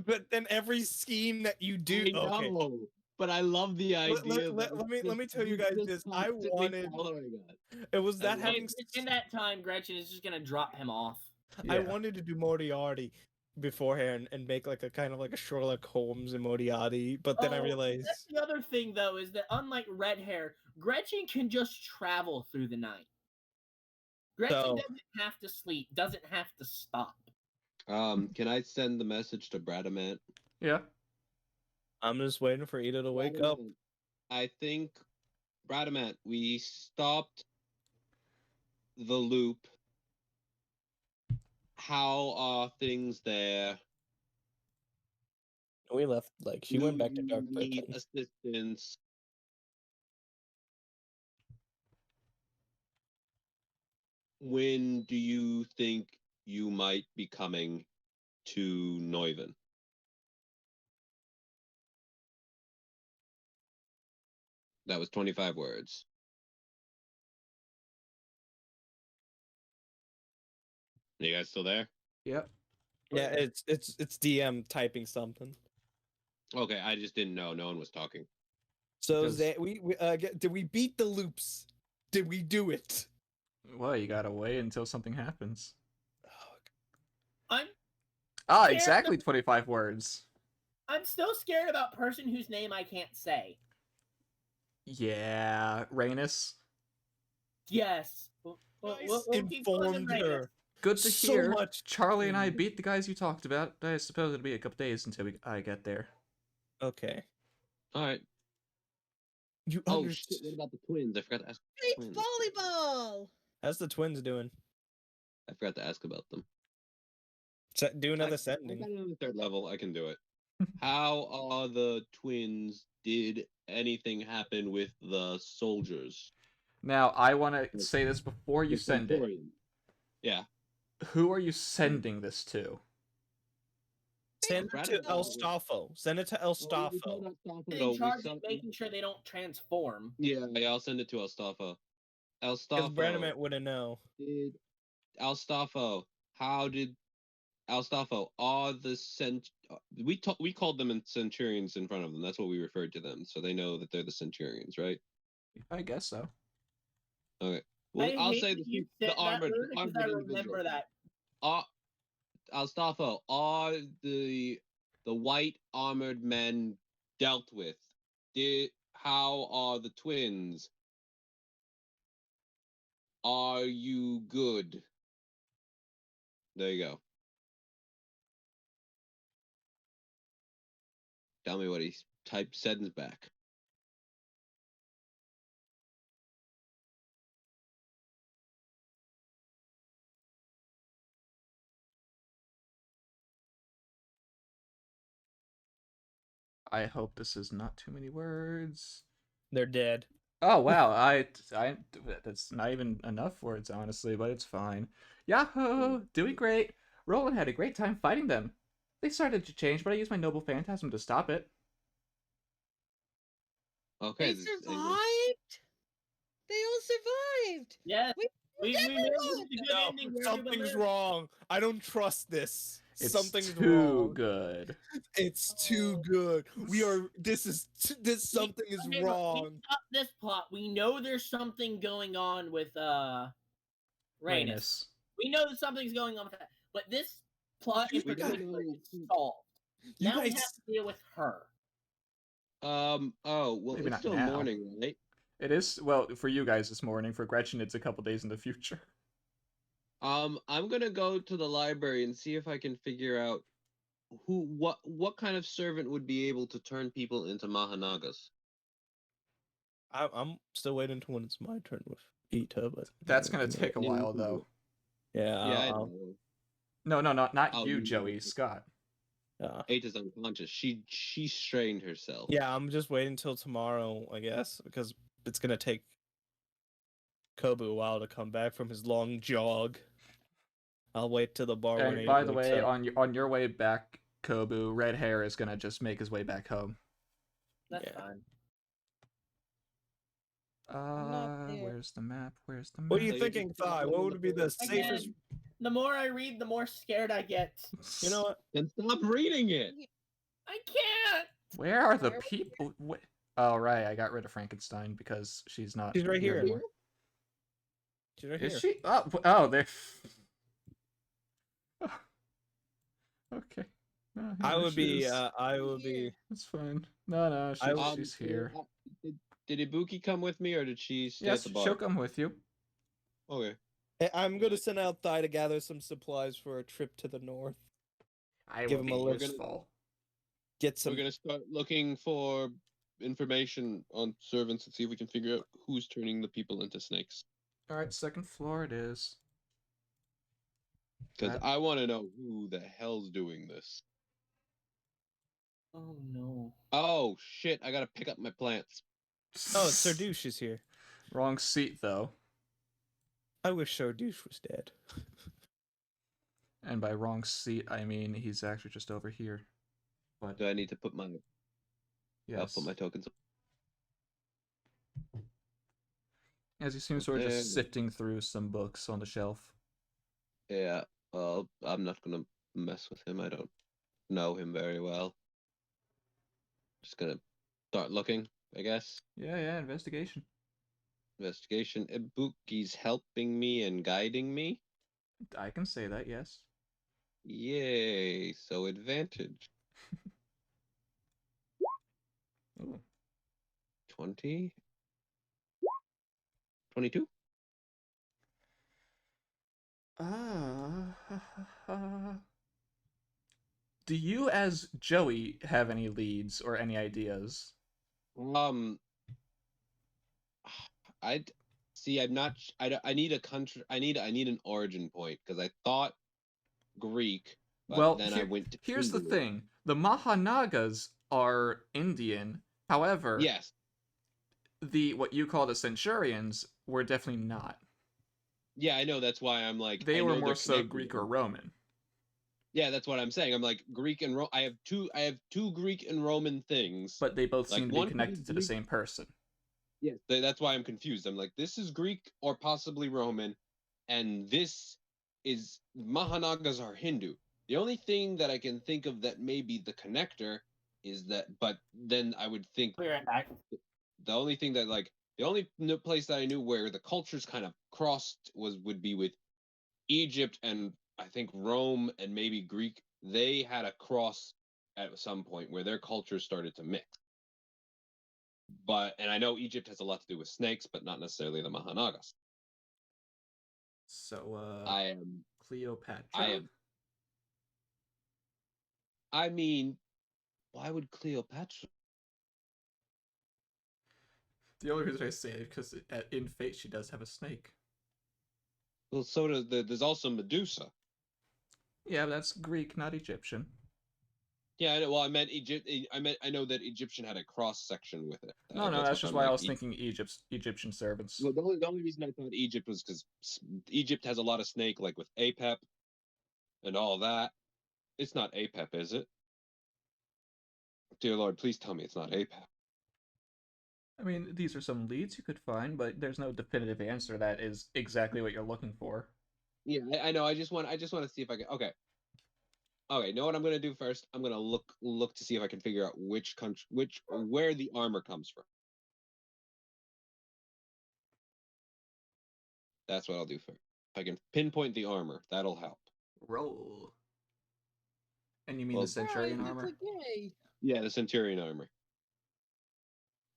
But then every scheme that you do, I okay. know. but I love the idea. Let me tell you guys this. I wanted. It was that having. In that time, Gretchen is just gonna drop him off. I wanted to do Moriarty beforehand and make like a kind of like a Sherlock Holmes and Moriarty, but then I realized that's the other thing though is that unlike Red Hair, Gretchen can just travel through the night. Gretchen doesn't have to sleep, doesn't have to stop. Can I send the message to Bradamant? Yeah. I'm just waiting for Ida to wake up. I think, Bradamant, we stopped the loop. How are things there? We left like she went back to Dark Do you need Prison. assistance? When do you think you might be coming to Neuven? That was 25 words. Are you guys still there? Yep. Yeah, it's DM typing something. Okay, I just didn't know. No one was talking. So Because- did we beat the loops? Did we do it? Well, you gotta wait until something happens. I'm Ah, Fair exactly 25 words. I'm still scared about person whose name I can't say. Yeah, Rhaenys. Yes. Informed her. Good to So hear. much- Charlie and I beat the guys you talked about. I suppose it'll be a couple days until I get there. Okay. All right. You Oh, understand? shit. What about the twins? I forgot to ask. Hey, Twins. volleyball! How's the twins doing? I forgot to ask about them. Do another I sending. got it on the third level. I can do it. How are the twins? Did anything happen with the soldiers? Now, I want to say this before you The send it. Centurion. Yeah. Who are you sending this to? Send it to El Staffo. Send it to El Staffo. In charge of making sure they don't transform. Yeah, I'll send it to El Staffo. El Because Staffo. Branimant wouldn't know. Did El Staffo? How did El Staffo? Are the we called them centurions in front of them. That's what we referred to them, so they know that they're the centurions, right? I guess so. Okay. Well, I'll hate say that you said the that armored, word because I remember individuals. that. Alstafo, are the white armored men dealt with? How are the twins? Are you good? There you go. Tell me what he sends back. I hope this is not too many words. They're dead. Oh wow, I that's not even enough words honestly, but it's fine. Yahoo! Doing great. Roland had a great time fighting them. They started to change, but I used my noble phantasm to stop it. Okay. They survived. They all survived. Yes. We made everyone! a good No, ending where everyone something's lived. wrong. I don't trust this. It's Something's too wrong. good. It's too good. This something is Okay, look, wrong. we stop this plot. We know there's something going on with Rhaenys. We know that something's going on with that. But this plot in You guys- particular is solved. You Now we guys- have to deal with her. Oh, well, Maybe it's not still now. morning, right? It is, well, for you guys this morning. For Gretchen, it's a couple days in the future. I'm gonna go to the library and see if I can figure out what kind of servant would be able to turn people into Mahanagas. I'm still waiting until when it's my turn with Ita, but That's gonna take a while, though. Yeah, Yeah, I I'll- know. No, not Oh, you, you- Joey. Scott. Ata's unconscious. She strained herself. yeah, I'm just waiting till tomorrow, I guess, because it's gonna take Kobu a while to come back from his long jog. I'll wait till the bar when And he by the wakes way, up. on your way back, Kobu, Red Hair is gonna just make his way back home. That's Yeah. fine. not there. Where's the map? Where's the map? What are you So thinking, just- Thigh? What would be the safest? Again, the more I read, the more scared I get. You know what? Then stop reading it. I can't. Where are the Where- people? Oh, right. I got rid of Frankenstein because she's not She's right here. anymore. She's right Is here. she? Oh, there. Okay. No, I yeah, would she be. is. I would be. It's fine. No, she's here. Did Ibuki come with me, or did she stay Yes, at the bar? she'll come with you. Okay. I'm gonna send out Thai to gather some supplies for a trip to the north. I Give will him be a look. useful. Get some. We're gonna start looking for information on servants and see if we can figure out who's turning the people into snakes. All right, second floor it is. Because That- I want to know who the hell's doing this. Oh no. Oh shit! I gotta pick up my plants. Oh, Sardouche is here. Wrong seat though, I wish Sardouche was dead. and by wrong seat I mean he's actually just over here. But Do I need to put my? I'll yes, put my tokens. as he seems sort of There. just sifting through some books on the shelf. Yeah. Well, I'm not gonna mess with him. I don't know him very well. Just gonna start looking, I guess. Yeah, investigation. Investigation. Ibuki's helping me and guiding me. I can say that, yes. Yay! So advantage. Ooh. 20. 22. Do you, as Joey, have any leads or any ideas? I see. I'm not. I need a country. I need an origin point because I thought Greek, but Well, then I went to here's the Hindu. thing: the Mahanagas are Indian. However, Yes. the what you call the Centurions were definitely not. Yeah, I know. That's why I'm like. They I were know more they're so connected. Greek or Roman. Yeah, that's what I'm saying. I'm like Greek and I have two Greek and Roman things. But they both Like, seem to one be could be connected to the Greek- same person. Yes, that's why I'm confused. I'm like, this is Greek or possibly Roman, and this is Mahanagas are Hindu. The only thing that I can think of that may be the connector is that, but then I would think Be right back. the only thing that like the only place that I knew where the cultures kind of crossed would be with Egypt and I think Rome and maybe Greek. They had a cross at some point where their cultures started to mix. And I know Egypt has a lot to do with snakes, but not necessarily the Mahanagas. So, I am. Cleopatra. I mean, why would Cleopatra? The only reason I say it because in Fate she does have a snake. Well, so does there's also Medusa. Yeah, but that's Greek, not Egyptian. Yeah, I know. Well, I meant Egypt. I know that Egyptian had a cross section with it. No, that's just I'm why I like, was thinking Egyptian servants. Well, the only reason I thought Egypt was because Egypt has a lot of snake, like with Apep and all that. It's not Apep, is it? Dear Lord, please tell me it's not Apep. I mean, these are some leads you could find, but there's no definitive answer that is exactly what you're looking for. Yeah, I know. I just want to see if I can. Okay. Okay. Know what I'm gonna do first? I'm gonna look to see if I can figure out which country, where the armor comes from. That's what I'll do first. If I can pinpoint the armor, that'll help. Roll. And you mean Well, the Centurion Right, armor? it's a gay. Yeah, the Centurion armor.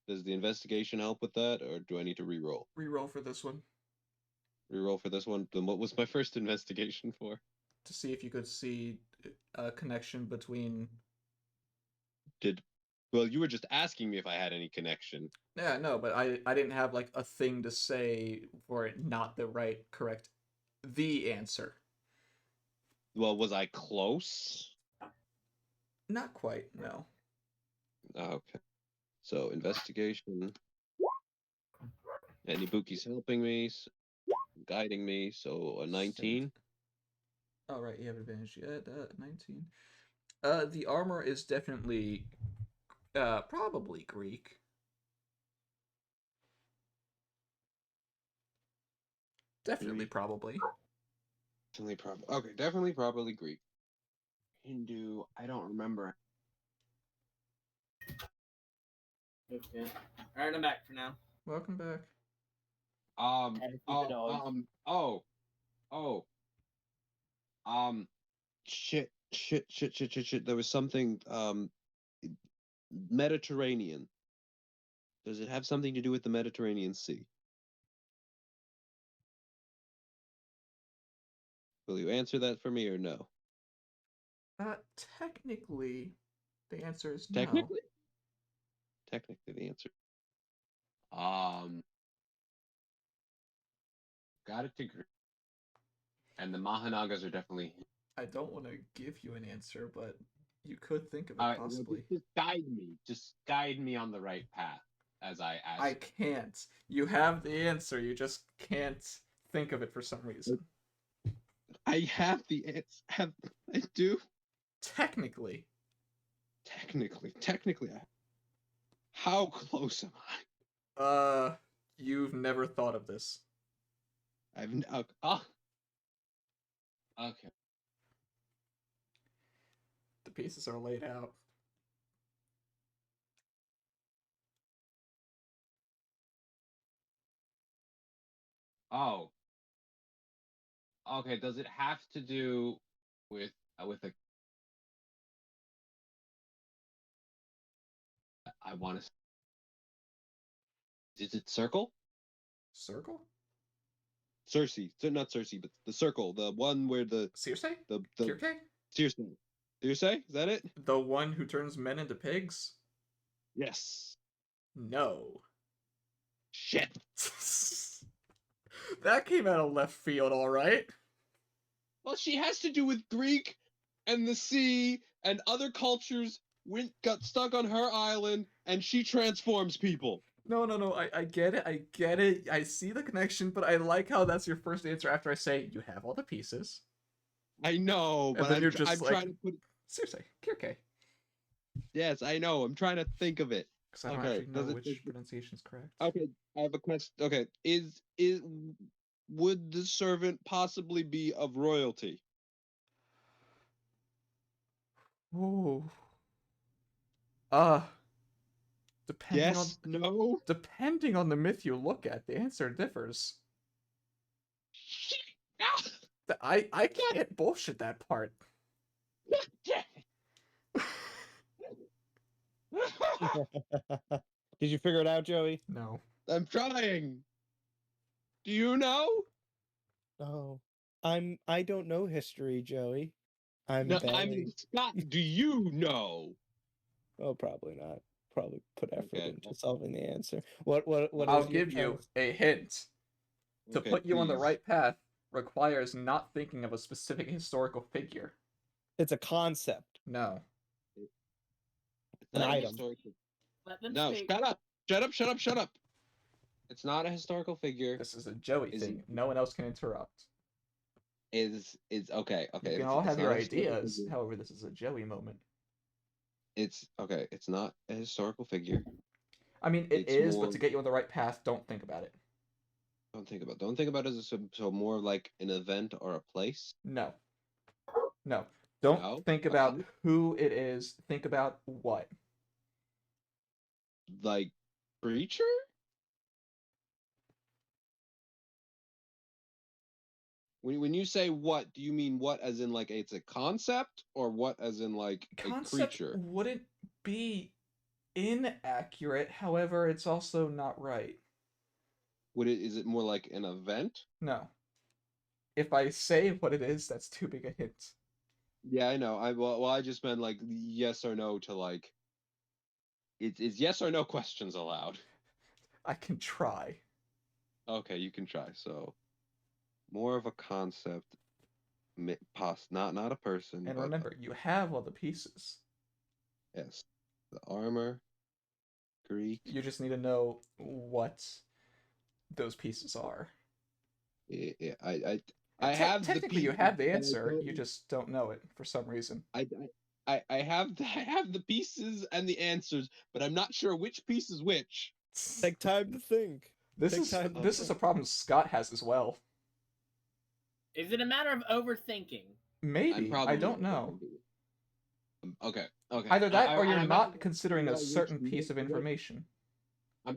Does the investigation help with that, or do I need to re-roll? Re-roll for this one Re-roll for this one. Then what was my first investigation for? to see if you could see a connection between. Well, you were just asking me if I had any connection. Yeah, no, but I didn't have like a thing to say for it not correct the answer. Well, was I close? Not quite, no. Okay. So investigation. And Ibuki's helping me, guiding me. So a 19. Oh right, you have advantage. Yeah, 19. The armor is definitely, probably Greek. Definitely, Greek. probably. Definitely probably. Okay, definitely probably Greek. Hindu. I don't remember. Okay. Alright, I'm back for now. Welcome back. Had to feed the dog. Oh. Shit. There was something, Mediterranean. Does it have something to do with the Mediterranean Sea? Will you answer that for me or no? Technically, the answer is no. Technically? Technically, the answer. Got it to agree. And the Mahanagas are definitely. I don't want to give you an answer, but you could think of it Well, possibly. just guide me. Just guide me on the right path as I ask. I can't. You have the answer. You just can't think of it for some reason. I have the answer. I do. Technically. Technically. How close am I? You've never thought of this. Okay. The pieces are laid out. Oh. Okay, does it have to do with a I want to Is it circle? Circle? Cersei. So not Cersei, but the circle, the one where the Circe? the Kirke? Circe. Circe? Is that it? The one who turns men into pigs? Yes. No. Shit. That came out of left field, alright. Well, she has to do with Greek and the sea and other cultures got stuck on her island and she transforms people. No, I get it, I see the connection, but I like how that's your first answer after I say, you have all the pieces. I know, And but then I'm you're just like, trying to put... Circe, Kirke. Yes, I know, I'm trying to think of it. Because I don't actually know which pronunciation is correct. Okay, I have a question. Okay, would the servant possibly be of royalty? Ooh. No? Depending on the myth you look at, the answer differs. I can't bullshit that part. Did you figure it out, Joey? No. I'm trying. Do you know? No. I don't know history, Joey. I'm Scott. Do you know? Oh, probably not. Probably put effort Okay. into solving the answer. What I'll give you a hint. To put you on the please. right path requires not thinking of a specific historical figure. It's a concept. No. It's not An a item. historical... Let them No, speak. shut up. It's not a historical figure. This is a Joey thing. No one else can interrupt. Is okay. You can all have your ideas. However, this is a Joey moment. It's okay. It's not a historical figure. I mean, it's is, but to get you on the right path, don't think about it. Don't think about it as so more like an event or a place. No. Don't think about who it is. Think about what. Like creature? When you say what, do you mean what as in like it's a concept or what as in like Concept a creature? Wouldn't be inaccurate, however, it's also not right. Is it more like an event? No. If I say what it is, that's too big a hint. Yeah, I know. I just meant like yes or no to like it's yes or no questions allowed. I can try. Okay, you can try. So more of a concept, not a person. And remember, you have all the pieces. Yes, the armor, Greek. You just need to know what those pieces are. Yeah, I have technically you have the answer. You just don't know it for some reason. I have the pieces and the answers, but I'm not sure which piece is which. Take time to think. This is a problem Scott has as well. Is it a matter of overthinking? Maybe. I don't know. Okay. Either that or you're not considering a certain piece of information.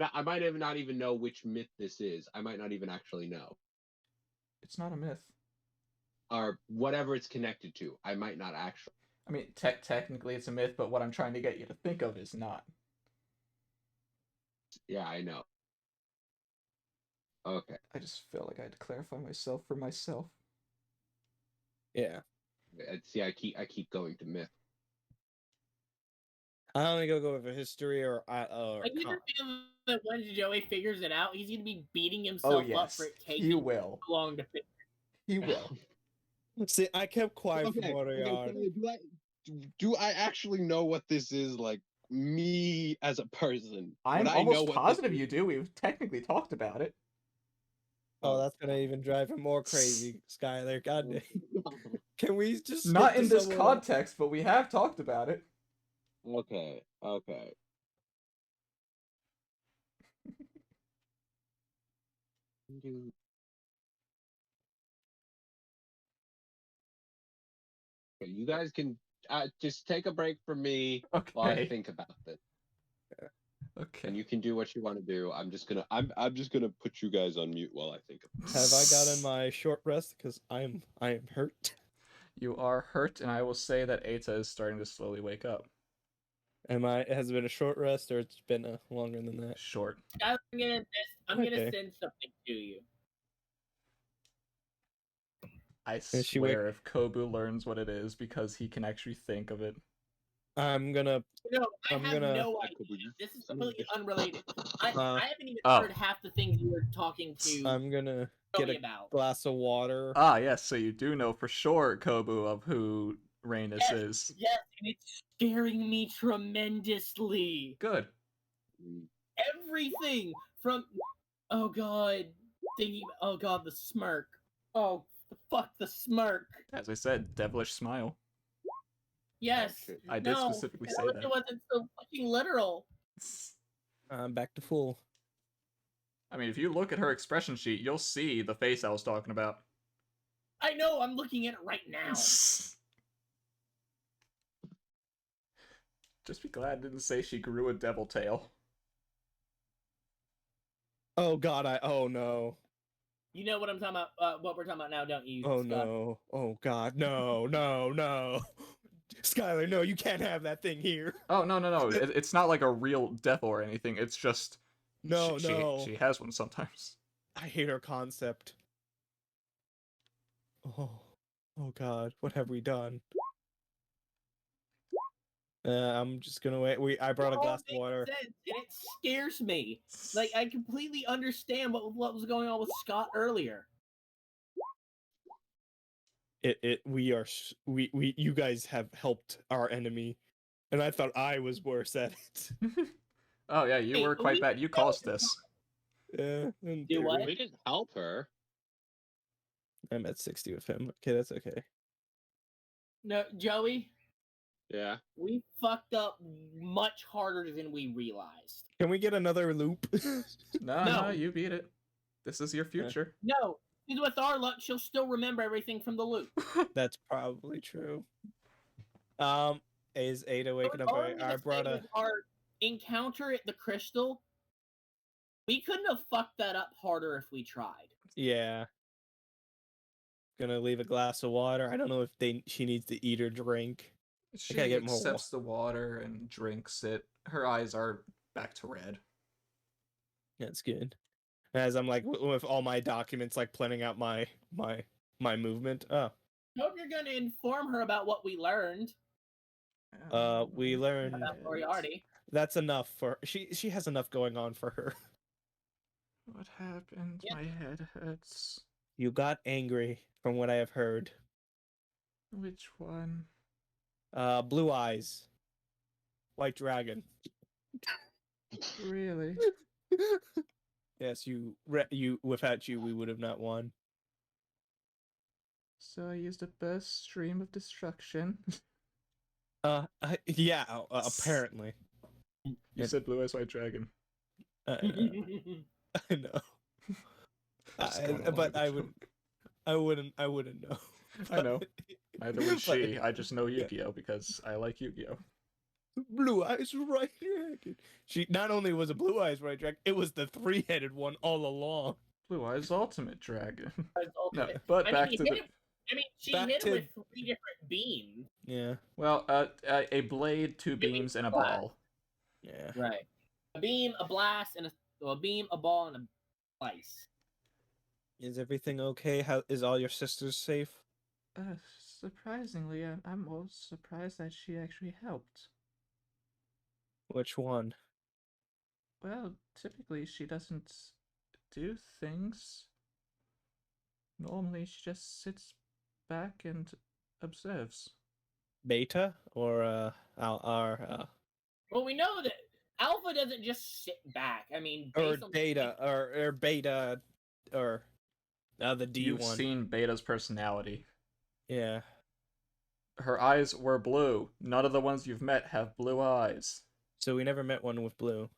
I might have not even know which myth this is. I might not even actually know. It's not a myth. Or whatever it's connected to. I might not actually. I mean, technically it's a myth, but what I'm trying to get you to think of is not. Yeah, I know. Okay. I just felt like I had to clarify myself for myself. Yeah. See, I keep going to myth. I only go over history or I get con. a feeling that once Joey figures it out, he's gonna be beating Oh himself up yes, for it he taking will. so long to figure. He will. See, I kept quiet from Okay, what I okay, do I actually know what this is? Like me as a person, I'm would I know almost what positive this you do. We've technically talked about it. Oh, that's gonna even drive him more crazy, Skylar. God damn. is? Can we just skip Not to in this someone else? context, but we have talked about it. Okay, okay. Okay, you guys can just take a break from me while I Okay. think about this, Okay. and you can do what you want to do. I'm just gonna put you guys on mute while I think of it. Have I gotten my short rest? Because I am hurt. You are hurt, and I will say that Eta is starting to slowly wake up. Has it been a short rest or it's been longer than that? Short. I'm gonna Okay. send something to you. I Is she wake- swear if Kobu learns what it is because he can actually think of it. I'm gonna No, I I'm have gonna- no idea. This is completely unrelated. I haven't even Oh. heard half the things you were talking to I'm gonna get Joey a about. glass of water. Ah, yes, so you do know for sure, Kobu, of who Rhaenys Yes, is. yes, and it's scaring me tremendously. Good. Everything from oh god, the smirk. Oh fuck the smirk. As I said, devilish smile. Yes. shit. I did no, specifically I say wish that. it wasn't so fucking literal. I'm back to full. I mean, if you look at her expression sheet, you'll see the face I was talking about. I know, I'm looking at it right now. Just be glad I didn't say she grew a devil tail. Oh god, oh no. You know what I'm talking about, what we're talking about now, don't you, Oh Scott? no. Oh god, no. Skylar, no, you can't have that thing here. Oh, no. It's not like a real devil or anything. It's just... No. She has one sometimes. I hate her concept. Oh god, what have we done? I'm just gonna wait. I brought a glass of water. Sense, and it scares me. Like, I completely understand what was going on with Scott earlier. You guys have helped our enemy, and I thought I was worse at it. Oh, yeah, you Hey, were quite we bad. You caused this. Yeah, in Do what? theory. We didn't help her. I'm at 60 with him. Okay, that's okay. No, Joey, Yeah. we fucked up much harder than we realized. Can we get another loop? No, you beat it. This is your future. No, because with our luck, she'll still remember everything from the loop. That's probably true. Is Ada waking up? Our only I brought a. mistake was our encounter at the crystal. We couldn't have fucked that up harder if we tried. Yeah. Gonna leave a glass of water. I don't know if she needs to eat or drink. She gotta get more accepts the water and drinks it. Her eyes are back to red. That's good. As I'm like with all my documents, like planning out my movement. Oh, Hope you're gonna inform her about what we learned we learned about Moriarty. that's enough for she has enough going on for her. What happened? Yeah. My head hurts. You got angry, from what I have heard. Which one? Blue eyes, white dragon. Really? Yes, without you, we would have not won. So I used a burst stream of destruction. Yeah, apparently. You said blue eyes white dragon. I know. Just going along But with the I joke. wouldn't know. I know. Neither would But- she. I just know yeah. Yu-Gi-Oh because I like Yu-Gi-Oh. Blue Eyes White Dragon. She not only was a Blue Eyes White Dragon, it was the 3-headed one all along. Blue Eyes Ultimate Dragon. His No, ultimate. but I back mean, to he the. hit him. I mean, she Back hit him to- with 3 different beams. Yeah. Well, a blade, 2 beams, and a ball. Yeah. Right. A beam, a blast, and a beam, a ball, and a slice. Is everything okay? How is all your sisters safe? Surprisingly, I'm most surprised that she actually helped. Which one? Well, typically she doesn't do things. Normally she just sits back and observes. Beta or Well, we know that Alpha doesn't just sit back. I mean, or based on the Data or Beta or the D You've one. seen Beta's personality. Yeah. Her eyes were blue. None of the ones you've met have blue eyes. So we never met one with blue.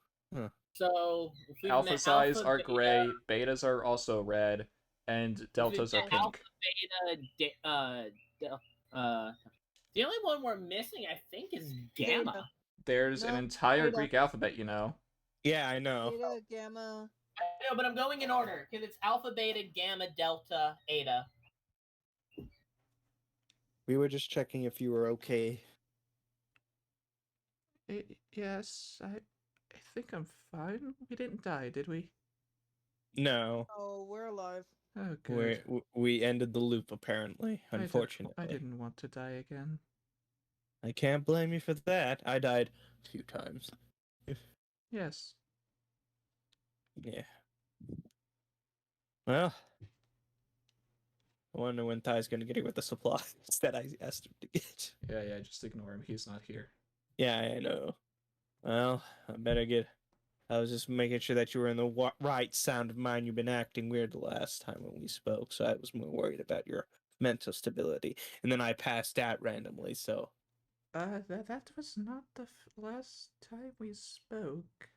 So if we Alpha's met eyes Alpha, are Beta, gray, Betas are also red, and Deltas are met pink. Alpha, Beta, the only one we're missing, I think, is Gamma. Beta. There's an No, entire Beta. Greek alphabet, you know. Yeah, I know. Beta, Gamma. I know, but I'm going in order because it's Alpha, Beta, Gamma, Delta, Eta. We were just checking if you were okay. Yes, I think I'm fine. We didn't die, did we? No, Oh, we're alive. Oh, good. we ended the loop apparently. Unfortunately, I didn't want to die again. I can't blame you for that. I died a few times. Yes. Yeah. Well, I wonder when Ty's gonna get here with the supplies that I asked him to get. Yeah, just ignore him. He's not here. Yeah, I know. Well, I better get. I was just making sure that you were in the right sound of mind. You've been acting weird the last time when we spoke, so I was more worried about your mental stability. And then I passed out randomly, so. That was not the last time we spoke.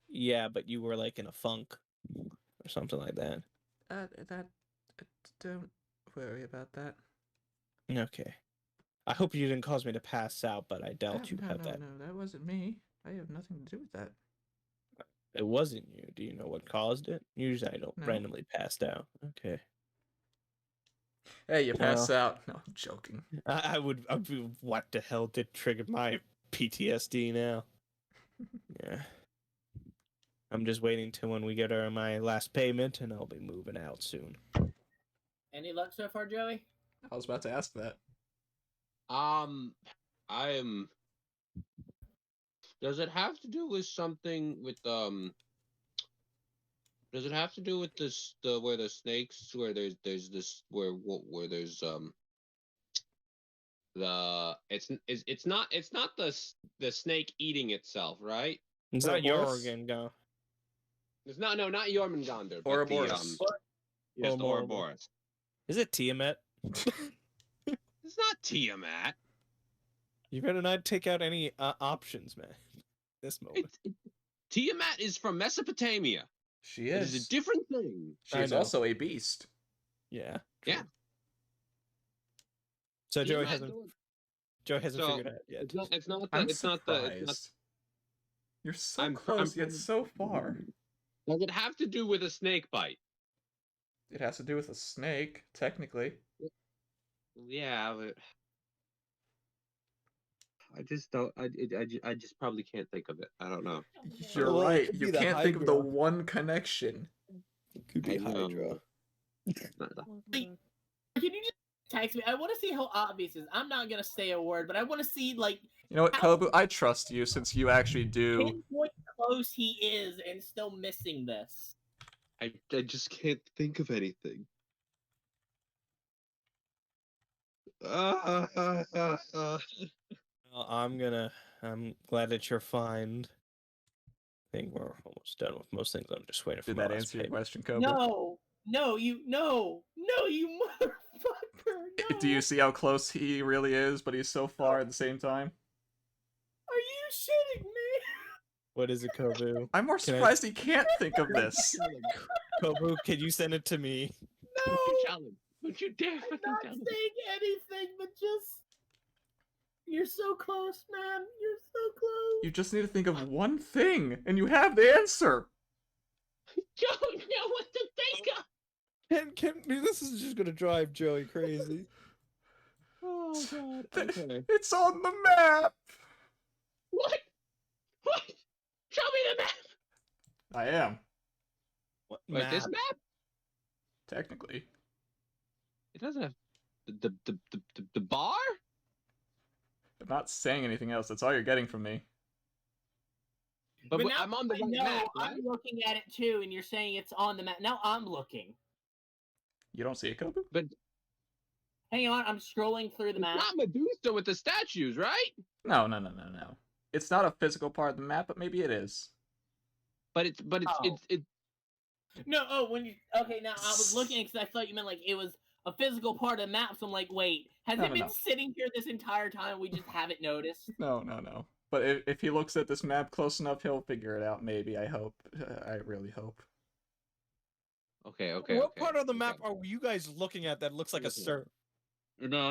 Yeah, but you were like in a funk or something like that. Don't worry about that. Okay. I hope you didn't cause me to pass out, but I doubt you have that. No, that wasn't me. I have nothing to do with that. It wasn't you. Do you know what caused it? Usually I don't No. randomly passed out. Okay. Hey, you passed out. No, I'm joking. I would. What the hell did trigger my PTSD now? Yeah. I'm just waiting till when we get my last payment, and I'll be moving out soon. Any luck so far, Joey? I was about to ask that. I am. Does it have to do with something with Does it have to do with this where the snakes where there's this where there's the it's not the snake eating itself, right? Is that Ouroboros? Jorgen go? It's not not Jormungandr, but Ouroboros. yes, the Ouroboros. Ouroboros. Is it Tiamat? It's not Tiamat. You better not take out any options, man. This moment. Tiamat is from Mesopotamia. She It is a different thing. She I is know. also a beast. Yeah. Yeah. So Joey Tiamat- hasn't So, figured it out yet. It's not I'm it's not surprised. You're so I'm- close, I'm- yet so far. Does it have to do with a snake bite? It has to do with a snake, technically. Yeah, but I just don't. I just probably can't think of it. I don't know. You're Well, it right. could You be the can't think of the Hydra. one connection. It could be I know. Hydra. Can you just text me? I want to see how obvious it is. I'm not gonna say a word, but I want to see like You know what, How- Kobu? I trust you since you actually do. pinpoint close he is and still missing this. I just can't think of anything. Well, I'm glad that you're fine. I think we're almost done with most things. I'm just waiting for Did my that last answer your payment. question, Kobu? No, you motherfucker! No. Do you see how close he really is, but he's so far at the same time? Are you shitting me? What is it, Kobu? I'm more Can I- surprised he can't think of this. Kobu, can you send it to me? No, Don't you tell him. Don't you dare I'm fucking not tell him. saying anything, but just You're so close, ma'am. You're so close. You just need to think of one thing, and you have the answer. Don't know what to think of. This is just gonna drive Joey crazy. Oh god. Okay. It's on the map. What? What? Show me the map. I am, What Wait, this map? technically. It doesn't have the bar. I'm not saying anything else. That's all you're getting from me. But now I'm on the I right know, map, right? I'm looking at it too, and you're saying it's on the map. Now I'm looking. You don't see it, Kobu? But Hang on, I'm scrolling through the it's map. not Medusa with the statues, right? No. It's not a physical part of the map, but maybe it is. But it's Oh. it's No, okay, now I was looking because I thought you meant like it was a physical part of the map, so I'm like, wait, has No, it been no. sitting here this entire time? We just haven't noticed. No. But if he looks at this map close enough, he'll figure it out. Maybe. I hope. I really hope. okay. What part of the map are you guys looking at that looks like a Listen. circle? No.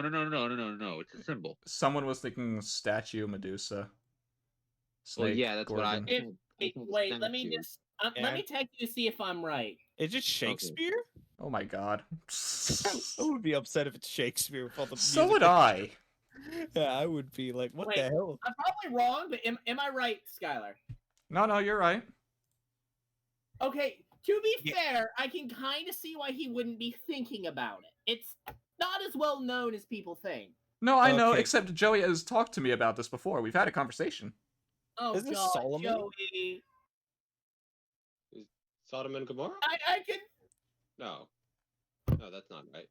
It's a symbol. Someone was thinking statue Medusa. Well, Snake, yeah, that's what I. Gorgon. Wait, let me just let Yeah. me text you to see if I'm right. Is it Shakespeare? Oh my god. I would be upset if it's Shakespeare with all the So music would that- I. Yeah, I would be like, what Wait. the hell? I'm probably wrong, but am I right, Skylar? No, you're right. Okay, to be Yeah. fair, I can kind of see why he wouldn't be thinking about it. It's not as well known as people think. No, I know, Okay. except Joey has talked to me about this before. We've had a conversation. Oh Isn't this god, Solomon? Joey. Sodom and Gomorrah? I can. No, that's not right.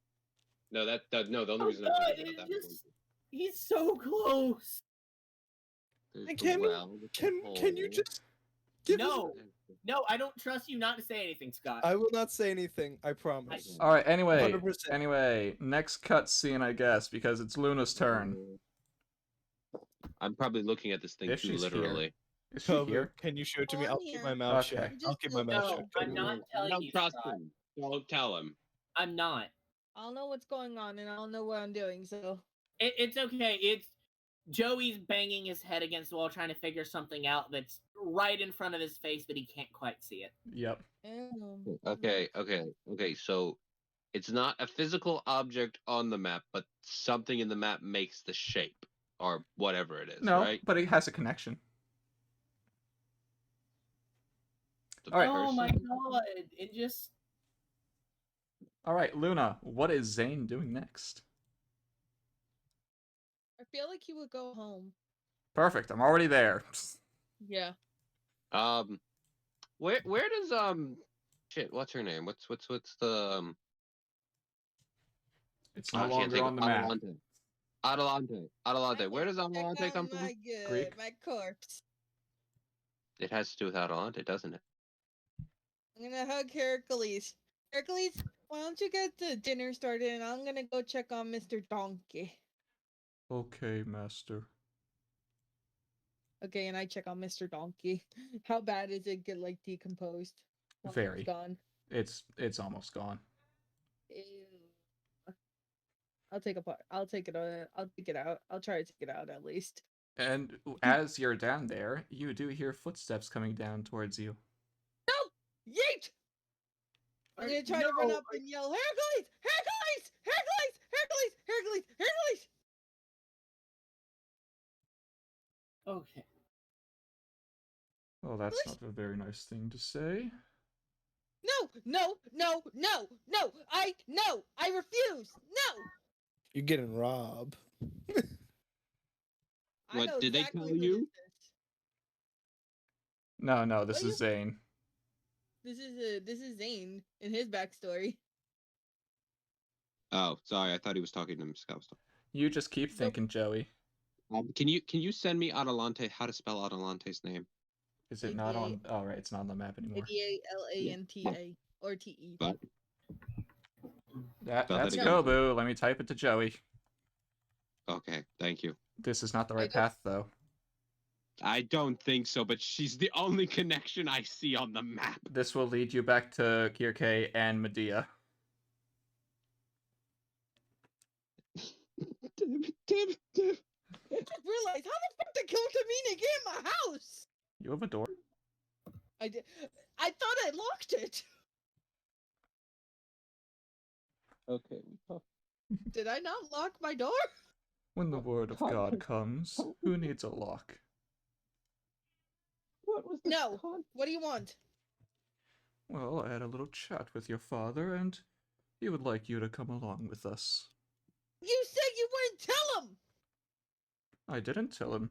No, no. The only Oh reason I'm god, thinking about that it's he's so close. is And the can- well with the Can you hole. just give us- No, I don't trust you not to say anything, Scott. I will not say anything. I promise. All right. Anyway, 100%. next cutscene, I guess, because it's Luna's turn. I'm probably looking at this thing If too she's here. literally. Is she Kobu, here? can you show it to me? Oh, I'll I'm keep here. my mouth Okay. shut. I'll keep my mouth No, shut. I'm Kobu. not telling Don't you, trust Scott. him. Don't tell him. I'm not. I don't know what's going on, and I don't know what I'm doing. So It's okay. It's Joey's banging his head against the wall trying to figure something out that's right in front of his face, but he can't quite see it. Yep. Okay. So it's not a physical object on the map, but something in the map makes the shape or whatever it is, No, right? but it has a connection. The All right. Oh my person. god! It just All right, Luna, what is Zane doing next? I feel like he would go home. Perfect. I'm already there. Yeah. Where does shit? What's her name? What's the It's I no can't longer think on of the map. Adelante. Where does Adelante come from? My Greek. my corpse. It has to do with Adelante, doesn't it? I'm gonna hug Hercules. Hercules, why don't you get the dinner started, and I'm gonna go check on Mr. Donkey. Okay, master. Okay, and I check on Mr. Donkey. How bad is it get like decomposed? Once it's Very. gone. It's almost gone. Ew. I'll take a part. I'll take it. I'll take it out. I'll try to take it out at least. And as you're down there, you do hear footsteps coming down towards you. Yeet! I'm gonna try to run up and yell, Hercules! Hercules! Hercules! Hercules! Hercules! Hercules! okay. Well, that's not a very nice thing to say. No! I refuse! No! You're getting robbed. I What, know did they exactly tell who you? No, this Well, is Zane. This is Zane in his backstory. Oh, sorry. I thought he was talking to himself. You just keep thinking, Joey. Can you send me Adelante how to spell Adelante's name? Is it not on? Oh, right, it's not on the map anymore. Adalanta or TE. But That's that again. Kobu. Let me type it to Joey. okay, thank you. This is not the right I path, though. I don't think so, but she's the only connection I see on the map. This will lead you back to Kirke and Medea. Damn it. just realized, how the fuck did Kiltamina get in my house? You have a door? I did. I thought I locked it. Okay, we talked. Did I not lock my door? When the word of God comes, who needs a lock? What was the No. What do you want? Well, I had a little chat with your father, and he would like you to come along with us. You said you wouldn't tell him. I didn't tell him.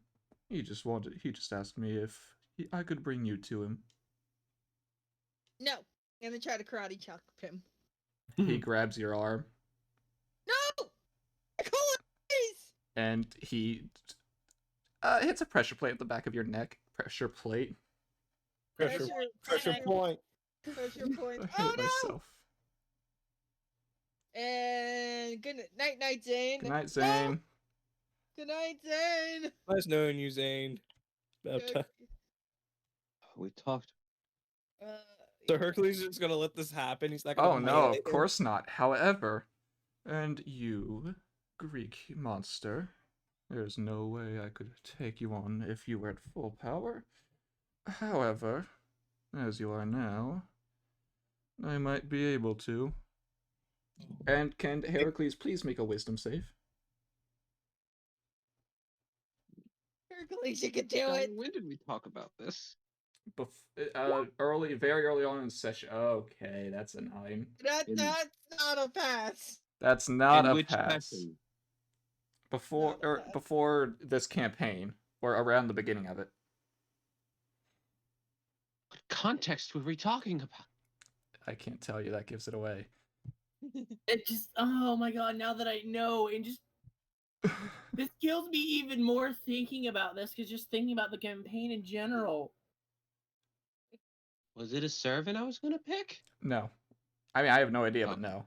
He just asked me if I could bring you to him. No. And then try to karate chop him. He grabs your arm, No! Please! and he hits a pressure plate at the back of your neck. Pressure plate. Pressure point. Pressure point. I Oh hate no! myself. And good night, Zane. Good night, Zane. Good night, Zane. Nice knowing you, Zane. About Good- time. We talked. Uh, So yeah. Hercules is just gonna let this happen. He's not gonna. Oh no, melee of him? course not. However, and you, Greek monster, there's no way I could take you on if you were at full power. However, as you are now, I might be able to. And can Heracles please make a wisdom save? Hercules, you can do it. When did we talk about this? Very early on in the session. Okay, that's a 9. That's In- not a pass. That's not In a which pass. session? Not a pass. Before this campaign, or around the beginning of it. What context were we talking about? I can't tell you. That gives it away. It just, oh my god, now that I know, and just, this kills me even more thinking about this, because just thinking about the campaign in general. Was it a servant I was gonna pick? No. I mean, I have no idea, but Oh. no.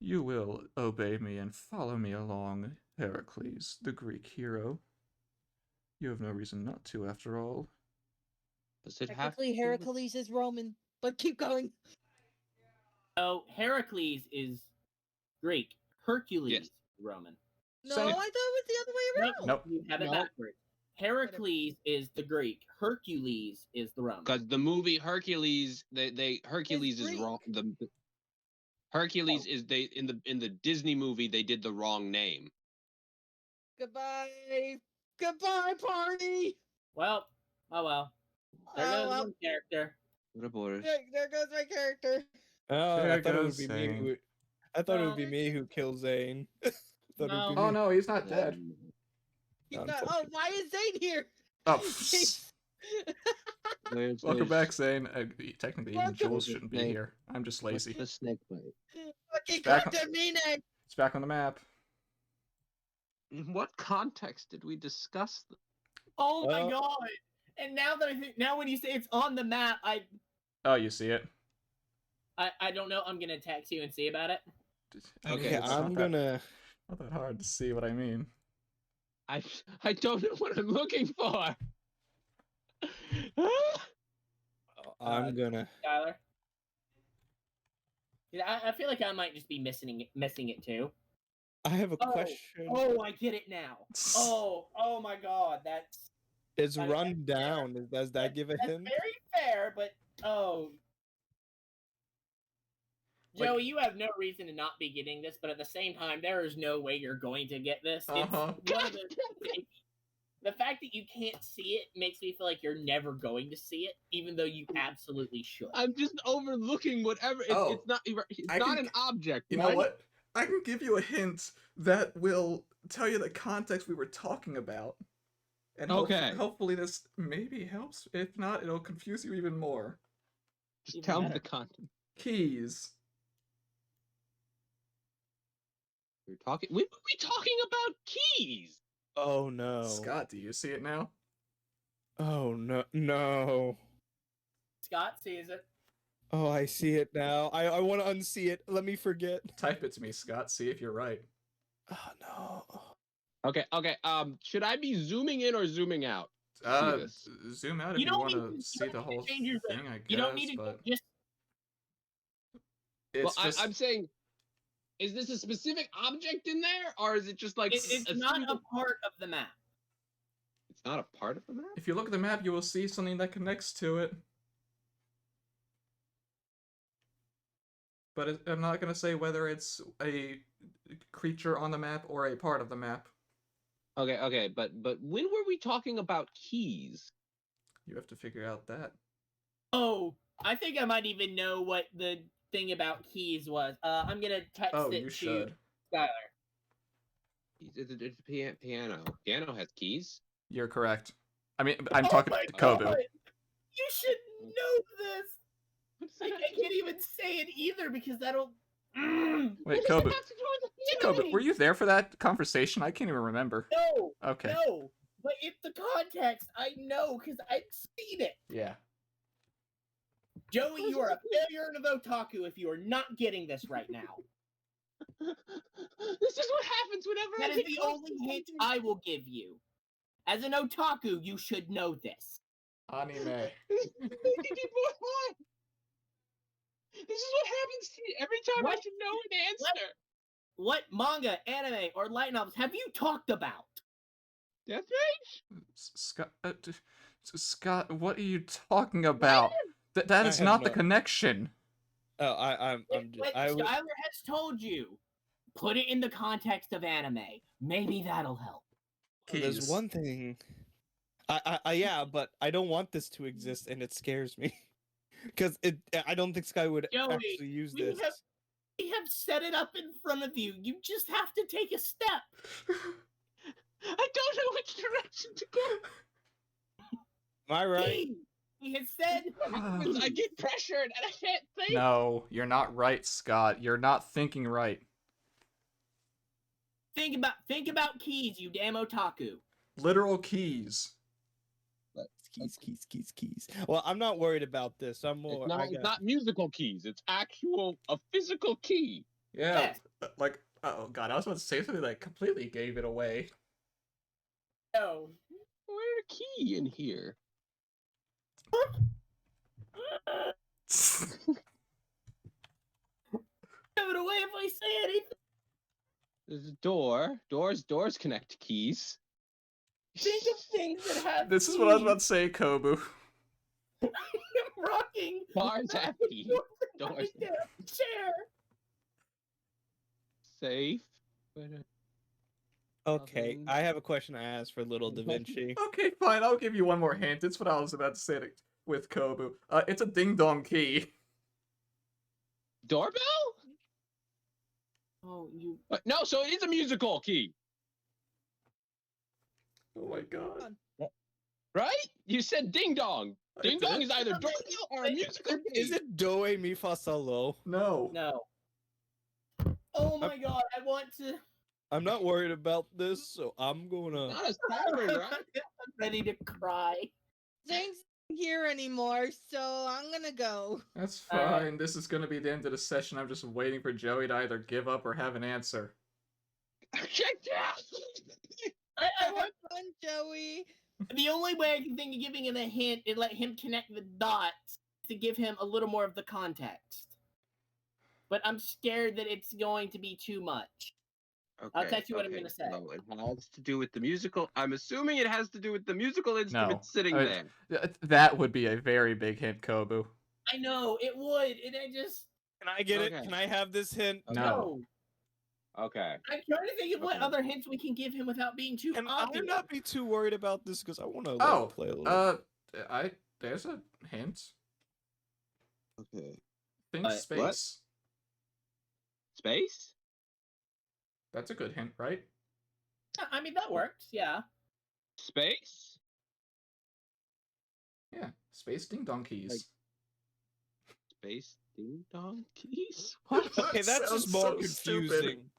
You will obey me and follow me along, Heracles, the Greek hero. You have no reason not to, after all. Does it have Technically, to do with- Heracles is Roman, but keep going. Oh, Heracles is Greek. Hercules Yes. is Roman. No, Same. I thought it was the other way around. Nope. You have it No. backwards. Heracles is the Greek. Hercules is the Roman. Because the movie Hercules, Hercules is Greek. wrong. The Hercules is in the Disney movie they did the wrong name. Goodbye. Goodbye, party. Well, oh well. There goes well, one character. What about it? there goes my character. Oh, There I thought it goes would be me. Zane. I thought it No. would be me who killed Zane. I thought it would be No. Oh me. no, he's not dead. He's I'm not. joking. Oh, why is Zane here? Oh, There's- welcome there's- back, Zane. Technically, even Welcome. Jules shouldn't be Snake. here. I'm just lazy. The snake bite. Fucking Back on- Contamine. It's back on the map. In what context did we discuss this? Oh my Well- god! And now that now when you say it's on the map, Oh, you see it? I don't know. I'm gonna text you and see about it. I mean, Okay, it's I'm not gonna. not that hard to see what I mean. I don't know what I'm looking for. I'm gonna. Tyler. Yeah, I feel like I might just be missing it too. I have a Oh, question. Oh, I get it now. Oh my god, that's It's I- run down. Does that give a that's hint? very fair, but oh. Like- Joey, you have no reason to not be getting this, but at the same time, there is no way you're going to get this. It's Uh-huh. one of the fact that you can't see it makes me feel like you're never going to see it, even though you absolutely should. I'm just overlooking whatever. Oh, it's not. It's I not can- an object. You know right? what? I can give you a hint that will tell you the context we were talking about. And Okay. hopefully this maybe helps. If not, it'll confuse you even more. Just Even tell me better. the content. Keys. We're talking. We were talking about keys. Oh no. Scott, do you see it now? Oh no. No. Scott sees it. Oh, I see it now. I want to unsee it. Let me forget. Type it to me, Scott. See if you're right. Oh no. Okay. Should I be zooming in or zooming out? to see this? Zoom out if You you, don't want need to to- you see don't the need to whole change your thing, I guess. You don't need to but just it's Well, just I'm saying Is this a specific object in there, or is it just like It's a not single... a part of the map. It's not a part of the map? If you look at the map, you will see something that connects to it. But I'm not going to say whether it's a creature on the map or a part of the map. Okay, but when were we talking about keys? You have to figure out that. Oh, I think I might even know what the thing about keys was. I'm gonna text Oh, it you to should. Skylar. It's a piano. Piano has keys? You're correct. I mean, I'm Oh talking my to Kobu. God! You should know this. I can't even say it either because that'll. Wait, What does Kobu. it have to do with the piano? Kobu, were you there for that conversation? I can't even remember. No. Okay. No. But it's the context. I know because I've seen it. Yeah. Joey, you are a failure and an otaku if you are not getting this right now. This is what happens whenever That I is get the close only to hint something. I will give you. As an otaku, you should know this. Anime. This is making me more hot. This is what happens to me every time I What? should know an answer. What manga, anime, or light novels have you talked about? Death Rage? Scott, what are you talking about? That I is have not the no- connection. Oh, I'm just. But I Skylar has told you. Put it in the context of anime. Maybe that'll help. There's Keys. one thing. Yeah, but I don't want this to exist, and it scares me. Because I don't think Sky would Joey, actually use we this. We have set it up in front of you. You just have to take a step. I don't know which direction to go. Am I right? He has said. I get pressured and I can't think. No, you're not right, Scott. You're not thinking right. Think about keys, you damn otaku. Literal keys. Keys. Well, I'm not worried about this. I'm more. It's not musical keys. It's a physical key. Yeah. Yes. Like, oh god, I was about to say something that completely gave it away. No. Where's a key in here? Give it away if I say anything. There's a door. Doors connect to keys. Think of things that have. This is what I was about to say, Kobu. I'm rocking. Bars have keys. Doors My damn chair. safe. Okay, I have a question I asked for Little Da Vinci. Okay, fine, I'll give you one more hint. It's what I was about to say with Kobu. It's a ding-dong key. Doorbell? Oh, you. No, so it is a musical key, Oh my god. right? You said ding dong. Ding dong is either No, doorbell or a musical key. Is it Do Re Mi Fa Sol La? No. No. Oh my god, I want to. I'm not worried about this, so I'm gonna. Not a siren, right? I'm ready to cry. Things aren't here anymore, so I'm gonna go. That's fine. This is gonna be the end of the session. I'm just waiting for Joey to either give up or have an answer. I want. Fun, Joey. The only way I can think of giving him a hint and let him connect the dots to give him a little more of the context. But I'm scared that it's going to be too much. I'll text you what I'm gonna say. So it has to do with the musical. I'm assuming it has to do with the musical instrument sitting I mean, there. That would be a very big hint, Kobu. I know it would, and I just Can I get it? Okay. Can I have this hint? No. Okay. I'm trying to think of what Okay. other hints we can give him without being too Can I obvious. not be too worried about this because I want to Oh, play a little. There's a hint. Okay. Think What? space. Space? That's a good hint, right? I mean that works. Yeah. Space? Yeah. Space ding-dong keys. Like- Space ding dong keys? Okay, that's Sounds just more so stupid. confusing.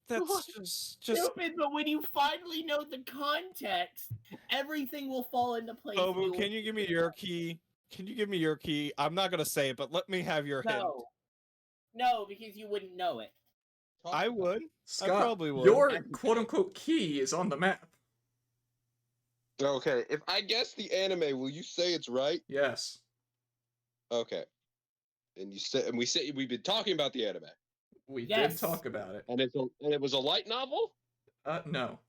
That's What? just. Stupid, but when you finally know the context, everything will fall into place. and Kobu, you'll- can you give me your key? Can you give me your key? I'm not gonna say it, but let me have your hint. No. No, because you wouldn't know it. I would. Scott, probably would. your quote-unquote key is on the map. Okay, if I guess the anime, will you say it's right? Yes. Okay. And you said, and we've been talking about the anime. We did Yes. talk about it. And it was a light novel? No.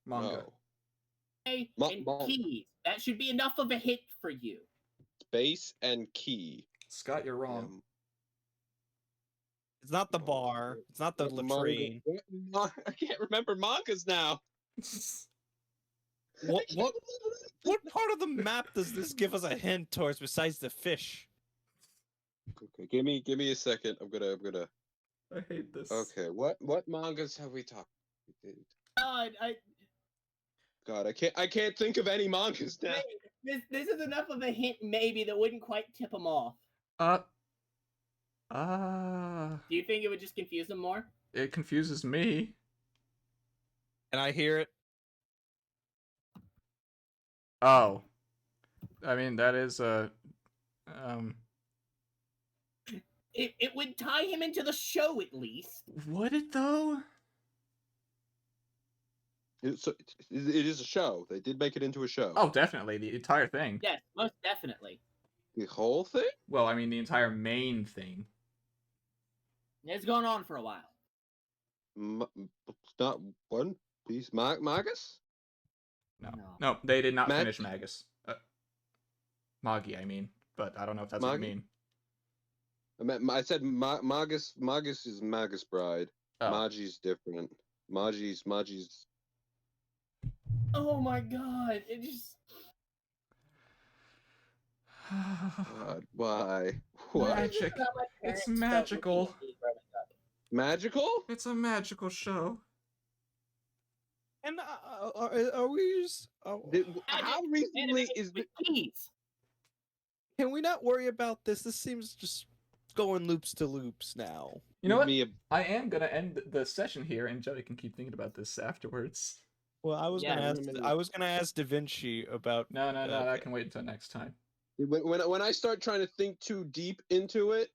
Manga. No. And Ma- keys. That should be enough of a hit for you. Space and key. Scott, you're wrong. It's not the bar. It's not the What manga- latrine. I can't remember mangas now. What part of the map does this give us a hint towards besides the fish? Okay, give me a second. I'm gonna. I hate this. Okay, what mangas have we talked? God, I can't think of any mangas now. this is enough of a hint, maybe, that wouldn't quite tip them off. Do you think it would just confuse them more? It confuses me. And I hear it. Oh. I mean, that is It would tie him into the show, at least. Would it, though? It is a show. They did make it into a show. Oh, definitely. The entire thing. Yes, most definitely. The whole thing? Well, I mean, the entire main thing. It's gone on for a while. It's not One Piece. Magus? No, they did not Mag- finish Magus. Magi, I mean. But I don't know if that's what you Magi? mean. I said Magus. Magus is Magus Bride. Oh. Magi's different. Magi's. Oh my god, it just... God, why? Magic. It's magical. Magical? It's a magical show. And are we just? How recently is the keys? Can we not worry about this? This seems just going loops to loops now. You know what? Me I am gonna end the session here, and Joey can keep thinking about this afterwards. Well, I was Yeah, gonna ask Da Vinci about. No, that can wait until next time. When I start trying to think too deep into it,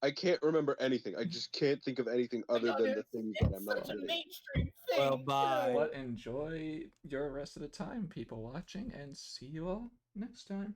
I can't remember anything. I just can't think of anything other than the things that I'm not Such a doing. mainstream thing. Well, bye. But enjoy your rest of the time, people watching, and see you all next time.